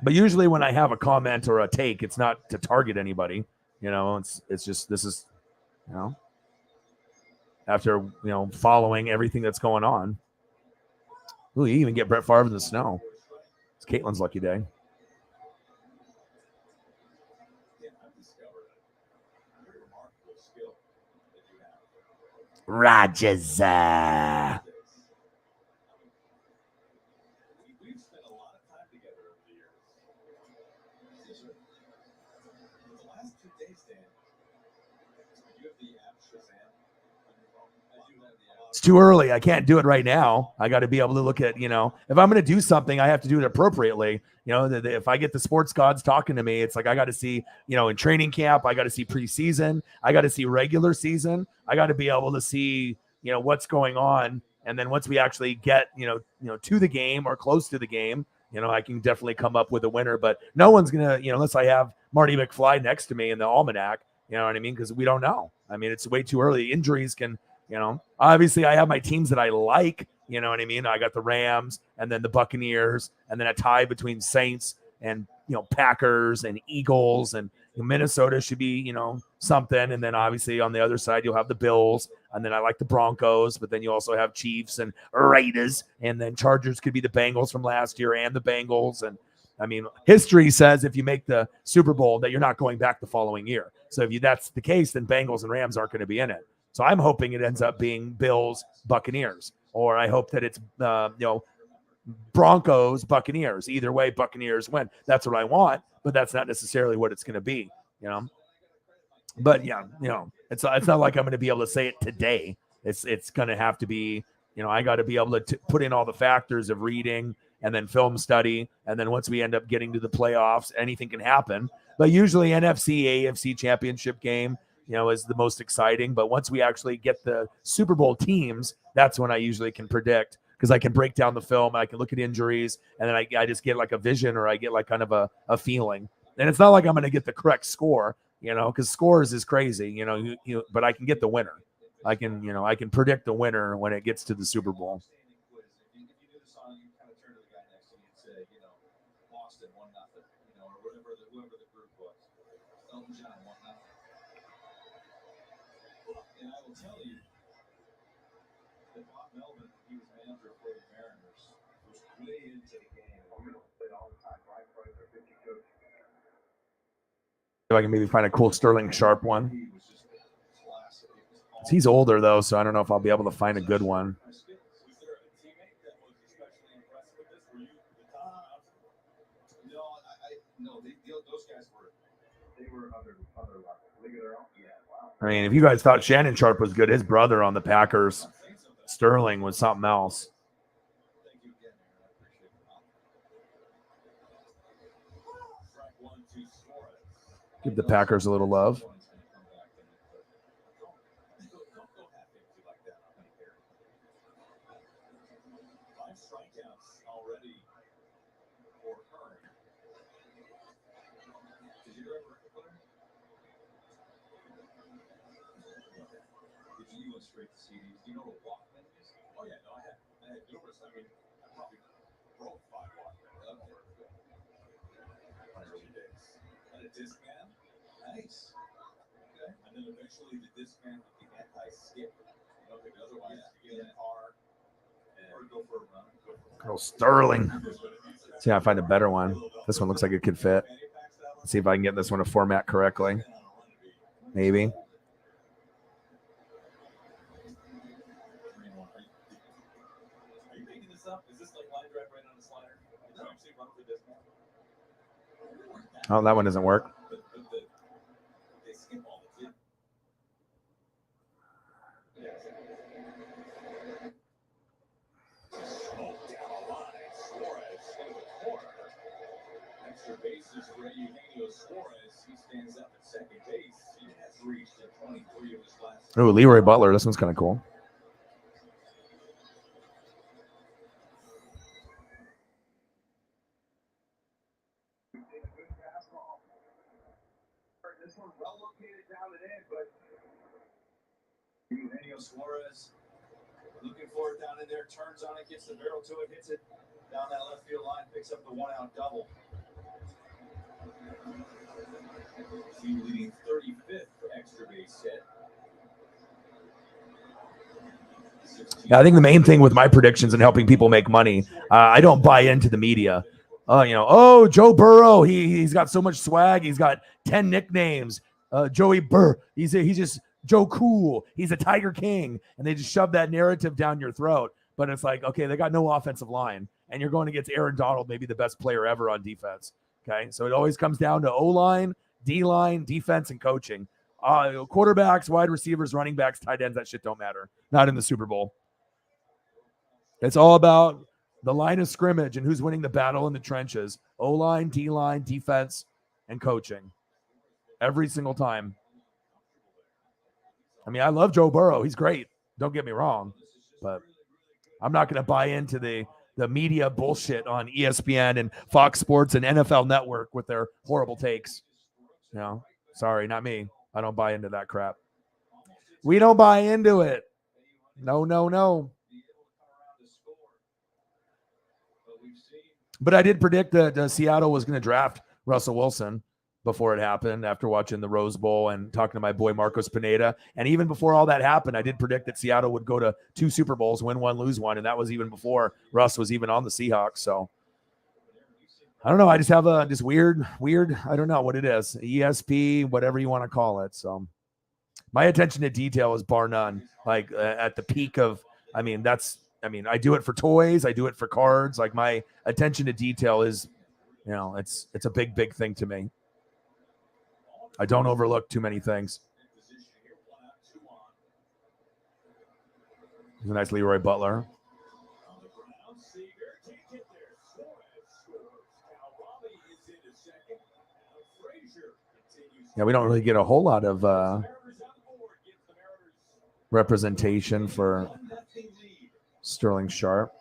But usually when I have a comment or a take, it's not to target anybody. You know, it's just, this is, you know, after, you know, following everything that's going on. Ooh, you even get Brett Favre in the snow. It's Caitlin's lucky day. Rogers. It's too early. I can't do it right now. I got to be able to look at, you know, if I'm going to do something, I have to do it appropriately. You know, if I get the sports gods talking to me, it's like I got to see, you know, in training camp, I got to see preseason, I got to see regular season, I got to be able to see, you know, what's going on. And then once we actually get, you know, to the game or close to the game, you know, I can definitely come up with a winner. But no one's going to, you know, unless I have Marty McFly next to me in the almanac, you know what I mean? Because we don't know. I mean, it's way too early. Injuries can, you know, obviously I have my teams that I like, you know what I mean? I got the Rams and then the Buccaneers and then a tie between Saints and, you know, Packers and Eagles, and Minnesota should be, you know, something. And then obviously on the other side, you'll have the Bills, and then I like the Broncos, but then you also have Chiefs and Raiders, and then Chargers could be the Bengals from last year and the Bengals. And I mean, history says if you make the Super Bowl that you're not going back the following year. So if that's the case, then Bengals and Rams aren't going to be in it. So I'm hoping it ends up being Bills, Buccaneers, or I hope that it's Broncos, Buccaneers. Either way, Buccaneers win. That's what I want, but that's not necessarily what it's going to be, But yeah, it's not like I'm going to be able to say it today. It's going to have to be, I got to be able to put in all the factors of reading and then film study, and then once we end up getting to the playoffs, anything can happen. But usually NFC, AFC championship game, is the most exciting. But once we actually get the Super Bowl teams, that's when I usually can predict, because I can break down the film, I can look at injuries, and then I just get like a vision, or I get like kind of a feeling. And it's not like I'm going to get the correct score, because scores is crazy, but I can get the winner. I can predict the winner when it gets to the Super Bowl. And I will tell you that Bob Melvin, he was manager for the Mariners, was way into the game. Played all the time. Brian Price, our 50 coach. If I can maybe find a cool Sterling Sharp one. He's older though, so I don't know if I'll be able to find a good one. No, those guys were other level. Yeah, wow. I mean, if you guys thought Shannon Sharp was good, his brother on the Packers, Sterling, was something else. Give the Packers a little love. Straight to CDs. Do you know what Walkman is? Oh yeah, no, I had numerous. I mean, I probably broke 5 Walkman up there. Early days. And a Discman. Nice. Okay. And then eventually the Discman with the anti-skip. Because otherwise you get in a car or go for a run. Oh, Sterling. See if I find a better one. This one looks like it could fit. Let's see if I can get this one to format correctly. Maybe. Oh, that one doesn't work. Extra bases for Eugenio Suarez. He stands up at second base. He has reached at 23 of his last. Oh, Leroy Butler. This one's kind of cool. This one well located down and in, but Eugenio Suarez looking for it down in there, turns on it, gets the barrel to it, hits it down that left field line, picks up the 1-out double. Team leading 35th for extra base hit. Yeah, I think the main thing with my predictions and helping people make money, I don't buy into the media. Joe Burrow, he's got so much swag. He's got 10 nicknames. Joey Burr, he's just Joe Cool. He's a Tiger King. And they just shove that narrative down your throat. But it's like, okay, they got no offensive line. And you're going against Aaron Donald, maybe the best player ever on defense. Okay, so it always comes down to O-line, D-line, defense, and coaching. Quarterbacks, wide receivers, running backs, tight ends, that shit don't matter. Not in the Super Bowl. It's all about the line of scrimmage and who's winning the battle in the trenches. O-line, D-line, defense, and coaching. Every single time. I mean, I love Joe Burrow. He's great. Don't get me wrong. But I'm not going to buy into the media bullshit on ESPN and Fox Sports and NFL Network with their horrible takes. Sorry, not me. I don't buy into that crap. We don't buy into it. No. But I did predict that Seattle was going to draft Russell Wilson before it happened, after watching the Rose Bowl and talking to my boy Marcos Pineda. And even before all that happened, I did predict that Seattle would go to 2 Super Bowls, win one, lose one. And that was even before Russ was even on the Seahawks. So I don't know. I just have a just weird. I don't know what it is. ESP, whatever you want to call it. So my attention to detail is bar none. Like at the peak of, I mean, I do it for toys. I do it for cards. Like my attention to detail is, it's a big thing to me. I don't overlook too many things. There's a nice Leroy Butler. Yeah, we don't really get a whole lot of representation for Sterling Sharp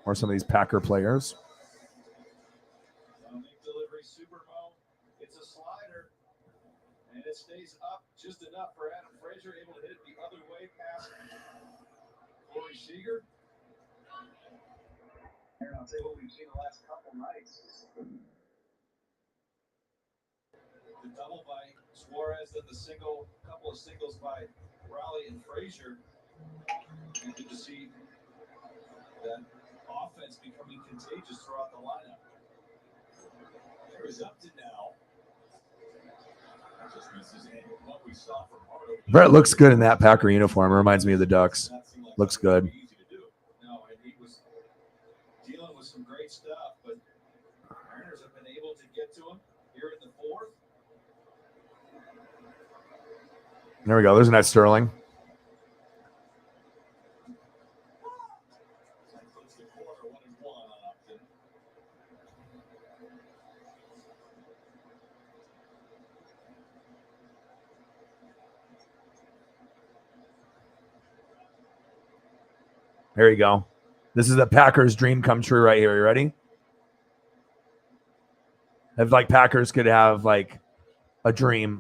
or some of these Packer players. It's a slider, and it stays up just enough for Adam Frazier, able to hit it the other way past Corey Seager. And I'll tell you what we've seen the last couple nights. The double by Suarez, then the couple of singles by Raleigh and Frazier. And good to see that offense becoming contagious throughout the lineup. There is Upton now. Brett looks good in that Packer uniform. It reminds me of the Ducks. Looks good. No, and he was dealing with some great stuff, but Mariners have been able to get to him here in the fourth. There we go. There's a nice Sterling. There you go. This is a Packers dream come true right here. You ready? If like Packers could have like a dream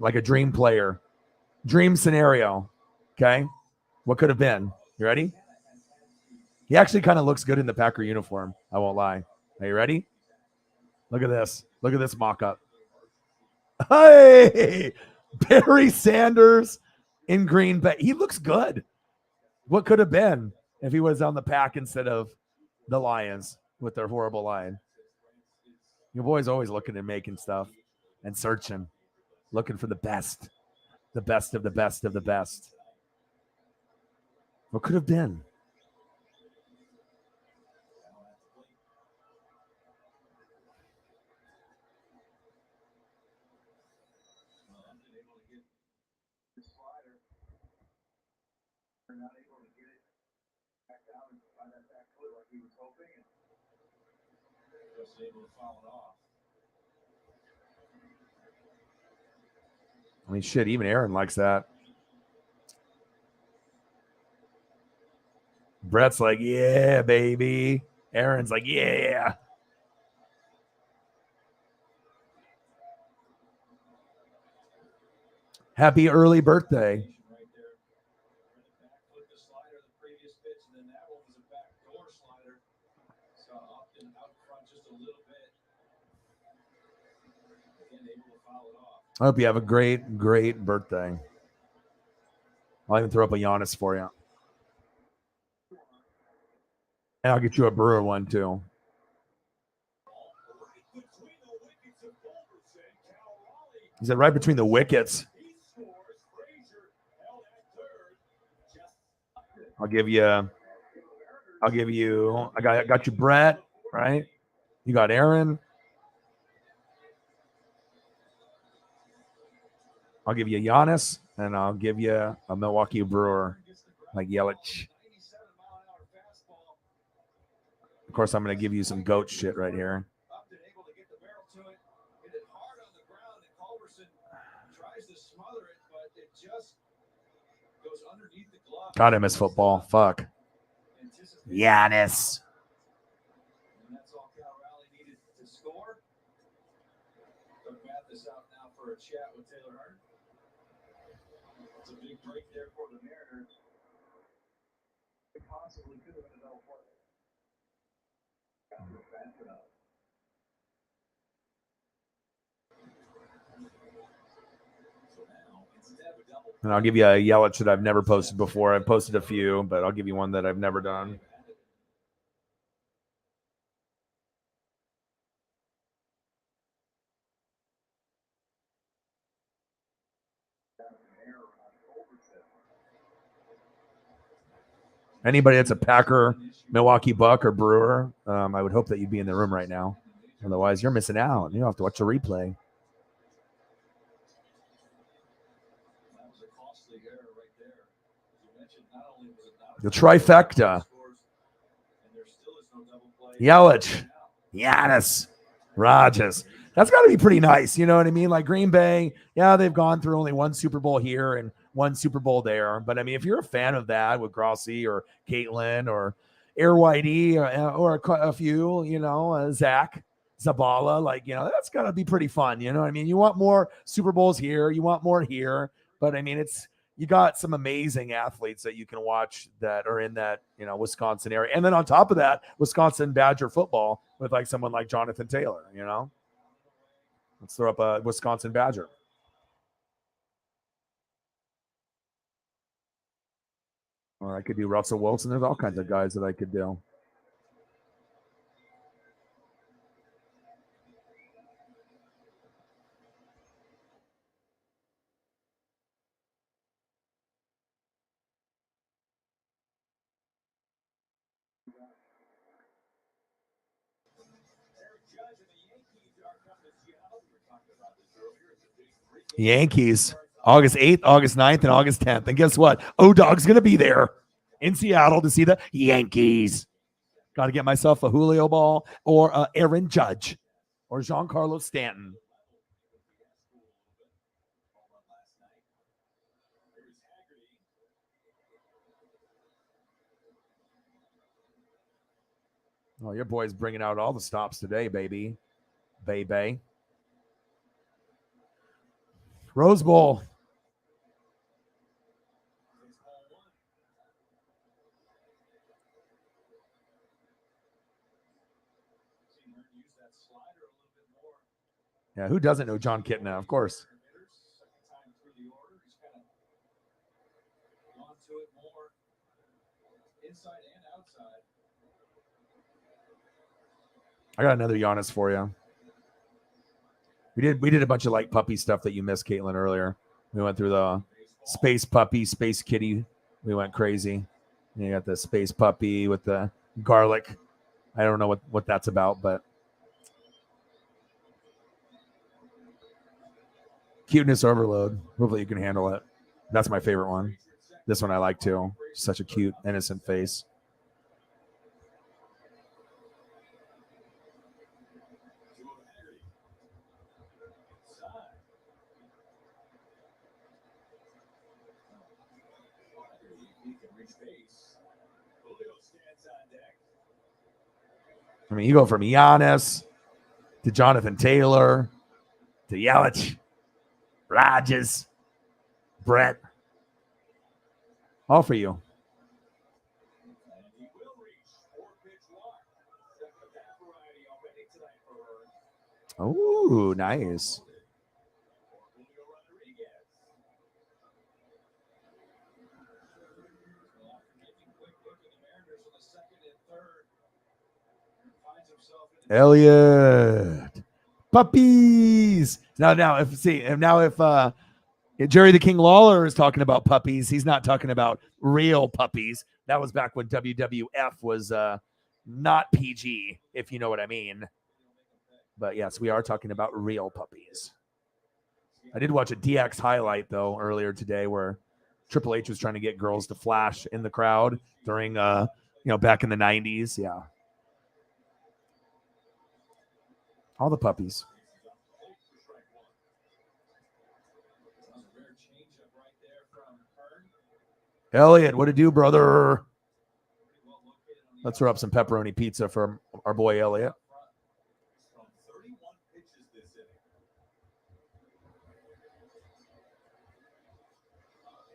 player, dream scenario. Okay. What could have been? You ready? He actually kind of looks good in the Packer uniform. I won't lie. Are you ready? Look at this. Look at this mock-up. Hey, Barry Sanders in Green Bay. He looks good. What could have been if he was on the Pack instead of the Lions with their horrible line? Your boy's always looking and making stuff and searching, looking for the best of the best of the best. What could have been? They're not able to get it back down and find that back foot like he was hoping, and just able to foul it off. I mean, shit, even Aaron likes that. Brett's like, yeah, baby. Aaron's like, yeah. Happy early birthday. I hope you have a great birthday. I'll even throw up a Giannis for you. And I'll get you a Brewer one too. He said right between the wickets. I got you Brett, right? You got Aaron. I'll give you Giannis, and I'll give you a Milwaukee Brewer, like Yelich. Of course, I'm going to give you some GOAT shit right here. God, I miss football. Fuck. Giannis. A chat with Taylor Hart. It's a big break there for the Mariners. It possibly could have been a double play. And I'll give you a Yelich that I've never posted before. I've posted a few, but I'll give you one that I've never done. Anybody that's a Packer, Milwaukee Buck, or Brewer, I would hope that you'd be in the room right now. Otherwise, you're missing out. You have to watch the replay. The trifecta. Yelich, Giannis, Rogers. That's got to be pretty nice. You know what I mean? Like Green Bay, yeah, they've gone through only one Super Bowl here and one Super Bowl there. But I mean, if you're a fan of that with Grossi or Caitlin or Air Whitey or a few, you know, Zach Zabala, like, you know, that's got to be pretty fun. You know what I mean? You want more Super Bowls here. You want more here. But I mean, you got some amazing athletes that you can watch that are in that, you know, Wisconsin area. And then on top of that, Wisconsin Badger football with like someone like Jonathan Taylor, you know. Let's throw up a Wisconsin Badger. Or I could do Russell Wilson. There's all kinds of guys that I could do. Yankees, August 8th, August 9th, and August 10th. And guess what? O-Dog's going to be there in Seattle to see the Yankees. Got to get myself a Julio ball or a Aaron Judge or Giancarlo Stanton. Oh, your boy's bringing out all the stops today, baby. Baby. Rose Bowl. Yeah, who doesn't know John Kitna? Of course. I got another Giannis for you. We did a bunch of like puppy stuff that you missed, Caitlin, earlier. We went through the space puppy, space kitty. We went crazy. And you got the space puppy with the garlic. I don't know what that's about, but cuteness overload. Hopefully you can handle it. That's my favorite one. This one I like too. Such a cute, innocent face. I mean, you go from Giannis to Jonathan Taylor to Yelich, Rogers, Brett. All for you. Oh, nice. Elliot. Puppies. Now if Jerry the King Lawler is talking about puppies, he's not talking about real puppies. That was back when WWF was not PG, if you know what I mean. But yes, we are talking about real puppies. I did watch a DX highlight though earlier today where Triple H was trying to get girls to flash in the crowd during back in the 90s. Yeah. All the puppies. Elliot, what to do, brother? Let's throw up some pepperoni pizza for our boy Elliot.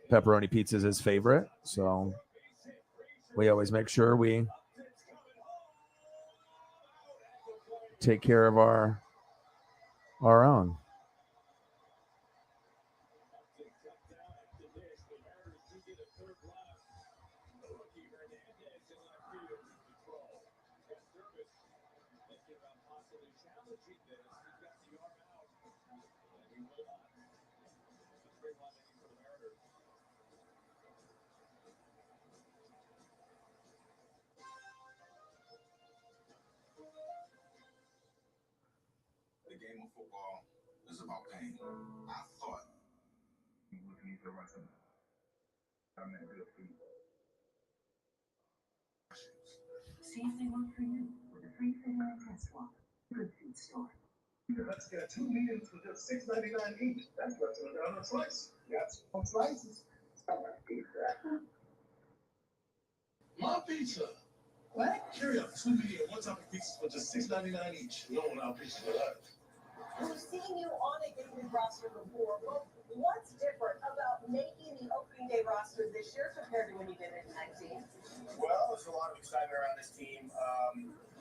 Pepperoni pizza is his favorite, so we always make sure we take care of our own. of football is about pain. I thought you would need the rest of it. I'm that good for you. See if they work for you with a free figure and test walk. Good food store. Let's get 2 mediums for just $6.99 each. That's less than $1 a slice. That's on slices. Sound like pizza. My pizza. What? Carry up 2 medium one-topping pizzas for just $6.99 each. No one out pizzas for that. We've seen you on a game roster before. Well, what's different about making the opening day roster this year compared to when you did it in 19? Well, there's a lot of excitement around this team.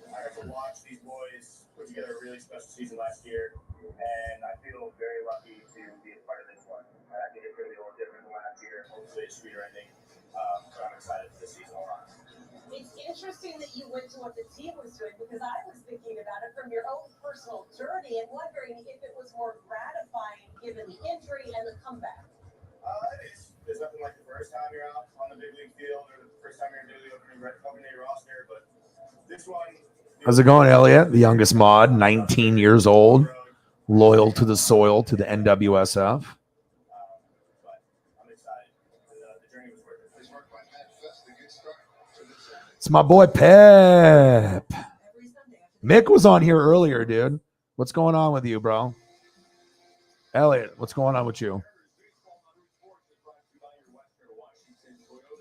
I got to watch these boys put together a really special season last year, and I feel very lucky to be a part of this one. I think it's going to be a little different than last year. Hopefully, it's sweeter ending, but I'm excited for this season a lot. It's interesting that you went to what the team was doing because I was thinking about it from your own personal journey and wondering if it was more gratifying given the injury and the comeback. It is. There's nothing like the first time you're out on the big league field or the first time you're in the opening day roster, but this one. How's it going, Elliot? The youngest mod, 19 years old, loyal to the soil, to the NWSF. But I'm excited. The journey was worth it. It's my boy Pep. Mick was on here earlier, dude. What's going on with you, bro? Elliot, what's going on with you?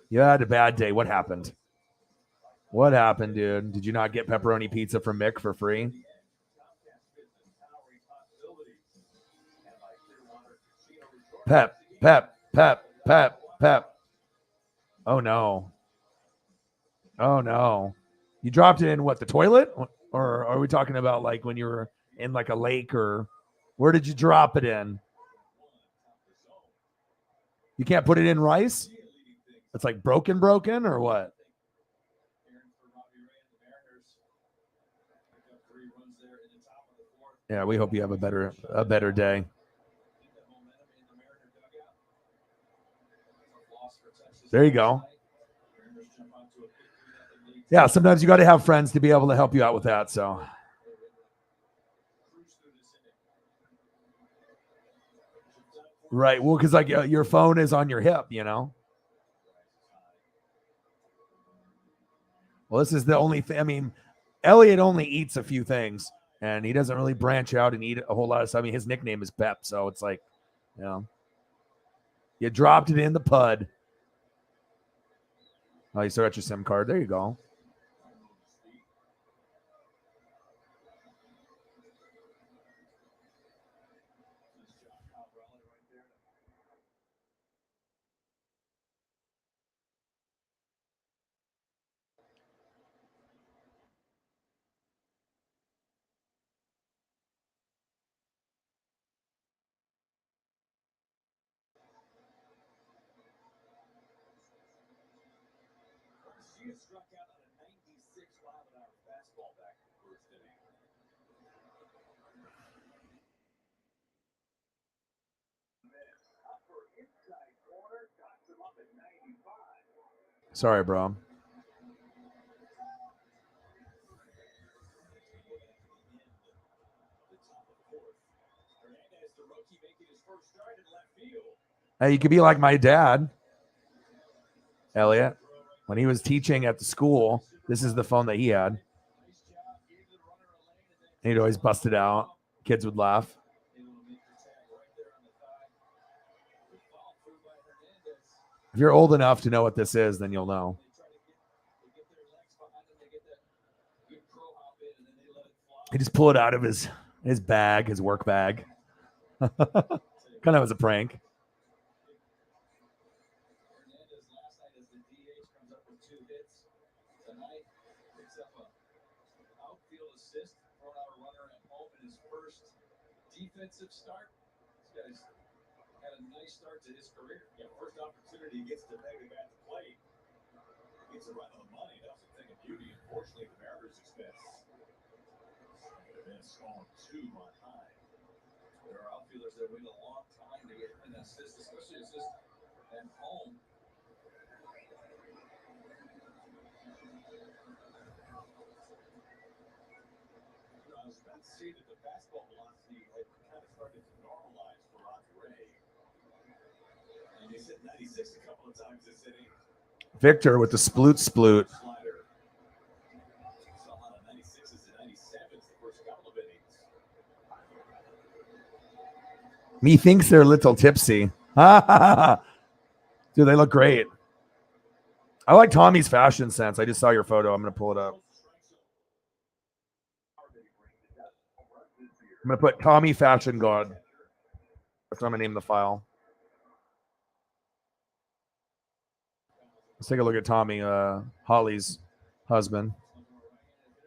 You had a bad day. What happened? What happened, dude? Did you not get pepperoni pizza from Mick for free? Pep. Oh, no. Oh, no. You dropped it in what, the toilet? Or are we talking about like when you were in like a lake, or where did you drop it in? You can't put it in rice? It's like broken or what? Yeah, we hope you have a better day. There you go. Yeah, sometimes you got to have friends to be able to help you out with that. So, right. Well, because like your phone is on your hip, you know. Well, this is the only thing. I mean, Elliot only eats a few things, and he doesn't really branch out and eat a whole lot of stuff. I mean, his nickname is Pep, so it's like, you know, you dropped it in the pud. Oh, you still got your SIM card. There you go. She has struck out on a 96-mile-an-hour fastball back in the first inning. Sorry, bro. Hey, you could be like my dad, Elliot. When he was teaching at the school, this is the phone that he had. And he'd always bust it out. Kids would laugh. If you're old enough to know what this is, then you'll know. He just pulled it out of his bag, his work bag. Kind of as a prank. Defensive start. This guy's had a nice start to his career. Yeah, first opportunity, he gets to peg the bat to play. Gets it right on the money. That was a thing of beauty. Unfortunately, the Mariners' expense. And Spawn 2 behind. There are outfielders that wait a long time to get an assist, especially assist at home. I was about to say that the fastball velocity Victor with the sploot. Methinks they're a little tipsy. Dude, they look great. I like Tommy's fashion sense. I just saw your photo. I'm going to pull it up. I'm going to put Tommy Fashion God. That's what I'm going to name the file. Let's take a look at Tommy, Holly's husband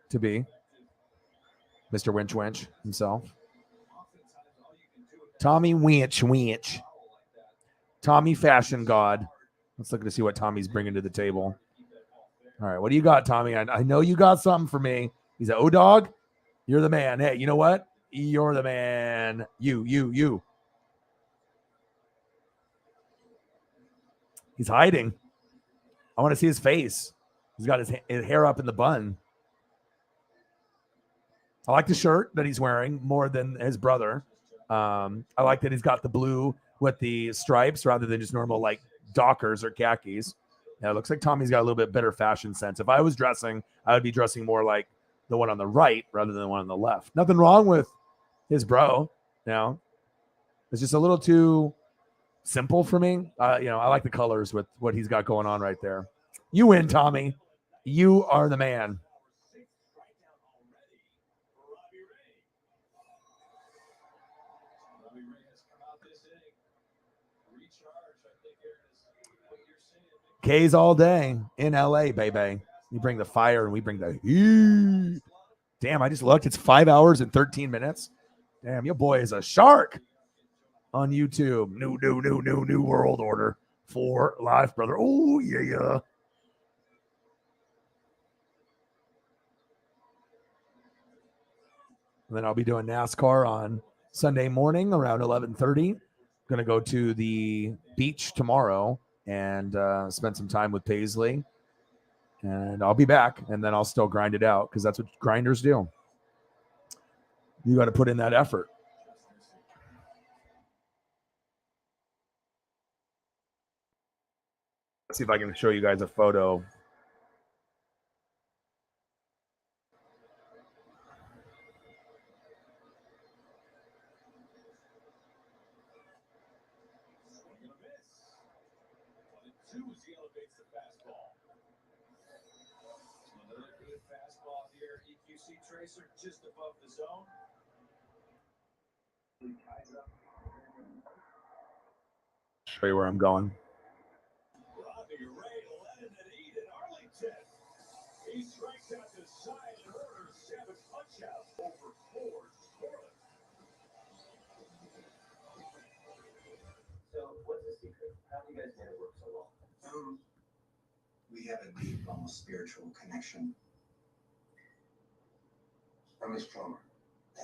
to be, Mr. Winch Winch himself. Tommy Winch. Tommy Fashion God. Let's look to see what Tommy's bringing to the table. All right, what do you got, Tommy? I know you got something for me. He's a O-Dog. You're the man. Hey, you know what? You're the man. You. He's hiding. I want to see his face. He's got his hair up in the bun. I like the shirt that he's wearing more than his brother. I like that he's got the blue with the stripes rather than just normal like Dockers or khakis. Yeah, it looks like Tommy's got a little bit better fashion sense. If I was dressing, I would be dressing more like the one on the right rather than the one on the left. Nothing wrong with his bro. You know, it's just a little too simple for me. I like the colors with what he's got going on right there. You win, Tommy. You are the man. K's all day in LA, baby. You bring the fire and we bring the heat. Damn, I just looked. It's 5 hours and 13 minutes. Damn, your boy is a shark on YouTube. New world order for life, brother. Oh, yeah. And then I'll be doing NASCAR on Sunday morning around 11:30. Going to go to the beach tomorrow and spend some time with Paisley. And I'll be back, and then I'll still grind it out because that's what grinders do. You got to put in that effort. Let's see if I can show you guys a photo. Tracer just above the zone. Show you where I'm going. Robbie Ray letting it eat in Arlington. He strikes out to side and orders 7 punch-outs over 4 scoreless. So, what's the secret? How do you guys get it work so well? We have a deep, almost spiritual connection. From his plumber.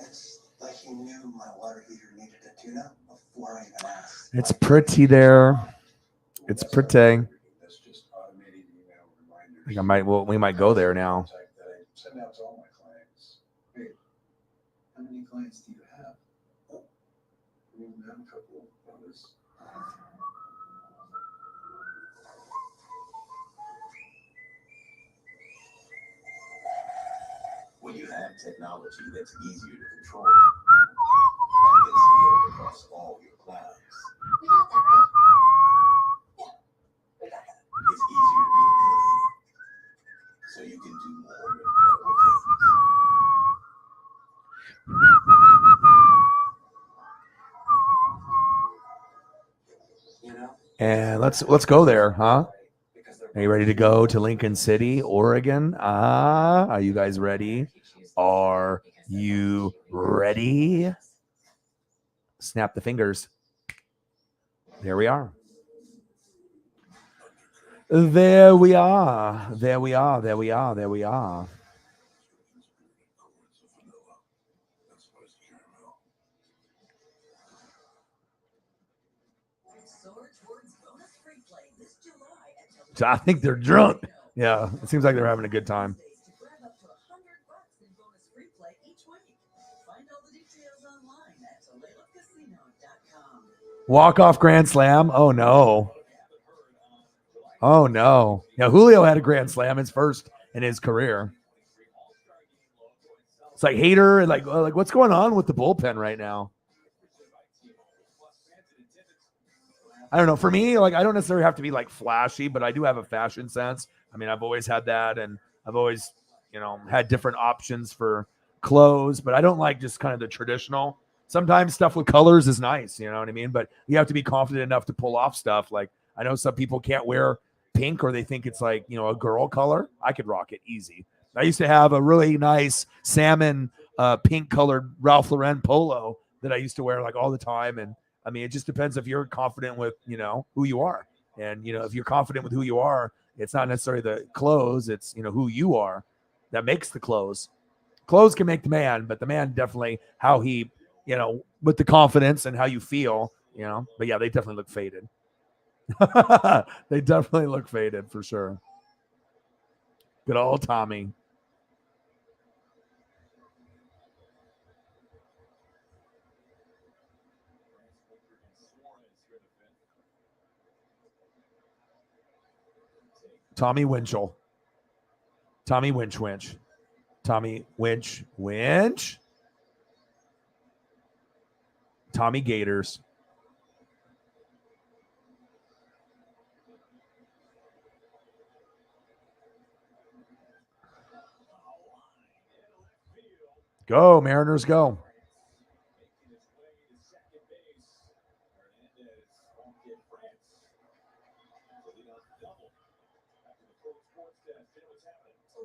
It's like he knew my water heater needed a tune-up before I even asked. It's pretty there. It's pretty. That's just automated email reminders. I think we might go there now. That I send out to all my clients. Hey, how many clients do you have? We have a couple of others. When you have technology that's easier to control, that gets scaled across all your clouds. We got that, right? Yeah, we got that. It's easier to be employee, so you can do more with better things. You know? And let's go there, huh? Are you ready to go to Lincoln City, Oregon? Are you guys ready? Are you ready? Snap the fingers. There we are. There we are. There we are. There we are. There we are. I think they're drunk. Yeah, it seems like they're having a good time. Walk-off grand slam. Oh, no. Oh no. Yeah, Julio had a grand slam, his first in his career. It's like Hater, like what's going on with the bullpen right now? I don't know. For me, like I don't necessarily have to be like flashy, but I do have a fashion sense. I mean, I've always had that, and I've always, had different options for clothes, but I don't like just kind of the traditional. Sometimes stuff with colors is nice, you know what I mean? But you have to be confident enough to pull off stuff. Like I know some people can't wear pink or they think it's like, a girl color. I could rock it easy. I used to have a really nice salmon pink colored Ralph Lauren polo that I used to wear like all the time. And I mean, it just depends if you're confident with, who you are. And, if you're confident with who you are, it's not necessarily the clothes, it's, who you are that makes the clothes. Clothes can make the man, but the man definitely how he, with the confidence and how you feel, But yeah, they definitely look faded. They definitely look faded for sure. Good old Tommy. Tommy Winchell. Tommy Winch. Tommy Winch. Tommy Gators. Go, Mariners, go.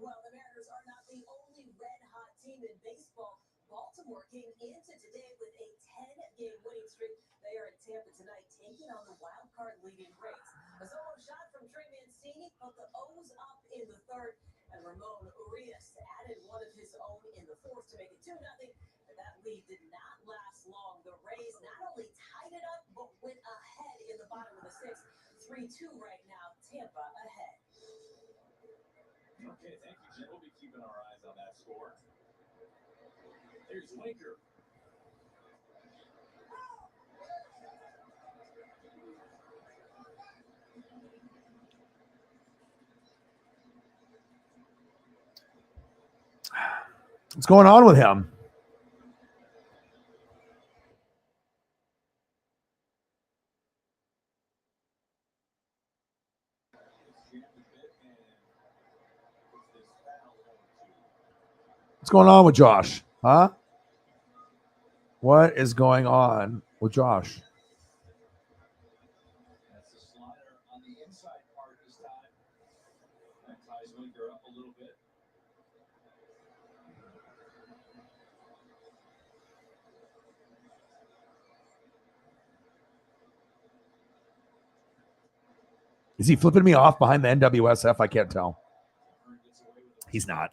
Well, the Mariners are not the only red-hot team in baseball. Baltimore came into today with a 10-game winning streak. They are in Tampa tonight, taking on the wild card leading Rays. A solo shot from Trey Mancini put the O's up in the third, and Ramon Urias added one of his own in the fourth to make it 2-0. But that lead did not last long. The Rays not only tied it up, but went ahead in the bottom of the sixth. 3-2 right now. Tampa ahead. Okay, thank you, Jim. We'll be keeping our eyes on that score. Here's Winker. What's going on with him? What's going on with Josh? Huh? What is going on with Josh? That's the slider on the inside part this time. That ties Winker up a little bit. Is he flipping me off behind the NWSF? I can't tell. He's not.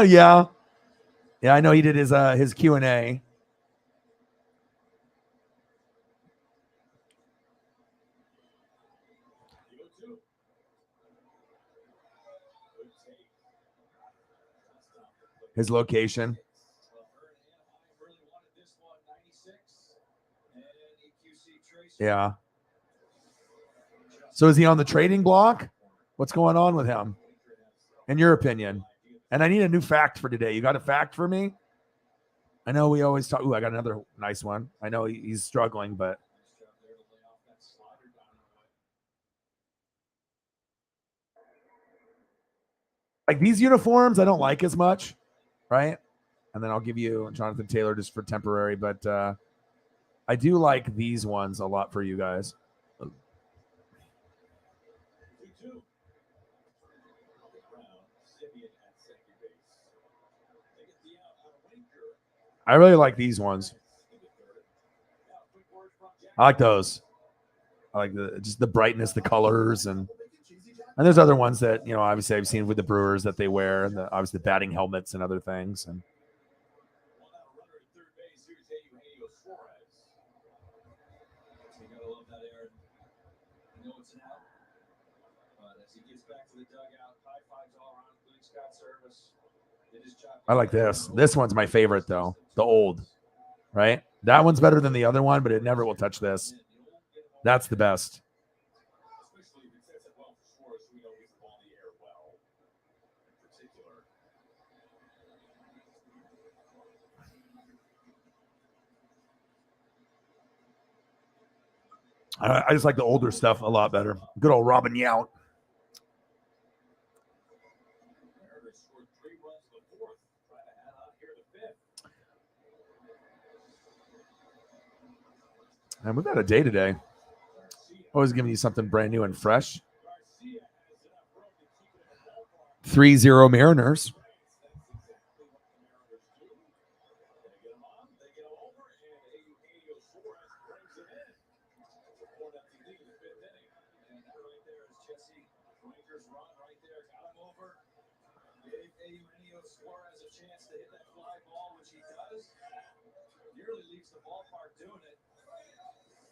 Yeah. Yeah, I know he did his Q&A. His location. Yeah. So is he on the trading block? What's going on with him? In your opinion? And I need a new fact for today. You got a fact for me? I know we always talk. Ooh, I got another nice one. I know he's struggling, but like these uniforms, I don't like as much, right? And then I'll give you Jonathan Taylor just for temporary, but I do like these ones a lot for you guys. I really like these ones. I like those. I like just the brightness, the colors, and there's other ones that obviously I've seen with the Brewers that they wear, and obviously the batting helmets and other things. And I like this. This one's my favorite though. The old, right? That one's better than the other one, but it never will touch this. That's the best. I just like the older stuff a lot better. Good old Robin Yount. And we've got a day today. Always giving you something brand new and fresh. 3-0 Mariners.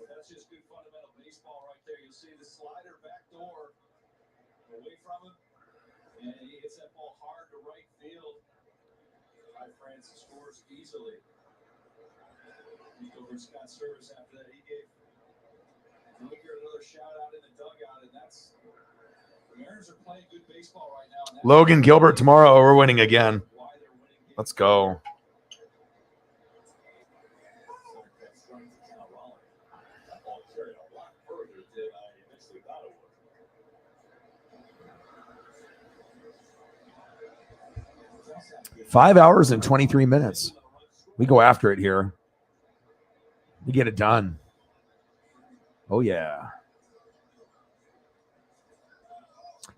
That's just good fundamental baseball right there. You'll see the slider back door away from him, and he hits that ball hard to right field. Francis scores easily. Looked over at Scott Service after that. He gave Luger another shout out in the dugout, and that's the Mariners are playing good baseball right now. Logan Gilbert tomorrow. We're winning again. Let's go. Five hours and 23 minutes. We go after it here. We get it done. Oh, yeah.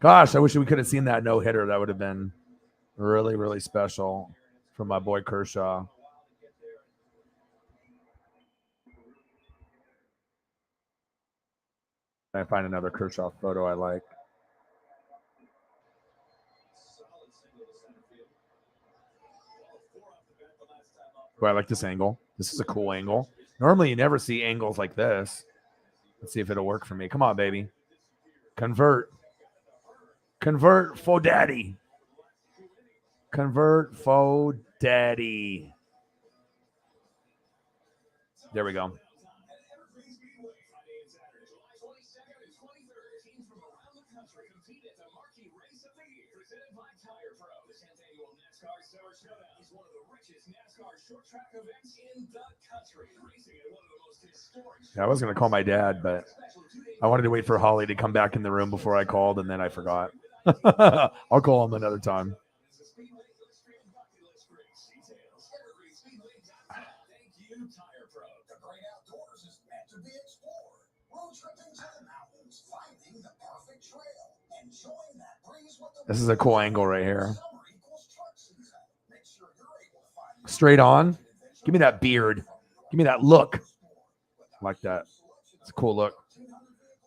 Gosh, I wish we could have seen that no-hitter. That would have been really, really special from my boy Kershaw. I find another Kershaw photo I like. Oh, I like this angle. This is a cool angle. Normally, you never see angles like this. Let's see if it'll work for me. Come on, baby. Convert. Convert for daddy. Convert for daddy. There we go. Yeah, I was going to call my dad, but I wanted to wait for Holly to come back in the room before I called, and then I forgot. I'll call him another time. This is a cool angle right here. Straight on. Give me that beard. Give me that look. Like that. It's a cool look.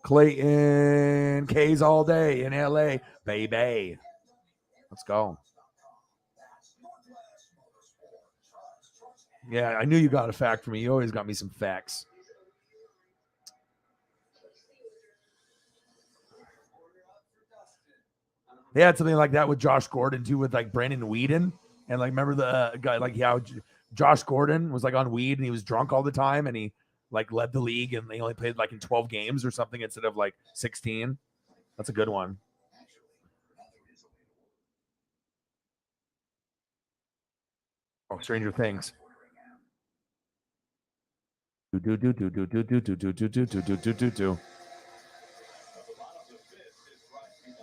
Clayton K's all day in LA, baby. Let's go. Yeah, I knew you got a fact for me. You always got me some facts. They had something like that with Josh Gordon too, with like Brandon Whedon, and like remember the guy like how Josh Gordon was like on weed and he was drunk all the time and he like led the league and they only played like in 12 games or something instead of like 16. That's a good one. Oh, Stranger Things.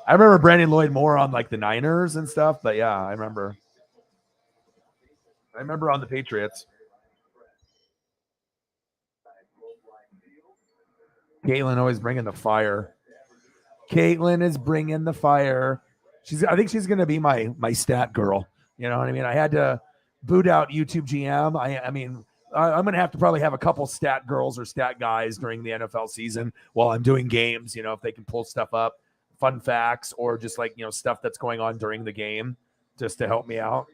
I remember Brandon Lloyd more on like the Niners and stuff, but yeah, I remember on the Patriots. Caitlin always bringing the fire. Caitlin is bringing the fire. I think she's going to be my stat girl. You know what I mean? I had to boot out YouTube GM. I'm going to have to probably have a couple stat girls or stat guys during the NFL season while I'm doing games, you know, if they can pull stuff up, fun facts, or just like, you know, stuff that's going on during the game just to help me out.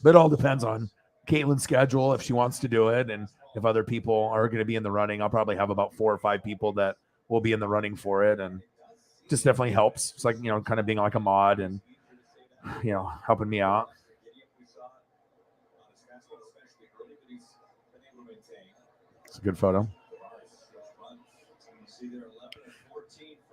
But it all depends on Caitlin's schedule, if she wants to do it, and if other people are going to be in the running. I'll probably have about 4 or 5 people that will be in the running for it, and just definitely helps. It's like, kind of being like a mod and, helping me out. It's a good photo.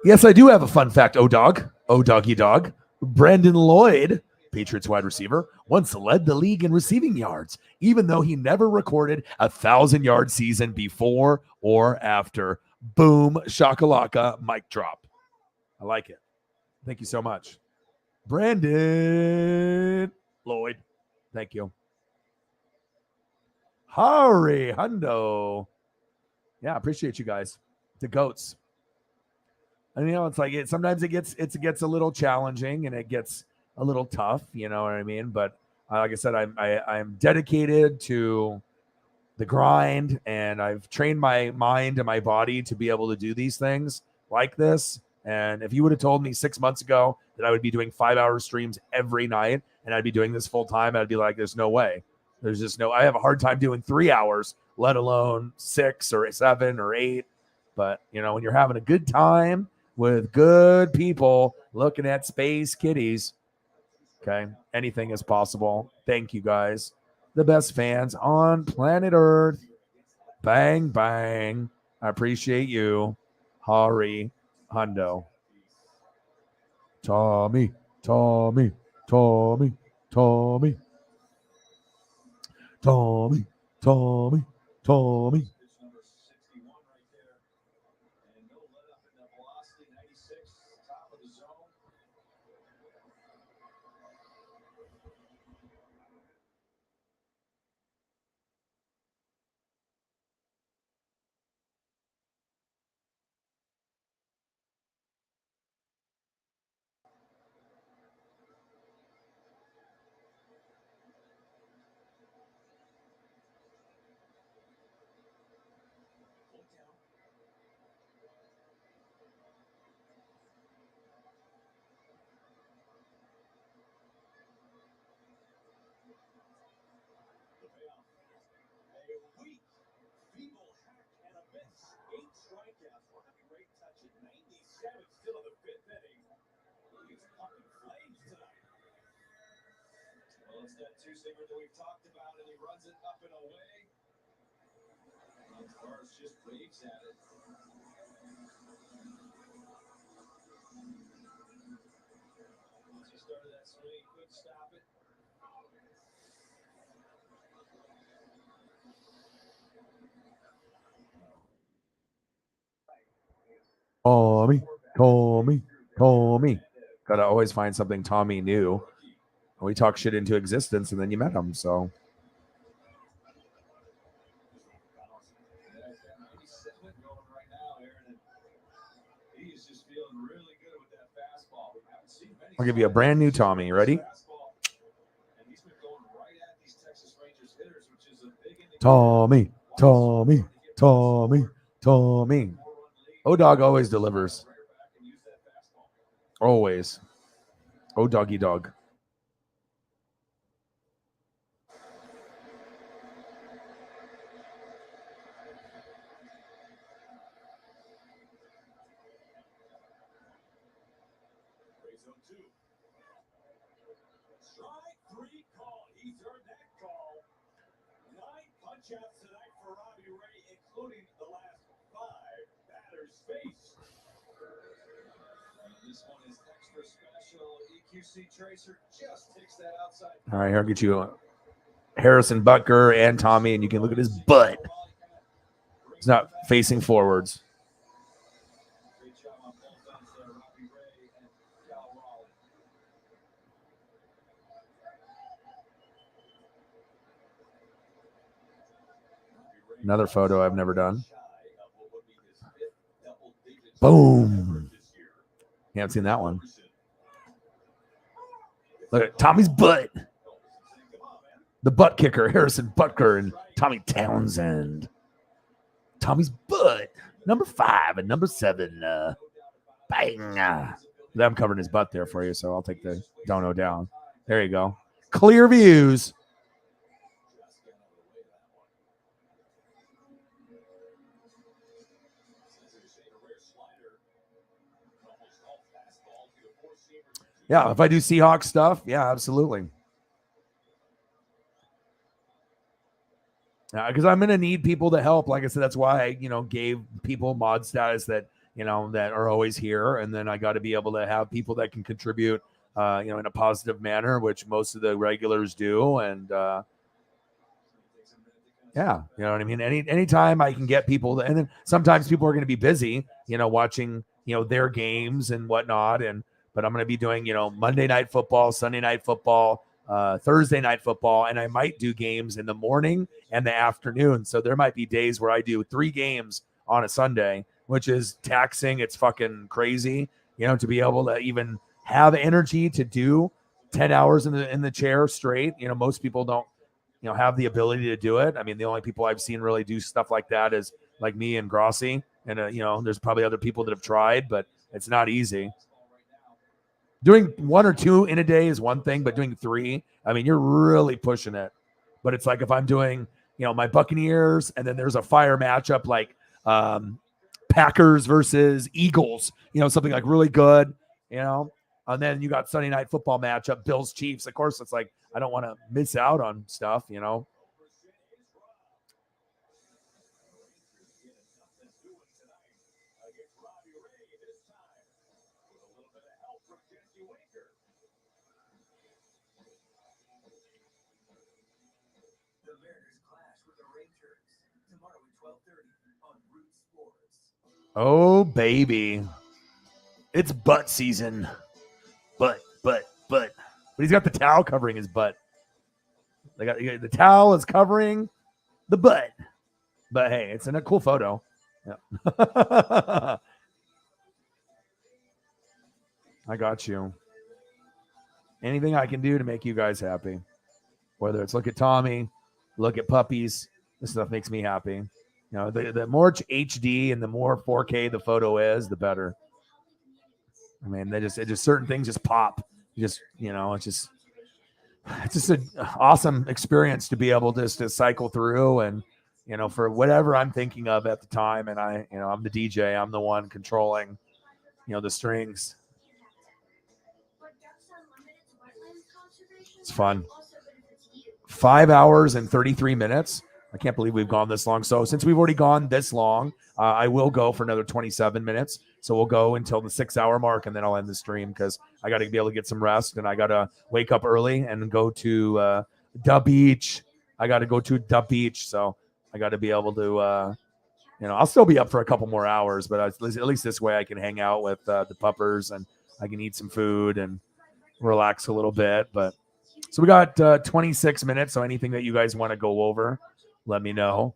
Yes, I do have a fun fact. Oh, doggy dog. Brandon Lloyd, Patriots wide receiver, once led the league in receiving yards, even though he never recorded a 1,000-yard season before or after. Boom, shakalaka, mic drop. I like it. Thank you so much. Brandon Lloyd. Thank you. Hari Hundo. Yeah, appreciate you guys. The goats. And it's like sometimes it gets a little challenging and it gets a little tough, you know what I mean? But like I said, I'm dedicated to the grind, and I've trained my mind and my body to be able to do these things like this. And if you would have told me 6 months ago that I would be doing 5-hour streams every night and I'd be doing this full time, I'd be like, there's no way. There's just I have a hard time doing 3 hours, let alone 6 or 7 or 8. But, when you're having a good time with good people looking at space kitties, okay, anything is possible. Thank you, guys. The best fans on planet Earth. Bang, bang. I appreciate you. Hari Hundo. Tommy. Tommy. Tommy. Tommy. Tommy. Tommy. Tommy. It's that two-seamer that we've talked about, and he runs it up and away. Barnes just waves at it. Once he started that swing, he couldn't stop it. Tommy. Gotta always find something Tommy knew. We talk shit into existence, and then you met him, so. I'll give you a brand new Tommy. Ready? Tommy, Tommy, Tommy, Tommy. O-Dog always delivers. Always. O-Doggy Dog. Strike three call. He's earned that call. 9 punch-outs tonight for Robbie Ray, including the last 5 batters faced. This one is extra special. EQC Tracer just takes that outside. All right, here I'll get you Harrison Butker and Tommy, and you can look at his butt. He's not facing forwards. Great job on both ends there, Robbie Ray and Cal Raleigh. Another photo I've never done. Boom. You haven't seen that one. Look at Tommy's butt. The butt kicker, Harrison Butker and Tommy Townsend. Tommy's butt. Number 5 and number 7. Bang. I'm covering his butt there for you, so I'll take the dono down. There you go. Clear views. Yeah, if I do Seahawks stuff, yeah, absolutely. Because I'm going to need people to help. Like I said, that's why I, gave people mod status that, that are always here. And then I got to be able to have people that can contribute, in a positive manner, which most of the regulars do. And, yeah, you know what I mean? Anytime I can get people and then sometimes people are going to be busy, watching, their games and whatnot. But I'm going to be doing, Monday night football, Sunday night football, Thursday night football, and I might do games in the morning and the afternoon. So there might be days where I do 3 games on a Sunday, which is taxing. It's fucking crazy, to be able to even have energy to do 10 hours in the chair straight. Most people don't, have the ability to do it. I mean, the only people I've seen really do stuff like that is like me and Grossi. And, there's probably other people that have tried, but it's not easy. Doing 1 or 2 in a day is one thing, but doing 3, I mean, you're really pushing it. But it's like if I'm doing, my Buccaneers and then there's a fire matchup like Packers versus Eagles, something like really good, and then you got Sunday night football matchup, Bills Chiefs. Of course, it's like I don't want to miss out on stuff, The Mariners clash with the Rangers tomorrow at 12:30 on Root Sports. Oh, baby. It's butt season. Butt. But he's got the towel covering his butt. The towel is covering the butt. But hey, it's in a cool photo. Yeah. I got you. Anything I can do to make you guys happy. Whether it's look at Tommy, look at puppies, this stuff makes me happy. The more HD and the more 4K the photo is, the better. I mean, it just certain things just pop. It's just an awesome experience to be able to cycle through and, for whatever I'm thinking of at the time. And I'm the DJ, I'm the one controlling, the strings. It's fun. 5 hours and 33 minutes. I can't believe we've gone this long. So since we've already gone this long, I will go for another 27 minutes. So we'll go until the 6-hour mark, and then I'll end the stream because I got to be able to get some rest, and I got to wake up early and go to the beach. I got to go to the beach, so I got to be able to, I'll still be up for a couple more hours, but at least this way I can hang out with the puppers and I can eat some food and relax a little bit. But so we got 26 minutes. So anything that you guys want to go over, let me know.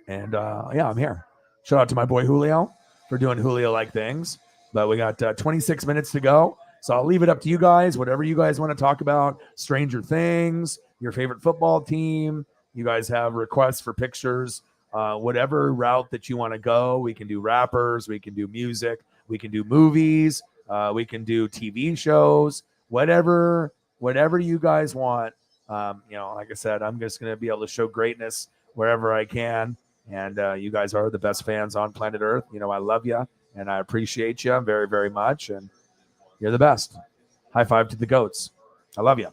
And yeah, I'm here. Shout out to my boy Julio for doing Julio-like things. But we got 26 minutes to go. So I'll leave it up to you guys. Whatever you guys want to talk about, Stranger Things, your favorite football team. You guys have requests for pictures. Whatever route that you want to go. We can do rappers. We can do music. We can do movies. We can do TV shows. Whatever you guys want. Like I said, I'm just going to be able to show greatness wherever I can. And you guys are the best fans on planet Earth. I love you and I appreciate you very, very much. And you're the best. High five to the goats. I love you.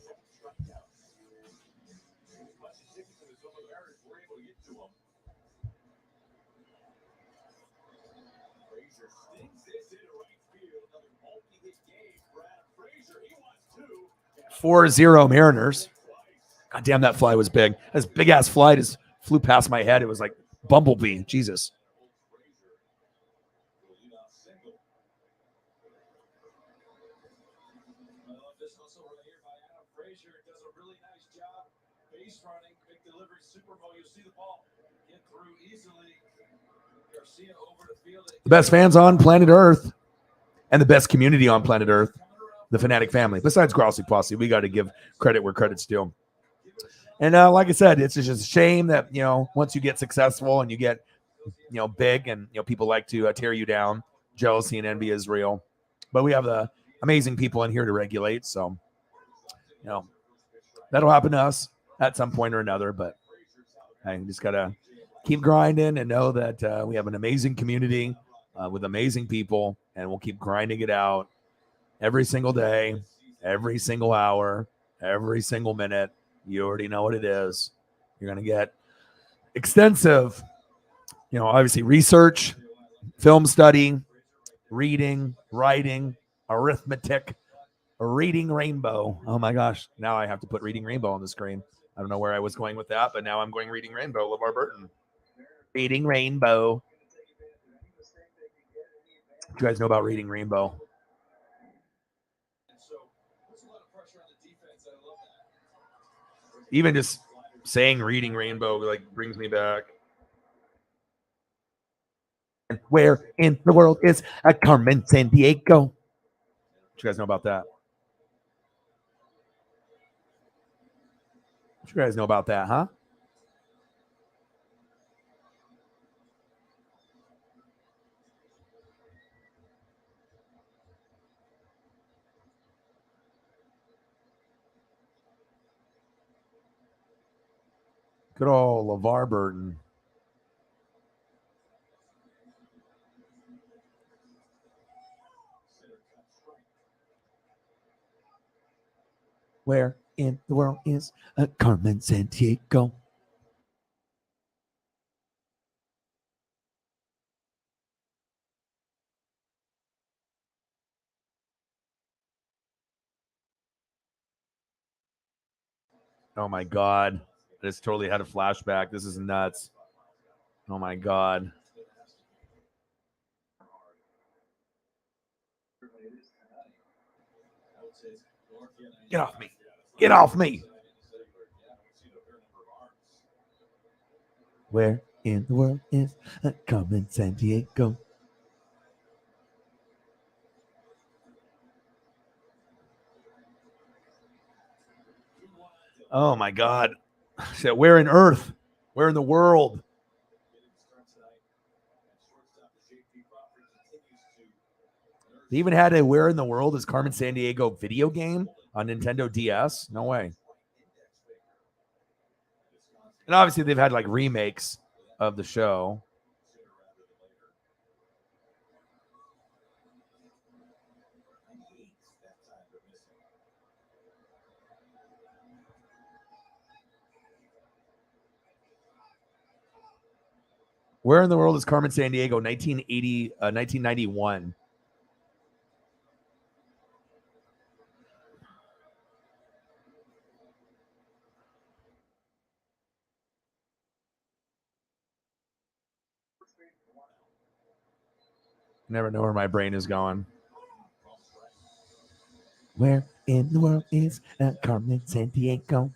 Four 0 Mariners. God damn, that fly was big. This big ass fly just flew past my head. It was like Bumblebee. Jesus. The best fans on planet Earth and the best community on planet Earth, the Fanatic family. Besides Grossi Posse, we got to give credit where credit's due. And like I said, it's just a shame that, once you get successful and you get, big and, people like to tear you down. Jealousy and envy is real. But we have the amazing people in here to regulate. So, that'll happen to us at some point or another. But I just got to keep grinding and know that we have an amazing community with amazing people, and we'll keep grinding it out. every single day, every single hour, every single minute. You already know what it is. You're going to get extensive, obviously research, film study, reading, writing, arithmetic, reading rainbow. Oh my gosh. Now I have to put reading rainbow on the screen. I don't know where I was going with that, but now I'm going reading rainbow. LeVar Burton. Reading rainbow. Do you guys know about reading rainbow? Even just saying reading rainbow like brings me back. Where in the world is a Carmen San Diego? Do you guys know about that? What you guys know about that, huh? Good old LeVar Burton. Where in the world is a Carmen San Diego? Oh my God. I just totally had a flashback. This is nuts. Oh my God. Get off me. Get off me. Where in the world is a Carmen San Diego? Oh my God. So where in Earth? Where in the world? They even had a Where in the World is Carmen San Diego video game on Nintendo DS? No way. And obviously they've had like remakes of the show. Where in the world is Carmen San Diego? 1991. Never know where my brain is going. Where in the world is Carmen San Diego?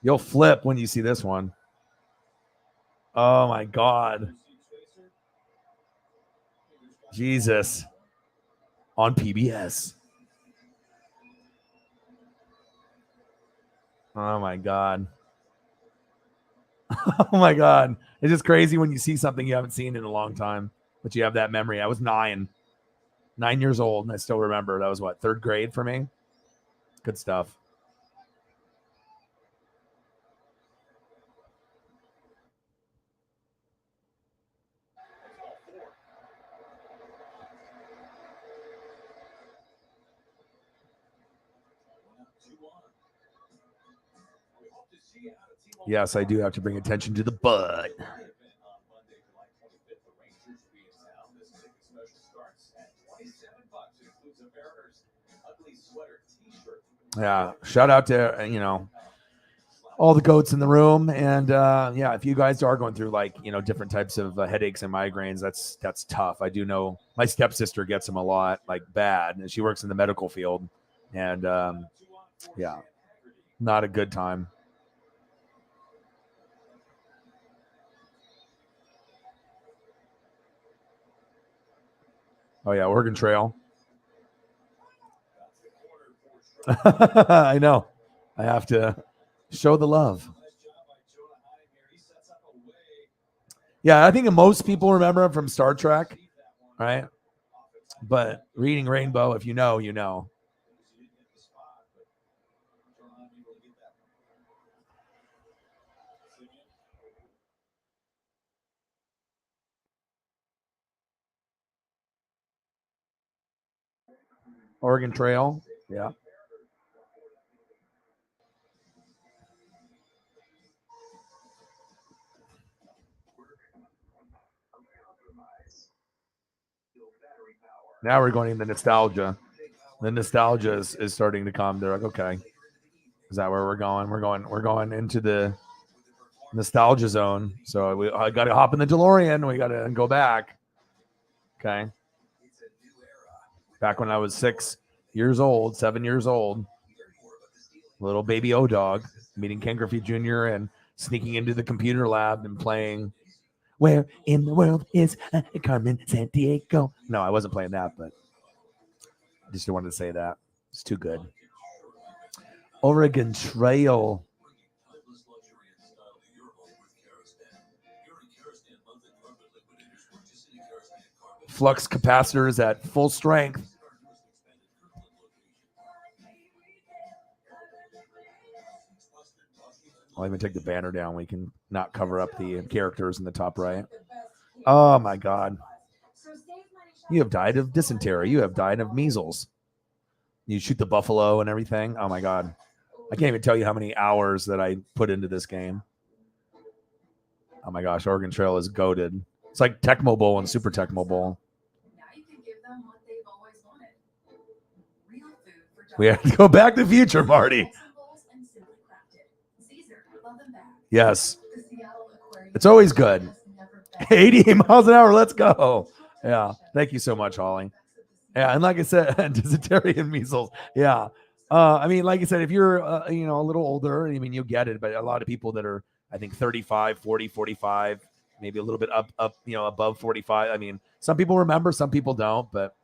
You'll flip when you see this one. Oh my God. Jesus. On PBS. Oh my God. Oh my God. It's just crazy when you see something you haven't seen in a long time, but you have that memory. I was 9 years old, and I still remember. That was what, 3rd grade for me? Good stuff. Yes, I do have to bring attention to the bud. Yeah, shout out to all the goats in the room, and yeah, if you guys are going through like different types of headaches and migraines, that's tough. I do know my stepsister gets them a lot, like bad, and she works in the medical field, and yeah, not a good time. Oh yeah, Oregon Trail. I know. I have to show the love. Yeah, I think most people remember him from Star Trek, right? But Reading Rainbow, if you know, you know. Oregon Trail. Yeah. Now we're going into nostalgia. The nostalgia is starting to come. They're like, okay, is that where we're going? We're going into the nostalgia zone. So I got to hop in the DeLorean. We got to go back. Okay. Back when I was 7 years old, little baby O-Dog, meeting Ken Griffey Jr. and sneaking into the computer lab and playing Where in the World is Carmen Sandiego? No, I wasn't playing that, but I just wanted to say that. It's too good. Oregon Trail. Flux capacitors at full strength. I'll even take the banner down. We can not cover up the characters in the top right. Oh my God. You have died of dysentery. You have died of measles. You shoot the buffalo and everything. Oh my God. I can't even tell you how many hours that I put into this game. Oh my gosh, Oregon Trail is goated. It's like Tecmo Bowl and Super Tecmo Bowl. We have to go back to the future, Marty. Yes. It's always good. 80 miles an hour. Let's go. Yeah. Thank you so much, Holly. Yeah. And like I said, dysentery and measles. Yeah. I mean, like I said, if you're, a little older, I mean, you'll get it. But a lot of people that are, I think, 35, 40, 45, maybe a little bit up, above 45. I mean, some people remember, some people don't. But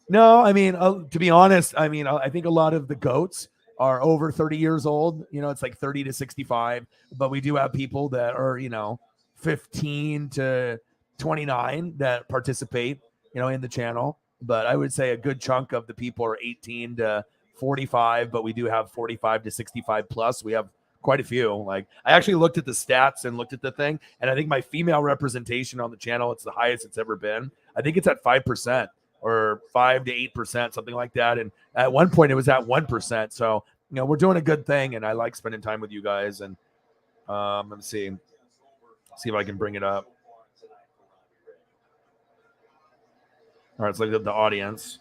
no, I mean, to be honest, I mean, I think a lot of the GOATs are over 30 years old. It's like 30 to 65. But we do have people that are, 15 to 29 that participate, in the channel. But I would say a good chunk of the people are 18 to 45, but we do have 45 to 65 plus. We have quite a few. Like, I actually looked at the stats and looked at the thing, and I think my female representation on the channel, it's the highest it's ever been. I think it's at 5% or 5 to 8%, something like that. And at one point it was at 1%. So, we're doing a good thing, and I like spending time with you guys. And let me see if I can bring it up. All right, let's look at the audience.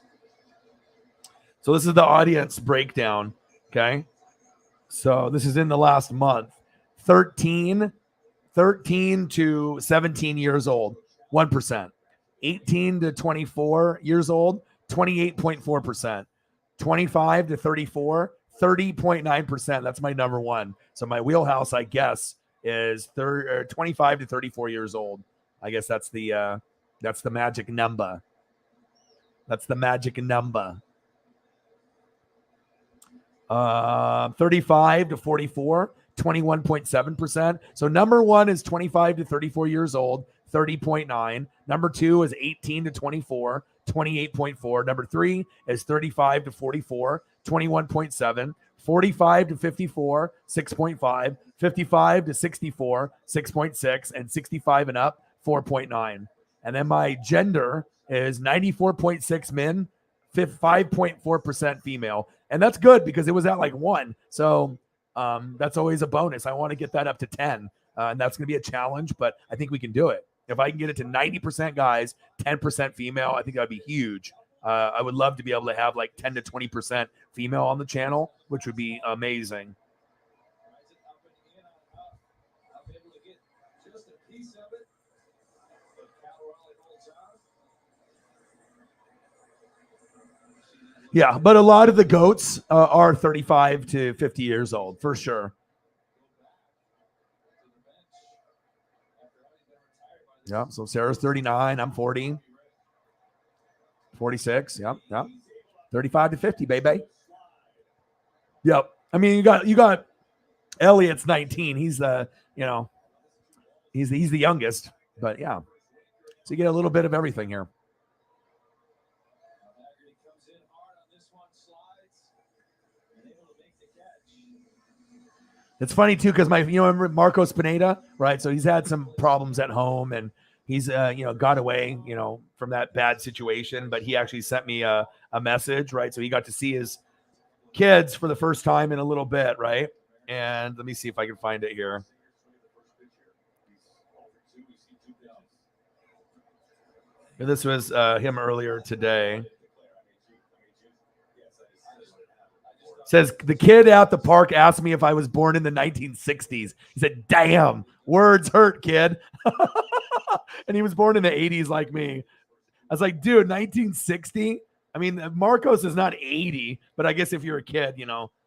So this is the audience breakdown, okay? So this is in the last month. 13 to 17 years old, 1%. 18 to 24 years old, 28.4%. 25 to 34, 30.9%. That's my number one. So my wheelhouse, I guess, is 25 to 34 years old. I guess that's the magic number. That's the magic number. 35 to 44, 21.7%. So number one is 25 to 34 years old, 30.9. Number two is 18 to 24, 28.4. Number three is 35 to 44, 21.7. 45 to 54, 6.5. 55 to 64, 6.6. And 65 and up, 4.9. And then my gender is 94.6 men, 5.4% female. And that's good because it was at like 1. So that's always a bonus. I want to get that up to 10. And that's going to be a challenge, but I think we can do it. If I can get it to 90% guys, 10% female, I think that would be huge. I would love to be able to have like 10 to 20% female on the channel, which would be amazing. Yeah, but a lot of the GOATs are 35 to 50 years old, for sure. Yeah, so Sarah's 39, I'm 40. 46, yep. 35 to 50, baby. Yep. I mean, you got Elliot's 19. He's the, he's the youngest, but yeah. So you get a little bit of everything here. It's funny too because remember Marcos Pineda, right? So he's had some problems at home, and he's got away, from that bad situation, but he actually sent me a message, right? So he got to see his kids for the first time in a little bit, right? And let me see if I can find it here. This was him earlier today. Says the kid at the park asked me if I was born in the 1960s. He said, "Damn, words hurt, kid." And he was born in the 80s like me. I was like, dude, 1960? I mean, Marcos is not 80, but I guess if you're a kid,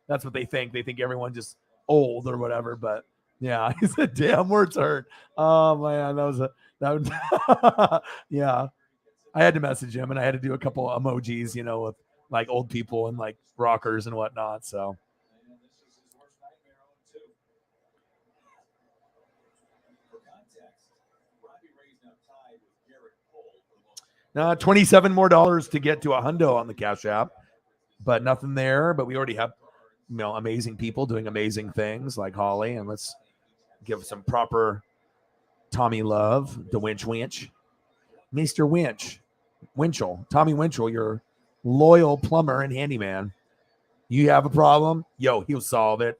that's what they think. They think everyone just old or whatever. But yeah, he said, "Damn, words hurt." Oh man, yeah. I had to message him and I had to do a couple emojis, with like old people and like rockers and whatnot. So 27 more dollars to get to a hundo on the Cash App, but nothing there. But we already have, amazing people doing amazing things like Holly, and let's give some proper Tommy love, the Winch, Mr. Winchell, Tommy Winchell, your loyal plumber and handyman. You have a problem, he'll solve it.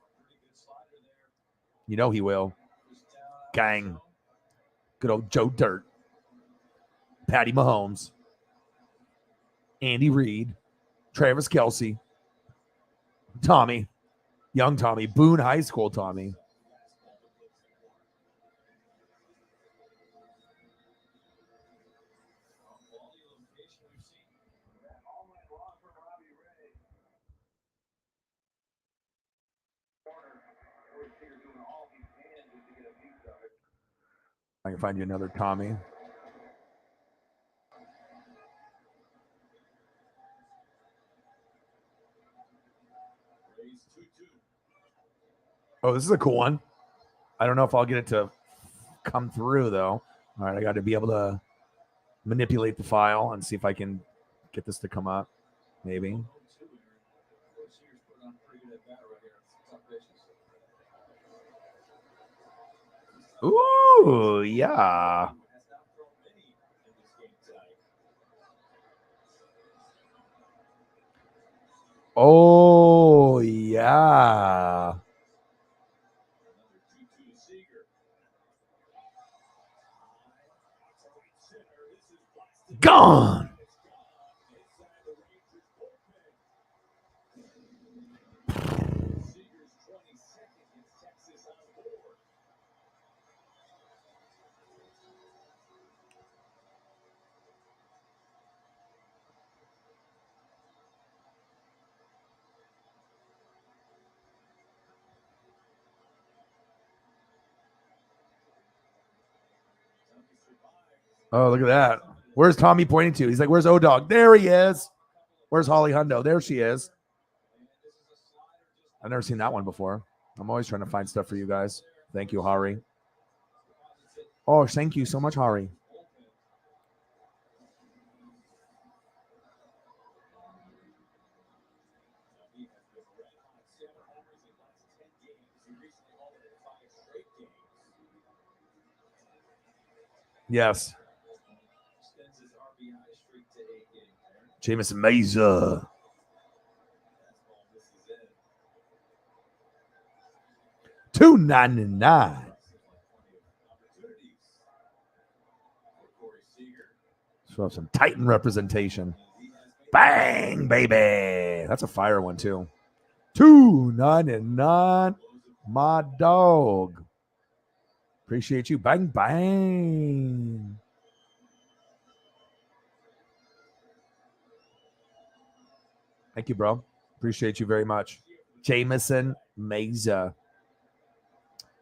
He will. Gang. Good old Joe Dirt, Patty Mahomes, Andy Reid, Travis Kelce, Tommy, young Tommy, Boone High School Tommy. I can find you another Tommy. Oh, this is a cool one. I don't know if I'll get it to come through, though. All right, I got to be able to manipulate the file and see if I can get this to come up. Maybe. Ooh, yeah. Oh, yeah. Gone. Oh, look at that. Where's Tommy pointing to? He's like, "Where's O-Dog?" There he is. Where's Holly Hundo? There she is. I've never seen that one before. I'm always trying to find stuff for you guys. Thank you, Hari. Oh, thank you so much, Hari. Yes. Jameson Meza. $2.99. So some Titan representation. Bang, baby. That's a fire one, too. $2.99. My dog. Appreciate you. Bang, bang. Thank you, bro. Appreciate you very much. Jameson Meza.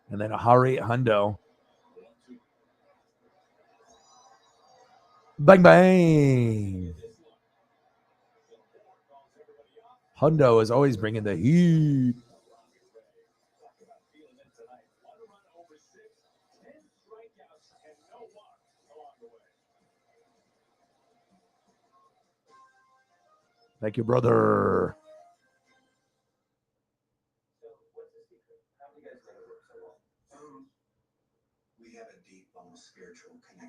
And then a Hari Hundo. Bang, bang. Hundo is always bringing the heat. Thank you, brother. We have a deep, almost spiritual connection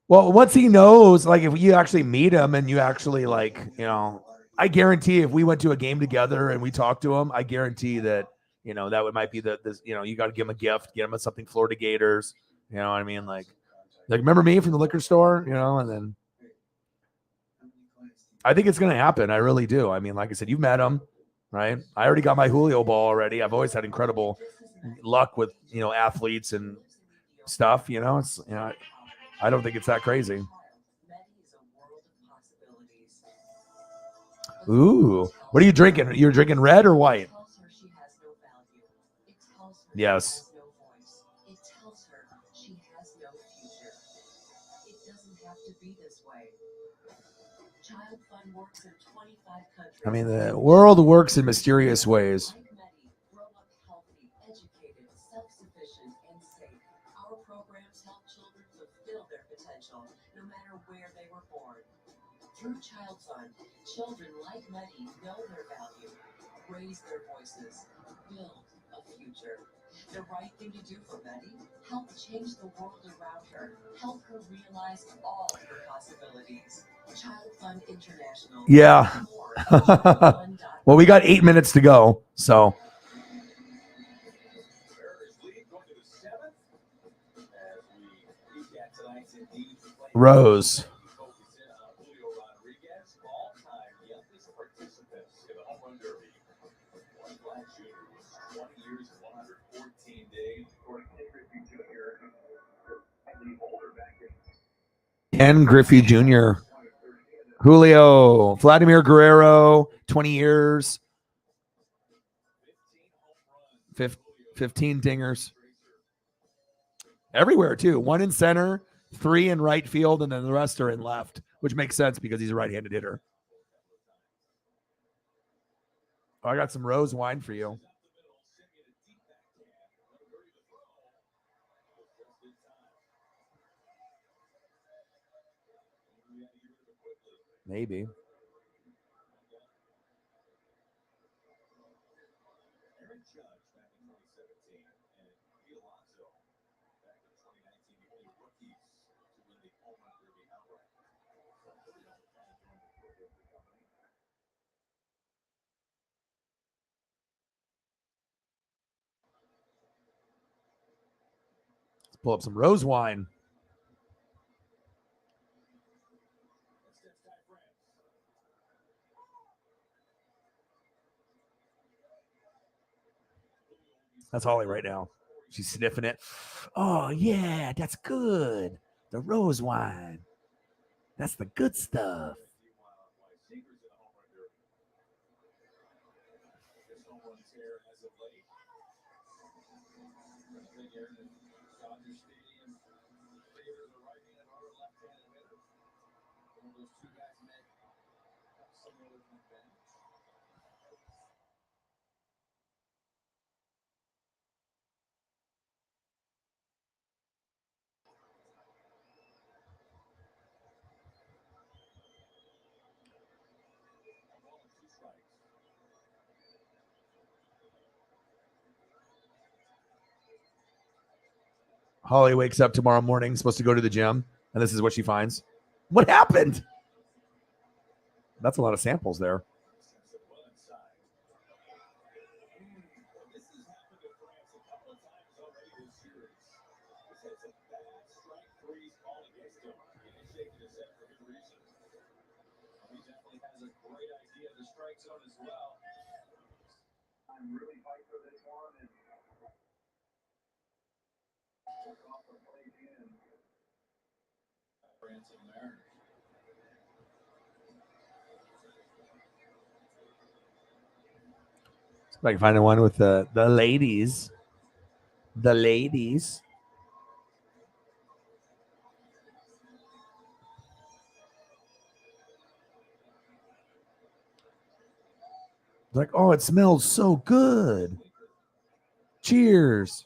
Well, once he knows, like if you actually meet him and you actually like, I guarantee if we went to a game together and we talked to him, I guarantee that, that might be you got to give him a gift, get him something Florida Gators. You know what I mean? Like remember me from the liquor store, and then I think it's going to happen. I really do. I mean, like I said, you've met him, right? I already got my Julio ball already. I've always had incredible luck with, athletes and stuff, it's, I don't think it's that crazy. Ooh, what are you drinking? You're drinking red or white? Yes. It tells her she has no future. It doesn't have to be this way. Child Fund works in 25 countries. I mean, the world works in mysterious ways. Grow up healthy, educated, self-sufficient, and safe. Our programs help children fulfill their potential, no matter where they were born. Through Child Fund, children like Meddy know their value, raise their voices, build a future. The right thing to do for Meddy, help change the world around her, help her realize all her possibilities. Child Fund International. Yeah. Well, we got 8 minutes to go, so. Rose. Ken Griffey Jr. Julio. Vladimir Guerrero, 20 years. 15 dingers. Everywhere, too. 1 in center, 3 in right field, and then the rest are in left, which makes sense because he's a right-handed hitter. Oh, I got some rose wine for you. Maybe. Let's pull up some rose wine. That's Holly right now. She's sniffing it. Oh, yeah, that's good. The rose wine. That's the good stuff. Holly wakes up tomorrow morning, supposed to go to the gym, and this is what she finds. What happened? That's a lot of samples there. If I can find the one with the ladies. The ladies. Like, oh, it smells so good. Cheers.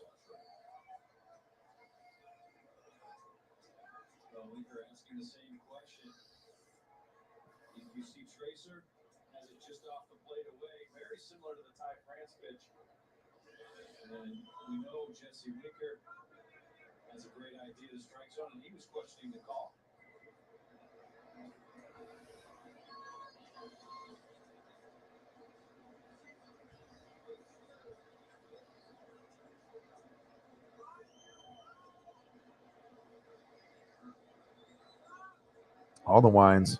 That's a great idea to strike zone, and he was questioning the call. All the wines.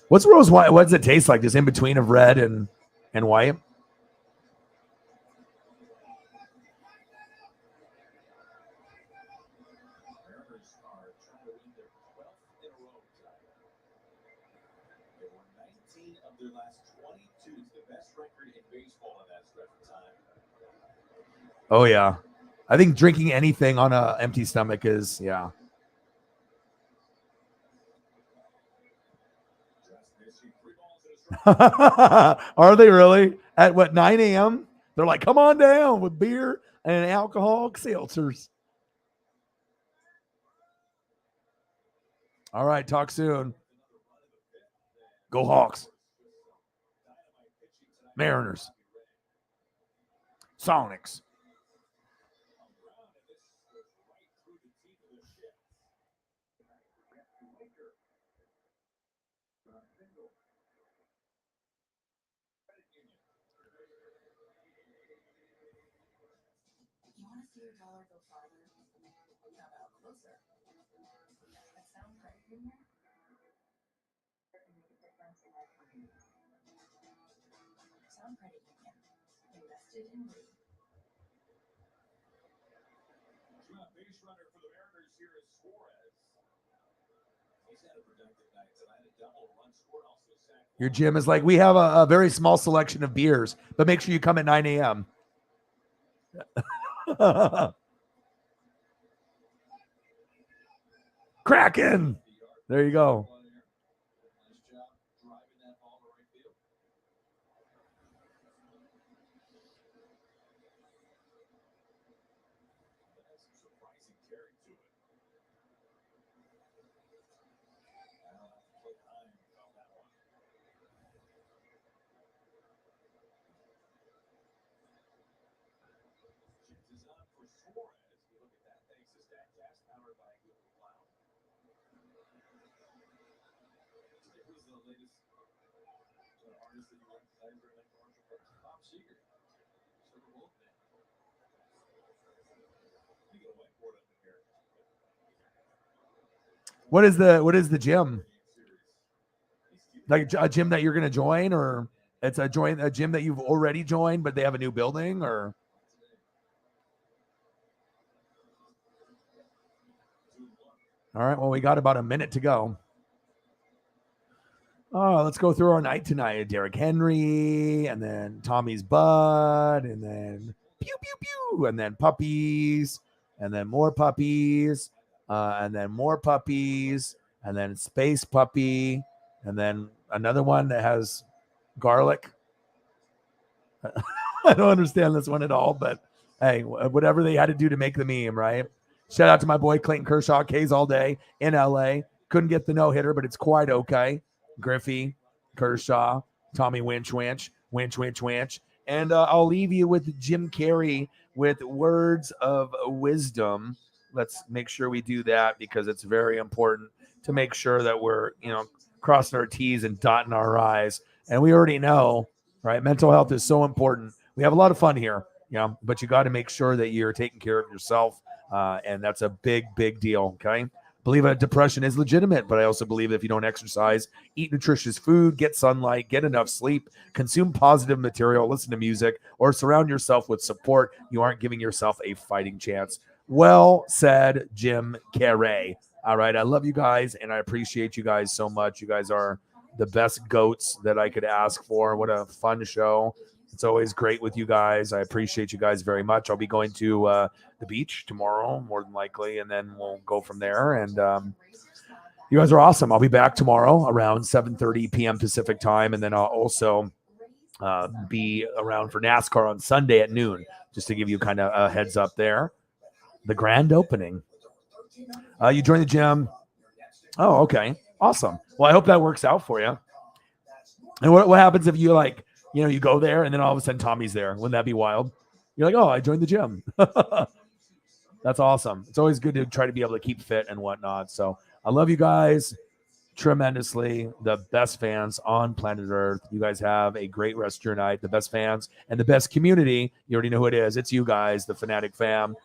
What's rose wine? What does it taste like? Just in between of red and white? Mariners are trying to win their 12th in a row tonight. They won 19 of their last 22. It's the best record in baseball in that stretch of time. Oh yeah. I think drinking anything on an empty stomach is, yeah. Are they really? At what, 9 a.m.? They're like, come on down with beer and alcoholic seltzers. All right, talk soon. Go Hawks. Mariners. Sonics. You want to see your dollar go farther? How about closer? That sound credit union? Sound credit union. Invested in me. Base runner for the Mariners here is Suarez. He's had a productive night tonight. A double, run scored, also a sack. Your gym is like, we have a very small selection of beers, but make sure you come at 9 a.m. Kraken. There you go. Nice job driving that ball to right field. That has some surprising carry to it. I'll have to play high on that one. Shift is on for Suarez. We look at that thanks to StatCast, powered by Google Cloud. Who's the latest artist that you recognize during that commercial break? Bob Seger. Silver Wolf Man. You get a whiteboard up in here. What is the gym? Like a gym that you're going to join, or it's a gym that you've already joined, but they have a new building, or? All right. Well, we got about a minute to go. Oh, let's go through our night tonight. Derrick Henry, and then Tommy's Bud, and then pew, pew, pew, and then puppies, and then more puppies, and then more puppies, and then space puppy, and then another one that has garlic. I don't understand this one at all, but hey, whatever they had to do to make the meme, right? Shout out to my boy Clayton Kershaw, K's all day in LA. Couldn't get the no-hitter, but it's quite okay. Griffey, Kershaw, Tommy Winch. And I'll leave you with Jim Carrey with words of wisdom. Let's make sure we do that because it's very important to make sure that we're, crossing our T's and dotting our I's. And we already know, right? Mental health is so important. We have a lot of fun here, but you got to make sure that you're taking care of yourself. And that's a big, big deal. Okay. Believe that depression is legitimate, but I also believe that if you don't exercise, eat nutritious food, get sunlight, get enough sleep, consume positive material, listen to music, or surround yourself with support, you aren't giving yourself a fighting chance. Well said, Jim Carrey. All right. I love you guys, and I appreciate you guys so much. You guys are the best goats that I could ask for. What a fun show. It's always great with you guys. I appreciate you guys very much. I'll be going to the beach tomorrow, more than likely, and then we'll go from there. And you guys are awesome. I'll be back tomorrow around 7:30 p.m. Pacific time, and then I'll also be around for NASCAR on Sunday at noon, just to give you kind of a heads up there. The grand opening. You join the gym. Oh, okay. Awesome. Well, I hope that works out for you. And what happens if you You know, you go there and then all of a sudden Tommy's there. Wouldn't that be wild? You're like, oh, I joined the gym. That's awesome. It's always good to try to be able to keep fit and whatnot. So I love you guys tremendously. The best fans on planet Earth. You guys have a great rest of your night. The best fans and the best community. You already know who it is. It's you guys, the Fanatic fam.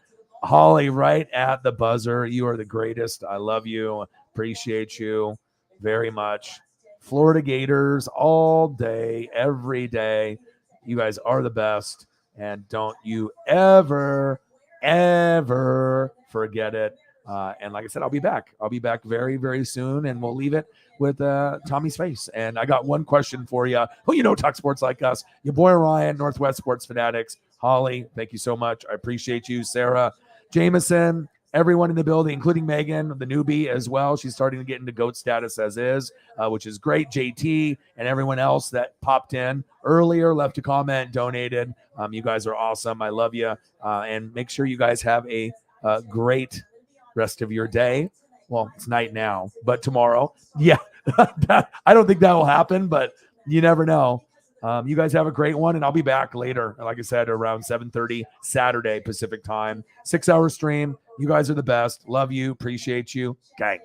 Holly, right at the buzzer. You are the greatest. I love you. Appreciate you very much. Florida Gators all day, every day. You guys are the best. And don't you ever, ever forget it. And like I said, I'll be back. I'll be back very, very soon. And we'll leave it with Tommy's face. And I got one question for you. Who you know talk sports like us? Your boy Ryan, Northwest Sports Fanatics. Holly, thank you so much. I appreciate you. Sarah, Jameson, everyone in the building, including Megan, the newbie as well. She's starting to get into GOAT status as is, which is great. JT and everyone else that popped in earlier, left a comment, donated. You guys are awesome. I love you. And make sure you guys have a great rest of your day. Well, it's night now, but tomorrow. Yeah, I don't think that will happen, but you never know. You guys have a great one, and I'll be back later, like I said, around 7:30 Saturday Pacific time. 6-hour stream. You guys are the best. Love you. Appreciate you. Okay.